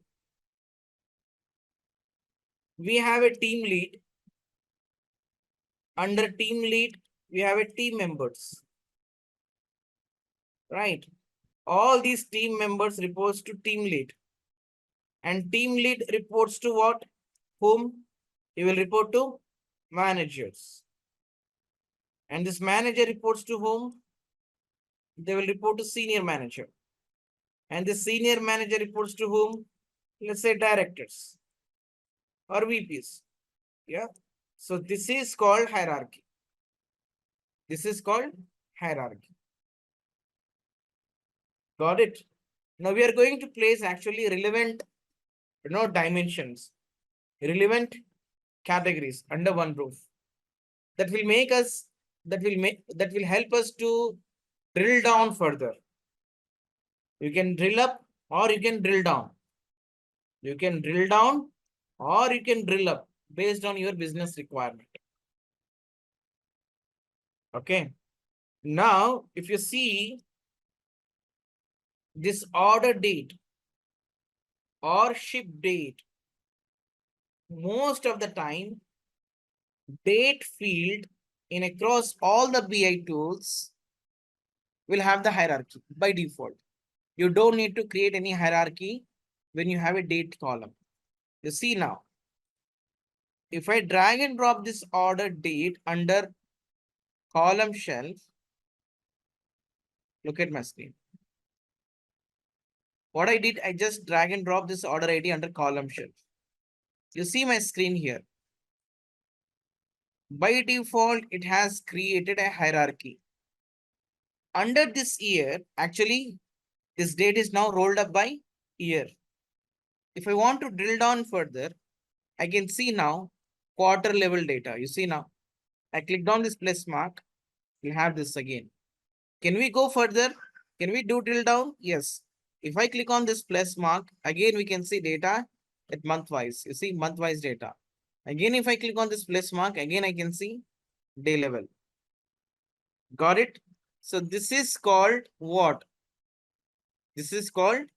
we have a team lead. Under team lead, we have a team members. Right, all these team members reports to team lead. And team lead reports to what? Whom? He will report to managers. And this manager reports to whom? They will report to senior manager. And the senior manager reports to whom? Let's say directors or VPs. Yeah. So this is called hierarchy. This is called hierarchy. Got it? Now we are going to place actually relevant, dimensions, relevant categories under one roof. That will make us, that will help us to drill down further. You can drill up or you can drill down. You can drill down or you can drill up based on your business requirement. Okay. Now, if you see this order date or ship date, most of the time, date field in across all the BI tools will have the hierarchy by default. You don't need to create any hierarchy when you have a date column. You see now, if I drag and drop this order date under column shelf, look at my screen. What I did, I just drag and drop this order ID under column shelf. You see my screen here. By default, it has created a hierarchy. Under this year, actually, This date is now rolled up by year. If I want to drill down further, I can see now quarter level data. You see now, I clicked on this plus mark. We'll have this again. Can we go further? Can we do drill down? Yes. If I click on this plus mark, again we can see data at month wise. You see month wise data. Again, if I click on this plus mark, again I can see day level. Got it? So this is called what? This is called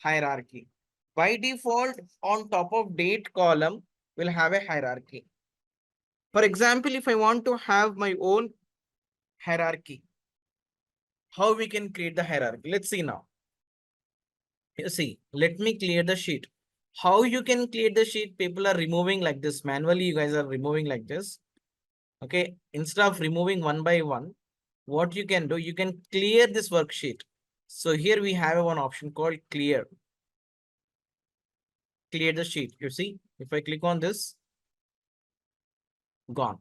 hierarchy. By default, on top of date column, we'll have a hierarchy. For example, if I want to have my own hierarchy, how we can create the hierarchy? Let's see now. You see, let me clear the sheet. How you can clear the sheet? People are removing like this. Manually, you guys are removing like this. Okay. Instead of removing one by one, what you can do, you can clear this worksheet. So here we have one option called clear. Clear the sheet. You see, if I click on this, gone.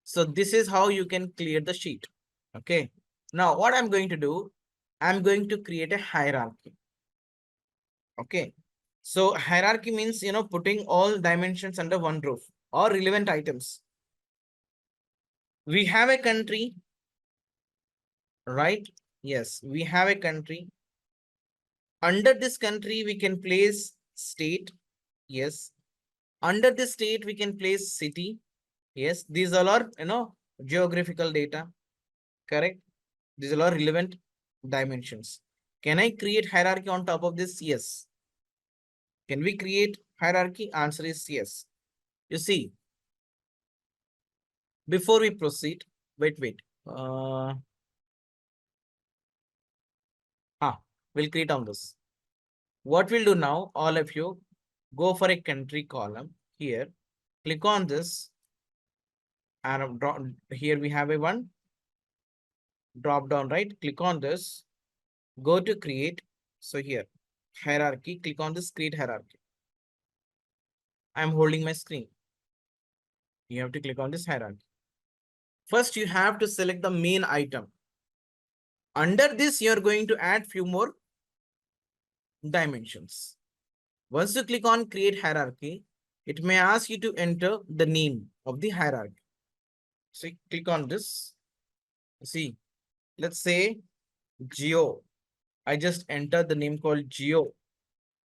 So this is how you can clear the sheet. Okay. Now what I'm going to do, I'm going to create a hierarchy. Okay. So hierarchy means, putting all dimensions under one roof or relevant items. We have a country, right? Yes, we have a country. Under this country, we can place state. Yes. Under this state, we can place city. Yes. These all are, geographical data. Correct. These all are relevant dimensions. Can I create hierarchy on top of this? Yes. Can we create hierarchy? Answer is yes. You see, before we proceed, wait. We'll create on this. What we'll do now, all of you, go for a country column here, click on this, and here we have a one drop down, right? Click on this, go to create. So here, hierarchy, click on this create hierarchy. I'm holding my screen. You have to click on this hierarchy. First, you have to select the main item. Under this, you're going to add few more dimensions. Once you click on create hierarchy, it may ask you to enter the name of the hierarchy. So click on this. See, let's say Geo. I just entered the name called Geo.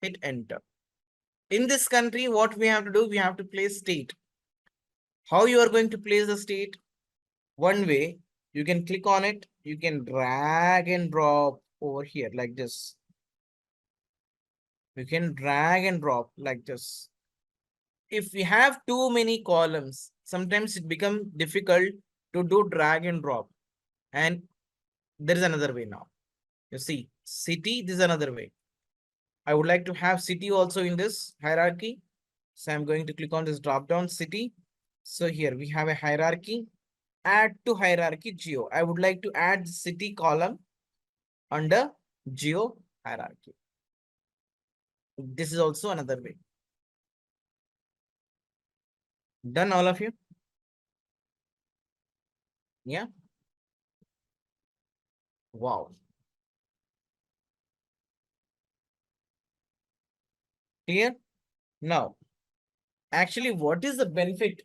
Hit enter. In this country, what we have to do, we have to place state. How you are going to place the state? One way, you can click on it. You can drag and drop over here like this. You can drag and drop like this. If we have too many columns, sometimes it becomes difficult to do drag and drop. And there is another way now. You see, city, this is another way. I would like to have city also in this hierarchy. So I'm going to click on this drop down city. So here we have a hierarchy. Add to hierarchy geo. I would like to add city column under geo hierarchy. This is also another way. Done, all of you? Yeah. Wow. Clear? Now, actually, what is the benefit?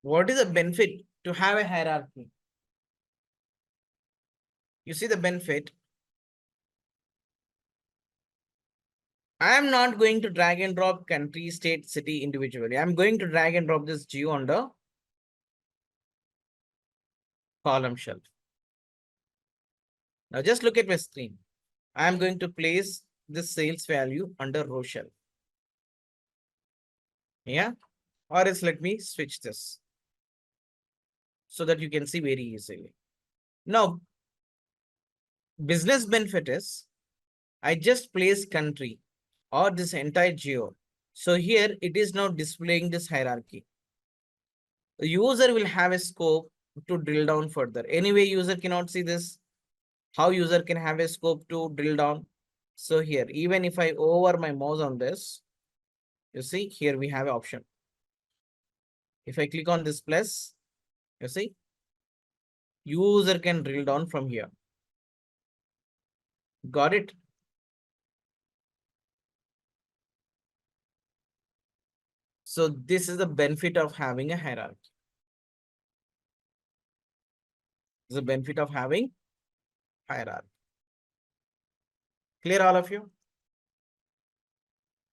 What is the benefit to have a hierarchy? You see the benefit. I am not going to drag and drop country, state, city individually. I'm going to drag and drop this geo on the column shelf. Now just look at my screen. I'm going to place this sales value under row shelf. Yeah, or else let me switch this so that you can see very easily. Now, business benefit is I just place country or this entire geo. So here it is now displaying this hierarchy. The user will have a scope to drill down further. Anyway, user cannot see this. How user can have a scope to drill down? So here, even if I over my mouse on this, you see here we have an option. If I click on this plus, you see, user can drill down from here. Got it? So this is the benefit of having a hierarchy. This is the benefit of having hierarchy. Clear, all of you?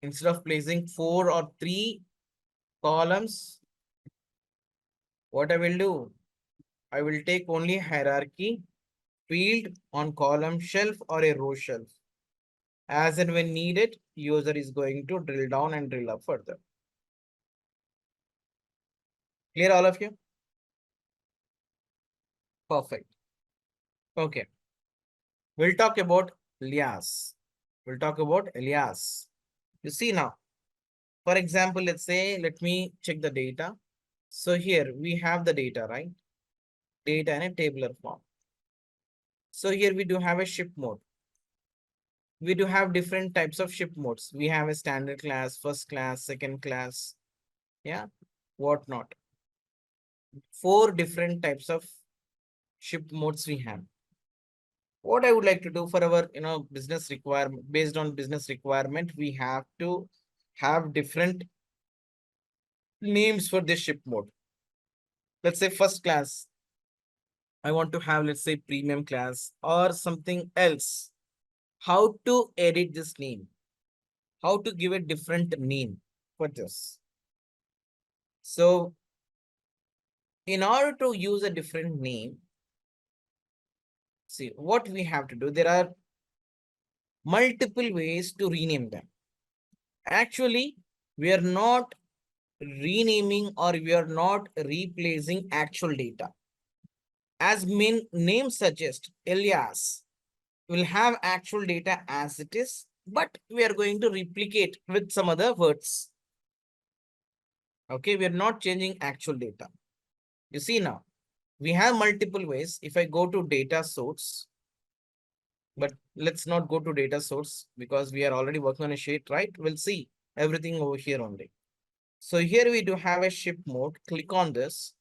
Instead of placing 4 or 3 columns, what I will do, I will take only hierarchy field on column shelf or a row shelf. As and when needed, user is going to drill down and drill up further. Clear, all of you? Perfect. Okay. We'll talk about alias. We'll talk about alias. You see now, for example, let's say, let me check the data. So here we have the data, right? Data in a tabular form. So here we do have a ship mode. We do have different types of ship modes. We have a standard class, first class, second class, yeah, whatnot. 4 different types of ship modes we have. What I would like to do for our, business requirement, based on business requirement, we have to have different names for this ship mode. Let's say first class. I want to have, let's say, premium class or something else. How to edit this name? How to give a different name for this? So in order to use a different name, see what we have to do. There are multiple ways to rename them. Actually, we are not renaming or we are not replacing actual data. As main name suggests, alias will have actual data as it is, but we are going to replicate with some other words. Okay, we are not changing actual data. You see now, we have multiple ways. If I go to data source, but let's not go to data source because we are already working on a sheet, right? We'll see everything over here only. So here we do have a ship mode. Click on this.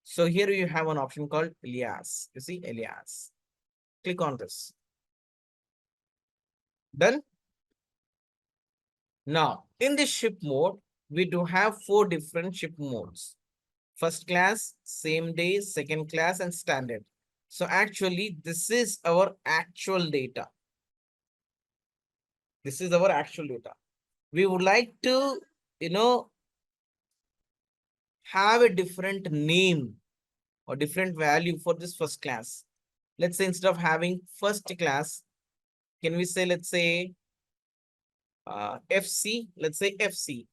So here you have an option called alias. You see alias. Click on this. Done. Now in this ship mode, we do have 4 different ship modes. First class, same day, second class, and standard. So actually, this is our actual data. This is our actual data. We would like to, have a different name or different value for this first class. Let's say instead of having first class, can we say, let's say, FC, let's say FC.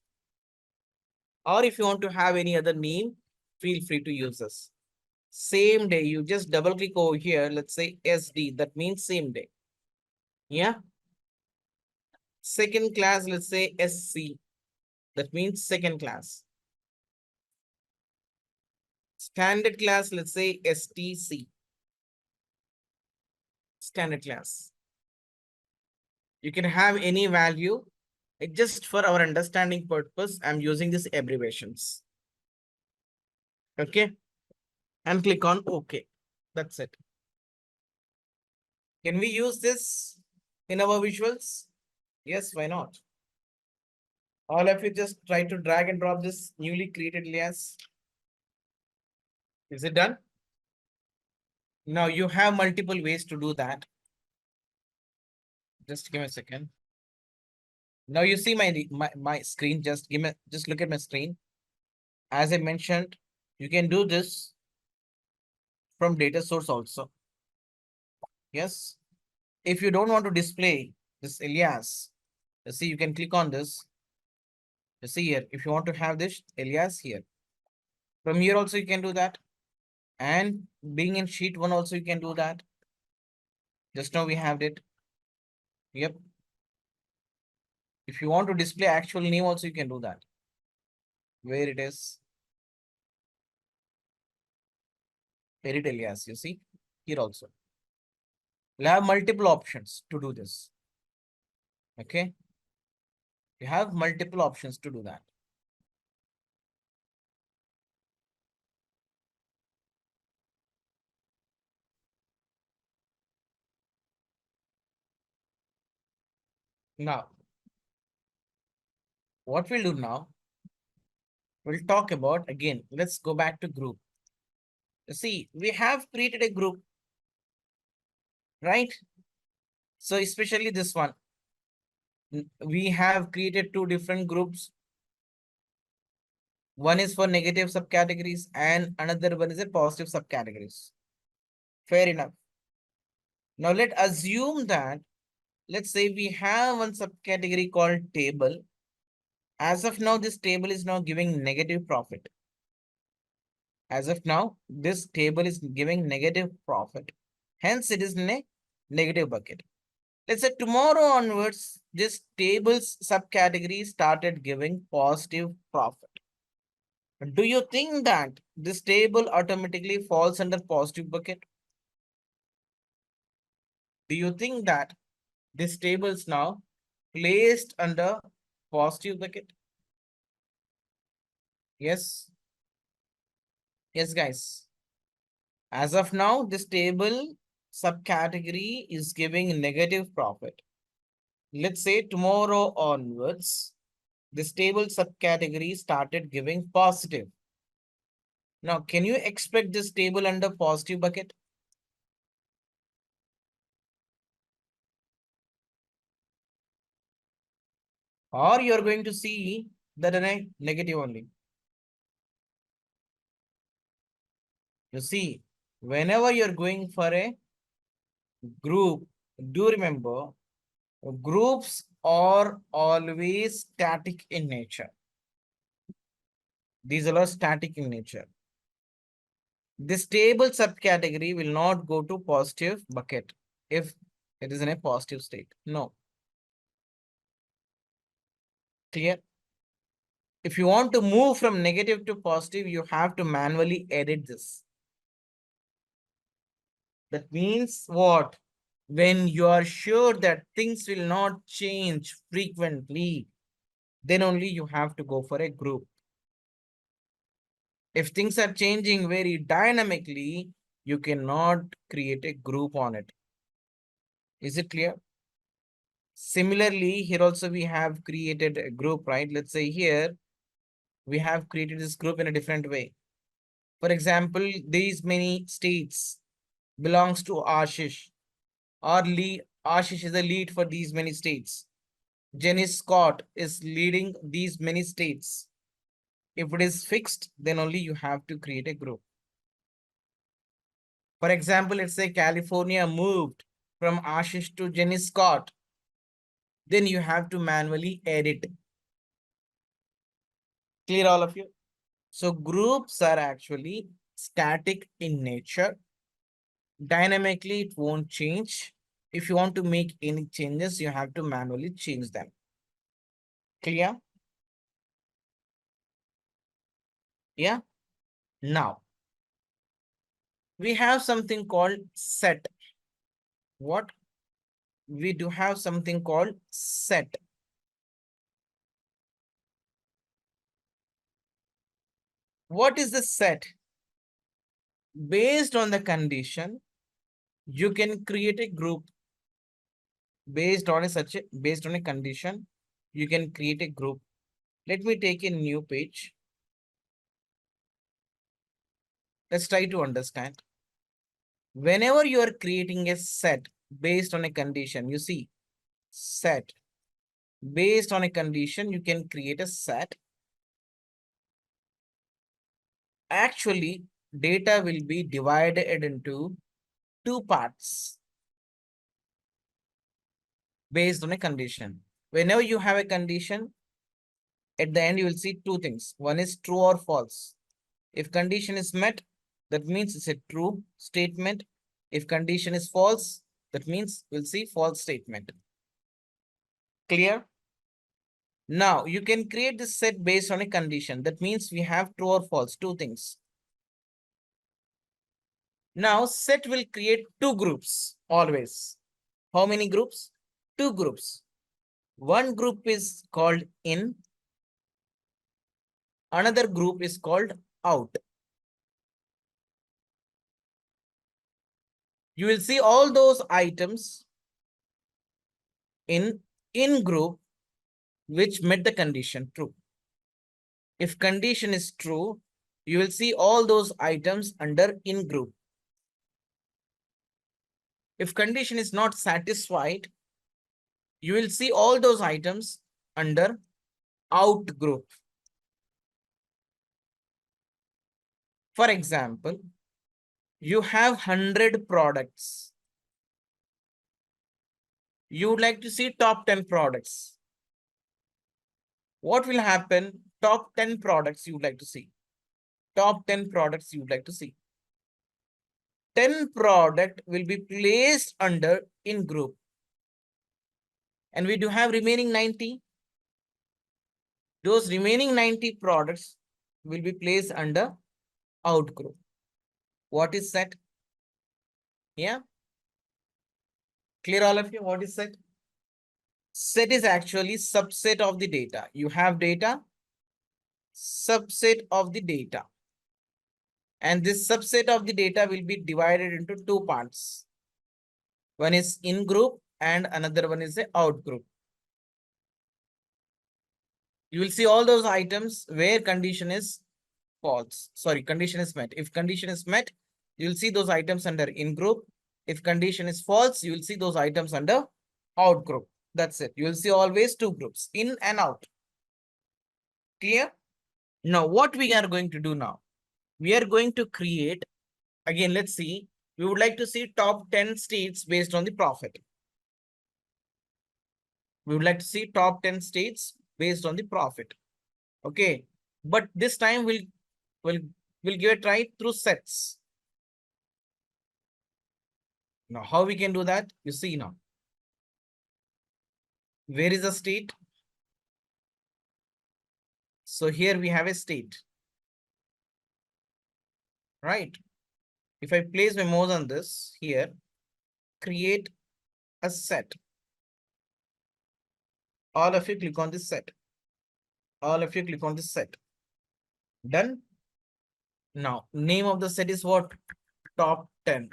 Or if you want to have any other name, feel free to use this. Same day, you just double click over here, let's say SD, that means same day. Yeah. Second class, let's say SC, that means second class. Standard class, let's say STC, standard class. You can have any value. Just for our understanding purpose, I'm using these abbreviations. Okay. And click on OK. That's it. Can we use this in our visuals? Yes, why not? All of you just try to drag and drop this newly created alias. Is it done? Now you have multiple ways to do that. Just give me a second. Now you see my screen. Just look at my screen. As I mentioned, you can do this from data source also. Yes. If you don't want to display this alias, you see, you can click on this. You see here, if you want to have this alias here. From here also you can do that. And being in sheet 1 also you can do that. Just now we have it. Yep. If you want to display actual name also you can do that. Where it is. Edit alias, you see here also. We'll have multiple options to do this. Okay. You have multiple options to do that. Now, what we'll do now, we'll talk about again. Let's go back to group. See, we have created a group, right? So especially this one, we have created two different groups. One is for negative subcategories and another one is a positive subcategories. Fair enough. Now let's assume that, let's say we have one subcategory called table. As of now, this table is now giving negative profit. As of now, this table is giving negative profit. Hence, it is in a negative bucket. Let's say tomorrow onwards, this table's subcategory started giving positive profit. Do you think that this table automatically falls under positive bucket? Do you think that this table is now placed under positive bucket? Yes. Yes, guys. As of now, this table subcategory is giving negative profit. Let's say tomorrow onwards, this table subcategory started giving positive. Now, can you expect this table under positive bucket? Or you're going to see that in a negative only? You see, whenever you're going for a group, do remember, groups are always static in nature. These are all static in nature. This table subcategory will not go to positive bucket if it is in a positive state. No. Clear? If you want to move from negative to positive, you have to manually edit this. That means what? When you are sure that things will not change frequently, then only you have to go for a group. If things are changing very dynamically, you cannot create a group on it. Is it clear? Similarly, here also we have created a group, right? Let's say here, we have created this group in a different way. For example, these many states belongs to Ashish. Ashish is the lead for these many states. Jenny Scott is leading these many states. If it is fixed, then only you have to create a group. For example, let's say California moved from Ashish to Jenny Scott. Then you have to manually edit. Clear all of you? So groups are actually static in nature. Dynamically, it won't change. If you want to make any changes, you have to manually change them. Clear? Yeah. Now, we have something called set. What? We do have something called set. What is the set? Based on the condition, you can create a group. Based on a condition, you can create a group. Let me take a new page. Let's try to understand. Whenever you are creating a set based on a condition, you see, set. Based on a condition, you can create a set. Actually, data will be divided into two parts based on a condition. Whenever you have a condition, at the end you will see two things. One is true or false. If condition is met, that means it's a true statement. If condition is false, that means we'll see false statement. Clear? Now you can create this set based on a condition. That means we have true or false, two things. Now set will create two groups always. How many groups? Two groups. One group is called in. Another group is called out. You will see all those items in in group which met the condition true. If condition is true, you will see all those items under in group. If condition is not satisfied, you will see all those items under out group. For example, you have 100 products. You would like to see top 10 products. What will happen? Top 10 products you would like to see. Top 10 products you would like to see. 10 product will be placed under in group. And we do have remaining 90. Those remaining 90 products will be placed under out group. What is set? Yeah. Clear all of you? What is set? Set is actually subset of the data. You have data, subset of the data. And this subset of the data will be divided into two parts. One is in group and another one is the out group. You will see all those items where condition is false. Sorry, condition is met. If condition is met, you will see those items under in group. If condition is false, you will see those items under out group. That's it. You will see always two groups, in and out. Clear? Now, what we are going to do now? We are going to create, again, let's see. We would like to see top 10 states based on the profit. We would like to see top 10 states based on the profit. Okay. But this time we'll give a try through sets. Now, how we can do that? You see now. Where is the state? So here we have a state. Right? If I place my mouse on this here, create a set. All of you click on this set. All of you click on this set. Done. Now, name of the set is what? Top 10.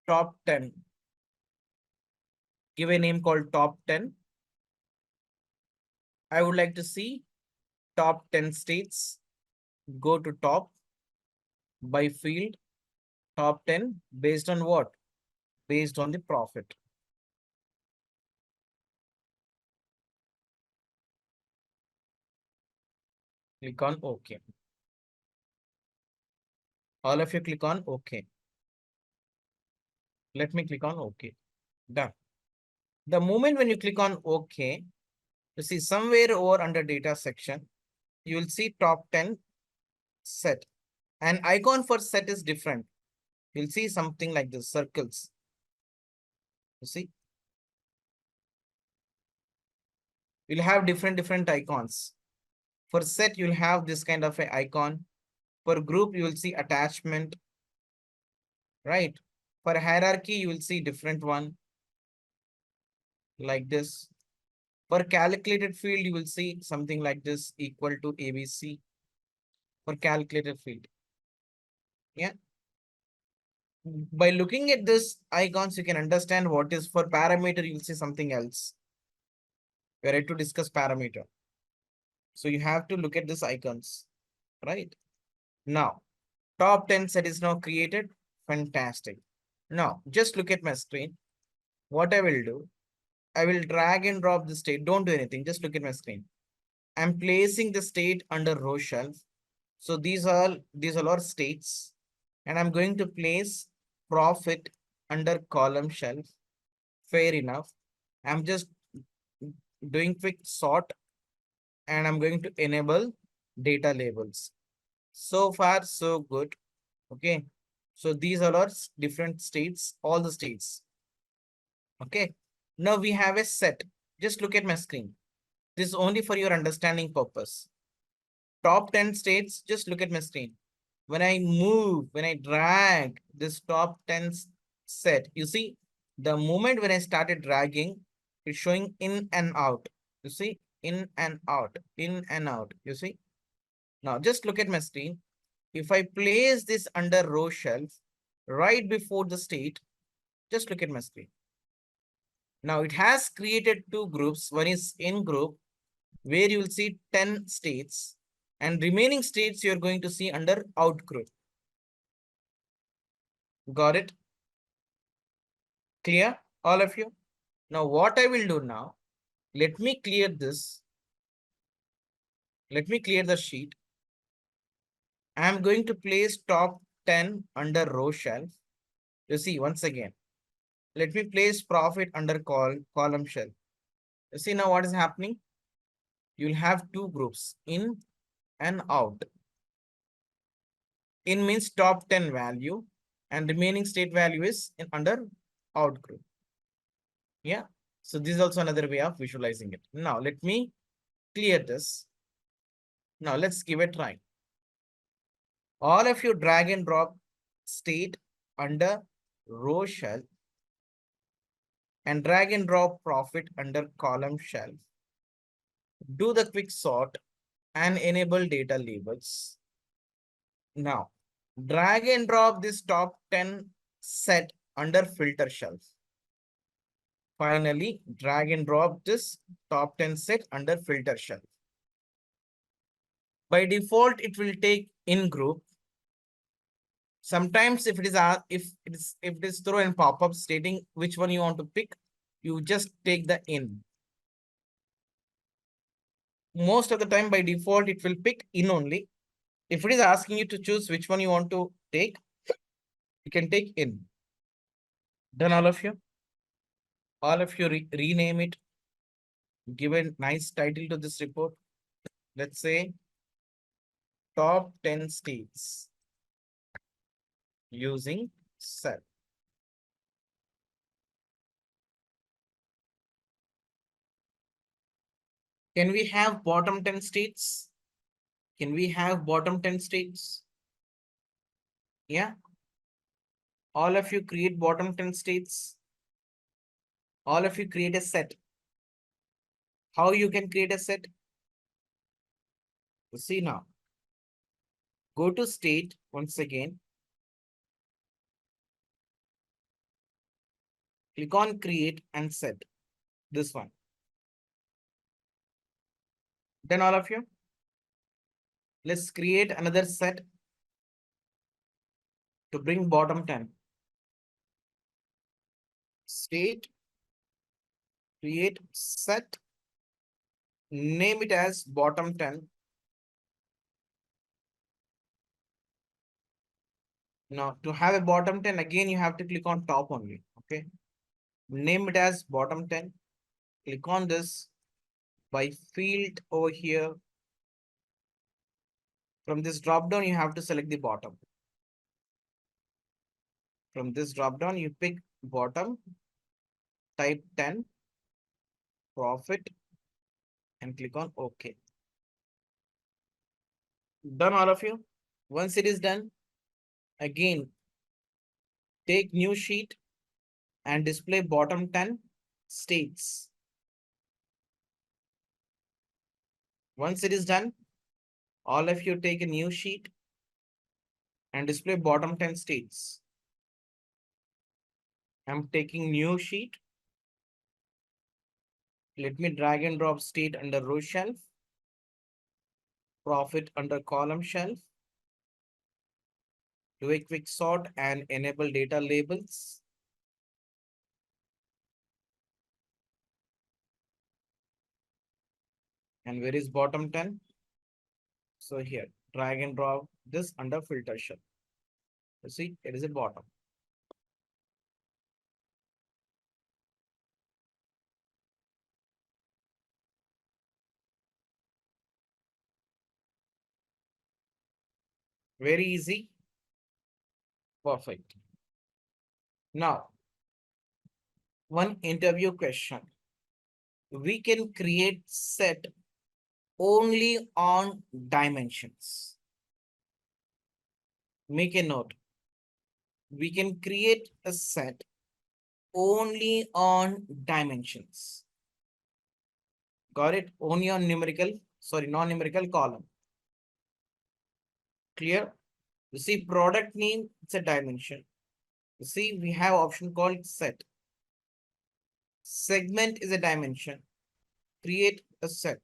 Top 10. Give a name called top 10. I would like to see top 10 states. Go to top by field. Top 10 based on what? Based on the profit. Click on OK. All of you click on OK. Let me click on OK. Done. The moment when you click on OK, you see somewhere over under data section, you will see top 10 set. An icon for set is different. You'll see something like this, circles. You see? You'll have different icons. For set, you'll have this kind of an icon. For group, you will see attachment. Right? For hierarchy, you will see different one. Like this. For calculated field, you will see something like this, equal to ABC. For calculated field. Yeah. By looking at this icons, you can understand what is for parameter, you will see something else. We are ready to discuss parameter. So you have to look at these icons, right? Now, top 10 set is now created. Fantastic. Now, just look at my screen. What I will do, I will drag and drop the state. Don't do anything. Just look at my screen. I'm placing the state under row shelf. So these are all states. And I'm going to place profit under column shelf. Fair enough. I'm just doing quick sort. And I'm going to enable data labels. So far, so good. Okay. So these are our different states, all the states. Okay. Now we have a set. Just look at my screen. This is only for your understanding purpose. Top 10 states, just look at my screen. When I move, when I drag this top 10 set, you see, the moment when I started dragging, it's showing in and out. You see, in and out, in and out. You see. Now just look at my screen. If I place this under row shelf right before the state, just look at my screen. Now it has created two groups. One is in group where you will see 10 states and remaining states you're going to see under out group. Got it? Clear, all of you? Now what I will do now, let me clear this. Let me clear the sheet. I am going to place top 10 under row shelf. You see, once again, let me place profit under column shelf. You see now what is happening? You'll have two groups, in and out. In means top 10 value and remaining state value is in under out group. Yeah. So this is also another way of visualizing it. Now let me clear this. Now let's give a try. All of you drag and drop state under row shelf and drag and drop profit under column shelf. Do the quick sort and enable data labels. Now drag and drop this top 10 set under filter shelf. Finally, drag and drop this top 10 set under filter shelf. By default, it will take in group. Sometimes if it is throw and pop-up stating which one you want to pick, you just take the in. Most of the time by default, it will pick in only. If it is asking you to choose which one you want to take, you can take in. Done, all of you? All of you rename it. Give a nice title to this report. Let's say top 10 states using cell. Can we have bottom 10 states? Can we have bottom 10 states? Yeah. All of you create bottom 10 states. All of you create a set. How you can create a set? See now. Go to state once again. Click on create and set. This one. Then all of you. Let's create another set to bring bottom 10. State, create set, name it as bottom 10. Now to have a bottom 10, again you have to click on top only. Okay. Name it as bottom 10. Click on this by field over here. From this drop down, you have to select the bottom. From this drop down, you pick bottom, type 10, profit, and click on OK. Done, all of you? Once it is done, again, take new sheet and display bottom 10 states. Once it is done, all of you take a new sheet and display bottom 10 states. I'm taking new sheet. Let me drag and drop state under row shelf, profit under column shelf. Do a quick sort and enable data labels. And where is bottom 10? So here, drag and drop this under filter shelf. You see, it is a bottom. Very easy. Perfect. Now, one interview question. We can create set only on dimensions. Make a note. We can create a set only on dimensions. Got it? Only on numerical, sorry, non-numerical column. Clear? You see product name, it's a dimension. You see, we have option called set. Segment is a dimension. Create a set.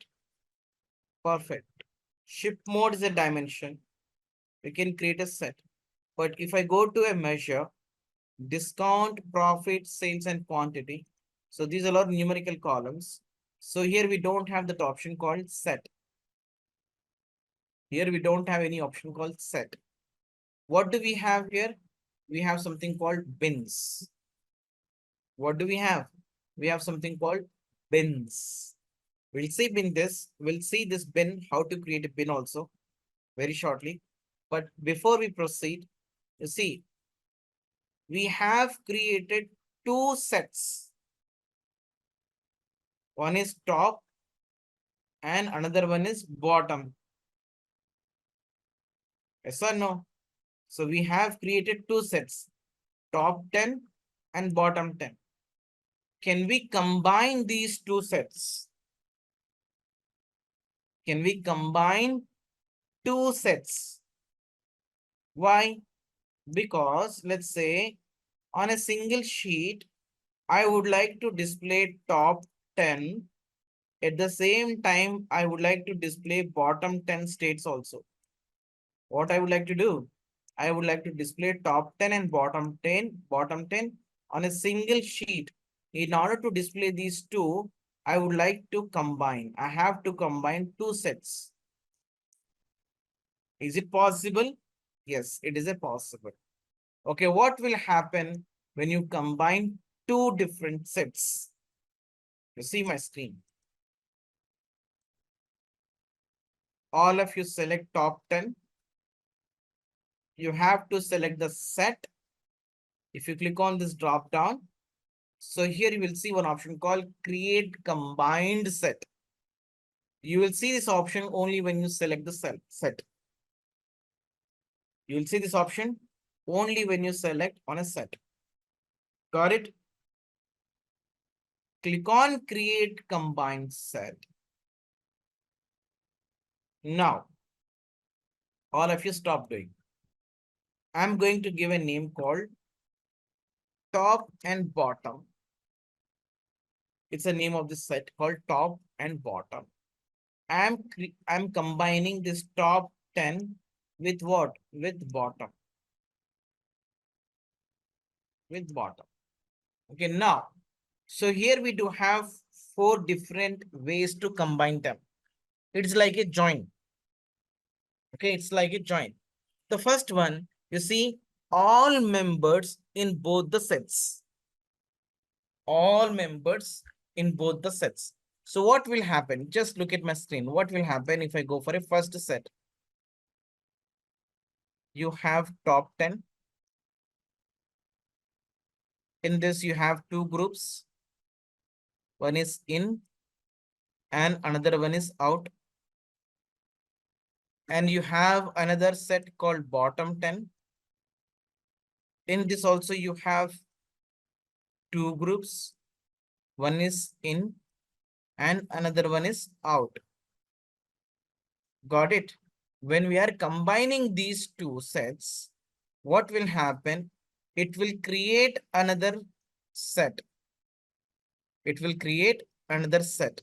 Perfect. Ship mode is a dimension. We can create a set. But if I go to a measure, discount, profit, sales, and quantity. So these are all numerical columns. So here we don't have that option called set. Here we don't have any option called set. What do we have here? We have something called bins. What do we have? We have something called bins. We'll see we'll see this bin, how to create a bin also very shortly. But before we proceed, you see, we have created two sets. One is top and another one is bottom. Yes or no? So we have created two sets, top 10 and bottom 10. Can we combine these two sets? Can we combine two sets? Why? Because let's say on a single sheet, I would like to display top 10. At the same time, I would like to display bottom 10 states also. What I would like to do? I would like to display top 10 and bottom 10 on a single sheet. In order to display these two, I would like to combine. I have to combine two sets. Is it possible? Yes, it is a possible. Okay, what will happen when you combine two different sets? You see my screen. All of you select top 10. You have to select the set. If you click on this drop down, so here you will see one option called create combined set. You will see this option only when you select the set. You will see this option only when you select on a set. Got it? Click on create combined set. Now, all of you stop doing. I'm going to give a name called top and bottom. It's a name of this set called top and bottom. I'm combining this top 10 with what? With bottom. With bottom. Okay, now, so here we do have 4 different ways to combine them. It's like a join. Okay, it's like a join. The first one, you see, all members in both the sets. All members in both the sets. So what will happen? Just look at my screen. What will happen if I go for a first set? You have top 10. In this, you have two groups. One is in and another one is out. And you have another set called bottom 10. In this also, you have two groups. One is in and another one is out. Got it? When we are combining these two sets, what will happen? It will create another set. It will create another set.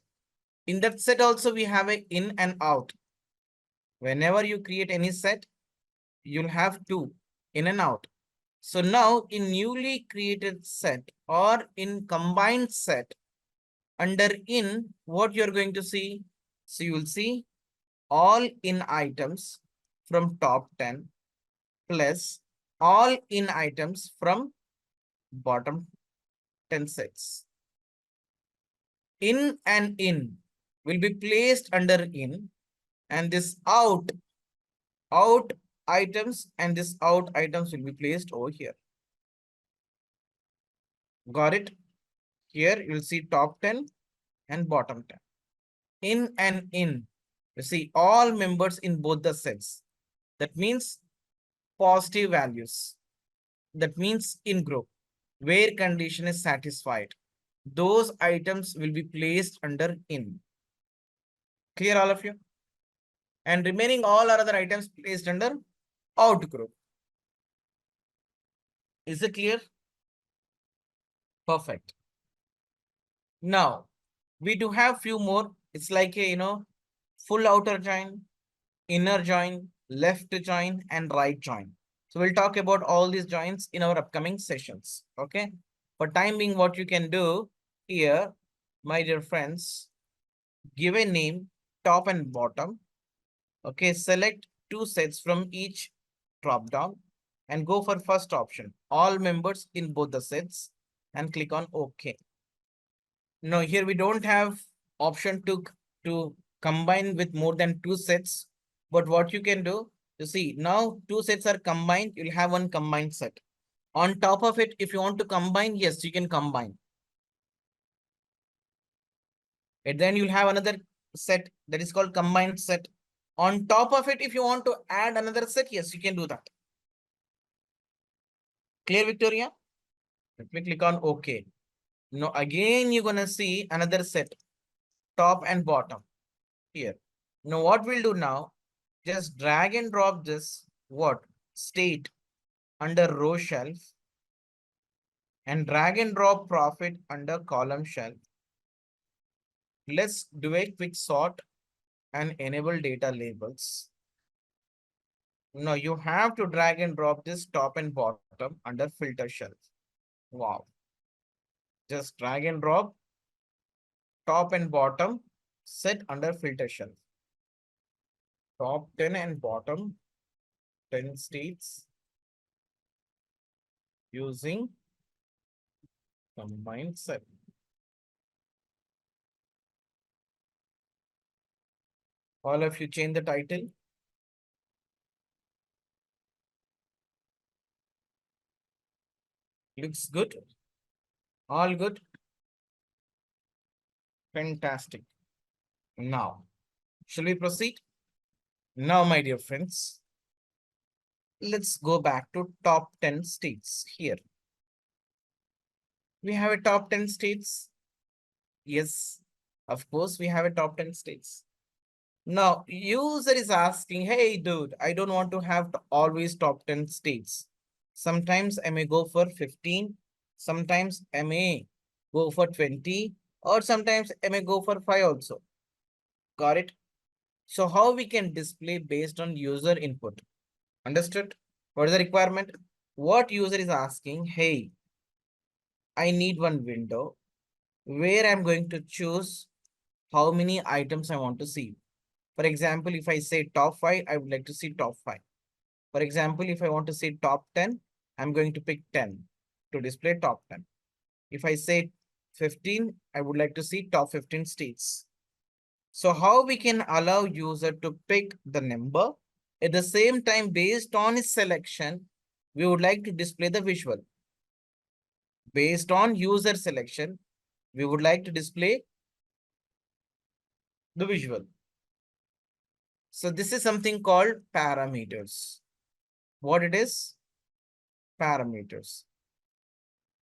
In that set also, we have a in and out. Whenever you create any set, you'll have two, in and out. So now in newly created set or in combined set, under in, what you're going to see? So you will see all in items from top 10 plus all in items from bottom 10 sets. In and in will be placed under in, and this out items and this out items will be placed over here. Got it? Here you'll see top 10 and bottom 10. In and in, you see all members in both the sets. That means positive values. That means in group, where condition is satisfied. Those items will be placed under in. Clear, all of you? And remaining all other items placed under out group. Is it clear? Perfect. Now, we do have few more. It's like a, full outer join, inner join, left join, and right join. So we'll talk about all these joins in our upcoming sessions. Okay. For time being, what you can do here, my dear friends, give a name, top and bottom. Okay. Select two sets from each drop down and go for first option, all members in both the sets, and click on OK. No, here we don't have option to combine with more than two sets. But what you can do, you see, now two sets are combined, you'll have one combined set. On top of it, if you want to combine, yes, you can combine. And then you'll have another set that is called combined set. On top of it, if you want to add another set, yes, you can do that. Clear, Victoria? Let me click on OK. Now, again, you're going to see another set, top and bottom here. Now, what we'll do now, just drag and drop this, state under row shelf, and drag and drop profit under column shelf. Let's do a quick sort and enable data labels. Now, you have to drag and drop this top and bottom under filter shelf. Wow. Just drag and drop top and bottom set under filter shelf. Top 10 and bottom 10 states using combined set. All of you change the title. Looks good. All good. Fantastic. Now, shall we proceed? Now, my dear friends, let's go back to top 10 states here. We have a top 10 states. Yes, of course, we have a top 10 states. Now, user is asking, hey, dude, I don't want to have always top 10 states. Sometimes I may go for 15. Sometimes I may go for 20. Or sometimes I may go for 5 also. Got it? So how we can display based on user input? Understood? What is the requirement? What user is asking, hey, I need one window where I'm going to choose how many items I want to see. For example, if I say top 5, I would like to see top 5. For example, if I want to see top 10, I'm going to pick 10 to display top 10. If I say 15, I would like to see top 15 states. So how we can allow user to pick the number, at the same time, based on his selection, we would like to display the visual. Based on user selection, we would like to display the visual. So this is something called parameters. What it is? Parameters.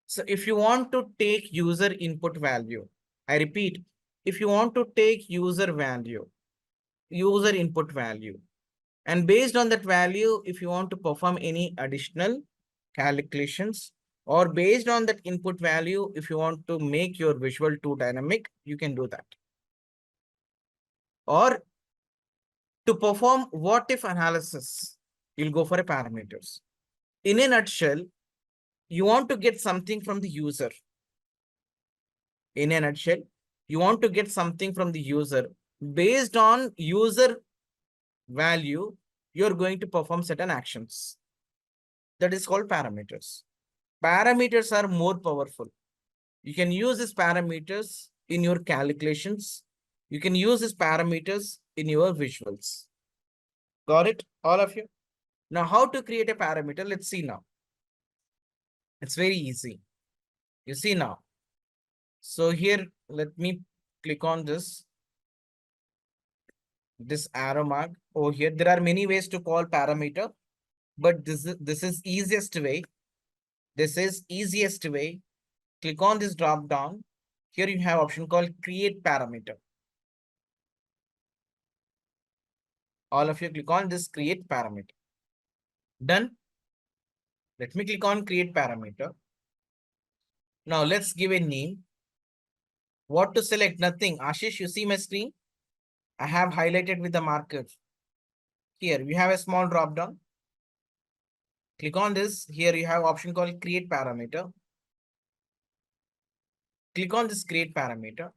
So if you want to take user input value, I repeat, if you want to take user input value, and based on that value, if you want to perform any additional calculations, or based on that input value, if you want to make your visual too dynamic, you can do that. Or to perform what if analysis, you'll go for a parameters. In a nutshell, you want to get something from the user. In a nutshell, you want to get something from the user. Based on user value, you're going to perform certain actions. That is called parameters. Parameters are more powerful. You can use these parameters in your calculations. You can use these parameters in your visuals. Got it, all of you? Now, how to create a parameter? Let's see now. It's very easy. You see now. So here, let me click on this arrow mark over here. There are many ways to call parameter, but this is easiest way. This is easiest way. Click on this drop down. Here you have option called create parameter. All of you click on this create parameter. Done. Let me click on create parameter. Now let's give a name. What to select? Nothing. Ashish, you see my screen? I have highlighted with the marker. Here, we have a small drop down. Click on this. Here you have option called create parameter. Click on this create parameter.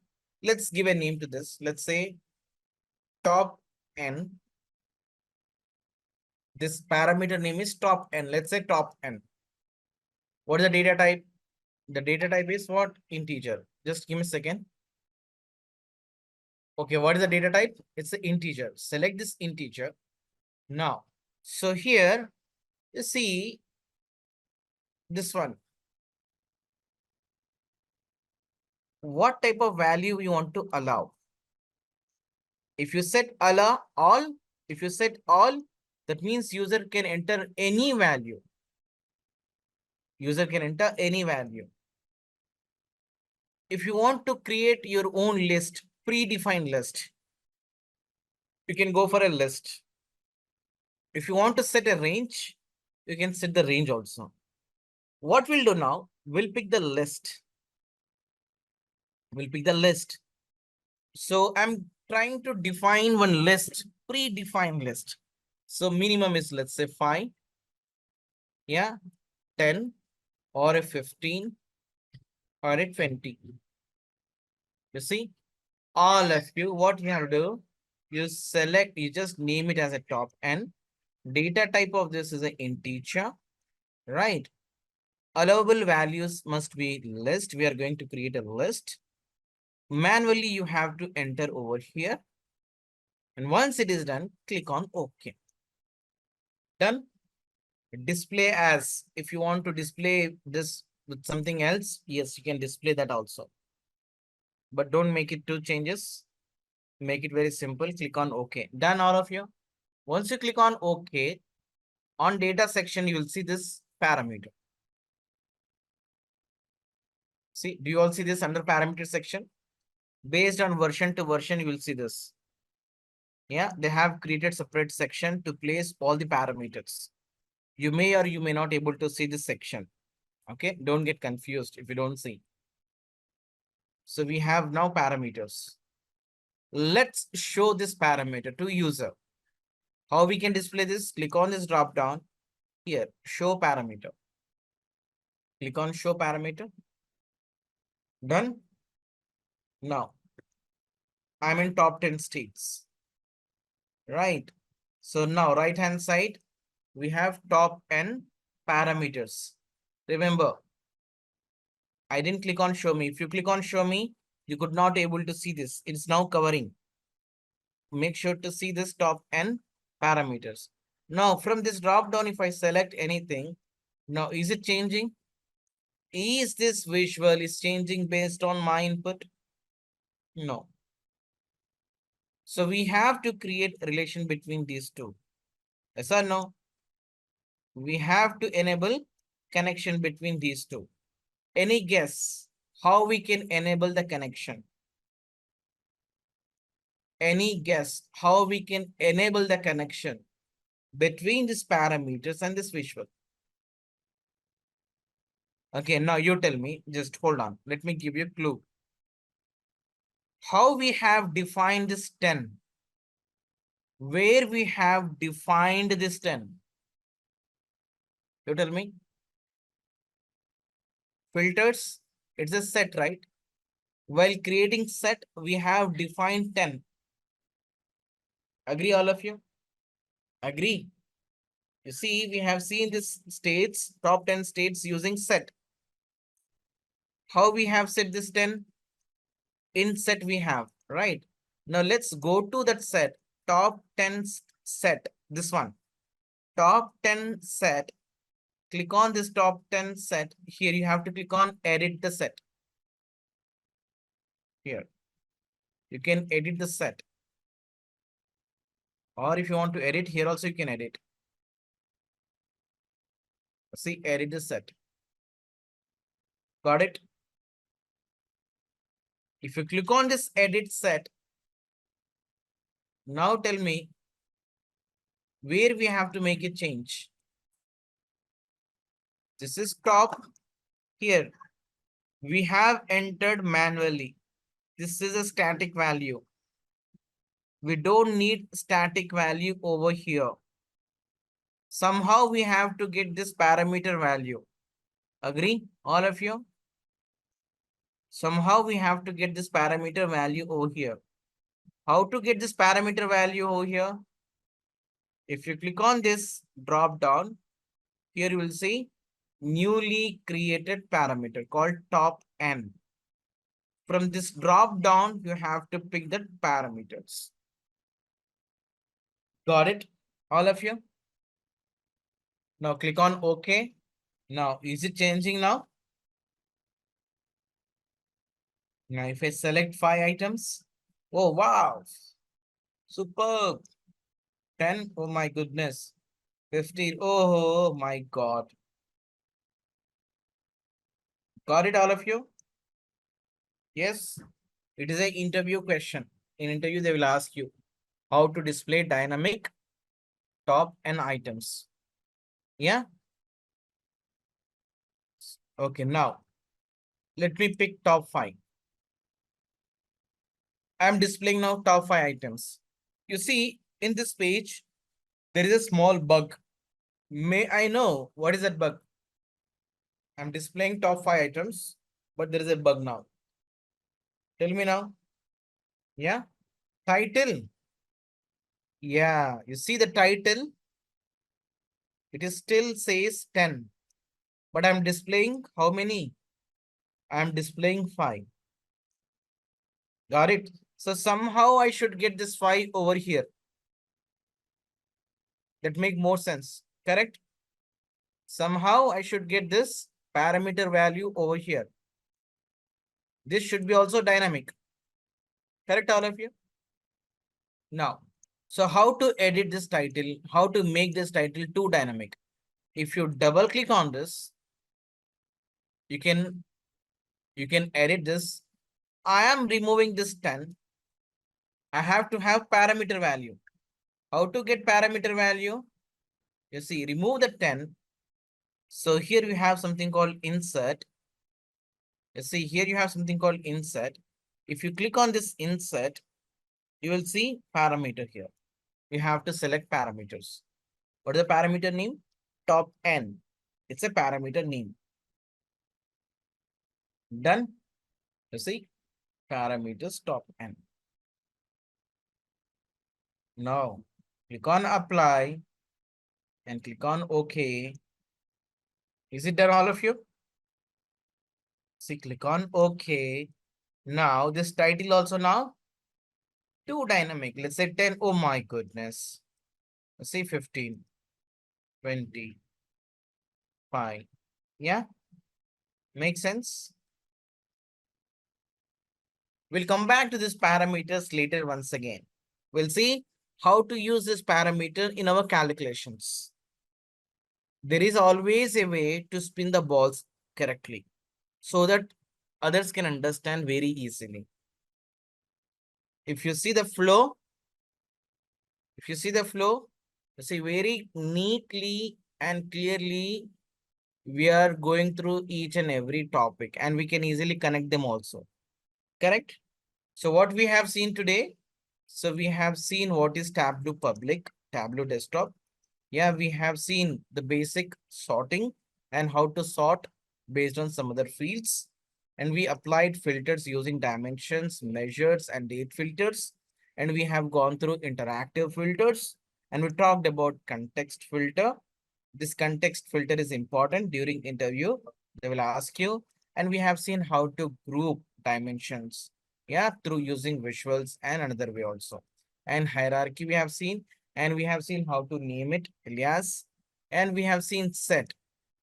Let's give a name to this. Let's say top n. This parameter name is top n. Let's say top n. What is the data type? The data type is what? Integer. Just give me a second. Okay, what is the data type? It's an integer. Select this integer. Now, so here you see this one. What type of value you want to allow? If you set allow all, if you set all, that means user can enter any value. User can enter any value. If you want to create your own list, predefined list, you can go for a list. If you want to set a range, you can set the range also. What we'll do now, we'll pick the list. We'll pick the list. So I'm trying to define one list, predefined list. So minimum is, let's say 5, yeah, 10, or a 15, or a 20. You see, all of you, what you have to do, you select, you just name it as a top n. Data type of this is an integer, right? Allowable values must be list. We are going to create a list. Manually, you have to enter over here. And once it is done, click on OK. Done. Display as, if you want to display this with something else, yes, you can display that also. But don't make it two changes. Make it very simple. Click on OK. Done, all of you. Once you click on OK, on data section, you will see this parameter. See, do you all see this under parameter section? Based on version to version, you will see this. Yeah, they have created separate section to place all the parameters. You may or you may not able to see this section. Okay, don't get confused if you don't see. So we have now parameters. Let's show this parameter to user. How we can display this? Click on this drop down here, show parameter. Click on show parameter. Done. Now, I'm in top 10 states. Right. So now right hand side, we have top n parameters. Remember, I didn't click on show me. If you click on show me, you could not able to see this. It's now covering. Make sure to see this top n parameters. Now from this drop down, if I select anything, now is it changing? Is this visual is changing based on my input? No. So we have to create a relation between these two. Yes or no? We have to enable connection between these two. Any guess how we can enable the connection? Any guess how we can enable the connection between these parameters and this visual? Okay, now you tell me, just hold on. Let me give you a clue. How we have defined this 10? Where we have defined this 10? You tell me. Filters, it's a set, right? While creating set, we have defined 10. Agree, all of you? Agree. You see, we have seen this states, top 10 states using set. How we have set this 10? In set we have, right? Now let's go to that set, top 10 set, this one. Top 10 set. Click on this top 10 set. Here you have to click on edit the set. Here. You can edit the set. Or if you want to edit, here also you can edit. See, edit the set. Got it? If you click on this edit set, now tell me where we have to make a change. This is top. Here we have entered manually. This is a static value. We don't need static value over here. Somehow we have to get this parameter value. Agree, all of you? Somehow we have to get this parameter value over here. How to get this parameter value over here? If you click on this drop down, here you will see newly created parameter called top n. From this drop down, you have to pick the parameters. Got it, all of you? Now click on OK. Now, is it changing now? Now, if I select 5 items, oh wow, superb. 10, oh my goodness. 15, oh my God. Got it, all of you? Yes, it is an interview question. In interview, they will ask you how to display dynamic top n items. Yeah. Okay, now let me pick top 5. I'm displaying now top 5 items. You see, in this page, there is a small bug. May I know what is that bug? I'm displaying top 5 items, but there is a bug now. Tell me now. Yeah. Title. Yeah, you see the title. It is still says 10, but I'm displaying how many? I'm displaying 5. Got it? So somehow I should get this 5 over here. That make more sense, correct? Somehow I should get this parameter value over here. This should be also dynamic. Correct, all of you? Now, so how to edit this title? How to make this title too dynamic? If you double click on this, you can edit this. I am removing this 10. I have to have parameter value. How to get parameter value? You see, remove the 10. So here we have something called insert. You see, here you have something called insert. If you click on this insert, you will see parameter here. You have to select parameters. What is the parameter name? Top n. It's a parameter name. Done. You see, parameters top n. Now, click on apply and click on OK. Is it done, all of you? See, click on OK. Now, this title also now too dynamic. Let's say 10. Oh my goodness. Let's say 15, 20, 5. Yeah, make sense? We'll come back to these parameters later once again. We'll see how to use this parameter in our calculations. There is always a way to spin the balls correctly so that others can understand very easily. If you see the flow, you see very neatly and clearly we are going through each and every topic and we can easily connect them also. Correct? So what we have seen today, so we have seen what is Tableau Public, Tableau Desktop. Yeah, we have seen the basic sorting and how to sort based on some other fields. And we applied filters using dimensions, measures, and date filters. And we have gone through interactive filters. And we talked about context filter. This context filter is important during interview. They will ask you. And we have seen how to group dimensions. Yeah, through using visuals and another way also. And hierarchy we have seen. And we have seen how to name it alias. And we have seen set.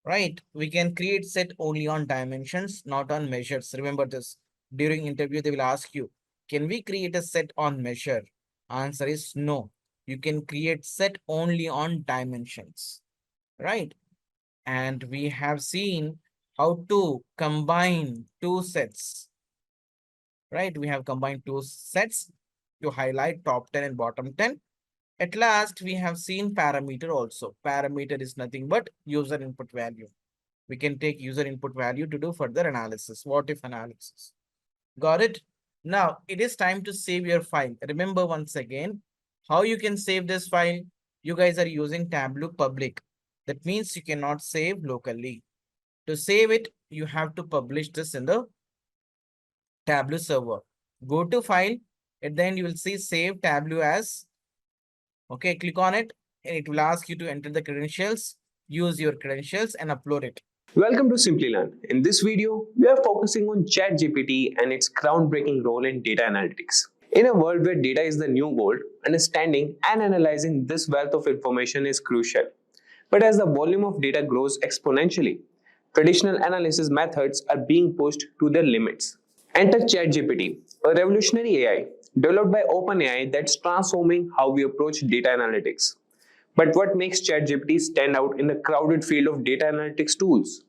Right, we can create set only on dimensions, not on measures. Remember this, during interview, they will ask you, can we create a set on measure? Answer is no. You can create set only on dimensions, right? And we have seen how to combine two sets, right? We have combined two sets to highlight top 10 and bottom 10. At last, we have seen parameter also. Parameter is nothing but user input value. We can take user input value to do further analysis. What if analysis? Got it? Now it is time to save your file. Remember once again, how you can save this file? You guys are using Tableau public. That means you cannot save locally. To save it, you have to publish this in the Tableau server. Go to file, and then you will see save Tableau as. Okay, click on it, and it will ask you to enter the credentials. Use your credentials and upload it. Welcome to Simplilearn. In this video, we are focusing on Chatgpt and its groundbreaking role in data analytics. In a world where data is the new gold, understanding and analyzing this wealth of information is crucial. But as the volume of data grows exponentially, traditional analysis methods are being pushed to their limits. Enter Chatgpt, a revolutionary AI developed by OpenAI that's transforming how we approach data analytics. But what makes Chatgpt stand out in the crowded field of data analytics tools?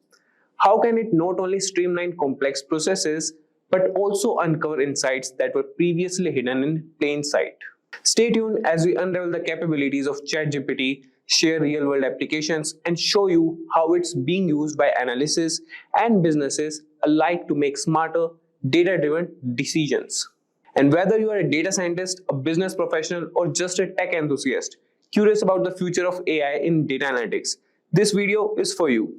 How can it not only streamline complex processes, but also uncover insights that were previously hidden in plain sight? Stay tuned as we unravel the capabilities of Chatgpt, share real-world applications, and show you how it's being used by analysts and businesses alike to make smarter, data-driven decisions. And whether you are a data scientist, a business professional, or just a tech enthusiast, curious about the future of AI in data analytics, this video is for you.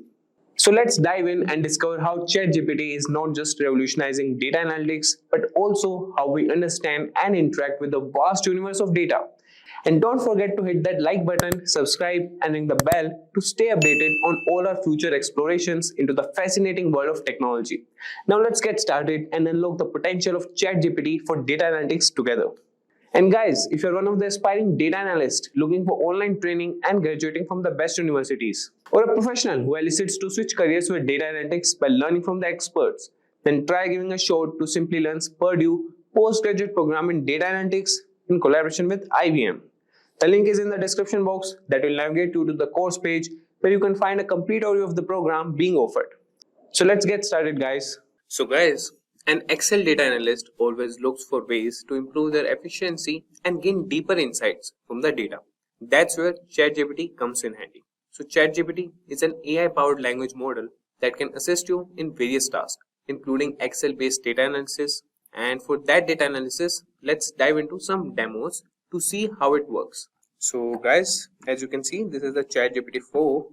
So let's dive in and discover how Chatgpt is not just revolutionizing data analytics, but also how we understand and interact with the vast universe of data. And don't forget to hit that like button, subscribe, and ring the bell to stay updated on all our future explorations into the fascinating world of technology. Now let's get started and unlock the potential of Chatgpt for data analytics together. And guys, if you're one of the aspiring data analysts looking for online training and graduating from the best universities, or a professional who elicits to switch careers with data analytics by learning from the experts, then try giving a shot to Simplilearn's Purdue postgraduate program in data analytics in collaboration with IBM. The link is in the description box that will navigate you to the course page where you can find a complete overview of the program being offered. So let's get started, guys. So guys, an Excel data analyst always looks for ways to improve their efficiency and gain deeper insights from the data. That's where Chatgpt comes in handy. So Chatgpt is an AI-powered language model that can assist you in various tasks, including Excel-based data analysis. And for that data analysis, let's dive into some demos to see how it works. So guys, as you can see, this is the Chatgpt 4,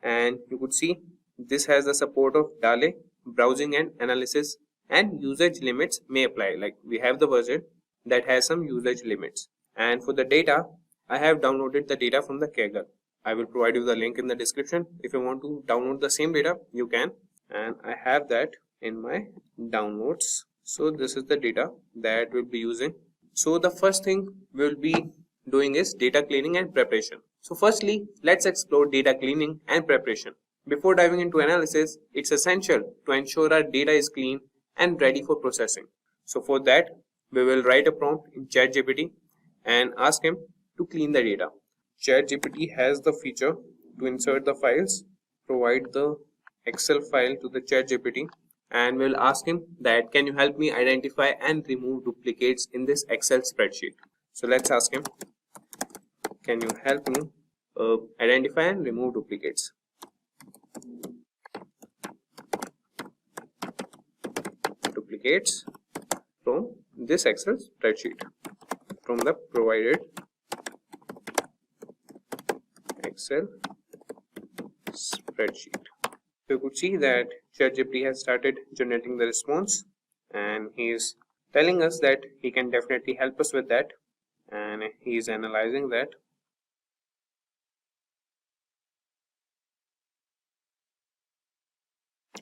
and you could see this has the support of DALL-E, browsing and analysis, and usage limits may apply. Like we have the version that has some usage limits. And for the data, I have downloaded the data from the Kaggle. I will provide you the link in the description. If you want to download the same data, you can. And I have that in my downloads. So this is the data that we'll be using. So the first thing we'll be doing is data cleaning and preparation. So firstly, let's explore data cleaning and preparation. Before diving into analysis, it's essential to ensure our data is clean and ready for processing. So for that, we will write a prompt in Chatgpt and ask him to clean the data. Chatgpt has the feature to insert the files, provide the Excel file to the Chatgpt, and we'll ask him that can you help me identify and remove duplicates in this Excel spreadsheet. So let's ask him, can you help me identify and remove duplicates? Duplicates from this Excel spreadsheet, from the provided Excel spreadsheet. So you could see that Chatgpt has started generating the response, and he is telling us that he can definitely help us with that, and he is analyzing that.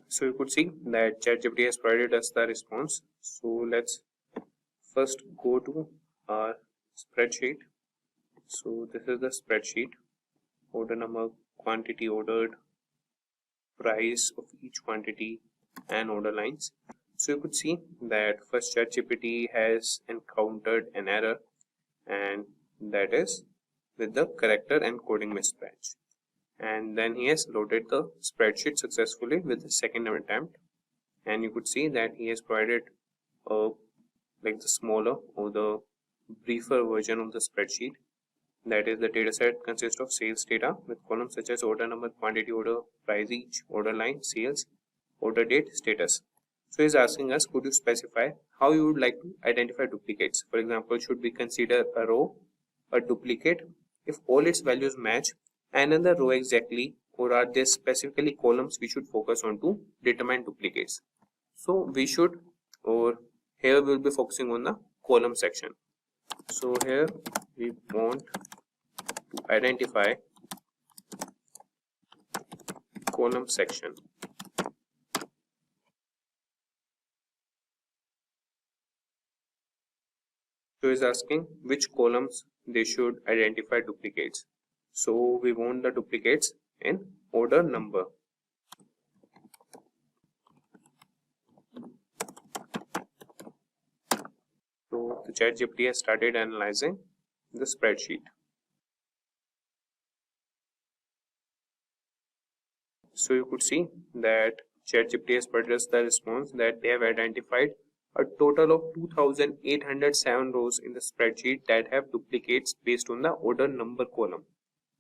So you could see that Chatgpt has provided us the response. So let's first go to our spreadsheet. So this is the spreadsheet: order number, quantity ordered, price of each quantity, and order lines. So you could see that first Chatgpt has encountered an error, and that is with the character and coding mismatch. And then he has loaded the spreadsheet successfully with the second attempt, and you could see that he has provided like the smaller or the briefer version of the spreadsheet. That is, the dataset consists of sales data with columns such as order number, quantity order, price each, order line, sales, order date, status. So he's asking us, could you specify how you would like to identify duplicates? For example, should we consider a row a duplicate if all its values match another row exactly, or are there specifically columns we should focus on to determine duplicates? So we should, or here we'll be focusing on the column section. So here we want to identify column section. So is asking which columns they should identify duplicates. So we want the duplicates in order number. So the Chatgpt has started analyzing the spreadsheet. So you could see that Chatgpt has produced the response that they have identified a total of 2,807 rows in the spreadsheet that have duplicates based on the order number column.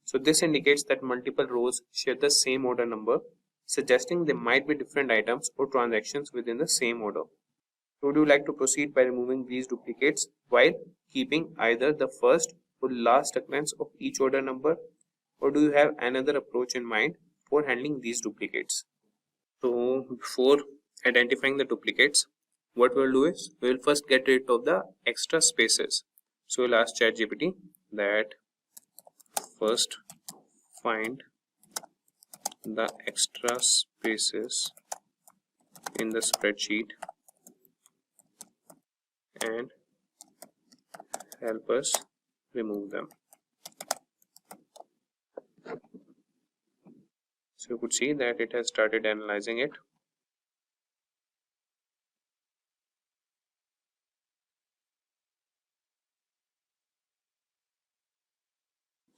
So this indicates that multiple rows share the same order number, suggesting there might be different items or transactions within the same order. Would you like to proceed by removing these duplicates while keeping either the first or last occurrence of each order number, or do you have another approach in mind for handling these duplicates? So before identifying the duplicates, what we'll do is we'll first get rid of the extra spaces. So we'll ask Chatgpt that first find the extra spaces in the spreadsheet and help us remove them. So you could see that it has started analyzing it.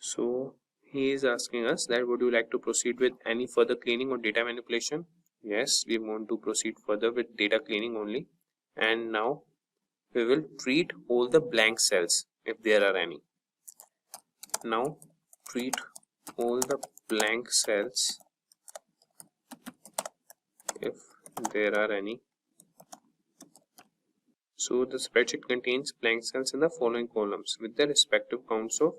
So he is asking us that would you like to proceed with any further cleaning or data manipulation? Yes, we want to proceed further with data cleaning only. And now we will treat all the blank cells if there are any. Now treat all the blank cells if there are any. So the spreadsheet contains blank cells in the following columns with their respective counts of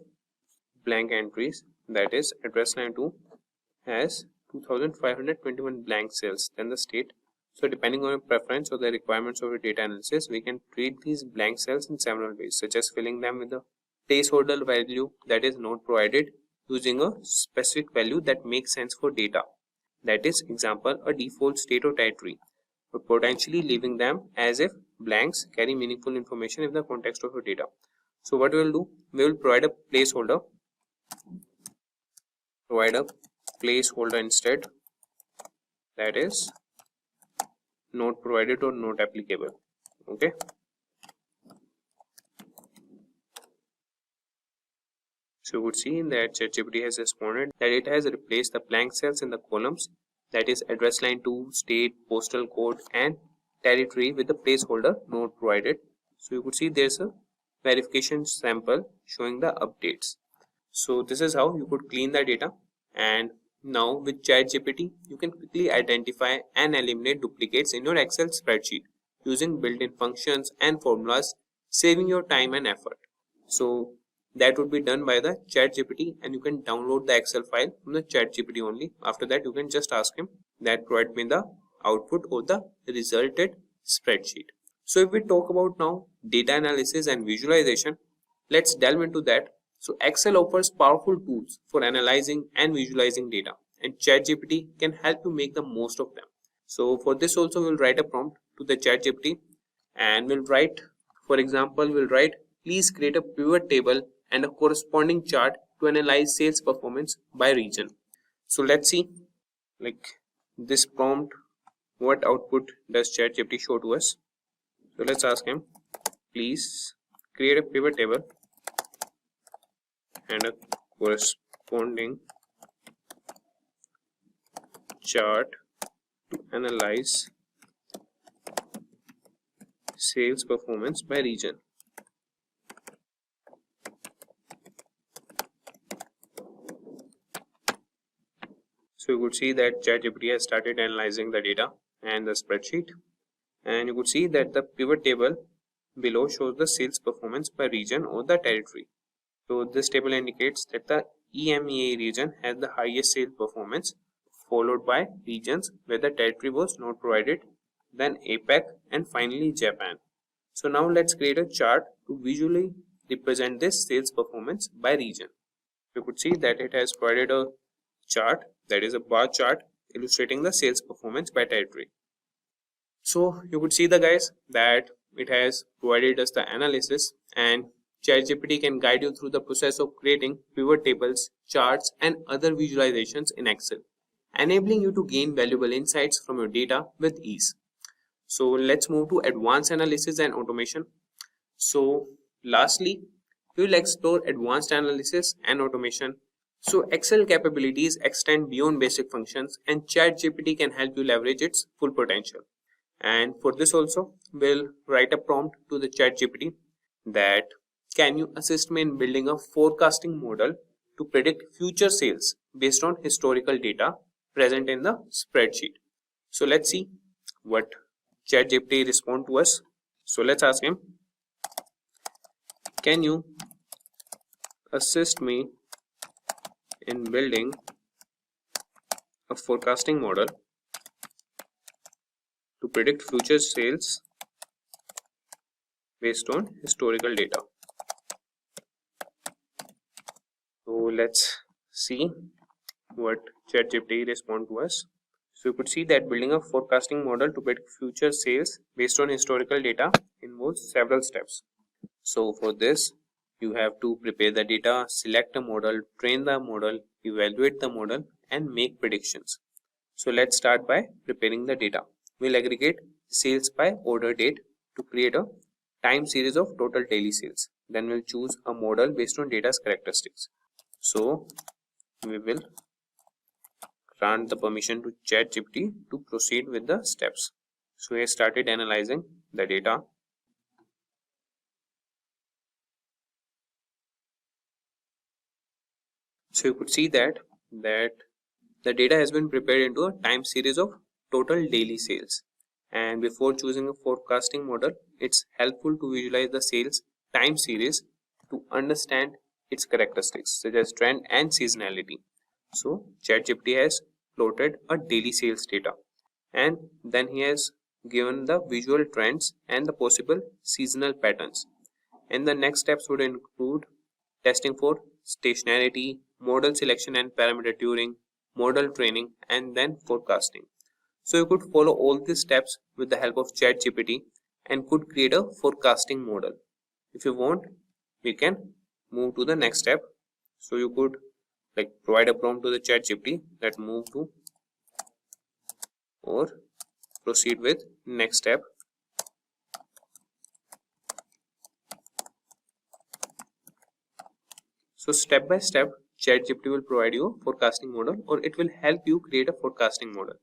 blank entries. That is, address line 2 has 2521 blank cells, then the state. So depending on your preference or the requirements of your data analysis, we can treat these blank cells in several ways, such as filling them with a placeholder value that is not provided using a specific value that makes sense for data. That is, example, a default state or territory, but potentially leaving them as if blanks carry meaningful information in the context of your data. So what we will do, we will provide a placeholder. Provide a placeholder instead, that is not provided or not applicable. Okay. So you would see that Chatgpt has responded that it has replaced the blank cells in the columns, that is address line 2, state, postal code and territory, with the placeholder not provided. So you could see there's a verification sample showing the updates. So this is how you could clean the data. And now with Chatgpt, you can quickly identify and eliminate duplicates in your Excel spreadsheet using built-in functions and formulas, saving your time and effort. So that would be done by the Chatgpt, and you can download the Excel file from the Chatgpt only. After that, you can just ask him that provide me the output of the resulted spreadsheet. So if we talk about now data analysis and visualization, let's delve into that. So Excel offers powerful tools for analyzing and visualizing data, and Chatgpt can help you make the most of them. So for this also we'll write a prompt to the Chatgpt, and we'll write, for example, we'll write, please create a pivot table and a corresponding chart to analyze sales performance by region. So let's see, like this prompt, what output does Chatgpt show to us? So let's ask him, please create a pivot table and a corresponding chart to analyze sales performance by region. So you could see that Chatgpt has started analyzing the data and the spreadsheet, and you could see that the pivot table below shows the sales performance by region or the territory. So this table indicates that the EMEA region has the highest sales performance, followed by regions where the territory was not provided, then APAC, and finally Japan. So now let's create a chart to visually represent this sales performance by region. You could see that it has provided a chart, that is a bar chart illustrating the sales performance by territory. So you could see the guys that it has provided us the analysis, and Chatgpt can guide you through the process of creating pivot tables, charts, and other visualizations in Excel, enabling you to gain valuable insights from your data with ease. So let's move to advanced analysis and automation. So lastly, we will explore advanced analysis and automation. So Excel capabilities extend beyond basic functions, and Chatgpt can help you leverage its full potential. And for this also, we'll write a prompt to the Chatgpt that can you assist me in building a forecasting model to predict future sales based on historical data present in the spreadsheet. So let's see what Chatgpt respond to us. So let's ask him, can you assist me in building a forecasting model to predict future sales based on historical data. So let's see what Chatgpt respond to us. So you could see that building a forecasting model to predict future sales based on historical data involves several steps. So for this, you have to prepare the data, select a model, train the model, evaluate the model, and make predictions. So let's start by preparing the data. We'll aggregate sales by order date to create a time series of total daily sales. Then we'll choose a model based on data's characteristics. So we will grant the permission to Chatgpt to proceed with the steps. So we have started analyzing the data. So you could see that the data has been prepared into a time series of total daily sales. And before choosing a forecasting model, it's helpful to visualize the sales time series to understand its characteristics such as trend and seasonality. So Chatgpt has plotted a daily sales data, and then he has given the visual trends and the possible seasonal patterns. And the next steps would include testing for stationarity, model selection and parameter tuning, model training, and then forecasting. So you could follow all these steps with the help of Chatgpt and could create a forecasting model. If you want, we can move to the next step. So you could provide a prompt to the Chatgpt that move to or proceed with next step. So step by step, Chatgpt will provide you a forecasting model, or it will help you create a forecasting model.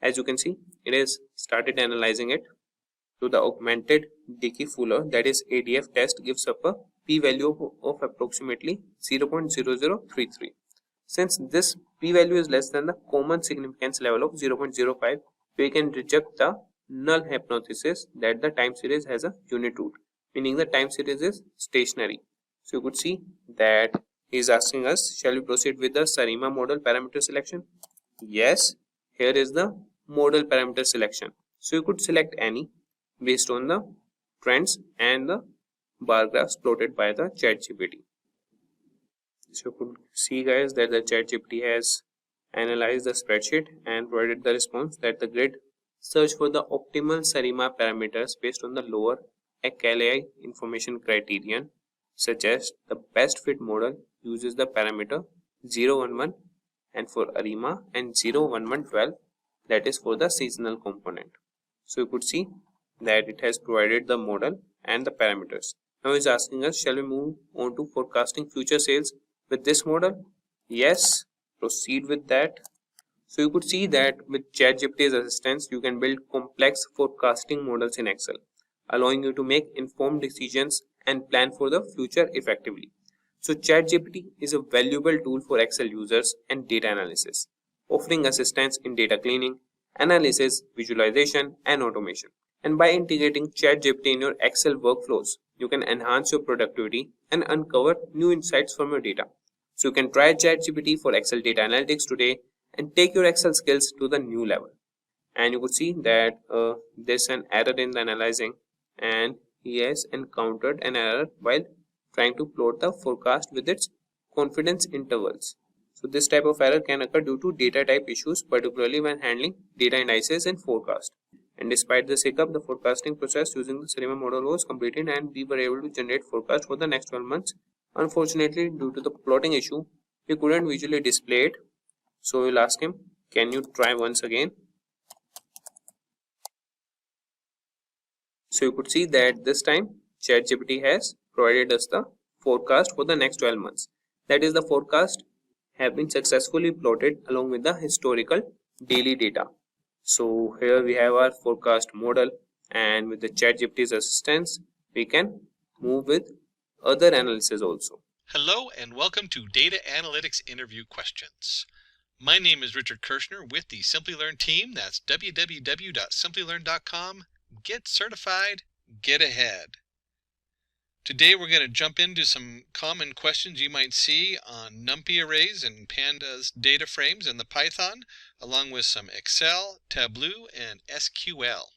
As you can see, it has started analyzing it. So the augmented Dickey Fuller, that is ADF test, gives up a p-value of approximately 0.0033. Since this p-value is less than the common significance level of 0.05, we can reject the null hypothesis that the time series has a unit root, meaning the time series is stationary. So you could see that he is asking us, shall we proceed with the SARIMA model parameter selection? Yes, here is the model parameter selection. So you could select any based on the trends and the bar graphs plotted by the Chatgpt. So you could see guys that the Chatgpt has analyzed the spreadsheet and provided the response that the grid search for the optimal SARIMA parameters based on the lower ACALI information criterion, such as the best fit model uses the parameter 011 and for ARIMA and 01112, that is for the seasonal component. So you could see that it has provided the model and the parameters. Now it's asking us, shall we move on to forecasting future sales with this model? Yes, proceed with that. So you could see that with Chatgpt's assistance, you can build complex forecasting models in Excel, allowing you to make informed decisions and plan for the future effectively. So Chatgpt is a valuable tool for Excel users and data analysis, offering assistance in data cleaning, analysis, visualization, and automation. And by integrating ChatGPT in your Excel workflows, you can enhance your productivity and uncover new insights from your data. So you can try ChatGPT for Excel data analytics today and take your Excel skills to the new level. And you could see that there's an error in the analyzing, and he has encountered an error while trying to plot the forecast with its confidence intervals. So this type of error can occur due to data type issues, particularly when handling data indices and forecast. And despite this hiccup, the forecasting process using the cinema model was completed and we were able to generate forecast for the next 12 months. Unfortunately, due to the plotting issue, we couldn't visually display it. So we'll ask him, can you try once again? So you could see that this time ChatGPT has provided us the forecast for the next 12 months. That is, the forecast have been successfully plotted along with the historical daily data. So here we have our forecast model, and with the ChatGPT's assistance, we can move with other analysis also. Hello and welcome to Data Analytics Interview Questions. My name is Richard Kirshner with the Simplilearn team. That's www.simplilearn.com. Get certified, get ahead. Today we're going to jump into some common questions you might see on NumPy arrays and pandas data frames in the Python, along with some Excel, Tableau, and SQL.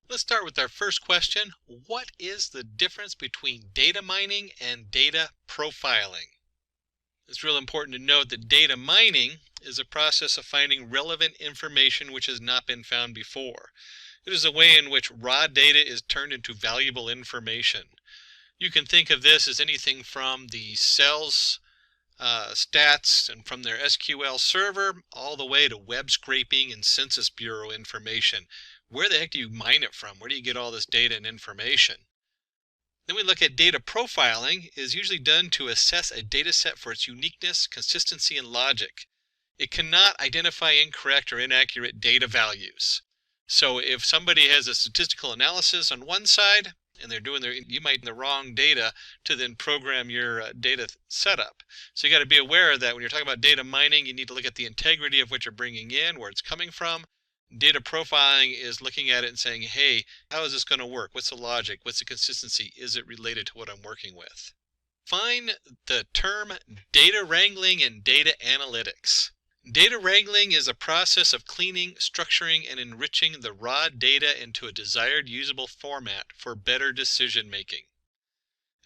Let's start with our first question. What is the difference between data mining and data profiling? It's real important to note that data mining is a process of finding relevant information which has not been found before. It is a way in which raw data is turned into valuable information. You can think of this as anything from the sales stats and from their SQL server all the way to web scraping and Census Bureau information. Where the heck do you mine it from? Where do you get all this data and information? Then we look at data profiling. It is usually done to assess a data set for its uniqueness, consistency, and logic. It cannot identify incorrect or inaccurate data values. So if somebody has a statistical analysis on one side and they're doing you might the wrong data to then program your data setup. So you got to be aware that when you're talking about data mining, you need to look at the integrity of what you're bringing in, where it's coming from. Data profiling is looking at it and saying, hey, how is this going to work? What's the logic? What's the consistency? Is it related to what I'm working with? Define the term data wrangling and data analytics. Data wrangling is a process of cleaning, structuring, and enriching the raw data into a desired usable format for better decision making.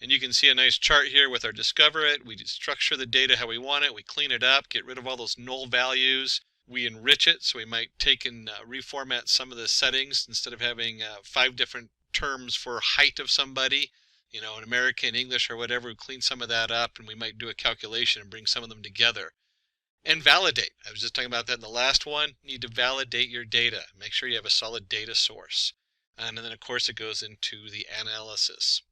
And you can see a nice chart here with our Discover It. We structure the data how we want it. We clean it up, get rid of all those null values. We enrich it, so we might take and reformat some of the settings. Instead of having 5 different terms for height of somebody, in American, English, or whatever, we clean some of that up, and we might do a calculation and bring some of them together. And validate. I was just talking about that in the last one. You need to validate your data. Make sure you have a solid data source. And then, of course, it goes into the analysis.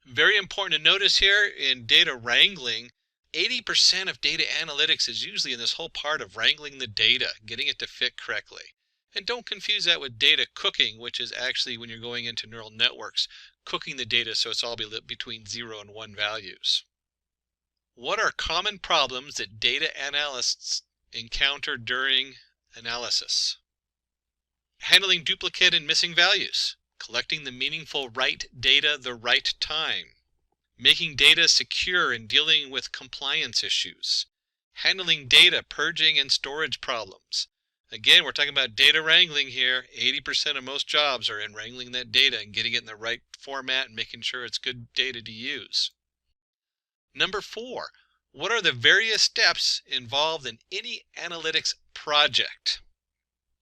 Very important to notice here in data wrangling, 80% of data analytics is usually in this whole part of wrangling the data, getting it to fit correctly. And don't confuse that with data cooking, which is actually when you're going into neural networks, cooking the data so it's all between 0 and 1 values. What are common problems that data analysts encounter during analysis? Handling duplicate and missing values, collecting the meaningful right data the right time, making data secure and dealing with compliance issues, handling data purging and storage problems. Again, we're talking about data wrangling here. 80% of most jobs are in wrangling that data and getting it in the right format and making sure it's good data to use. Number 4, what are the various steps involved in any analytics project?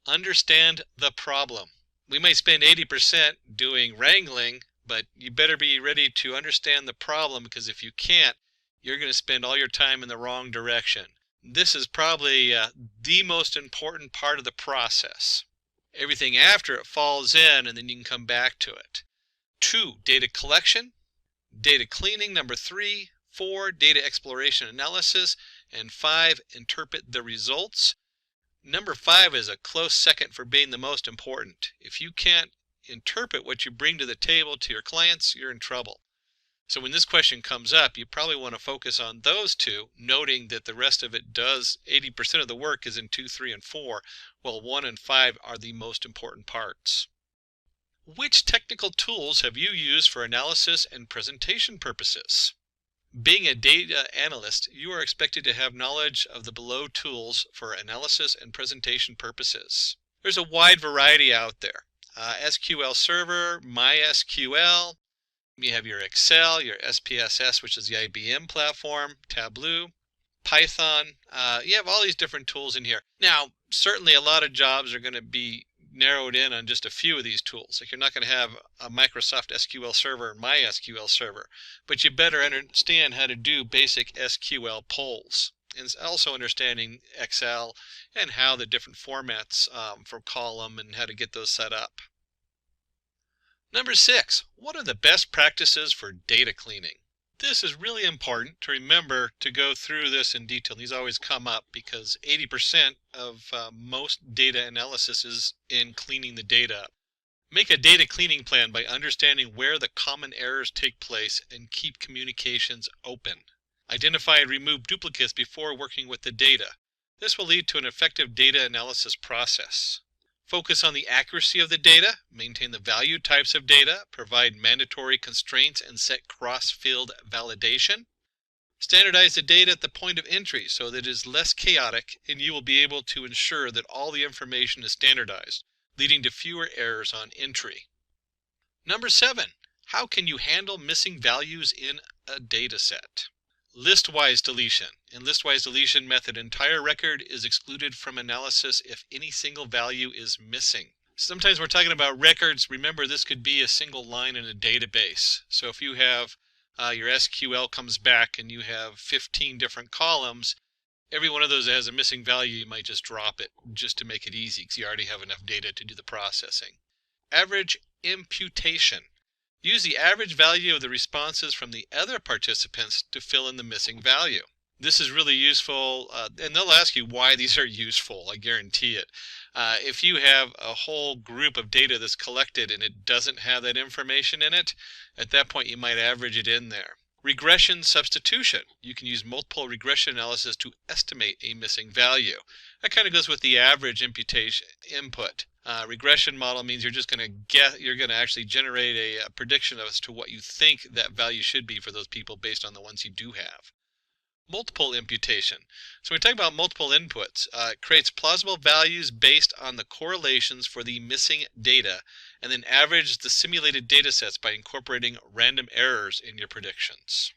Understand the problem. We might spend 80% doing wrangling, but you better be ready to understand the problem, because if you can't, you're going to spend all your time in the wrong direction. This is probably the most important part of the process. Everything after it falls in, and then you can come back to it. 2, data collection, data cleaning. Number 3, 4, data exploration analysis, and 5, interpret the results. Number 5 is a close second for being the most important. If you can't interpret what you bring to the table to your clients, you're in trouble. So when this question comes up, you probably want to focus on those 2, noting that the rest of it does, 80% of the work is in 2, 3, and 4, while 1 and 5 are the most important parts. Which technical tools have you used for analysis and presentation purposes? Being a data analyst, you are expected to have knowledge of the below tools for analysis and presentation purposes. There's a wide variety out there. SQL Server, MySQL, you have your Excel, your SPSS, which is the IBM platform, Tableau, Python. You have all these different tools in here. Now, certainly a lot of jobs are going to be narrowed in on just a few of these tools. Like you're not going to have a Microsoft SQL Server and MySQL Server, but you better understand how to do basic SQL polls, and also understanding Excel and how the different formats for column and how to get those set up. Number 6, what are the best practices for data cleaning? This is really important to remember to go through this in detail. These always come up because 80% of most data analysis is in cleaning the data up. Make a data cleaning plan by understanding where the common errors take place and keep communications open. Identify and remove duplicates before working with the data. This will lead to an effective data analysis process. Focus on the accuracy of the data, maintain the value types of data, provide mandatory constraints and set cross-field validation. Standardize the data at the point of entry so that it is less chaotic and you will be able to ensure that all the information is standardized, leading to fewer errors on entry. Number 7, how can you handle missing values in a data set? Listwise deletion. In listwise deletion method, entire record is excluded from analysis if any single value is missing. Sometimes we're talking about records. Remember, this could be a single line in a database. So if you have your SQL comes back and you have 15 different columns, every one of those that has a missing value, you might just drop it just to make it easy because you already have enough data to do the processing. Average imputation. Use the average value of the responses from the other participants to fill in the missing value. This is really useful, and they'll ask you why these are useful, I guarantee it. If you have a whole group of data that's collected and it doesn't have that information in it, at that point you might average it in there. Regression substitution. You can use multiple regression analysis to estimate a missing value. That kind of goes with the average imputation input. Regression model means you're just going to actually generate a prediction as to what you think that value should be for those people based on the ones you do have. Multiple imputation. So when we talk about multiple inputs, it creates plausible values based on the correlations for the missing data, and then average the simulated data sets by incorporating random errors in your predictions.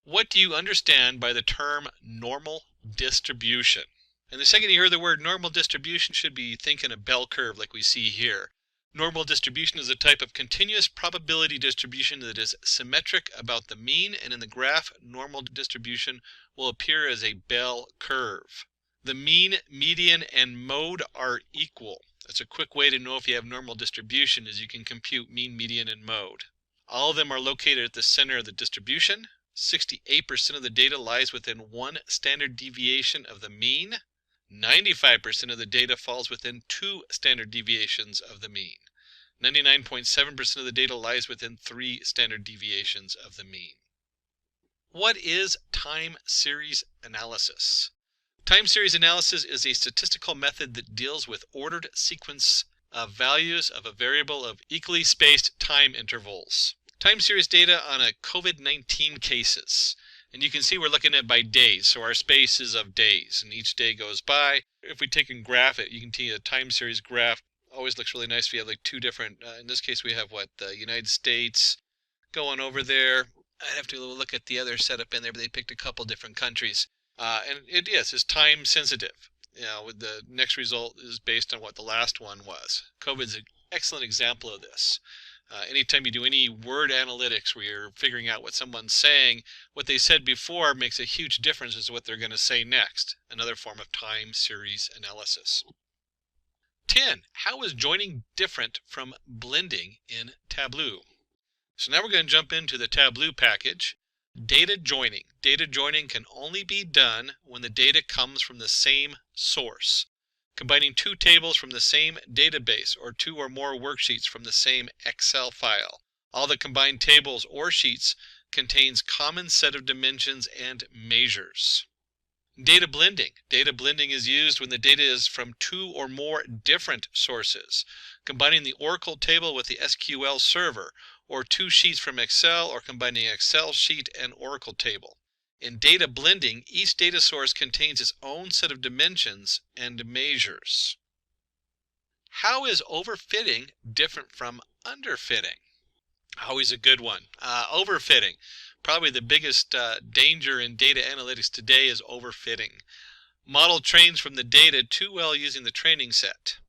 What do you understand by the term normal distribution? And the second you hear the word normal distribution, should be thinking a bell curve like we see here. Normal distribution is a type of continuous probability distribution that is symmetric about the mean, and in the graph, normal distribution will appear as a bell curve. The mean, median, and mode are equal. That's a quick way to know if you have normal distribution, is you can compute mean, median, and mode. All of them are located at the center of the distribution. 68% of the data lies within one standard deviation of the mean. 95% of the data falls within 2 standard deviations of the mean. 99.7% of the data lies within 3 standard deviations of the mean. What is time series analysis? Time series analysis is a statistical method that deals with ordered sequence of values of a variable of equally spaced time intervals. Time series data on a COVID-19 cases. And you can see we're looking at by days, so our space is of days, and each day goes by. If we take and graph it, you can see a time series graph always looks really nice if you have like 2 different, in this case we have the United States going over there. I'd have to look at the other setup in there, but they picked a couple different countries. And it's time sensitive. You know, the next result is based on what the last one was. COVID is an excellent example of this. Anytime you do any word analytics where you're figuring out what someone's saying, what they said before makes a huge difference as to what they're going to say next. Another form of time series analysis. 10. How is joining different from blending in Tableau? So now we're going to jump into the Tableau package. Data joining. Data joining can only be done when the data comes from the same source. Combining 2 tables from the same database or 2 or more worksheets from the same Excel file. All the combined tables or sheets contains common set of dimensions and measures. Data blending. Data blending is used when the data is from two or more different sources, combining the Oracle table with the SQL server, or two sheets from Excel, or combining an Excel sheet and Oracle table. In data blending, each data source contains its own set of dimensions and measures. How is overfitting different from underfitting? Always a good one. Overfitting. Probably the biggest danger in data analytics today is overfitting. Model trains from the data too well using the training set.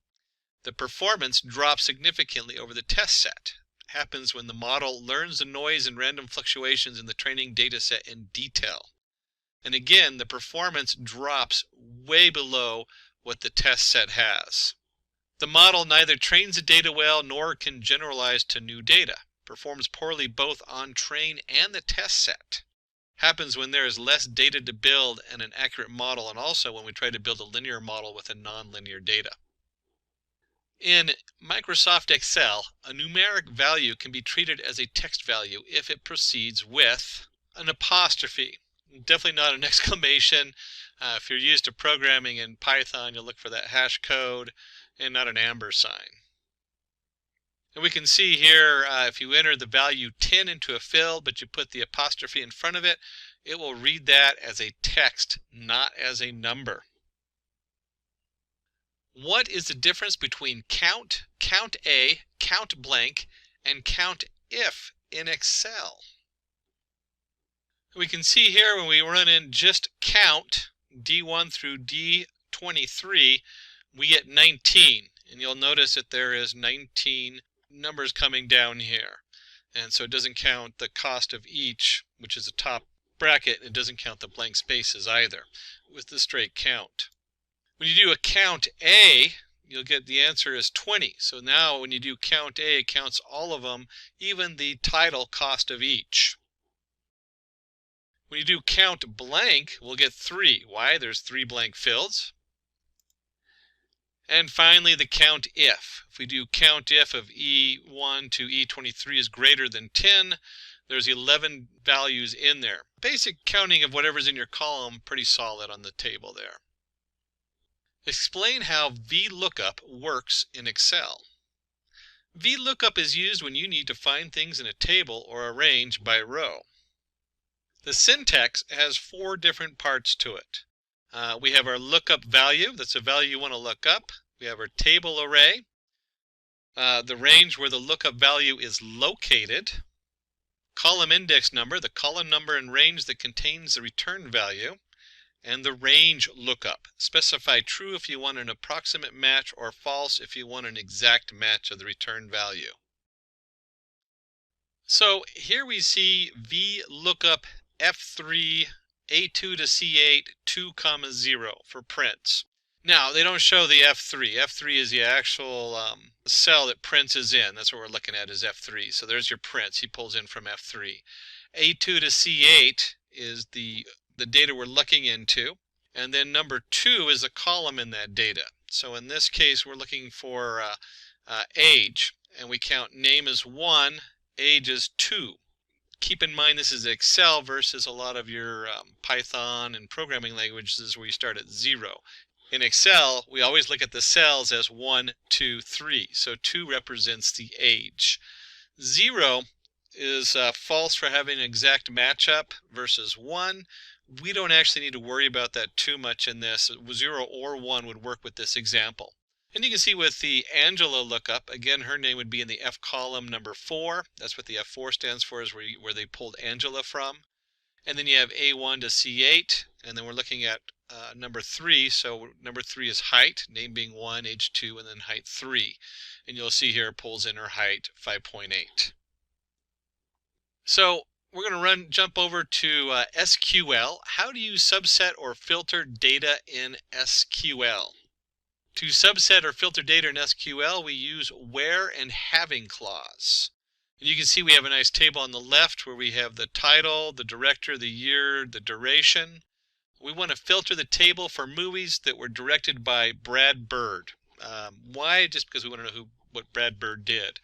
The performance drops significantly over the test set. Happens when the model learns the noise and random fluctuations in the training data set in detail. And again, the performance drops way below what the test set has. The model neither trains the data well nor can generalize to new data. Performs poorly both on train and the test set. Happens when there is less data to build and an accurate model, and also when we try to build a linear model with a nonlinear data. In Microsoft Excel, a numeric value can be treated as a text value if it precedes with an apostrophe. Definitely not an exclamation. If you're used to programming in Python, you'll look for that hash code, and not an amber sign. And we can see here, if you enter the value 10 into a field, but you put the apostrophe in front of it, it will read that as a text, not as a number. What is the difference between count, count A, count blank, and count if in Excel? We can see here when we run in just count, D1 through D23, we get 19. And you'll notice that there is 19 numbers coming down here. And so it doesn't count the cost of each, which is the top bracket. It doesn't count the blank spaces either with the straight count. When you do a count A, you'll get the answer is 20. So now when you do count A, it counts all of them, even the title cost of each. When you do count blank, we'll get 3. Why? There's 3 blank fields. And finally, the count if. If we do count if of E1 to E23 is greater than 10, there's 11 values in there. Basic counting of whatever's in your column, pretty solid on the table there. Explain how VLOOKUP works in Excel. VLOOKUP is used when you need to find things in a table or arrange by row. The syntax has 4 different parts to it. We have our lookup value, that's a value you want to look up. We have our table array, the range where the lookup value is located, column index number, the column number and range that contains the return value, and the range lookup. Specify true if you want an approximate match or false if you want an exact match of the return value. So here we see VLOOKUP F3 A2 to C8 2, 0 for prints. Now they don't show the F3. F3 is the actual cell that prints is in. That's what we're looking at is F3. So there's your prints. He pulls in from F3. A2 to C8 is the data we're looking into. And then number 2 is a column in that data. So in this case, we're looking for age. And we count name as 1, age as 2. Keep in mind this is Excel versus a lot of your Python and programming languages where you start at 0. In Excel, we always look at the cells as 1, 2, 3. So 2 represents the age. 0 is false for having an exact matchup versus 1. We don't actually need to worry about that too much in this. 0 or 1 would work with this example. And you can see with the Angela lookup, again, her name would be in the F column number 4. That's what the F4 stands for, is where they pulled Angela from. And then you have A1 to C8, and then we're looking at number 3. So number 3 is height, name being 1, age 2, and then height 3. And you'll see here it pulls in her height, 5.8. So we're going to jump over to SQL. How do you subset or filter data in SQL? To subset or filter data in SQL, we use where and having clause. And you can see we have a nice table on the left where we have the title, the director, the year, the duration. We want to filter the table for movies that were directed by Brad Bird. Why? Just because we want to know what Brad Bird did.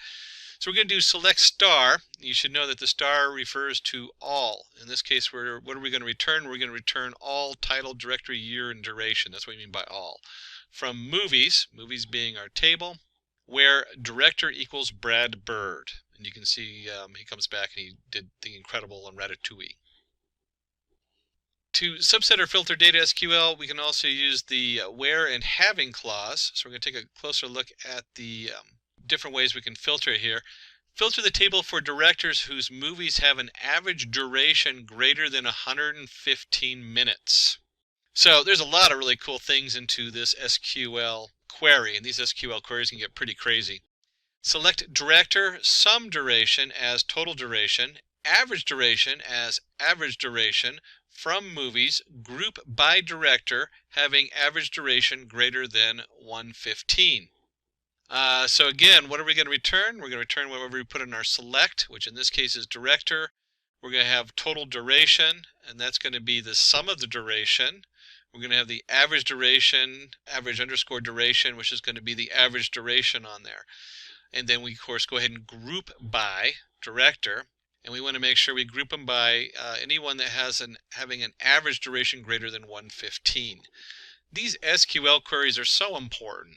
So we're going to do select star. You should know that the star refers to all. In this case, what are we going to return? We're going to return all title, directory, year, and duration. That's what we mean by all. From movies, movies being our table, where director equals Brad Bird. And you can see he comes back and he did The Incredible on Ratatouille. To subset or filter data SQL, we can also use the where and having clause. So we're going to take a closer look at the different ways we can filter it here. Filter the table for directors whose movies have an average duration greater than 115 minutes. So there's a lot of really cool things into this SQL query, and these SQL queries can get pretty crazy. Select director sum duration as total duration, average duration as average duration from movies, group by director having average duration greater than 115. So again, what are we going to return? We're going to return whatever we put in our select, which in this case is director. We're going to have total duration, and that's going to be the sum of the duration. We're going to have the average duration, average underscore duration, which is going to be the average duration on there. And then we, of course, go ahead and group by director. And we want to make sure we group them by anyone that has having an average duration greater than 115. These SQL queries are so important.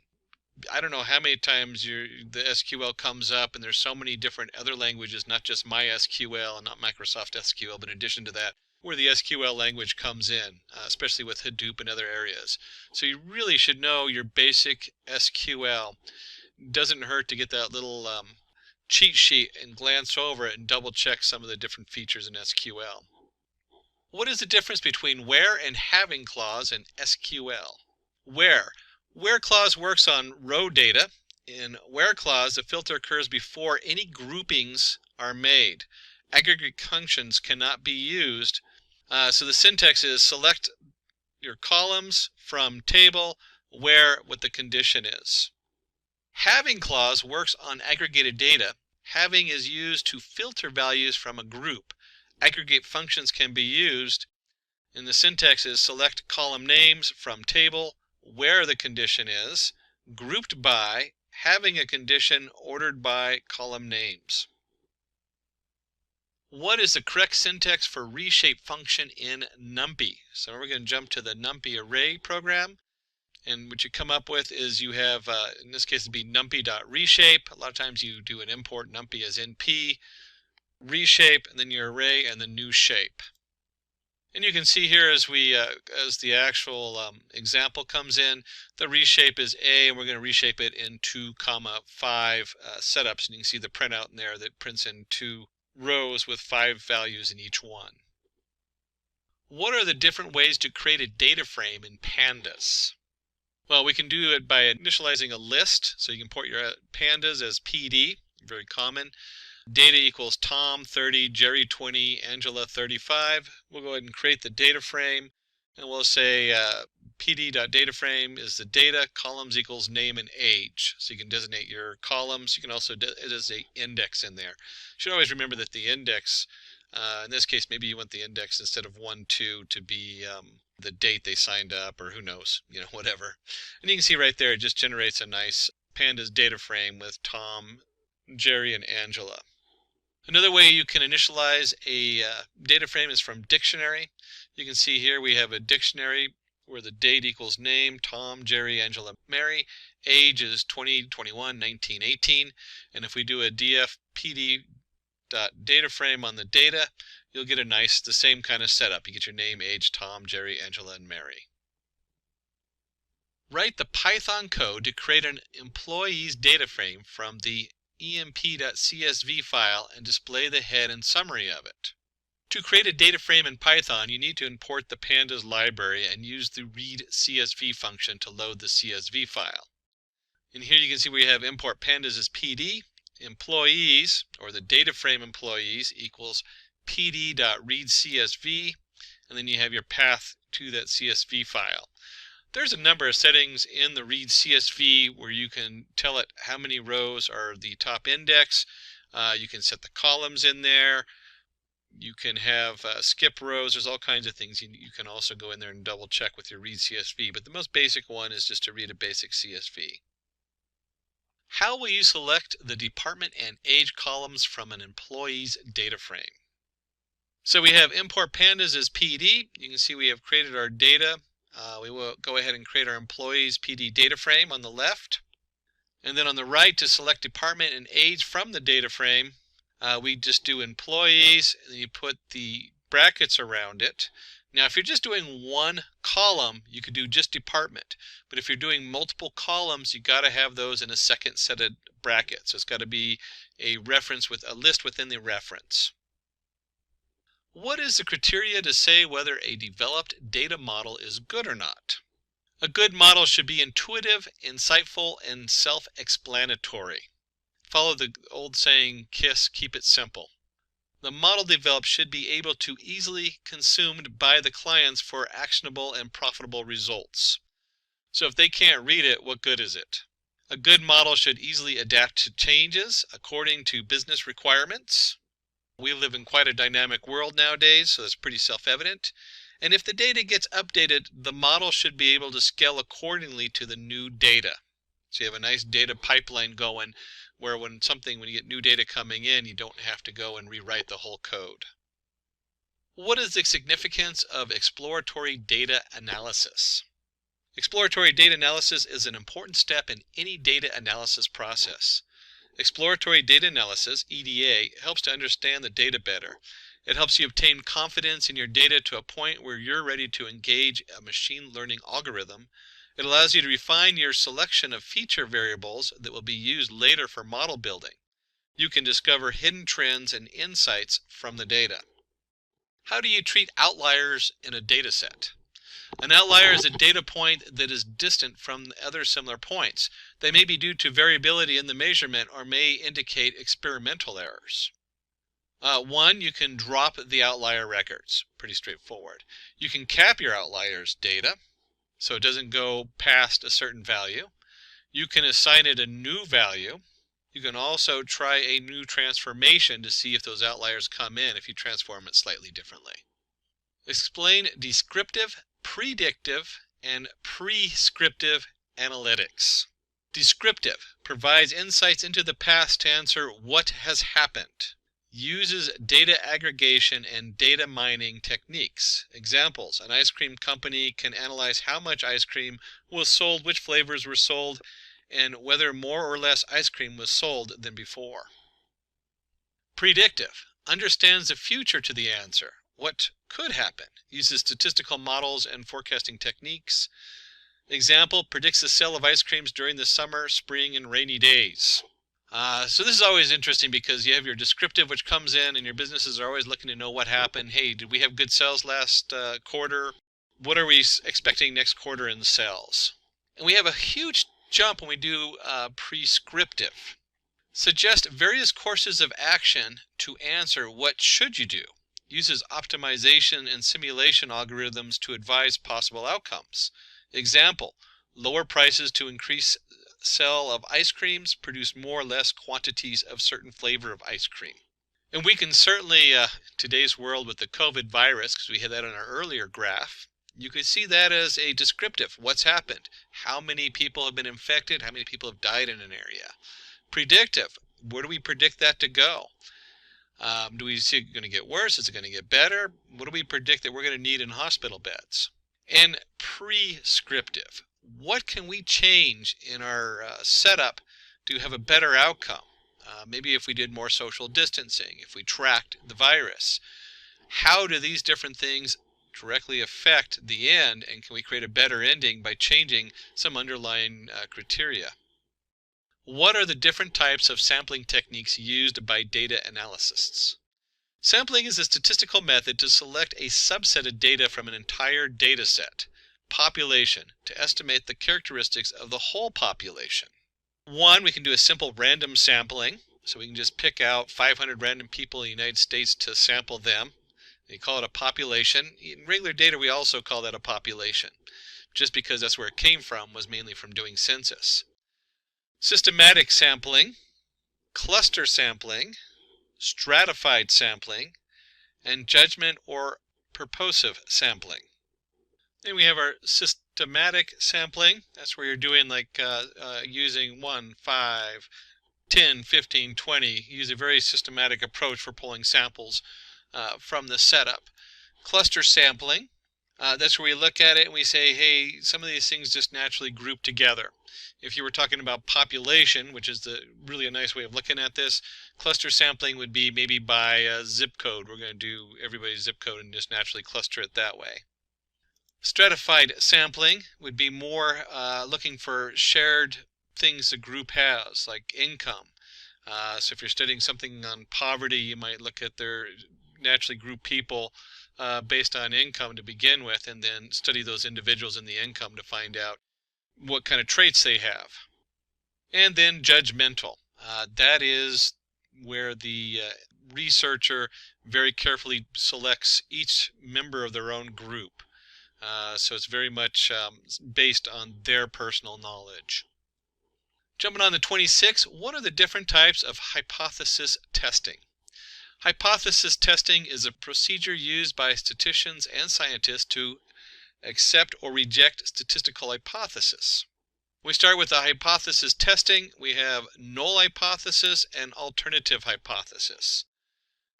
I don't know how many times the SQL comes up, and there's so many different other languages, not just MySQL and not Microsoft SQL, but in addition to that, where the SQL language comes in, especially with Hadoop and other areas. So you really should know your basic SQL. It doesn't hurt to get that little cheat sheet and glance over it and double check some of the different features in SQL. What is the difference between where and having clause in SQL? Where clause works on row data. In where clause, the filter occurs before any groupings are made. Aggregate functions cannot be used. So the syntax is select your columns from table where what the condition is. Having clause works on aggregated data. Having is used to filter values from a group. Aggregate functions can be used, and the syntax is select column names from table where the condition is, grouped by, having a condition ordered by column names. What is the correct syntax for reshape function in NumPy? So we're going to jump to the NumPy array program. And what you come up with is you have, in this case, it'd be numpy.reshape. A lot of times you do an import numpy as np, reshape, and then your array, and the new shape. And you can see here as the actual example comes in, the reshape is A, and we're going to reshape it in 2, 5 setups. And you can see the printout in there that prints in 2 rows with 5 values in each one. What are the different ways to create a data frame in Pandas? Well, we can do it by initializing a list. So you can import your pandas as PD, very common. Data equals Tom 30, Jerry 20, Angela 35. We'll go ahead and create the data frame, and we'll say pd.dataframe is the data, columns equals name and age. So you can designate your columns. You can also designate index in there. You should always remember that the index, in this case, maybe you want the index instead of 1, 2 to be the date they signed up, or who knows, whatever. And you can see right there, it just generates a nice pandas data frame with Tom, Jerry, and Angela. Another way you can initialize a data frame is from dictionary. You can see here we have a dictionary where the date equals name, Tom, Jerry, Angela, Mary. Age is 20, 21, 19, 18. And if we do a df pd.dataframe on the data, you'll get the same kind of setup. You get your name, age, Tom, Jerry, Angela, and Mary. Write the Python code to create an employee's data frame from the emp.csv file and display the head and summary of it. To create a data frame in Python, you need to import the pandas library and use the read CSV function to load the CSV file. And here you can see we have import pandas as PD, employees, or the data frame employees, equals pd.readcsv, and then you have your path to that CSV file. There's a number of settings in the read CSV where you can tell it how many rows are the top index. You can set the columns in there. You can have skip rows. There's all kinds of things. You can also go in there and double check with your read CSV, but the most basic one is just to read a basic CSV. How will you select the department and age columns from an employee's data frame? So we have import pandas as PD. You can see we have created our data. We will go ahead and create our employees PD data frame on the left. And then on the right, to select department and age from the data frame, we just do employees, and then you put the brackets around it. Now, if you're just doing one column, you could do just department. But if you're doing multiple columns, you got to have those in a second set of brackets. So it's got to be a reference with a list within the reference. What is the criteria to say whether a developed data model is good or not? A good model should be intuitive, insightful, and self-explanatory. Follow the old saying, KISS, keep it simple. The model developed should be able to easily consumed by the clients for actionable and profitable results. So if they can't read it, what good is it? A good model should easily adapt to changes according to business requirements. We live in quite a dynamic world nowadays, so that's pretty self-evident. And if the data gets updated, the model should be able to scale accordingly to the new data. So you have a nice data pipeline going where when you get new data coming in, you don't have to go and rewrite the whole code. What is the significance of exploratory data analysis? Exploratory data analysis is an important step in any data analysis process. Exploratory data analysis, EDA, helps to understand the data better. It helps you obtain confidence in your data to a point where you're ready to engage a machine learning algorithm. It allows you to refine your selection of feature variables that will be used later for model building. You can discover hidden trends and insights from the data. How do you treat outliers in a data set? An outlier is a data point that is distant from other similar points. They may be due to variability in the measurement or may indicate experimental errors. One, you can drop the outlier records. Pretty straightforward. You can cap your outliers data so it doesn't go past a certain value. You can assign it a new value. You can also try a new transformation to see if those outliers come in if you transform it slightly differently. Explain descriptive, predictive, and prescriptive analytics. Descriptive provides insights into the past to answer what has happened. Uses data aggregation and data mining techniques. Examples: an ice cream company can analyze how much ice cream was sold, which flavors were sold, and whether more or less ice cream was sold than before. Predictive understands the future to the answer. What could happen? Uses statistical models and forecasting techniques. Example: predicts the sale of ice creams during the summer, spring, and rainy days. So this is always interesting because you have your descriptive, which comes in, and your businesses are always looking to know what happened. Hey, did we have good sales last quarter? What are we expecting next quarter in sales? And we have a huge jump when we do prescriptive. Suggest various courses of action to answer what should you do. Uses optimization and simulation algorithms to advise possible outcomes. Example: lower prices to increase sale of ice creams, produce more or less quantities of certain flavor of ice cream. And we can certainly, today's world with the COVID virus, because we had that on our earlier graph, you could see that as a descriptive. What's happened? How many people have been infected? How many people have died in an area? Predictive: where do we predict that to go? Do we see it going to get worse? Is it going to get better? What do we predict that we're going to need in hospital beds? And prescriptive: what can we change in our setup to have a better outcome? Maybe if we did more social distancing, if we tracked the virus. How do these different things directly affect the end, and can we create a better ending by changing some underlying criteria? What are the different types of sampling techniques used by data analysts? Sampling is a statistical method to select a subset of data from an entire data set. Population, to estimate the characteristics of the whole population. One, we can do a simple random sampling. So we can just pick out 500 random people in the United States to sample them. They call it a population. In regular data, we also call that a population, just because that's where it came from, was mainly from doing census. Systematic sampling, cluster sampling, stratified sampling, and judgment or purposive sampling. Then we have our systematic sampling. That's where you're doing like using 1, 5, 10, 15, 20. Use a very systematic approach for pulling samples from the setup. Cluster sampling. That's where we look at it and we say, hey, some of these things just naturally group together. If you were talking about population, which is really a nice way of looking at this, cluster sampling would be maybe by zip code. We're going to do everybody's zip code and just naturally cluster it that way. Stratified sampling would be more looking for shared things the group has, like income. So if you're studying something on poverty, you might look at their naturally group people based on income to begin with, and then study those individuals in the income to find out what kind of traits they have. And then judgmental. That is where the researcher very carefully selects each member of their own group. So it's very much based on their personal knowledge. Jumping on to 26, what are the different types of hypothesis testing? Hypothesis testing is a procedure used by statisticians and scientists to accept or reject statistical hypothesis. We start with the hypothesis testing. We have null hypothesis and alternative hypothesis.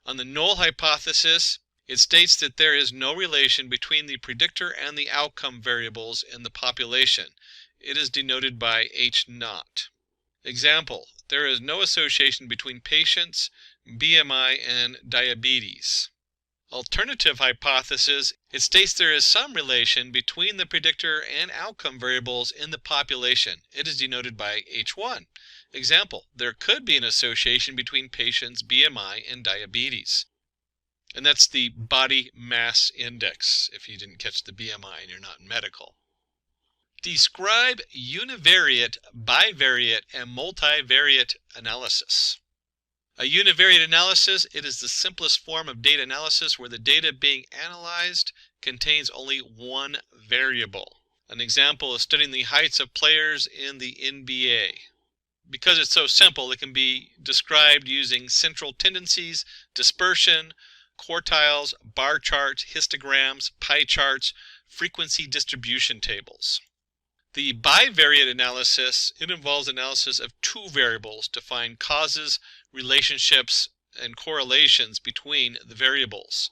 On the null hypothesis, it states that there is no relation between the predictor and the outcome variables in the population. It is denoted by H0. Example, there is no association between patients, BMI, and diabetes. Alternative hypothesis, it states there is some relation between the predictor and outcome variables in the population. It is denoted by H1. Example, there could be an association between patients' BMI and diabetes. And that's the body mass index, if you didn't catch the BMI and you're not in medical. Describe univariate, bivariate, and multivariate analysis. A univariate analysis, it is the simplest form of data analysis where the data being analyzed contains only one variable. An example is studying the heights of players in the NBA. Because it's so simple, it can be described using central tendencies, dispersion, quartiles, bar charts, histograms, pie charts, frequency distribution tables. The bivariate analysis, it involves analysis of two variables to find causes, relationships, and correlations between the variables.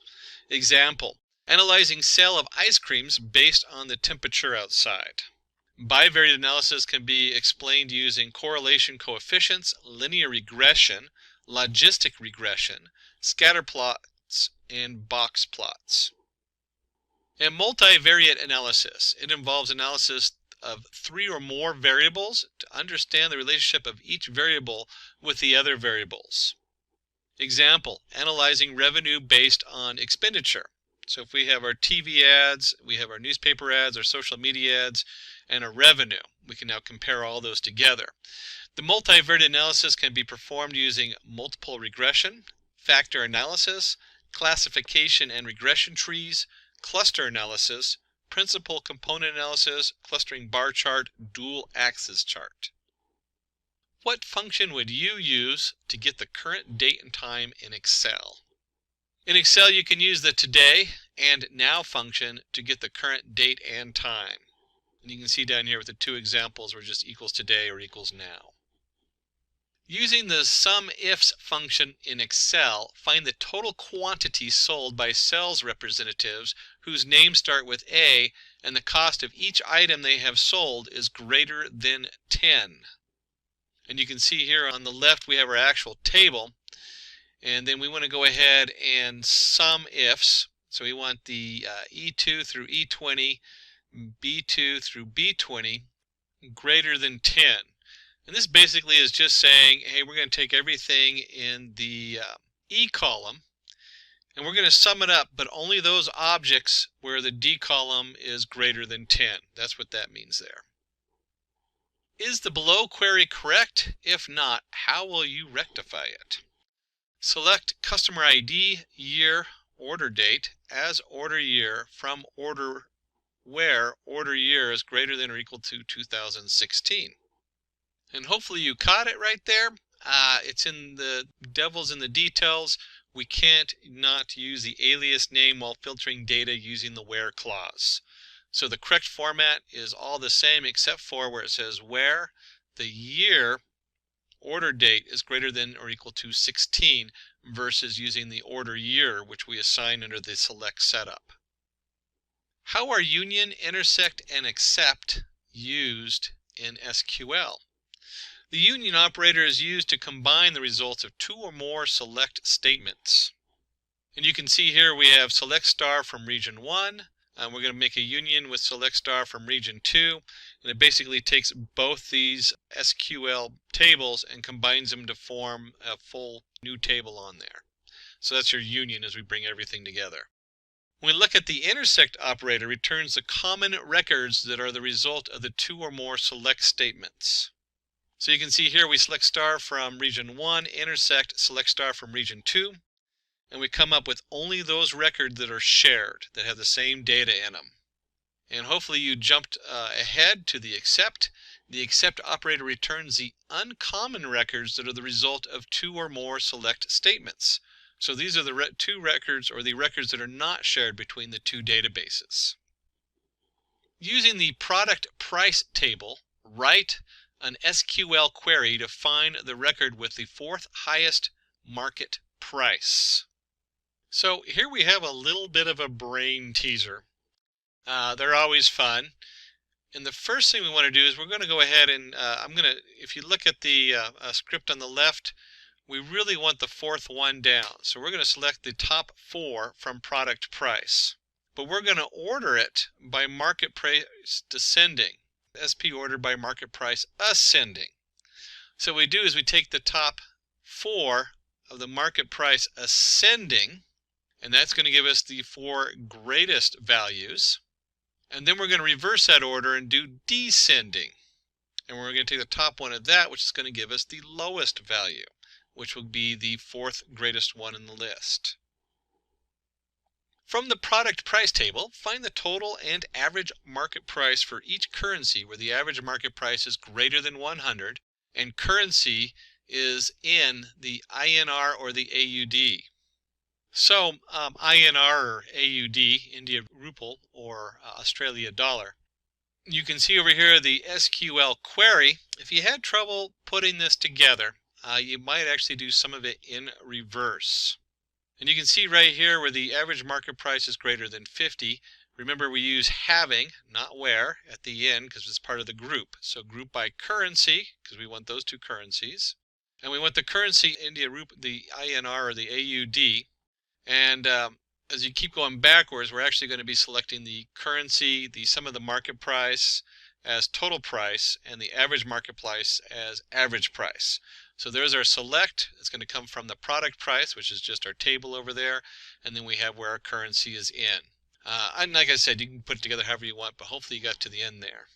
Example, analyzing sale of ice creams based on the temperature outside. Bivariate analysis can be explained using correlation coefficients, linear regression, logistic regression, scatter plots, and box plots. And multivariate analysis, it involves analysis of three or more variables to understand the relationship of each variable with the other variables. Example, analyzing revenue based on expenditure. So if we have our TV ads, we have our newspaper ads, our social media ads, and our revenue, we can now compare all those together. The multivariate analysis can be performed using multiple regression, factor analysis, classification and regression trees, cluster analysis, principal component analysis, clustering bar chart, dual axis chart. What function would you use to get the current date and time in Excel? In Excel, you can use the today and now function to get the current date and time. And you can see down here with the two examples where just equals today or equals now. Using the SUMIFS function in Excel, find the total quantity sold by sales representatives whose names start with A and the cost of each item they have sold is greater than 10. And you can see here on the left we have our actual table, and then we want to go ahead and SUMIFS. So we want the E2 through E20, B2 through B20 greater than 10. And this basically is just saying, hey, we're going to take everything in the E column and we're going to sum it up, but only those objects where the D column is greater than 10. That's what that means there. Is the below query correct? If not, how will you rectify it? Select customer ID, year, order date as order year from order where order year is greater than or equal to 2016. And hopefully you caught it right there. It's in the devil's in the details. We can't not use the alias name while filtering data using the where clause. So the correct format is all the same except for where it says where the year order date is greater than or equal to 16 versus using the order year, which we assign under the select setup. How are union, intersect, and except used in SQL? The union operator is used to combine the results of two or more select statements. And you can see here we have select star from region 1. We're going to make a union with select star from region 2. And it basically takes both these SQL tables and combines them to form a full new table on there. So that's your union as we bring everything together. When we look at the intersect operator, it returns the common records that are the result of the two or more select statements. So you can see here we select star from region 1, intersect select star from region 2, and we come up with only those records that are shared, that have the same data in them. And hopefully you jumped ahead to the except. The except operator returns the uncommon records that are the result of two or more select statements. So these are the two records, or the records that are not shared between the two databases. Using the product price table, write an SQL query to find the record with the fourth highest market price. So here we have a little bit of a brain teaser. They're always fun. And the first thing we want to do is we're going to go ahead and if you look at the script on the left, we really want the fourth one down. So we're going to select the top 4 from product price. But we're going to order it by market price descending. SP ordered by market price ascending. So what we do is we take the top 4 of the market price ascending, and that's going to give us the 4 greatest values. And then we're going to reverse that order and do descending. And we're going to take the top one of that, which is going to give us the lowest value, which will be the 4th greatest one in the list. From the product price table, find the total and average market price for each currency where the average market price is greater than 100 and currency is in the INR or the AUD. So INR or AUD, India Rupee or Australia dollar. You can see over here the SQL query. If you had trouble putting this together, you might actually do some of it in reverse. And you can see right here where the average market price is greater than 50. Remember, we use having, not where, at the end because it's part of the group. So group by currency, because we want those two currencies. And we want the currency India Rupee, the INR or the AUD. And as you keep going backwards, we're actually going to be selecting the currency, the sum of the market price as total price, and the average market price as average price. So there's our select. It's going to come from the product price, which is just our table over there, and then we have where our currency is in. And like I said, you can put it together however you want, but hopefully you got to the end there.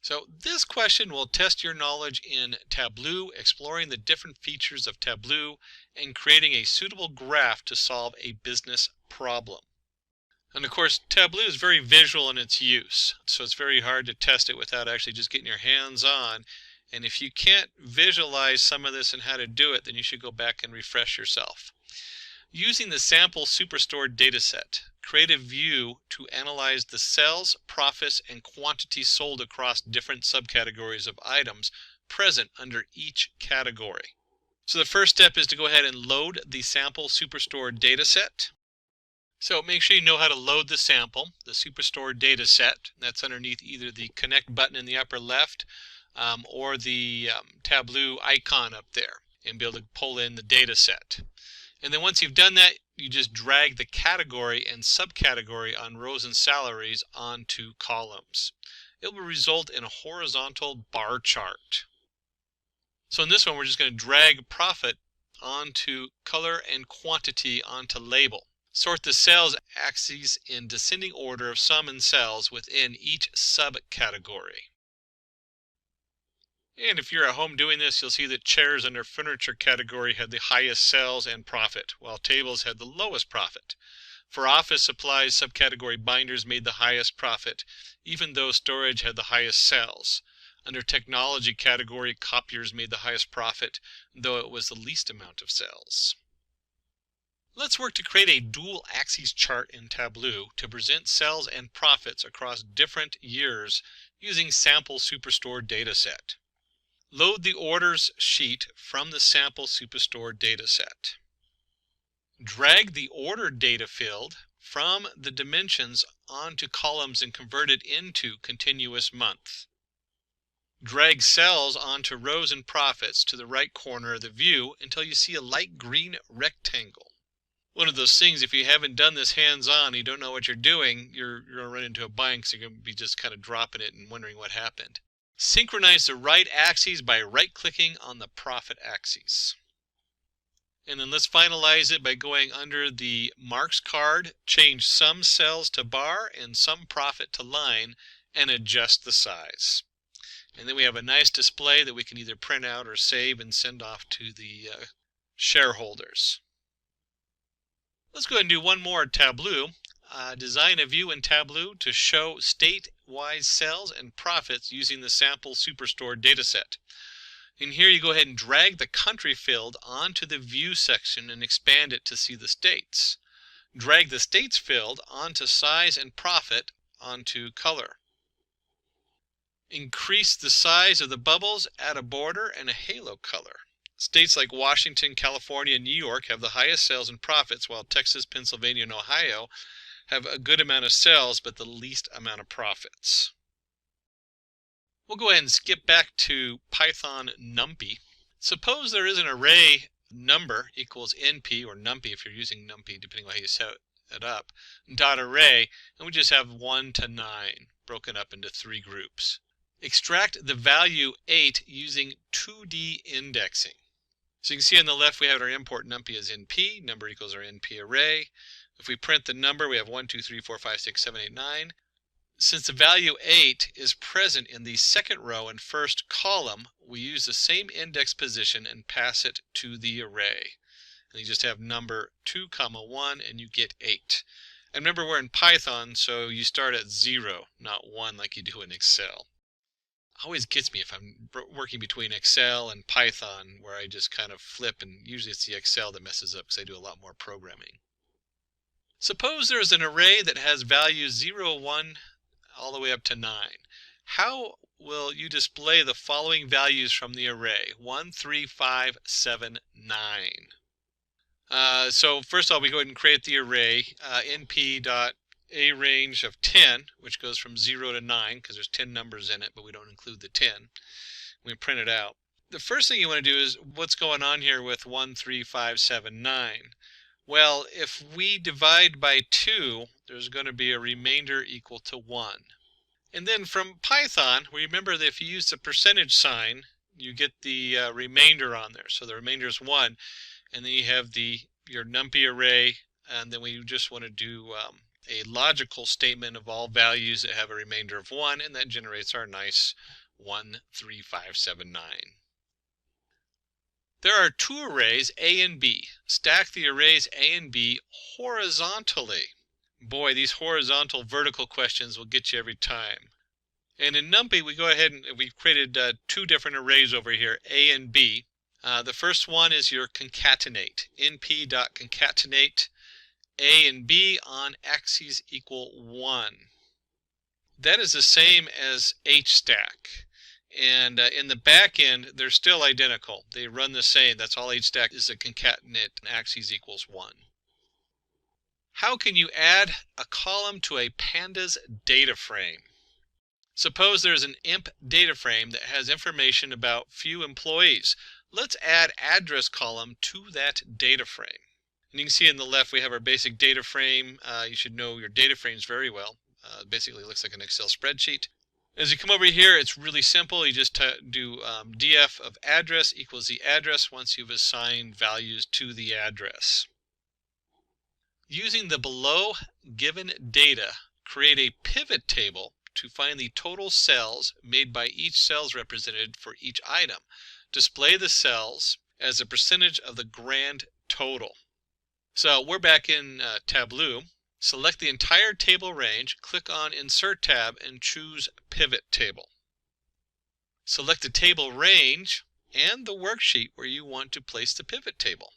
So this question will test your knowledge in Tableau, exploring the different features of Tableau, and creating a suitable graph to solve a business problem. And of course, Tableau is very visual in its use, so it's very hard to test it without actually just getting your hands on. And if you can't visualize some of this and how to do it, then you should go back and refresh yourself. Using the sample superstore dataset, create a view to analyze the sales, profits, and quantities sold across different subcategories of items present under each category. So the first step is to go ahead and load the sample superstore dataset. So make sure you know how to load the sample, the superstore dataset. That's underneath either the connect button in the upper left or the Tableau icon up there, and be able to pull in the dataset. And then once you've done that, you just drag the category and subcategory on rows and salaries onto columns. It will result in a horizontal bar chart. So in this one, we're just going to drag profit onto color and quantity onto label. Sort the sales axes in descending order of sum and sales within each subcategory. And if you're at home doing this, you'll see that chairs under furniture category had the highest sales and profit, while tables had the lowest profit. For office supplies, subcategory binders made the highest profit, even though storage had the highest sales. Under technology category, copiers made the highest profit, though it was the least amount of sales. Let's work to create a dual axis chart in Tableau to present sales and profits across different years using sample Superstore dataset. Load the orders sheet from the sample Superstore dataset. Drag the order data field from the dimensions onto columns and convert it into continuous month. Drag cells onto rows and profits to the right corner of the view until you see a light green rectangle. One of those things, if you haven't done this hands-on, you don't know what you're doing, you're going to run into a bind because you're going to be just kind of dropping it and wondering what happened. Synchronize the right axes by right-clicking on the profit axis. And then let's finalize it by going under the marks card, change some cells to bar and some profit to line, and adjust the size. And then we have a nice display that we can either print out or save and send off to the shareholders. Let's go ahead and do one more Tableau. Design a view in Tableau to show state-wise sales and profits using the sample Superstore dataset. In here you go ahead and drag the country field onto the view section and expand it to see the states. Drag the states field onto size and profit onto color. Increase the size of the bubbles, add a border and a halo color. States like Washington, California, and New York have the highest sales and profits, while Texas, Pennsylvania, and Ohio have a good amount of sales but the least amount of profits. We'll go ahead and skip back to Python NumPy. Suppose there is an array number equals NP, or NumPy if you're using NumPy, depending on how you set it up, dot array, and we just have 1 to 9 broken up into 3 groups. Extract the value 8 using 2D indexing. So you can see on the left we have our import NumPy as NP, number equals our NP array. If we print the number, we have 1, 2, 3, 4, 5, 6, 7, 8, 9. Since the value 8 is present in the second row and first column, we use the same index position and pass it to the array. And you just have number 2, 1, and you get 8. And remember, we're in Python, so you start at 0, not 1 like you do in Excel. Always gets me if I'm working between Excel and Python, where I just kind of flip, and usually it's the Excel that messes up because I do a lot more programming. Suppose there's an array that has values 0, 1, all the way up to 9. How will you display the following values from the array? 1, 3, 5, 7, 9. So first of all, we go ahead and create the array, np.a range of 10, which goes from 0 to 9, because there's 10 numbers in it, but we don't include the 10. We print it out. The first thing you want to do is, what's going on here with 1, 3, 5, 7, 9? Well, if we divide by 2, there's going to be a remainder equal to 1. And then from Python, remember that if you use the percentage sign, you get the remainder on there. So the remainder is 1. And then you have your NumPy array, and then we just want to do a logical statement of all values that have a remainder of 1, and that generates our nice 1, 3, 5, 7, 9. There are 2 arrays, A and B. Stack the arrays A and B horizontally. Boy, these horizontal vertical questions will get you every time. And in NumPy, we go ahead and we've created 2 different arrays over here, A and B. The first one is your concatenate, np.concatenate A and B on axes equal 1. That is the same as hstack. And in the back end, they're still identical. They run the same. That's all hstack is, a concatenate axes equals 1. How can you add a column to a pandas data frame? Suppose there's an IMP data frame that has information about few employees. Let's add address column to that data frame. And you can see on the left we have our basic data frame. You should know your data frames very well. Basically it looks like an Excel spreadsheet. As you come over here, it's really simple. You just do df of address equals the address once you've assigned values to the address. Using the below given data, create a pivot table to find the total cells made by each sales represented for each item. Display the cells as a percentage of the grand total. So we're back in Tableau. Select the entire table range, click on Insert tab, and choose Pivot Table. Select the table range and the worksheet where you want to place the pivot table.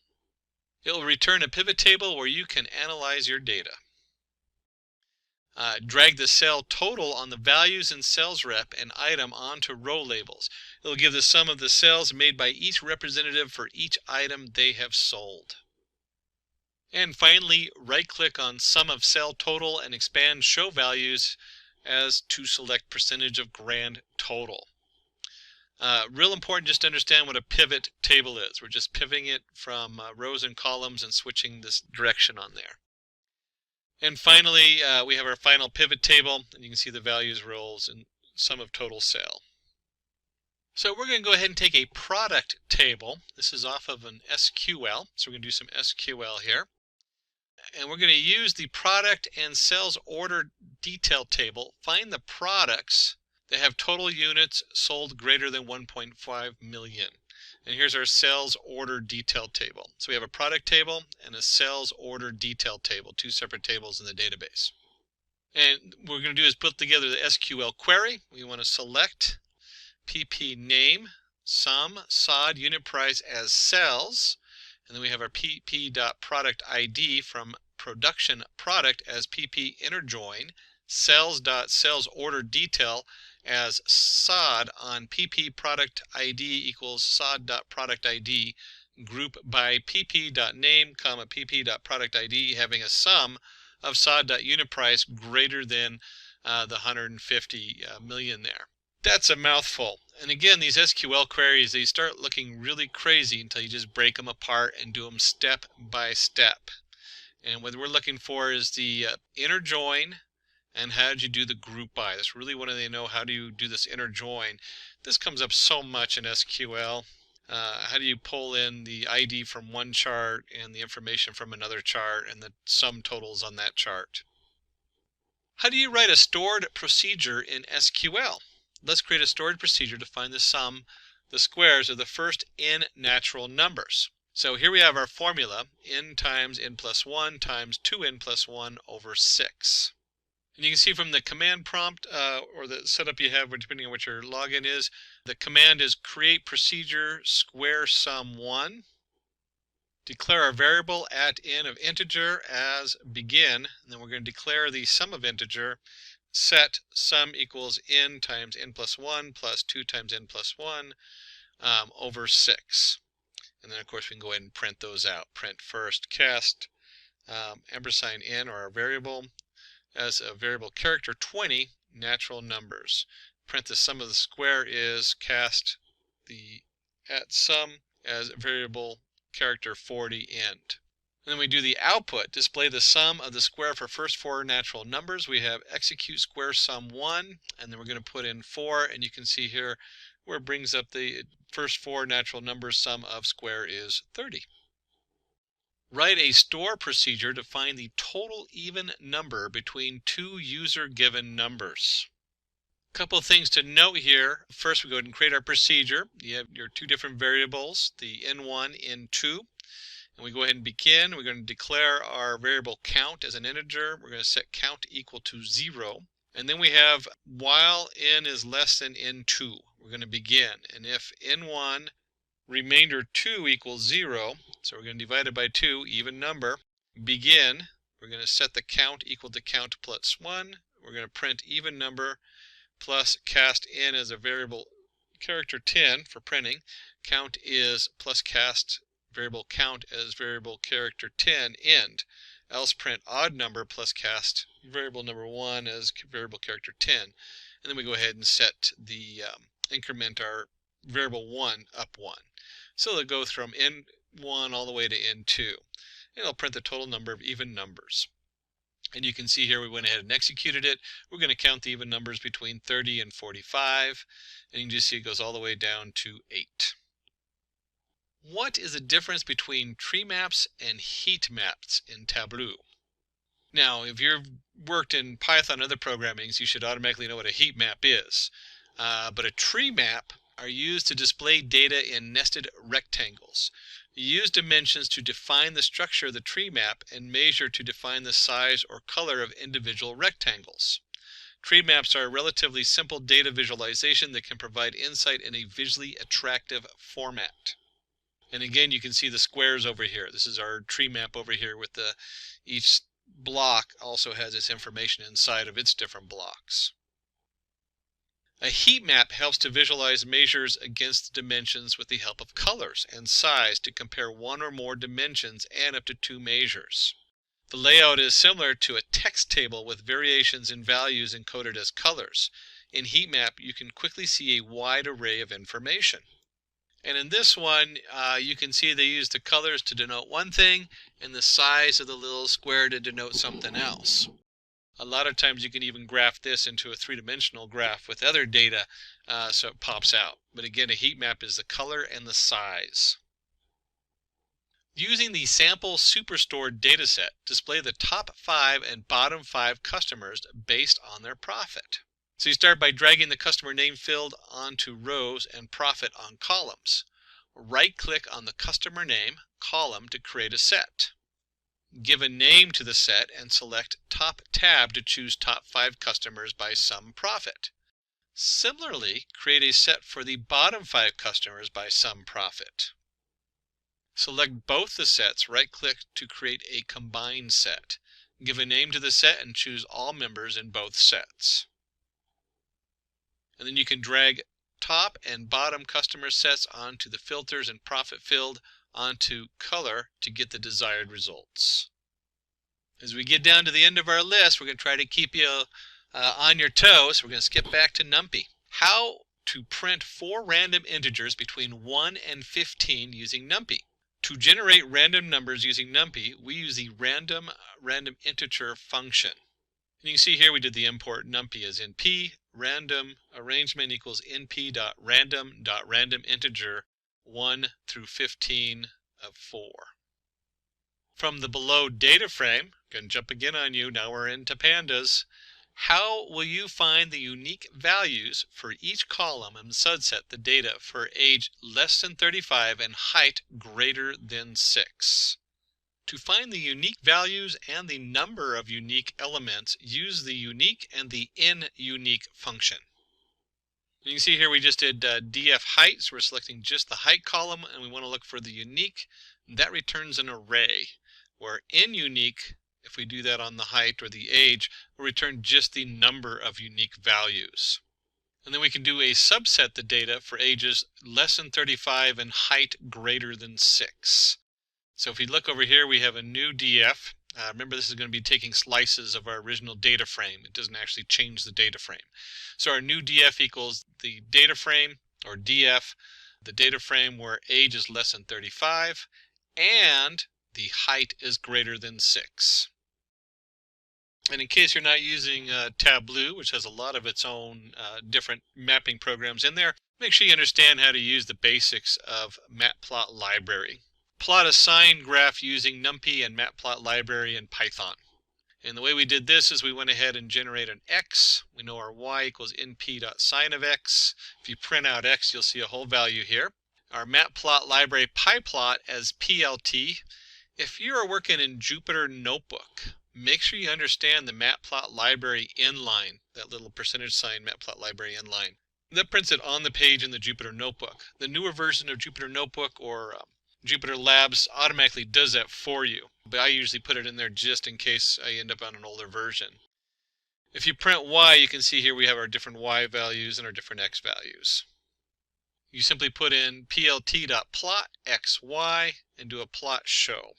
It will return a pivot table where you can analyze your data. Drag the cell total on the values in sales rep and item onto row labels. It will give the sum of the sales made by each representative for each item they have sold. And finally, right-click on Sum of Cell Total and expand Show Values as to select percentage of grand total. Real important just to understand what a pivot table is. We're just pivoting it from rows and columns and switching this direction on there. And finally, we have our final pivot table, and you can see the values, roles, and sum of total sale. So we're going to go ahead and take a product table. This is off of an SQL, so we're going to do some SQL here. And we're going to use the product and sales order detail table, find the products that have total units sold greater than 1.5 million. And here's our sales order detail table. So we have a product table and a sales order detail table, two separate tables in the database. And what we're going to do is put together the SQL query. We want to select PP name, sum, SOD, unit price as sales. And then we have our pp.product ID from production product as pp inner join, sales.sales order detail as SOD on pp product ID equals SOD.product ID group by pp.name, pp.product ID having a sum of SOD.unit price greater than the 150 million there. That's a mouthful. And again, these SQL queries, they start looking really crazy until you just break them apart and do them step by step. And what we're looking for is the inner join and how did you do the group by. That's really what they know. How do you do this inner join? This comes up so much in SQL. How do you pull in the ID from one chart and the information from another chart and the sum totals on that chart? How do you write a stored procedure in SQL? Let's create a stored procedure to find the sum, the squares of the first n natural numbers. So here we have our formula, n times n plus 1 times 2n plus 1 over 6. And you can see from the command prompt or the setup you have, depending on what your login is, the command is create procedure square sum 1. Declare our variable at n of integer as begin. And then we're going to declare the sum of integer. Set sum equals n times n plus 1 plus 2 times n plus 1 over 6. And then, of course, we can go ahead and print those out. Print first cast ampersand n, or our variable, as a variable character 20 natural numbers. Print the sum of the square is cast the at sum as variable character 40 end. And then we do the output, display the sum of the square for first 4 natural numbers. We have execute square sum 1, and then we're going to put in 4, and you can see here where it brings up the first 4 natural numbers. Sum of square is 30. Write a store procedure to find the total even number between two user-given numbers. A couple of things to note here. First, we go ahead and create our procedure. You have your two different variables, the n1, n2. And we go ahead and begin. We're going to declare our variable count as an integer. We're going to set count equal to 0. And then we have while n is less than n2. We're going to begin. And if n1 remainder 2 equals 0, so we're going to divide it by 2, even number, begin. We're going to set the count equal to count plus 1. We're going to print even number plus cast n as a variable character 10 for printing. Count is plus cast variable count as variable character 10 end. Else print odd number plus cast variable number 1 as variable character 10. And then we go ahead and set the increment our variable 1 up 1. So it'll go from n1 all the way to n2. And it'll print the total number of even numbers. And you can see here we went ahead and executed it. We're going to count the even numbers between 30 and 45. And you can just see it goes all the way down to 8. What is the difference between tree maps and heat maps in Tableau? Now, if you've worked in Python and other programmings, you should automatically know what a heat map is. But a tree map are used to display data in nested rectangles. You use dimensions to define the structure of the tree map and measure to define the size or color of individual rectangles. Tree maps are a relatively simple data visualization that can provide insight in a visually attractive format. And again, you can see the squares over here. This is our tree map over here with each block also has its information inside of its different blocks. A heat map helps to visualize measures against dimensions with the help of colors and size to compare one or more dimensions and up to 2 measures. The layout is similar to a text table with variations in values encoded as colors. In heat map, you can quickly see a wide array of information. And in this one, you can see they use the colors to denote one thing and the size of the little square to denote something else. A lot of times you can even graph this into a 3-dimensional graph with other data so it pops out. But again, a heat map is the color and the size. Using the sample superstore dataset, display the top 5 and bottom 5 customers based on their profit. So you start by dragging the customer name field onto rows and profit on columns. Right-click on the customer name column to create a set. Give a name to the set and select Top tab to choose top 5 customers by sum profit. Similarly, create a set for the bottom 5 customers by sum profit. Select both the sets, right-click to create a combined set. Give a name to the set and choose all members in both sets. And then you can drag top and bottom customer sets onto the filters and profit field onto color to get the desired results. As we get down to the end of our list, we're going to try to keep you on your toes. We're going to skip back to NumPy. How to print 4 random integers between 1 and 15 using NumPy. To generate random numbers using NumPy, we use the random integer function. And you can see here we did the import NumPy as np, random arrangement equals np.random integer 1 through 15 of 4. From the below data frame, going to jump again on you, now we're into pandas. How will you find the unique values for each column and subset the data for age less than 35 and height greater than 6? To find the unique values and the number of unique elements, use the unique and the InUnique function. You can see here we just did df height, so we're selecting just the height column and we want to look for the unique. That returns an array, where InUnique, if we do that on the height or the age, will return just the number of unique values. And then we can do a subset the data for ages less than 35 and height greater than 6. So if we look over here, we have a new df. Remember, this is going to be taking slices of our original data frame. It doesn't actually change the data frame. So our new df equals the data frame, or df, the data frame where age is less than 35 and the height is greater than 6. And in case you're not using Tableau, which has a lot of its own different mapping programs in there, make sure you understand how to use the basics of Matplot library. Plot a sine graph using NumPy and Matplot library in Python. And the way we did this is we went ahead and generate an x. We know our y equals np.sine of x. If you print out x, you'll see a whole value here. Our Matplot library PyPlot as PLT. If you are working in Jupyter Notebook, make sure you understand the Matplot library inline, that little percentage sign Matplot library inline. That prints it on the page in the Jupyter Notebook. The newer version of Jupyter Notebook or Jupyter Labs automatically does that for you, but I usually put it in there just in case I end up on an older version. If you print y, you can see here we have our different y values and our different x values. You simply put in plt.plot xy and do a plot show.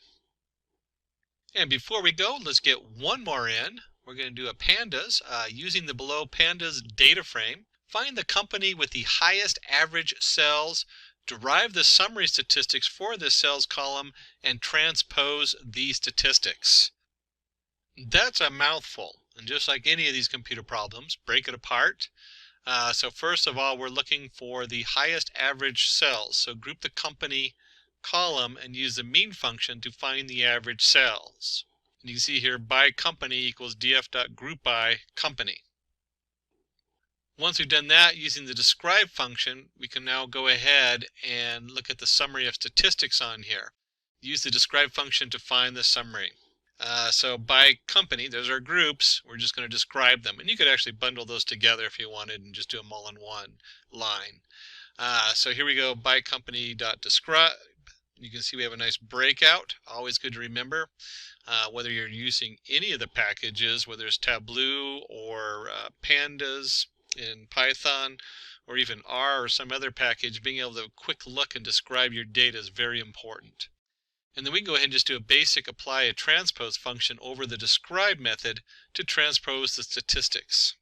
And before we go, let's get one more in. We're going to do a pandas using the below pandas data frame. Find the company with the highest average sales, derive the summary statistics for this sales column, and transpose these statistics. That's a mouthful, and just like any of these computer problems, break it apart. So first of all, we're looking for the highest average sales. So group the company column and use the mean function to find the average sales. And you can see here by company equals df.groupBy company. Once we've done that, using the describe function, we can now go ahead and look at the summary of statistics on here. Use the describe function to find the summary. So by company, those are groups. We're just going to describe them. And you could actually bundle those together if you wanted and just do them all in one line. So here we go, by company.describe. You can see we have a nice breakout, always good to remember. Whether you're using any of the packages, whether it's Tableau or Pandas in Python, or even R or some other package, being able to quick look and describe your data is very important. And then we can go ahead and just do a basic apply a transpose function over the describe method to transpose the statistics.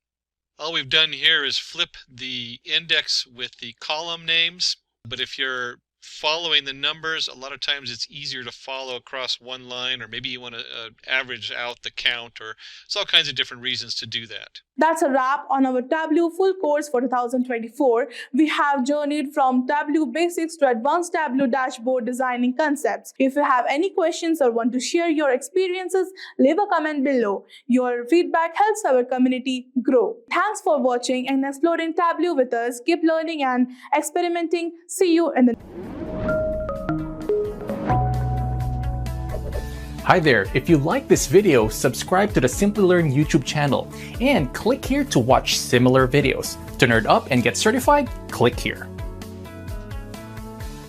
All we've done here is flip the index with the column names, but if you're following the numbers, a lot of times it's easier to follow across one line, or maybe you want to average out the count, or it's all kinds of different reasons to do that. That's a wrap on our Tableau full course for 2024. We have journeyed from Tableau basics to advanced Tableau dashboard designing concepts. If you have any questions or want to share your experiences, leave a comment below. Your feedback helps our community grow. Thanks for watching and exploring Tableau with us. Keep learning and experimenting. See you in the Hi there, if you like this video, subscribe to the Simplilearn YouTube channel and click here to watch similar videos. To nerd up and get certified, click here.